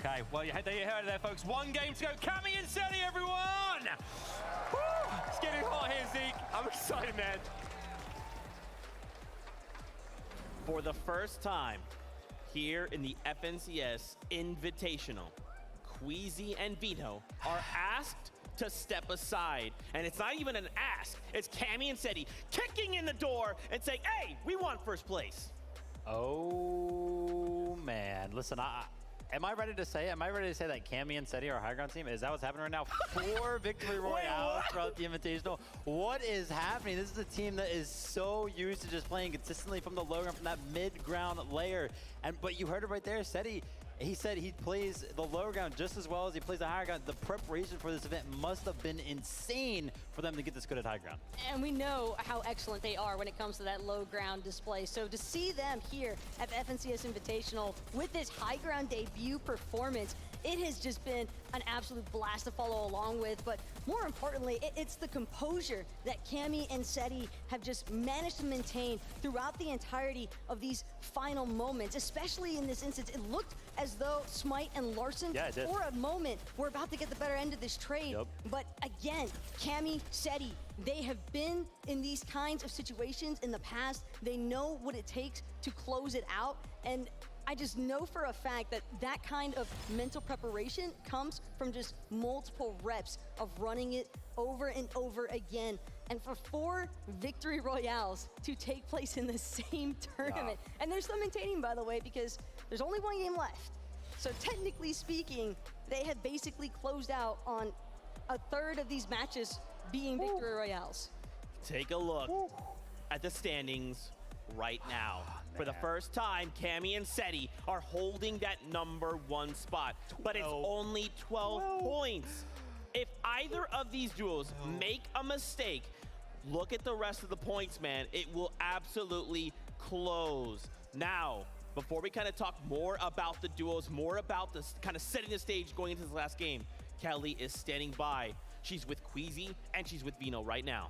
Okay, well, you heard it there, folks. 1 game to go. Cammy and Seti, everyone! Woo! It's getting hot here, Zeke. I'm excited, man.
For the first time here in the FNCS Invitational, Queasy and Vito are asked to step aside. And it's not even an ask. It's Cammy and Seti kicking in the door and saying, hey, we want first place.
Oh, man. Listen, am I ready to say that Cammy and Seti are a high ground team? Is that what's happening right now? 4 victory royales throughout the Invitational. What is happening? This is a team that is so used to just playing consistently from the low ground, from that mid-ground layer. But you heard it right there, Seti. He said he plays the lower ground just as well as he plays the higher ground. The preparation for this event must have been insane for them to get this good at high ground.
And we know how excellent they are when it comes to that low ground display. So to see them here at the FNCS Invitational with this high ground debut performance, it has just been an absolute blast to follow along with. But more importantly, it's the composure that Cammy and Seti have just managed to maintain throughout the entirety of these final moments. Especially in this instance, it looked as though Smite and Larson, for a moment, were about to get the better end of this trade. But again, Cammy, Seti, they have been in these kinds of situations in the past. They know what it takes to close it out. And I just know for a fact that that kind of mental preparation comes from just multiple reps of running it over and over again. And for 4 victory royales to take place in the same tournament. And they're still maintaining, by the way, because there's only 1 game left. So technically speaking, they have basically closed out on a third of these matches being victory royales.
Take a look at the standings right now. For the first time, Cammy and Seti are holding that #1 spot, but it's only 12 points. If either of these duos make a mistake, look at the rest of the points, man. It will absolutely close. Now, before we kind of talk more about the duos, more about this kind of setting the stage going into this last game, Kelly is standing by. She's with Queasy and she's with Vino right now.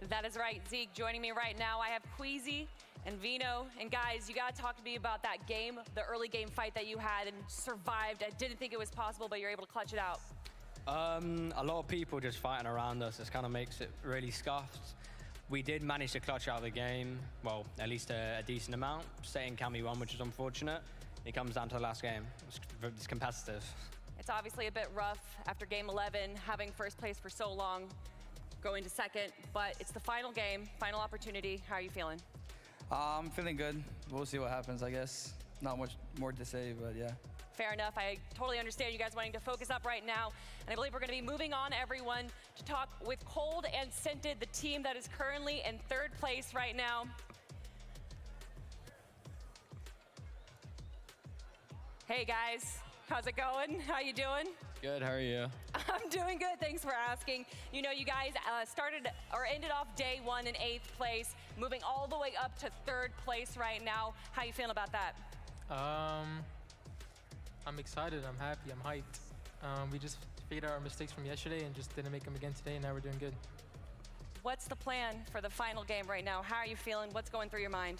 That is right, Zeke. Joining me right now, I have Queasy and Vino. And guys, you gotta talk to me about that game, the early game fight that you had and survived. I didn't think it was possible, but you're able to clutch it out.
A lot of people just fighting around us. This kind of makes it really scuffed. We did manage to clutch out the game, well, at least a decent amount, setting Cammy 1, which is unfortunate. It comes down to the last game. It's competitive.
It's obviously a bit rough after game 11, having first place for so long, going to second, but it's the final game, final opportunity. How are you feeling?
I'm feeling good. We'll see what happens, I guess. Not much more to say, but yeah.
Fair enough. I totally understand you guys wanting to focus up right now. And I believe we're going to be moving on, everyone, to talk with Cold and Scented, the team that is currently in third place right now. Hey, guys. How's it going? How you doing?
Good, how are you?
I'm doing good, thanks for asking. You know, you guys started or ended off day 1 in 8th place, moving all the way up to 3rd place right now. How you feeling about that?
I'm excited, I'm happy, I'm hyped. We just figured out our mistakes from yesterday and just didn't make them again today, and now we're doing good.
What's the plan for the final game right now? How are you feeling? What's going through your mind?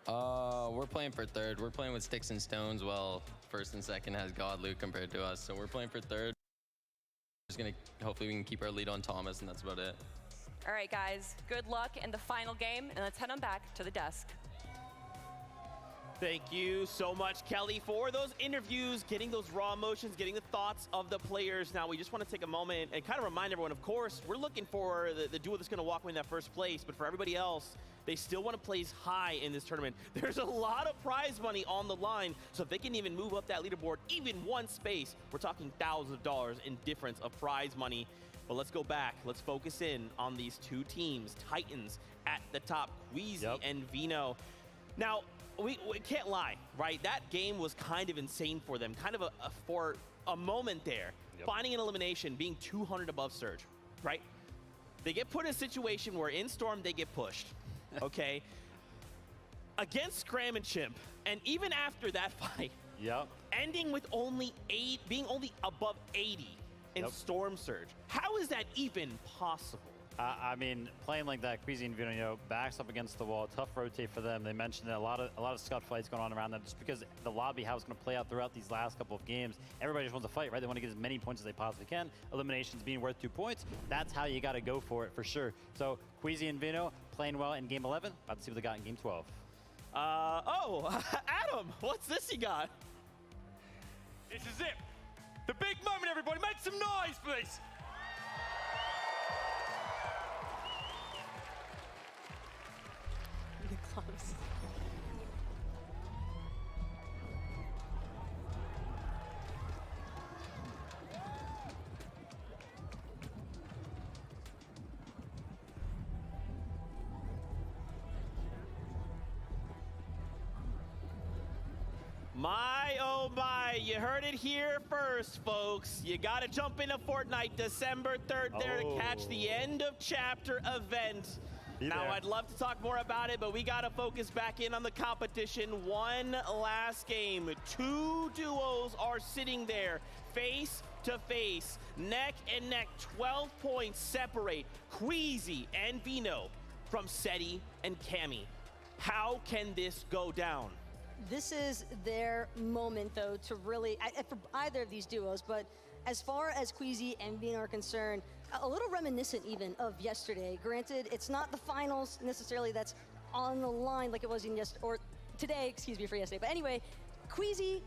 We're playing for 3rd. We're playing with sticks and stones while 1st and 2nd has God loot compared to us. So we're playing for 3rd. Just gonna, hopefully we can keep our lead on Thomas, and that's about it.
All right, guys, good luck in the final game, and let's head on back to the desk.
Thank you so much, Kelly, for those interviews, getting those raw emotions, getting the thoughts of the players. Now, we just want to take a moment and kind of remind everyone, of course, we're looking for the duo that's going to walk away in that first place, but for everybody else, they still want to place high in this tournament. There's a lot of prize money on the line, so if they can even move up that leaderboard even one space, we're talking thousands of dollars in difference of prize money. But let's go back. Let's focus in on these two teams, Titans at the top, Queasy and Vino. Now, we can't lie, right? That game was kind of insane for them, kind of for a moment there. Finding an elimination, being 200 above Surge, right? They get put in a situation where in Storm, they get pushed, okay? Against Scram and Chimp, and even after that fight, ending with being only above 80 in Storm Surge. How is that even possible?
I mean, playing like that, Queasy and Vino, you know, backs up against the wall, tough rotate for them. They mentioned a lot of scut fights going on around them just because the lobby, how it's going to play out throughout these last couple of games. Everybody just wants to fight, right? They want to get as many points as they possibly can. Eliminations being worth 2 points. That's how you got to go for it, for sure. So Queasy and Vino playing well in game 11. About to see what they got in game 12.
Adam, what's this you got?
This is it. The big moment, everybody. Make some noise, please.
Close.
My, oh my, you heard it here first, folks. You gotta jump into Fortnite December 3rd there to catch the end of chapter event. Now, I'd love to talk more about it, but we got to focus back in on the competition. One last game. Two duos are sitting there face to face, neck and neck. 12 points separate Queasy and Vino from Seti and Cammy. How can this go down?
This is their moment, though, to really, for either of these duos, but as far as Queasy and Vino are concerned, a little reminiscent even of yesterday. Granted, it's not the finals necessarily that's on the line like it was in today, excuse me, for yesterday. But anyway, Queasy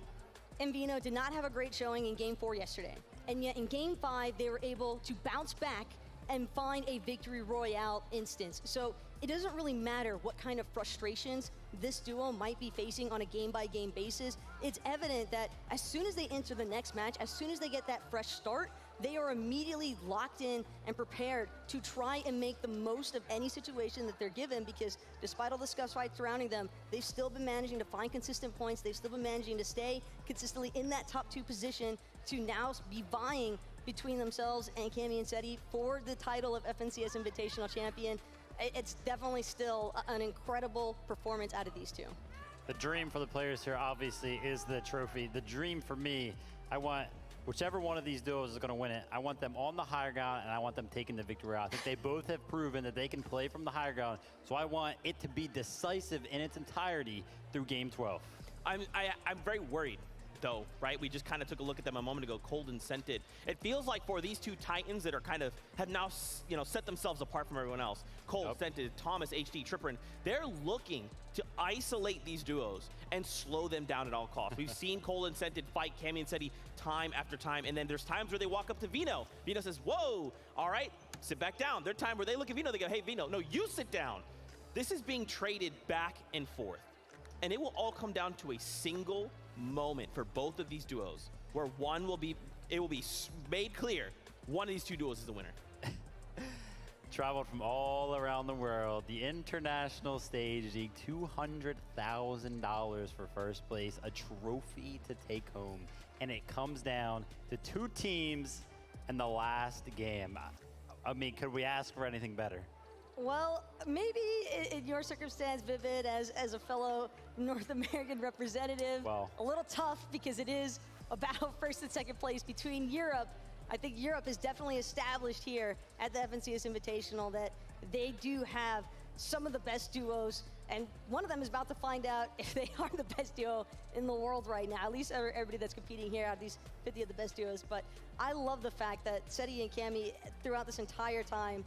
and Vino did not have a great showing in game 4 yesterday. And yet in game 5, they were able to bounce back and find a victory royale instance. So it doesn't really matter what kind of frustrations this duo might be facing on a game-by-game basis. It's evident that as soon as they enter the next match, as soon as they get that fresh start, they are immediately locked in and prepared to try and make the most of any situation that they're given, because despite all the scuff fights surrounding them, they've still been managing to find consistent points. They've still been managing to stay consistently in that top 2 position to now be vying between themselves and Cammy and Seti for the title of FNCS Invitational Champion. It's definitely still an incredible performance out of these two.
The dream for the players here, obviously, is the trophy. The dream for me, I want whichever one of these duos is going to win it, I want them on the higher ground, and I want them taking the victory out. I think they both have proven that they can play from the higher ground, so I want it to be decisive in its entirety through Game 12.
I'm very worried, though, right? We just kind of took a look at them a moment ago, cold and scented. It feels like for these two Titans that are kind of have now, set themselves apart from everyone else, cold, scented, Thomas, HD, Tripperin, they're looking to isolate these duos and slow them down at all costs. We've seen Cold and Scented fight Cammy and Seti time after time, and then there's times where they walk up to Vino. Vino says, whoa, all right, sit back down. There's time where they look at Vino, they go, hey, Vino, no, you sit down. This is being traded back and forth, and it will all come down to a single moment for both of these duos, where it will be made clear one of these two duos is the winner.
Traveled from all around the world, the international stage league, $200,000 for first place, a trophy to take home, and it comes down to two teams in the last game. I mean, could we ask for anything better?
Well, maybe in your circumstance, Vivid, as a fellow North American representative, a little tough because it is about first and second place between Europe. I think Europe is definitely established here at the FNCS Invitational that they do have some of the best duos, and one of them is about to find out if they are the best duo in the world right now, at least everybody that's competing here out of these 50 of the best duos. But I love the fact that Seti and Cammy, throughout this entire time,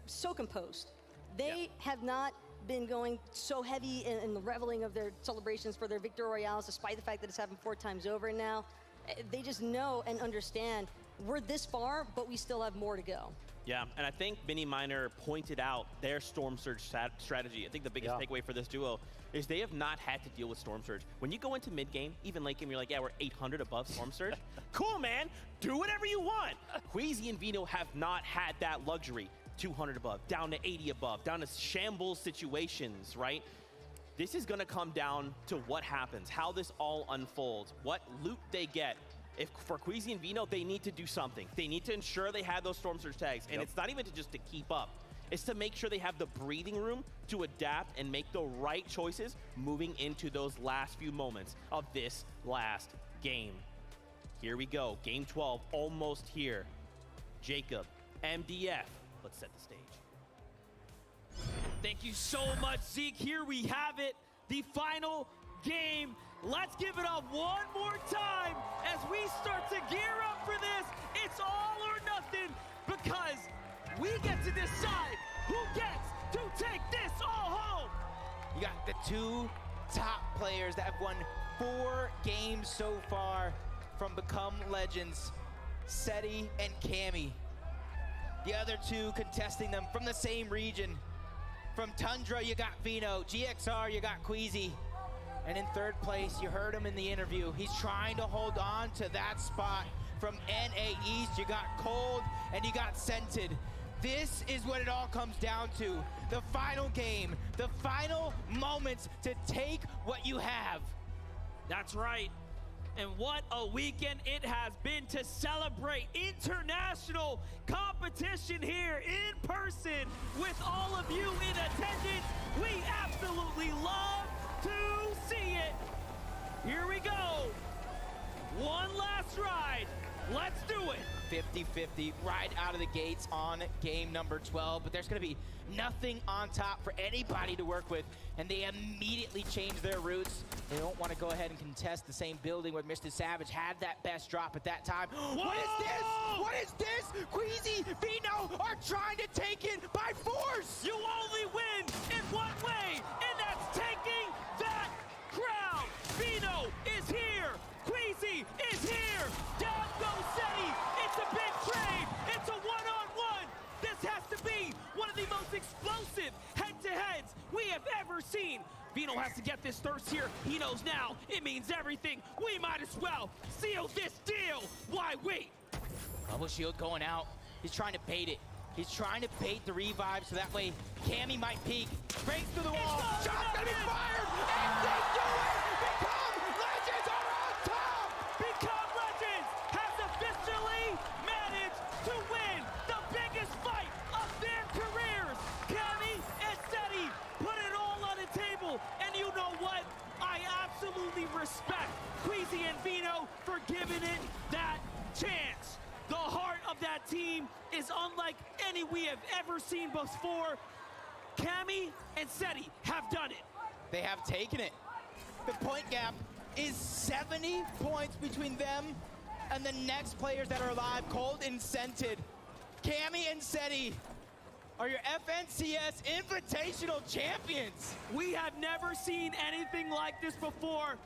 so composed. They have not been going so heavy in the reveling of their celebrations for their Victory Royales, despite the fact that it's happened 4 times over now. They just know and understand we're this far, but we still have more to go.
Yeah, and I think Mini Miner pointed out their Storm Surge strategy. I think the biggest takeaway for this duo is they have not had to deal with Storm Surge. When you go into mid game, even late game, you're like, yeah, we're 800 above Storm Surge. Cool, man. Do whatever you want. Queasy and Vino have not had that luxury. 200 above, down to 80 above, down to shambles situations, right? This is going to come down to what happens, how this all unfolds, what loot they get. If for Queasy and Vino, they need to do something. They need to ensure they have those Storm Surge tags, and it's not even just to keep up. It's to make sure they have the breathing room to adapt and make the right choices moving into those last few moments of this last game. Here we go, Game 12, almost here. Jacob, MDF, let's set the stage.
Thank you so much, Zeke. Here we have it, the final game. Let's give it up one more time as we start to gear up for this. It's all or nothing because we get to decide who gets to take this all home.
You got the 2 top players that have won 4 games so far from Become Legends, Seti and Cammy. The other 2 contesting them from the same region. From Tundra, you got Vino. GXR, you got Queasy. And in 3rd place, you heard him in the interview. He's trying to hold on to that spot. From NA East, you got Cold and you got Scented. This is what it all comes down to. The final game, the final moments to take what you have.
That's right. And what a weekend it has been to celebrate international competition here in person with all of you in attendance. We absolutely love to see it. Here we go. One last ride. Let's do it.
50-50 right out of the gates on game number 12, but there's going to be nothing on top for anybody to work with, and they immediately change their routes. They don't want to go ahead and contest the same building where Mr. Savage had that best drop at that time.
Whoa!
What is this? What is this? Queasy, Vino are trying to take it by force.
You only win in one way, and that's taking that crown. Vino is here. Queasy is here. Down goes Seti. It's a big trade. It's a one-on-one. This has to be one of the most explosive head-to-heads we have ever seen. Vino has to get this thirst here. He knows now it means everything. We might as well seal this deal. Why wait?
Bubble shield going out. He's trying to bait it. He's trying to bait the revive so that way Cammy might peek. Breaks through the wall. Shot's gonna be fired. And they do it. Become Legends are on top.
Become Legends has officially managed to win the biggest fight of their careers. Cammy and Seti put it all on the table. And you know what? I for giving it that chance. The heart of that team is unlike any we have ever seen before. Cammy and Seti have done it.
They have taken it. The point gap is 70 points between them and the next players that are alive, Cold and Scented. Cammy and Seti are your FNCS Invitational champions.
We have never seen anything like this before.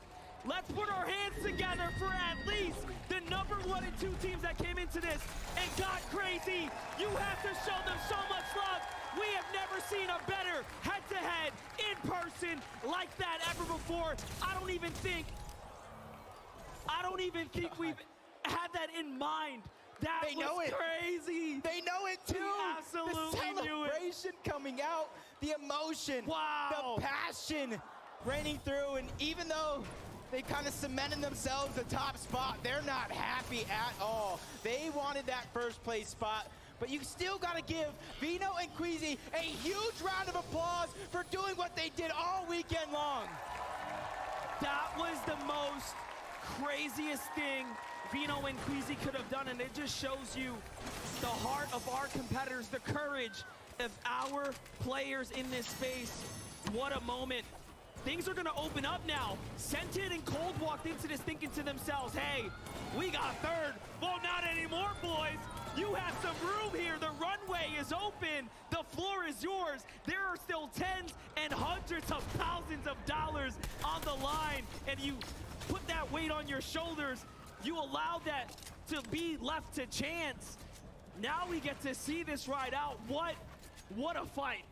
Let's put our hands together for at least the #1 and 2 teams that came into this and got crazy. You have to show them so much love. We have never seen a better head-to-head in person like that ever before. I don't even think we've had that in mind. That
They know
was
it.
crazy.
They know it too.
They absolutely
the
knew it.
celebration coming out, the emotion,
wow,
the passion raining through, and even though they kind of cemented themselves the top spot, they're not happy at all. They wanted that first place spot, but you still got to give Vino and Queasy a huge round of applause for doing what they did all weekend long.
That was the most craziest thing Vino and Queasy could have done, and it just shows you the heart of our competitors, the courage of our players in this space. What a moment. Things are gonna open up now. Scented and Cold walked into this thinking to themselves, hey, we got third. Well, not anymore, boys. You have some room here. The runway is open. The floor is yours. There are still tens and hundreds of thousands of dollars on the line, and you put that weight on your shoulders. You allow that to be left to chance. Now we get to see this ride out. What a fight.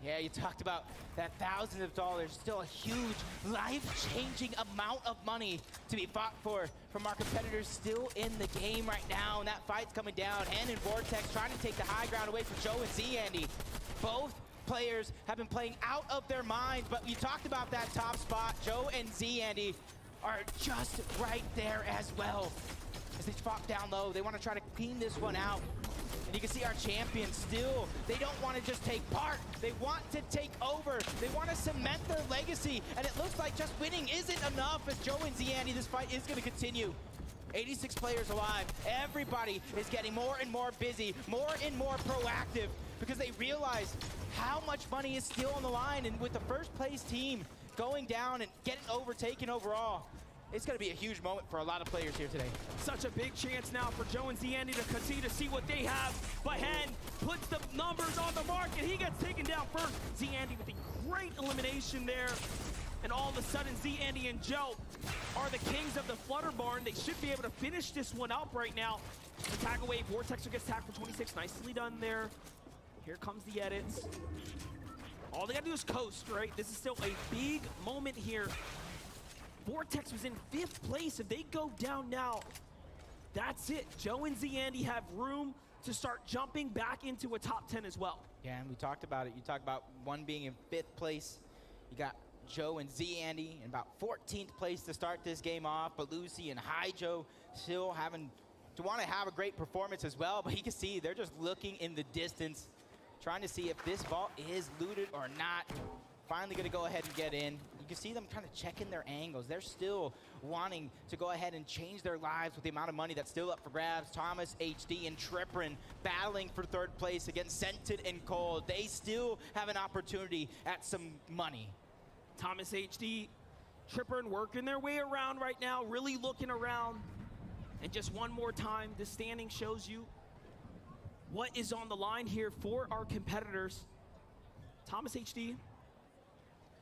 Yeah, you talked about that thousands of dollars, still a huge life-changing amount of money to be fought for from our competitors still in the game right now. And that fight's coming down. Hen and Vortex trying to take the high ground away from Joe and Z, Andy. Both players have been playing out of their minds, but you talked about that top spot. Joe and Z, Andy, are just right there as well. As they drop down low, they want to try to clean this one out. And you can see our champions still, they don't want to just take part. They want to take over. They want to cement their legacy. And it looks like just winning isn't enough as Joe and Z, Andy, this fight is going to continue. 86 players alive. Everybody is getting more and more busy, more and more proactive because they realize how much money is still on the line. And with the first place team going down and getting overtaken overall, it's going to be a huge moment for a lot of players here today.
Such a big chance now for Joe and Z-Andy to continue to see what they have. But Hen puts the numbers on the mark, and he gets taken down first. Z-Andy with a great elimination there. And all of a sudden, Z-Andy and Joe are the kings of the Flutter Barn. They should be able to finish this one up right now. The tag away, Vortexer gets tagged for 26. Nicely done there. Here comes the edits. All they got to do is coast, right? This is still a big moment here. Vortex was in 5th place. If they go down now, that's it. Joe and Z-Andy have room to start jumping back into a top 10 as well.
Yeah, and we talked about it. You talked about one being in 5th place. You got Joe and Z-Andy in about 14th place to start this game off, but Lucy and Hi Joe still having to want to have a great performance as well, but you can see they're just looking in the distance, trying to see if this vault is looted or not. Finally gonna go ahead and get in. You can see them kind of checking their angles. They're still wanting to go ahead and change their lives with the amount of money that's still up for grabs. Thomas, HD, and Triprin battling for 3rd place against Scented and Cold. They still have an opportunity at some money.
Thomas, HD, Triprin working their way around right now, really looking around. And just one more time, the standing shows you what is on the line here for our competitors. Thomas, HD,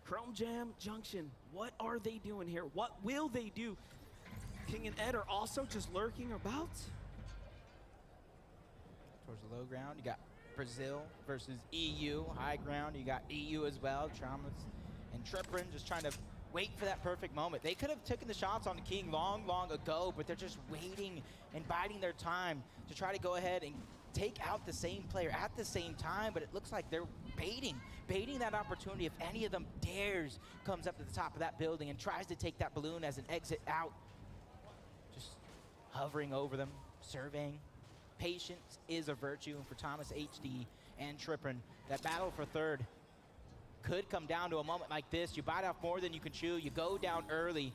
Chrome Jam Junction, what are they doing here? What will they do? King and Ed are also just lurking about.
Towards the low ground, you got Brazil versus EU. High ground, you got EU as well. Traumas and Triprin just trying to wait for that perfect moment. They could have taken the shots on the King long, long ago, but they're just waiting and biding their time to try to go ahead and take out the same player at the same time, but it looks like they're baiting that opportunity. If any of them dares comes up to the top of that building and tries to take that balloon as an exit out, just hovering over them, surveying. Patience is a virtue for Thomas, HD, and Triprin. That battle for 3rd could come down to a moment like this. You bite off more than you can chew. You go down early.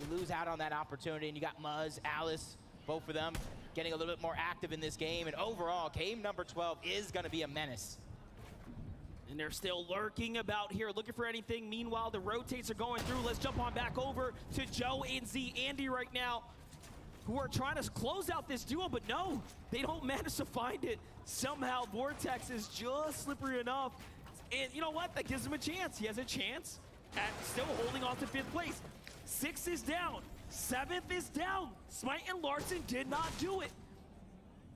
you lose out on that opportunity. And you got Muzz, Alice, both of them getting a little bit more active in this game. And overall, game number 12 is going to be a menace.
And they're still lurking about here, looking for anything. Meanwhile, the rotates are going through. Let's jump on back over to Joe and Z Andy right now, who are trying to close out this duo, but no, they don't manage to find it. Somehow, Vortex is just slippery enough. And you know what? That gives him a chance. He has a chance at still holding on to 5th place. 6 is down. 7th is down. Smite and Larson did not do it.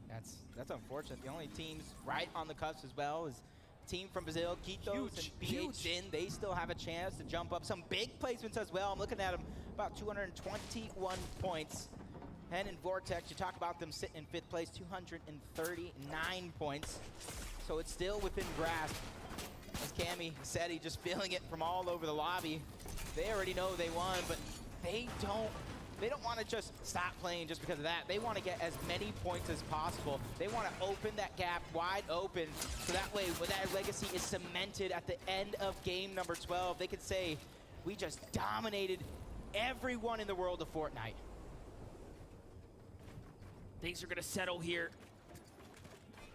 That's unfortunate. The only teams right on the cusp as well is team from Brazil, Kitos and BH. They still have a chance to jump up. Some big placements as well. I'm looking at them, about 221 points. Hen and Vortex, you talk about them sitting in 5th place, 239 points. So it's still within grasp. As Cammy said, he just feeling it from all over the lobby. They already know they won, but they don't want to just stop playing just because of that. They want to get as many points as possible. They want to open that gap wide open, so that way when that legacy is cemented at the end of game number 12, they could say, we just dominated everyone in the world of Fortnite.
Things are going to settle here.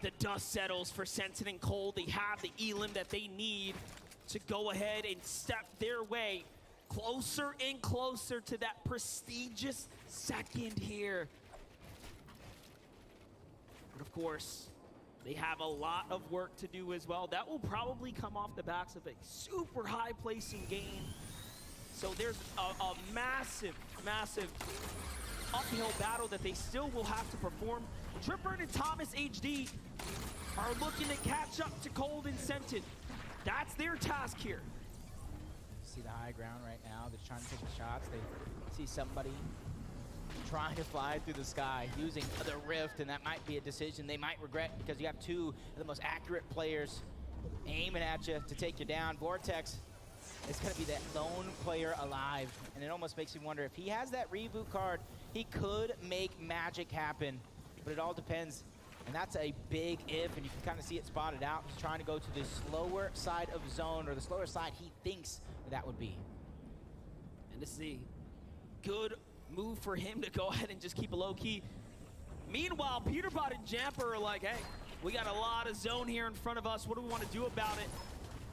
The dust settles for Sentin and Cole. They have the elim that they need to go ahead and step their way closer and closer to that prestigious second here. But of course, they have a lot of work to do as well. That will probably come off the backs of a super high placing game. So there's a massive, massive uphill battle that they still will have to perform. Tripper and Thomas HD are looking to catch up to Cold and Sentin. That's their task here.
See the high ground right now. They're trying to take the shots. They see somebody trying to fly through the sky using the rift, and that might be a decision they might regret because you have two of the most accurate players aiming at you to take you down. Vortex is going to be that lone player alive, and it almost makes me wonder if he has that reboot card, he could make magic happen, but it all depends. And that's a big if, and you can kind of see it spotted out. He's trying to go to the slower side of zone, or the slower side he thinks that would be.
And this is a good move for him to go ahead and just keep a low key. Meanwhile, Peterbot and Jamper are like, hey, we got a lot of zone here in front of us. What do we want to do about it?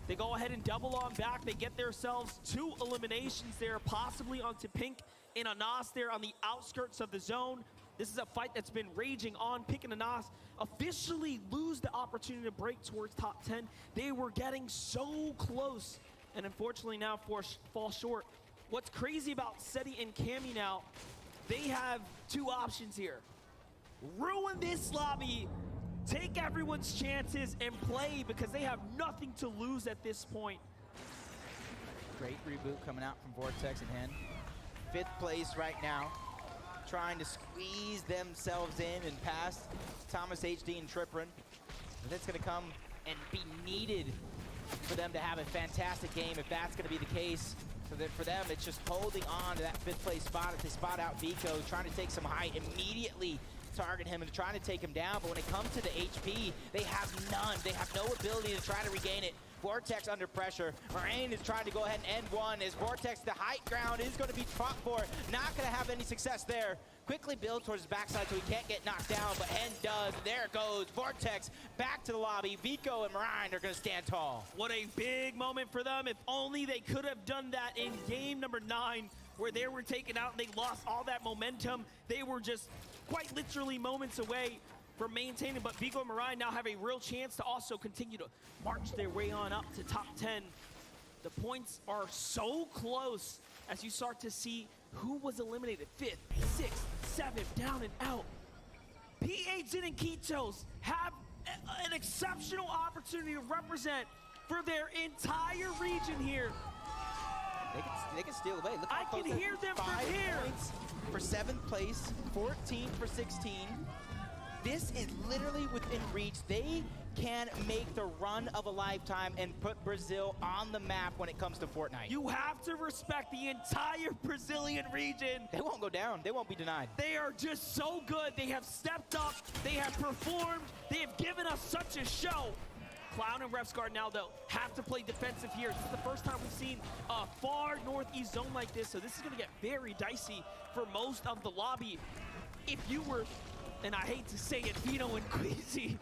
They go ahead and double on back. They get themselves 2 eliminations there, possibly onto Pink and Anas there on the outskirts of the zone. This is a fight that's been raging on. Pink and Anas officially lose the opportunity to break towards top 10. They were getting so close, and unfortunately now fall short. What's crazy about Seti and Cammy now, they have 2 options here. Ruin this lobby, take everyone's chances, and play because they have nothing to lose at this point.
Great reboot coming out from Vortex and Hen. 5th place right now, trying to squeeze themselves in and past Thomas HD and Triprin. But that's going to come and be needed for them to have a fantastic game if that's going to be the case. So that for them, it's just holding on to that 5th place spot. If they spot out Vico, trying to take some height, immediately target him and trying to take him down. But when it comes to the HP, they have none. They have no ability to try to regain it. Vortex under pressure. Moraine is trying to go ahead and end one. As Vortex, the high ground is going to be fought for. Not going to have any success there. Quickly build towards his backside so he can't get knocked down, but Hen does. There it goes. Vortex back to the lobby. Vico and Moraine are going to stand tall.
What a big moment for them. If only they could have done that in game number 9, where they were taken out and they lost all that momentum. They were just quite literally moments away from maintaining, but Vigo and Moraine now have a real chance to also continue to march their way on up to top 10. The points are so close as you start to see who was eliminated. 5th, 6th, 7th, down and out. PH and Kitos have an exceptional opportunity to represent for their entire region here.
They can steal away. Look
I can hear them from here.
5 points for 7th place, 14 for 16. This is literally within reach. They can make the run of a lifetime and put Brazil on the map when it comes to Fortnite.
You have to respect the entire Brazilian region.
They won't go down. They won't be denied.
They are just so good. They have stepped up. They have performed. They have given us such a show. Cloud and Refsguard now, though, have to play defensive here. This is the first time we've seen a far northeast zone like this, so this is going to get very dicey for most of the lobby. If you were, and I hate to say it, Vino and Queasy,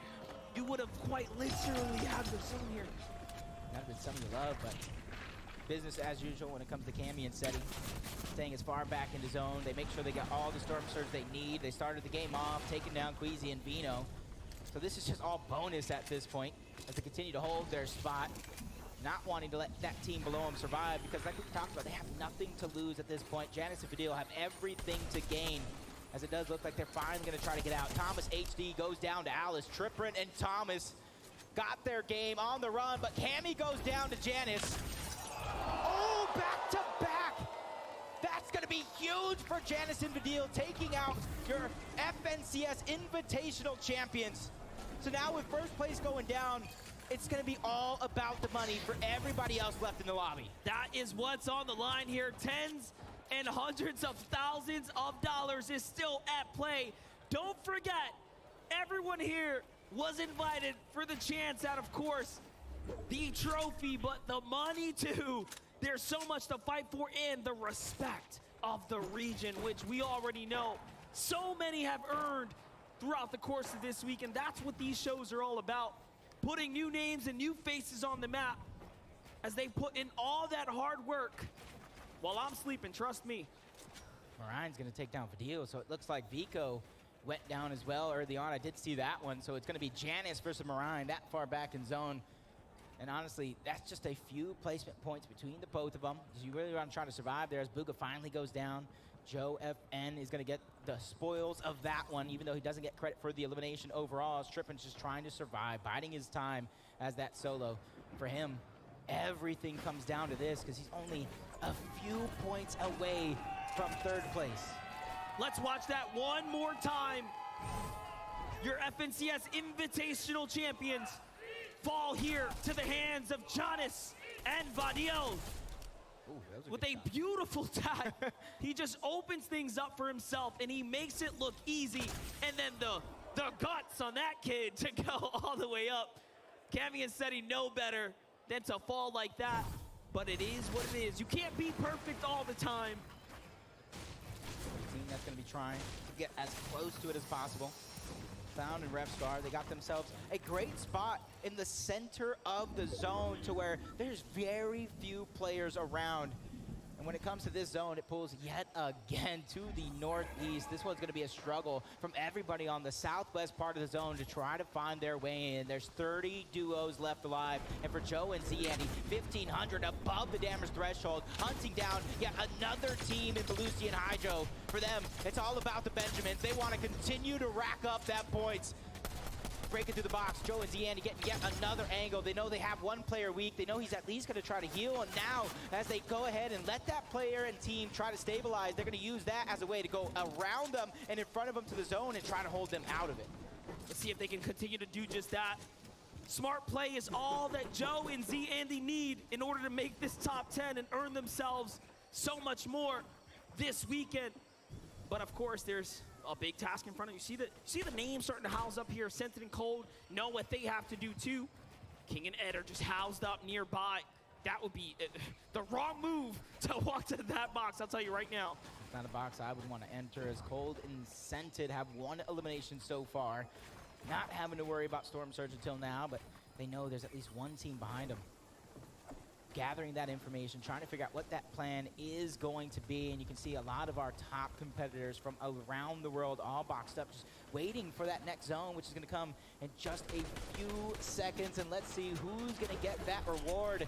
you would have quite literally had the zone here.
That would have been something you love, but business as usual when it comes to Cammy and Seti. Staying as far back into zone. They make sure they got all the Storm Surge they need. They started the game off, taking down Queasy and Vino. So this is just all bonus at this point as they continue to hold their spot, not wanting to let that team below them survive because like we talked about, they have nothing to lose at this point. Janice and Fadil have everything to gain as it does look like they're finally going to try to get out. Thomas HD goes down to Alice. Trippin and Thomas got their game on the run, but Cammy goes down to Janice. Oh, back to back. That's going to be huge for Janice and Fadil, taking out your FNCS Invitational champions. So now with first place going down, it's going to be all about the money for everybody else left in the lobby.
That is what's on the line here. Tens and hundreds of thousands of dollars is still at play. Don't forget, everyone here was invited for the chance at, of course, the trophy, but the money too. There's so much to fight for, and the respect of the region, which we already know so many have earned throughout the course of this week, and that's what these shows are all about. Putting new names and new faces on the map as they put in all that hard work while I'm sleeping, trust me.
Marion's gonna take down Fadil, so it looks like Vico went down as well early on. I did see that one, so it's gonna be Janice versus Marion that far back in zone. And honestly, that's just a few placement points between the both of them. You really want to try to survive there as Booga finally goes down. Joe FN is going to get the spoils of that one, even though he doesn't get credit for the elimination overall. Strippin's just trying to survive, biding his time as that solo. For him, everything comes down to this because he's only a few points away from third place.
Let's watch that one more time. Your FNCS Invitational champions fall here to the hands of Janice and Vadil. With a beautiful tag. He just opens things up for himself and he makes it look easy. And then the guts on that kid to go all the way up. Cammy and Seti know better than to fall like that, but it is what it is. You can't be perfect all the time.
A team that's gonna be trying to get as close to it as possible. Found in Refstar, they got themselves a great spot in the center of the zone to where there's very few players around. And when it comes to this zone, it pulls yet again to the northeast. This one's gonna be a struggle from everybody on the southwest part of the zone to try to find their way in. There's 30 duos left alive. And for Joe and Zandy, 1,500 above the damage threshold, hunting down yet another team in Belusi and Hydro. For them, it's all about the Benjamins. They want to continue to rack up that points. Breaking through the box, Joe and Zandy getting yet another angle. They know they have one player weak. They know he's at least going to try to heal. And now, as they go ahead and let that player and team try to stabilize, they're going to use that as a way to go around them and in front of them to the zone and try to hold them out of it.
Let's see if they can continue to do just that. Smart play is all that Joe and Zandy need in order to make this top 10 and earn themselves so much more this weekend. But of course, there's a big task in front of you. See the names starting to house up here. Scented and Cold know what they have to do too. King and Ed are just housed up nearby. That would be the wrong move to walk to that box, I'll tell you right now.
It's not a box I would want to enter, as Cold and Scented have one elimination so far. Not having to worry about Storm Surge until now, but they know there's at least one team behind them. Gathering that information, trying to figure out what that plan is going to be. And you can see a lot of our top competitors from around the world all boxed up, just waiting for that next zone, which is going to come in just a few seconds. And let's see who's going to get that reward.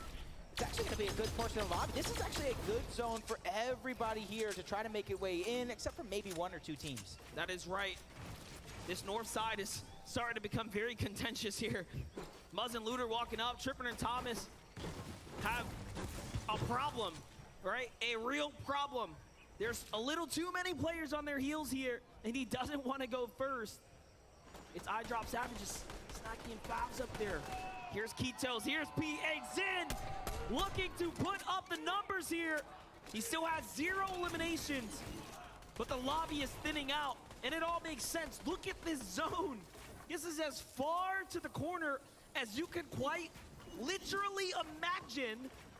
It's actually going to be a good portion of the lobby. This is actually a good zone for everybody here to try to make it way in, except for maybe one or two teams.
That is right. This north side is starting to become very contentious here. Muzz and Looter walking up, Trippin and Thomas have a problem, right? A real problem. There's a little too many players on their heels here, and he doesn't want to go first. It's Eyedrop Savage just snacking fouls up there. Here's Ketos, here's P.A. Zin looking to put up the numbers here. He still has 0 eliminations, but the lobby is thinning out, and it all makes sense. Look at this zone. This is as far to the corner as you can quite literally imagine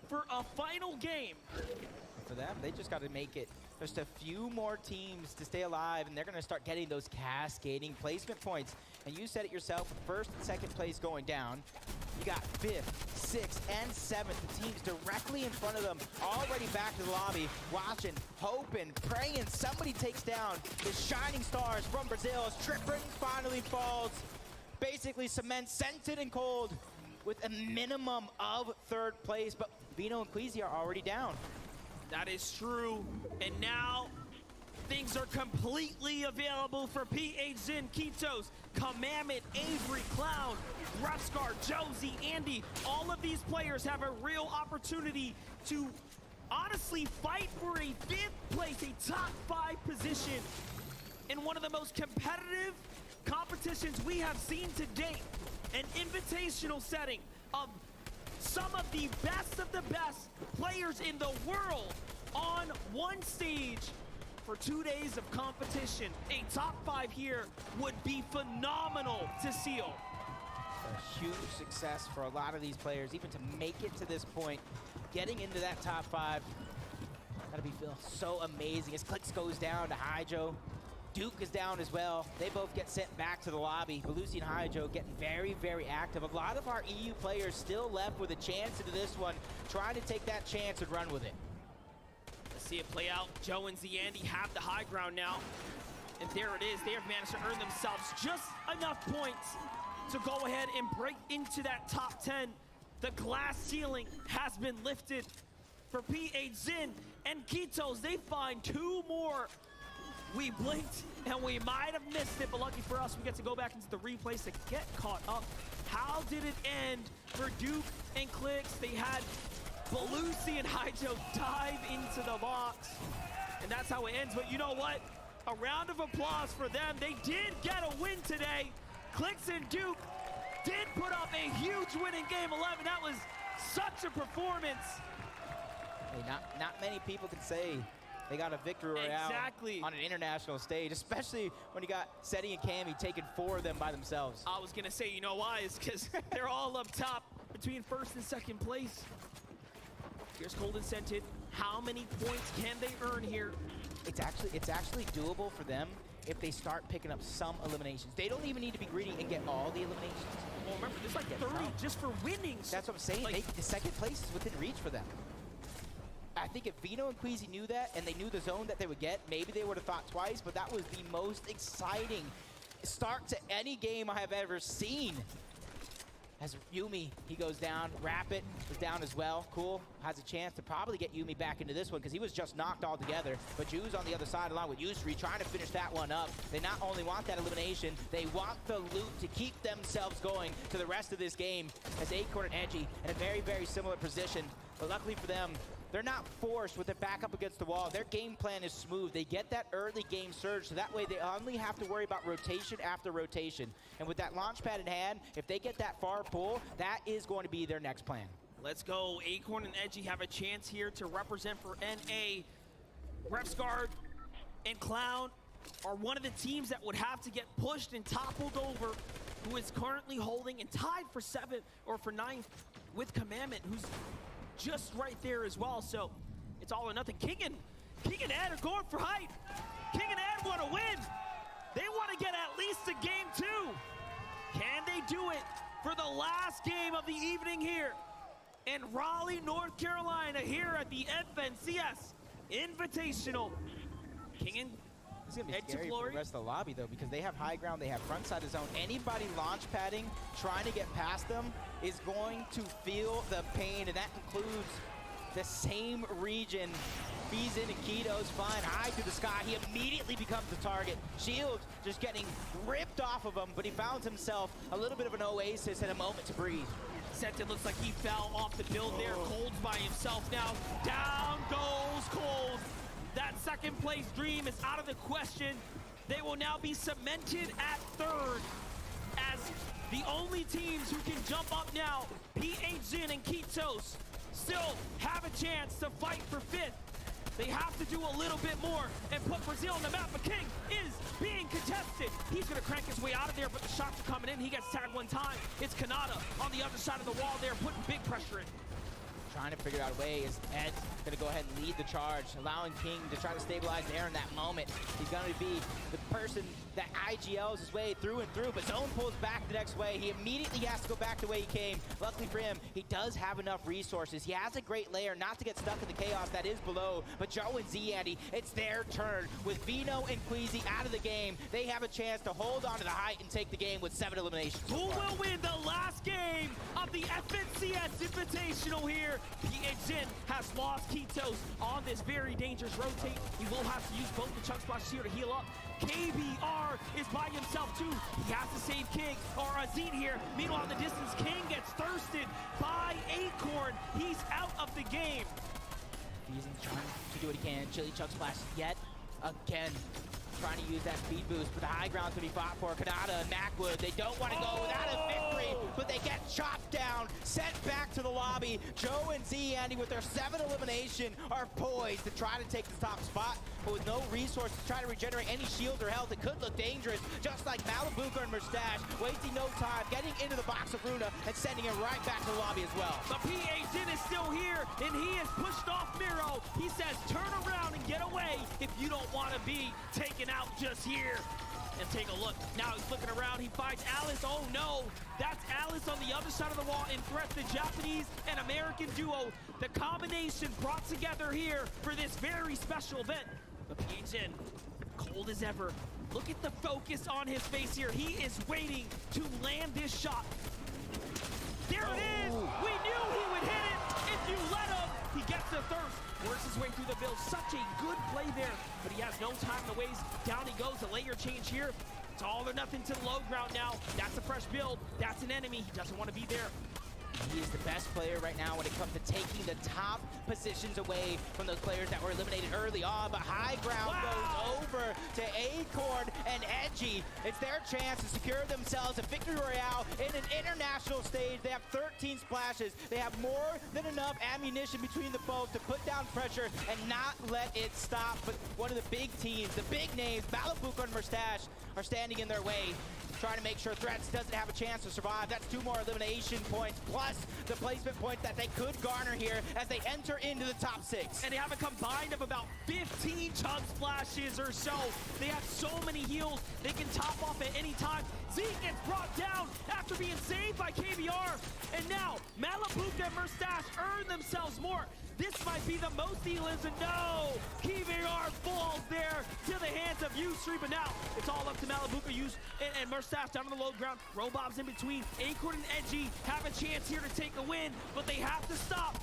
for a final game.
For them, they just got to make it just a few more teams to stay alive, and they're going to start getting those cascading placement points. And you said it yourself, with first and second place going down. You got 5th, 6th, and 7th teams directly in front of them, already back to the lobby, watching, hoping, praying somebody takes down the Shining Stars from Brazil as Trippin finally falls. Basically cement scented and cold with a minimum of 3rd place, but Vino and Queasy are already down.
That is true, and now things are completely available for PHZin, Kitos, Commandment, Avery, Cloud, Refscar, Josie, Andy. All of these players have a real opportunity to honestly fight for a 5th place, a top 5 position in one of the most competitive competitions we have seen to date. An invitational setting of some of the best players in the world on one stage for 2 days of competition. A top 5 here would be phenomenal to seal.
A huge success for a lot of these players, even to make it to this point, getting into that top 5. That'll be feel so amazing as Clicks goes down to Hydro. Duke is down as well. They both get sent back to the lobby. Belusi and Hydro getting very, very active. A lot of our EU players still left with a chance into this one, trying to take that chance and run with it.
Let's see it play out. Joe and Ziandi have the high ground now. And there it is. They have managed to earn themselves just enough points to go ahead and break into that top 10. The glass ceiling has been lifted for PHZin and Kitos. They find 2 more. We blinked and we might have missed it, but lucky for us, we get to go back into the replays to get caught up. How did it end for Duke and Clicks? They had Belusi and Hydro dive into the box, and that's how it ends. But you know what? A round of applause for them. They did get a win today. Clicks and Duke did put up a huge win in Game 11. That was such a performance.
Hey, not many people can say they got a victory royale on an international stage, especially when you got Seti and Cammy taking 4 of them by themselves.
I was gonna say, you know why? It's because they're all up top between 1st and 2nd place. Here's Cold and Scented. How many points can they earn here?
It's actually doable for them if they start picking up some eliminations. They don't even need to be greedy and get all the eliminations.
Well, remember, there's like 30 just for winning.
That's what I'm saying.
Like,
the 2nd place is within reach for them. I think if Vino and Queasy knew that and they knew the zone that they would get, maybe they would have thought twice, but that was the most exciting start to any game I have ever seen. As Yuumi, he goes down. Rapid was down as well. Cool has a chance to probably get Yuumi back into this one because he was just knocked all together. But Ju's on the other side along with Yusri trying to finish that one up. They not only want that elimination, they want the loot to keep themselves going to the rest of this game as Acorn and Edgy in a very, very similar position. But luckily for them, they're not forced with their back up against the wall. Their game plan is smooth. They get that early game surge, so that way they only have to worry about rotation after rotation. And with that launch pad in hand, if they get that far pull, that is going to be their next plan.
Let's go. Acorn and Edgy have a chance here to represent for NA. Refsguard and Clown are one of the teams that would have to get pushed and toppled over, who is currently holding and tied for 7th or for 9th with Commandment, who's just right there as well. So it's all or nothing. King and Ed are going for height. King and Ed want to win. They want to get at least a game 2. Can they do it for the last game of the evening here in Raleigh, North Carolina, here at the FNCS Invitational? King and
It's going to be scary for the rest of the lobby, though, because they have high ground, they have front side of zone. Anybody launch padding, trying to get past them, is going to feel the pain, and that includes the same region. Beezin and Kitos flying high through the sky. He immediately becomes the target. Shield just getting ripped off of him, but he found himself a little bit of an oasis and a moment to breathe.
Scented looks like he fell off the build there. Cold's by himself now. Down goes Cold. That 2nd place dream is out of the question. They will now be cemented at 3rd as the only teams who can jump up now, PHZin and Kitos, still have a chance to fight for 5th. They have to do a little bit more and put Brazil on the map, but King is being contested. He's gonna crank his way out of there, but the shots are coming in. He gets tagged one time. It's Kanata on the other side of the wall there, putting big pressure in.
Trying to figure out a way is Ed's gonna go ahead and lead the charge, allowing King to try to stabilize the air in that moment. He's gonna be the person that IGLs his way through and through, but Zone pulls back the next way. He immediately has to go back the way he came. Luckily for him, he does have enough resources. He has a great layer not to get stuck in the chaos that is below, but Joe and Z, Andy, it's their turn. With Vino and Queasy out of the game, they have a chance to hold on to the height and take the game with 7 eliminations.
Who will win the last game of the FNCS Invitational here? PHN has lost Kitos on this very dangerous rotate. He will have to use both the chunk splashes here to heal up. KBR is by himself too. He has to save King or Azit here. Meanwhile, in the distance, King gets thirsted by Acorn. He's out of the game.
He's trying to do what he can. Chili chunk splash yet again. Trying to use that speed boost, but the high ground's gonna be fought for. Kanata and Macwood, they don't want to go without a victory, but they get chopped down, sent back to the lobby. Joe and Z, Andy, with their 7 elimination, are poised to try to take the top spot, but with no resources to try to regenerate any shields or health, it could look dangerous, just like Malibuka and Mustache, wasting no time, getting into the box of Runa and sending him right back to the lobby as well.
The PHN is still here, and he is pushed off Miro. He says, turn around and get away if you don't want to be taken out just here. And take a look. Now he's looking around. He finds Alice. Oh no, that's Alice on the other side of the wall in threat. The Japanese and American duo, the combination brought together here for this very special event. The PHN, cold as ever. Look at the focus on his face here. He is waiting to land this shot. There it is. We knew he would hit it. If you let him, he gets the thirst. Works his way through the build. Such a good play there, but he has no time to waste. Down he goes. A layer change here. It's all or nothing to the low ground now. That's a fresh build. That's an enemy. He doesn't want to be there.
He is the best player right now when it comes to taking the top positions away from those players that were eliminated early on, but high ground goes over to Acorn and Edgy. It's their chance to secure themselves a victory royale in an international stage. They have 13 splashes. They have more than enough ammunition between the both to put down pressure and not let it stop. But one of the big teams, the big names, Malibuka and Mustache, are standing in their way, trying to make sure Threats doesn't have a chance to survive. That's 2 more elimination points, plus the placement points that they could garner here as they enter into the top 6.
And they have a combined of about 15 chug splashes or so. They have so many heals they can top off at any time. Zeke gets brought down after being saved by KBR. And now Malibuka and Mustache earn themselves more. This might be the most he lives, and no! KBR falls there to the hands of Yusri, but now it's all up to Malibuka and Mustache down on the low ground. Robob's in between. Acorn and Edgy have a chance here to take a win, but they have to stop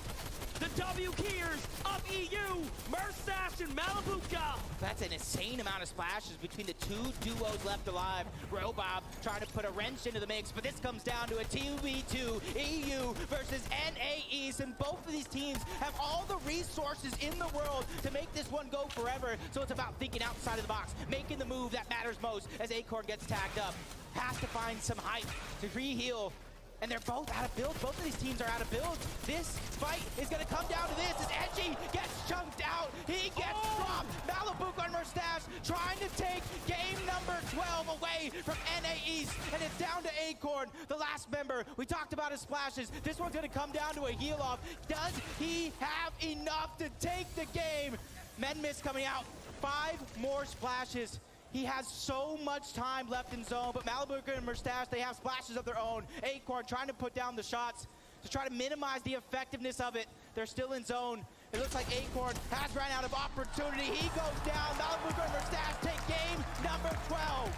the W Keyers of EU, Mustache and Malibuka.
That's an insane amount of splashes between the 2 duos left alive. Robob trying to put a wrench into the mix, but this comes down to a 2v2 EU versus NAEs, and both of these teams have all the resources in the world to make this one go forever. So it's about thinking outside of the box, making the move that matters most as Acorn gets tagged up. Has to find some height to re-heal. And they're both out of builds. Both of these teams are out of builds. This fight is going to come down to this as Edgy gets chunked out. He gets dropped. Malibuka and Mustache trying to take game number 12 away from NAEs. And it's down to Acorn, the last member. We talked about his splashes. This one's going to come down to a heal off. Does he have enough to take the game? Menmis coming out. 5 more splashes. He has so much time left in zone, but Malibuka and Mustache, they have splashes of their own. Acorn trying to put down the shots to try to minimize the effectiveness of it. They're still in zone. It looks like Acorn has run out of opportunity. He goes down. Malibuka and Mustache take game number 12.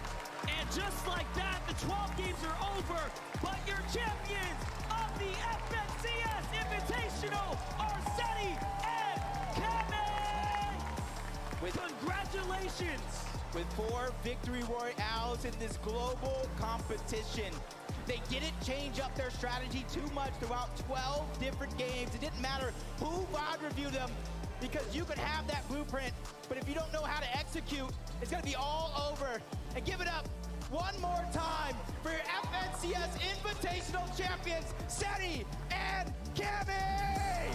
And just like that, the 12 games are over. But your champions of the FNCS Invitational are Seti and Kevin! Congratulations!
With 4 victory royales in this global competition. They didn't change up their strategy too much throughout 12 different games. It didn't matter who VOD reviewed them, because you could have that blueprint, but if you don't know how to execute, it's gonna be all over. And give it up one more time for your FNCS Invitational champions, Seti and Cammy!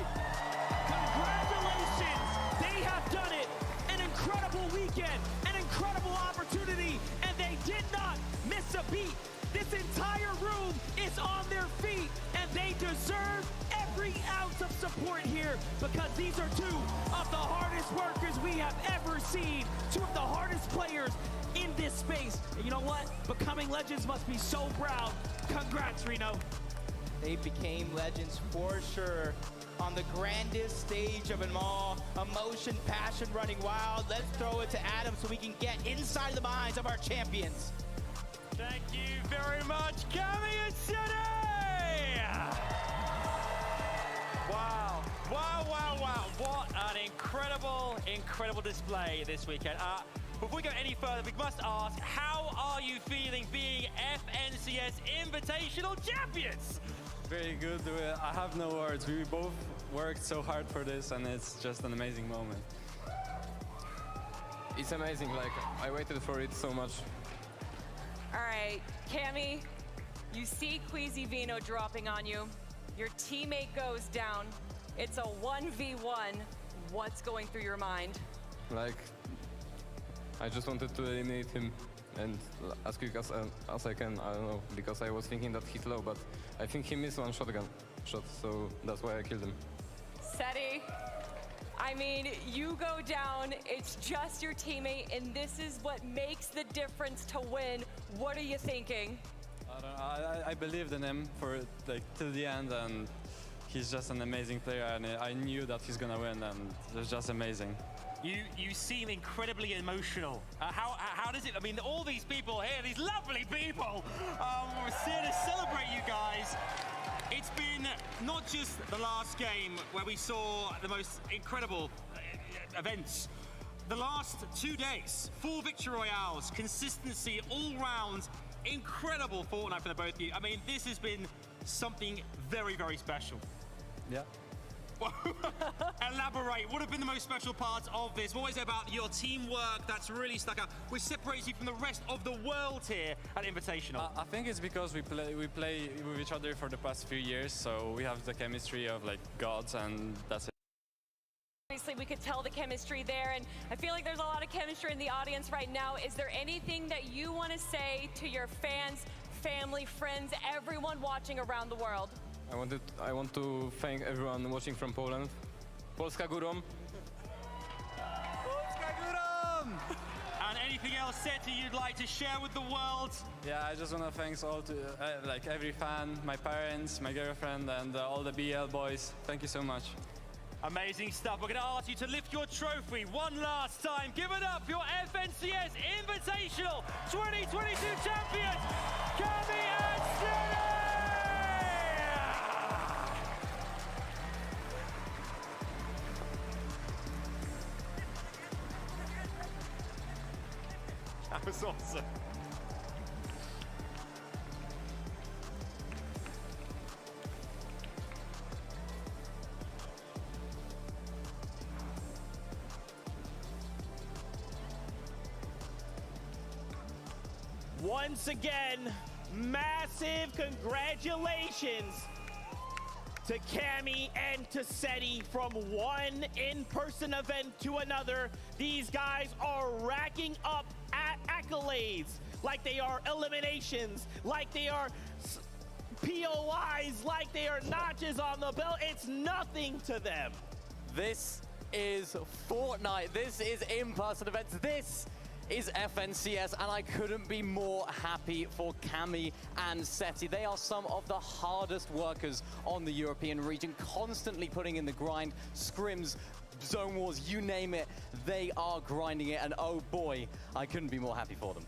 Congratulations! They They have done it. An incredible weekend, an incredible opportunity, and they did not miss a beat. This entire room is on their feet, and they deserve every ounce of support here because these are two of the hardest workers we have ever seen, two of the hardest players in this space. And you know what? Becoming legends must be so proud. Congrats, Reno.
They became legends for sure on the grandest stage of them all. Emotion, passion running wild. Let's throw it to Adam so we can get inside the minds of our champions.
Thank you very much, Cami and City! Wow, wow, wow, wow. What an incredible, incredible display this weekend. Before we go any further, we must ask, how are you feeling being FNCS Invitational Champions?
Very good. I have no words. We both worked so hard for this, and it's just an amazing moment.
It's amazing. Like, I waited for it so much.
All right, Cammy, you see Queasy Vino dropping on you. Your teammate goes down. It's a 1v1. What's going through your mind?
Like, I just wanted to eliminate him, and as quick as I can. I don't know, because I was thinking that he's low, but I think he missed one shotgun shot, so that's why I killed him.
Seti, I mean, you go down, it's just your teammate, and this is what makes the difference to win. What are you thinking?
I don't know. I believed in him for like till the end, and he's just an amazing player, and I knew that he's gonna win, and it's just amazing.
You seem incredibly emotional. How does it, I mean, all these people here, these lovely people, we're here to celebrate you guys. It's been not just the last game where we saw the most incredible events. The last 2 days, 4 victory royales, consistency all round, incredible Fortnite for the both of you. I mean, this has been something very, very special.
Yeah.
Elaborate. What have been the most special parts of this? What is it about your teamwork that's really stuck out, which separates you from the rest of the world here at Invitational?
I think it's because we play with each other for the past few years, so we have the chemistry of like gods, and that's it.
Obviously, we could tell the chemistry there, and I feel like there's a lot of chemistry in the audience right now. Is there anything that you want to say to your fans, family, friends, everyone watching around the world?
I want to thank everyone watching from Poland. Polska górą.
Polska górą! And anything else, Seti, you'd like to share with the world?
Yeah, I just want to thank all to like every fan, my parents, my girlfriend, and all the BL boys. Thank you so much.
Amazing stuff. We're going to ask you to lift your trophy one last time. Give it up for your FNCS Invitational 2022 champions, Cami and City!
That was awesome.
Once again, massive congratulations to Cammy and to Seti from one in-person event to another. These guys are racking up accolades like they are eliminations, like they are POIs, like they are notches on the belt. It's nothing to them.
This is Fortnite. This is in-person events. This is FNCS, and I couldn't be more happy for Cami and Seti. They are some of the hardest workers on the European region, constantly putting in the grind, scrims, zone wars, you name it. They are grinding it, and oh boy, I couldn't be more happy for them.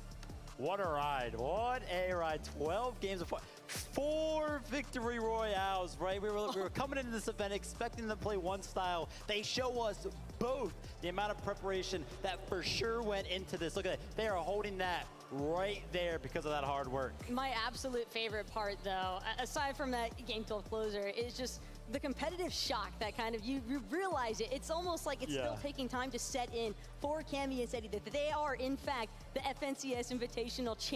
What a ride. What a ride. 12 games of 4 victory royales, right? We were coming into this event expecting them to play one style. They show us both the amount of preparation that for sure went into this. Look at it. They are holding that right there because of that hard work.
My absolute favorite part, though, aside from that game 12 closer, is just the competitive shock that kind of, you realize it. It's almost like it's still taking time to set in for Cami and Seti that they are, in fact, the FNCS Invitational champions.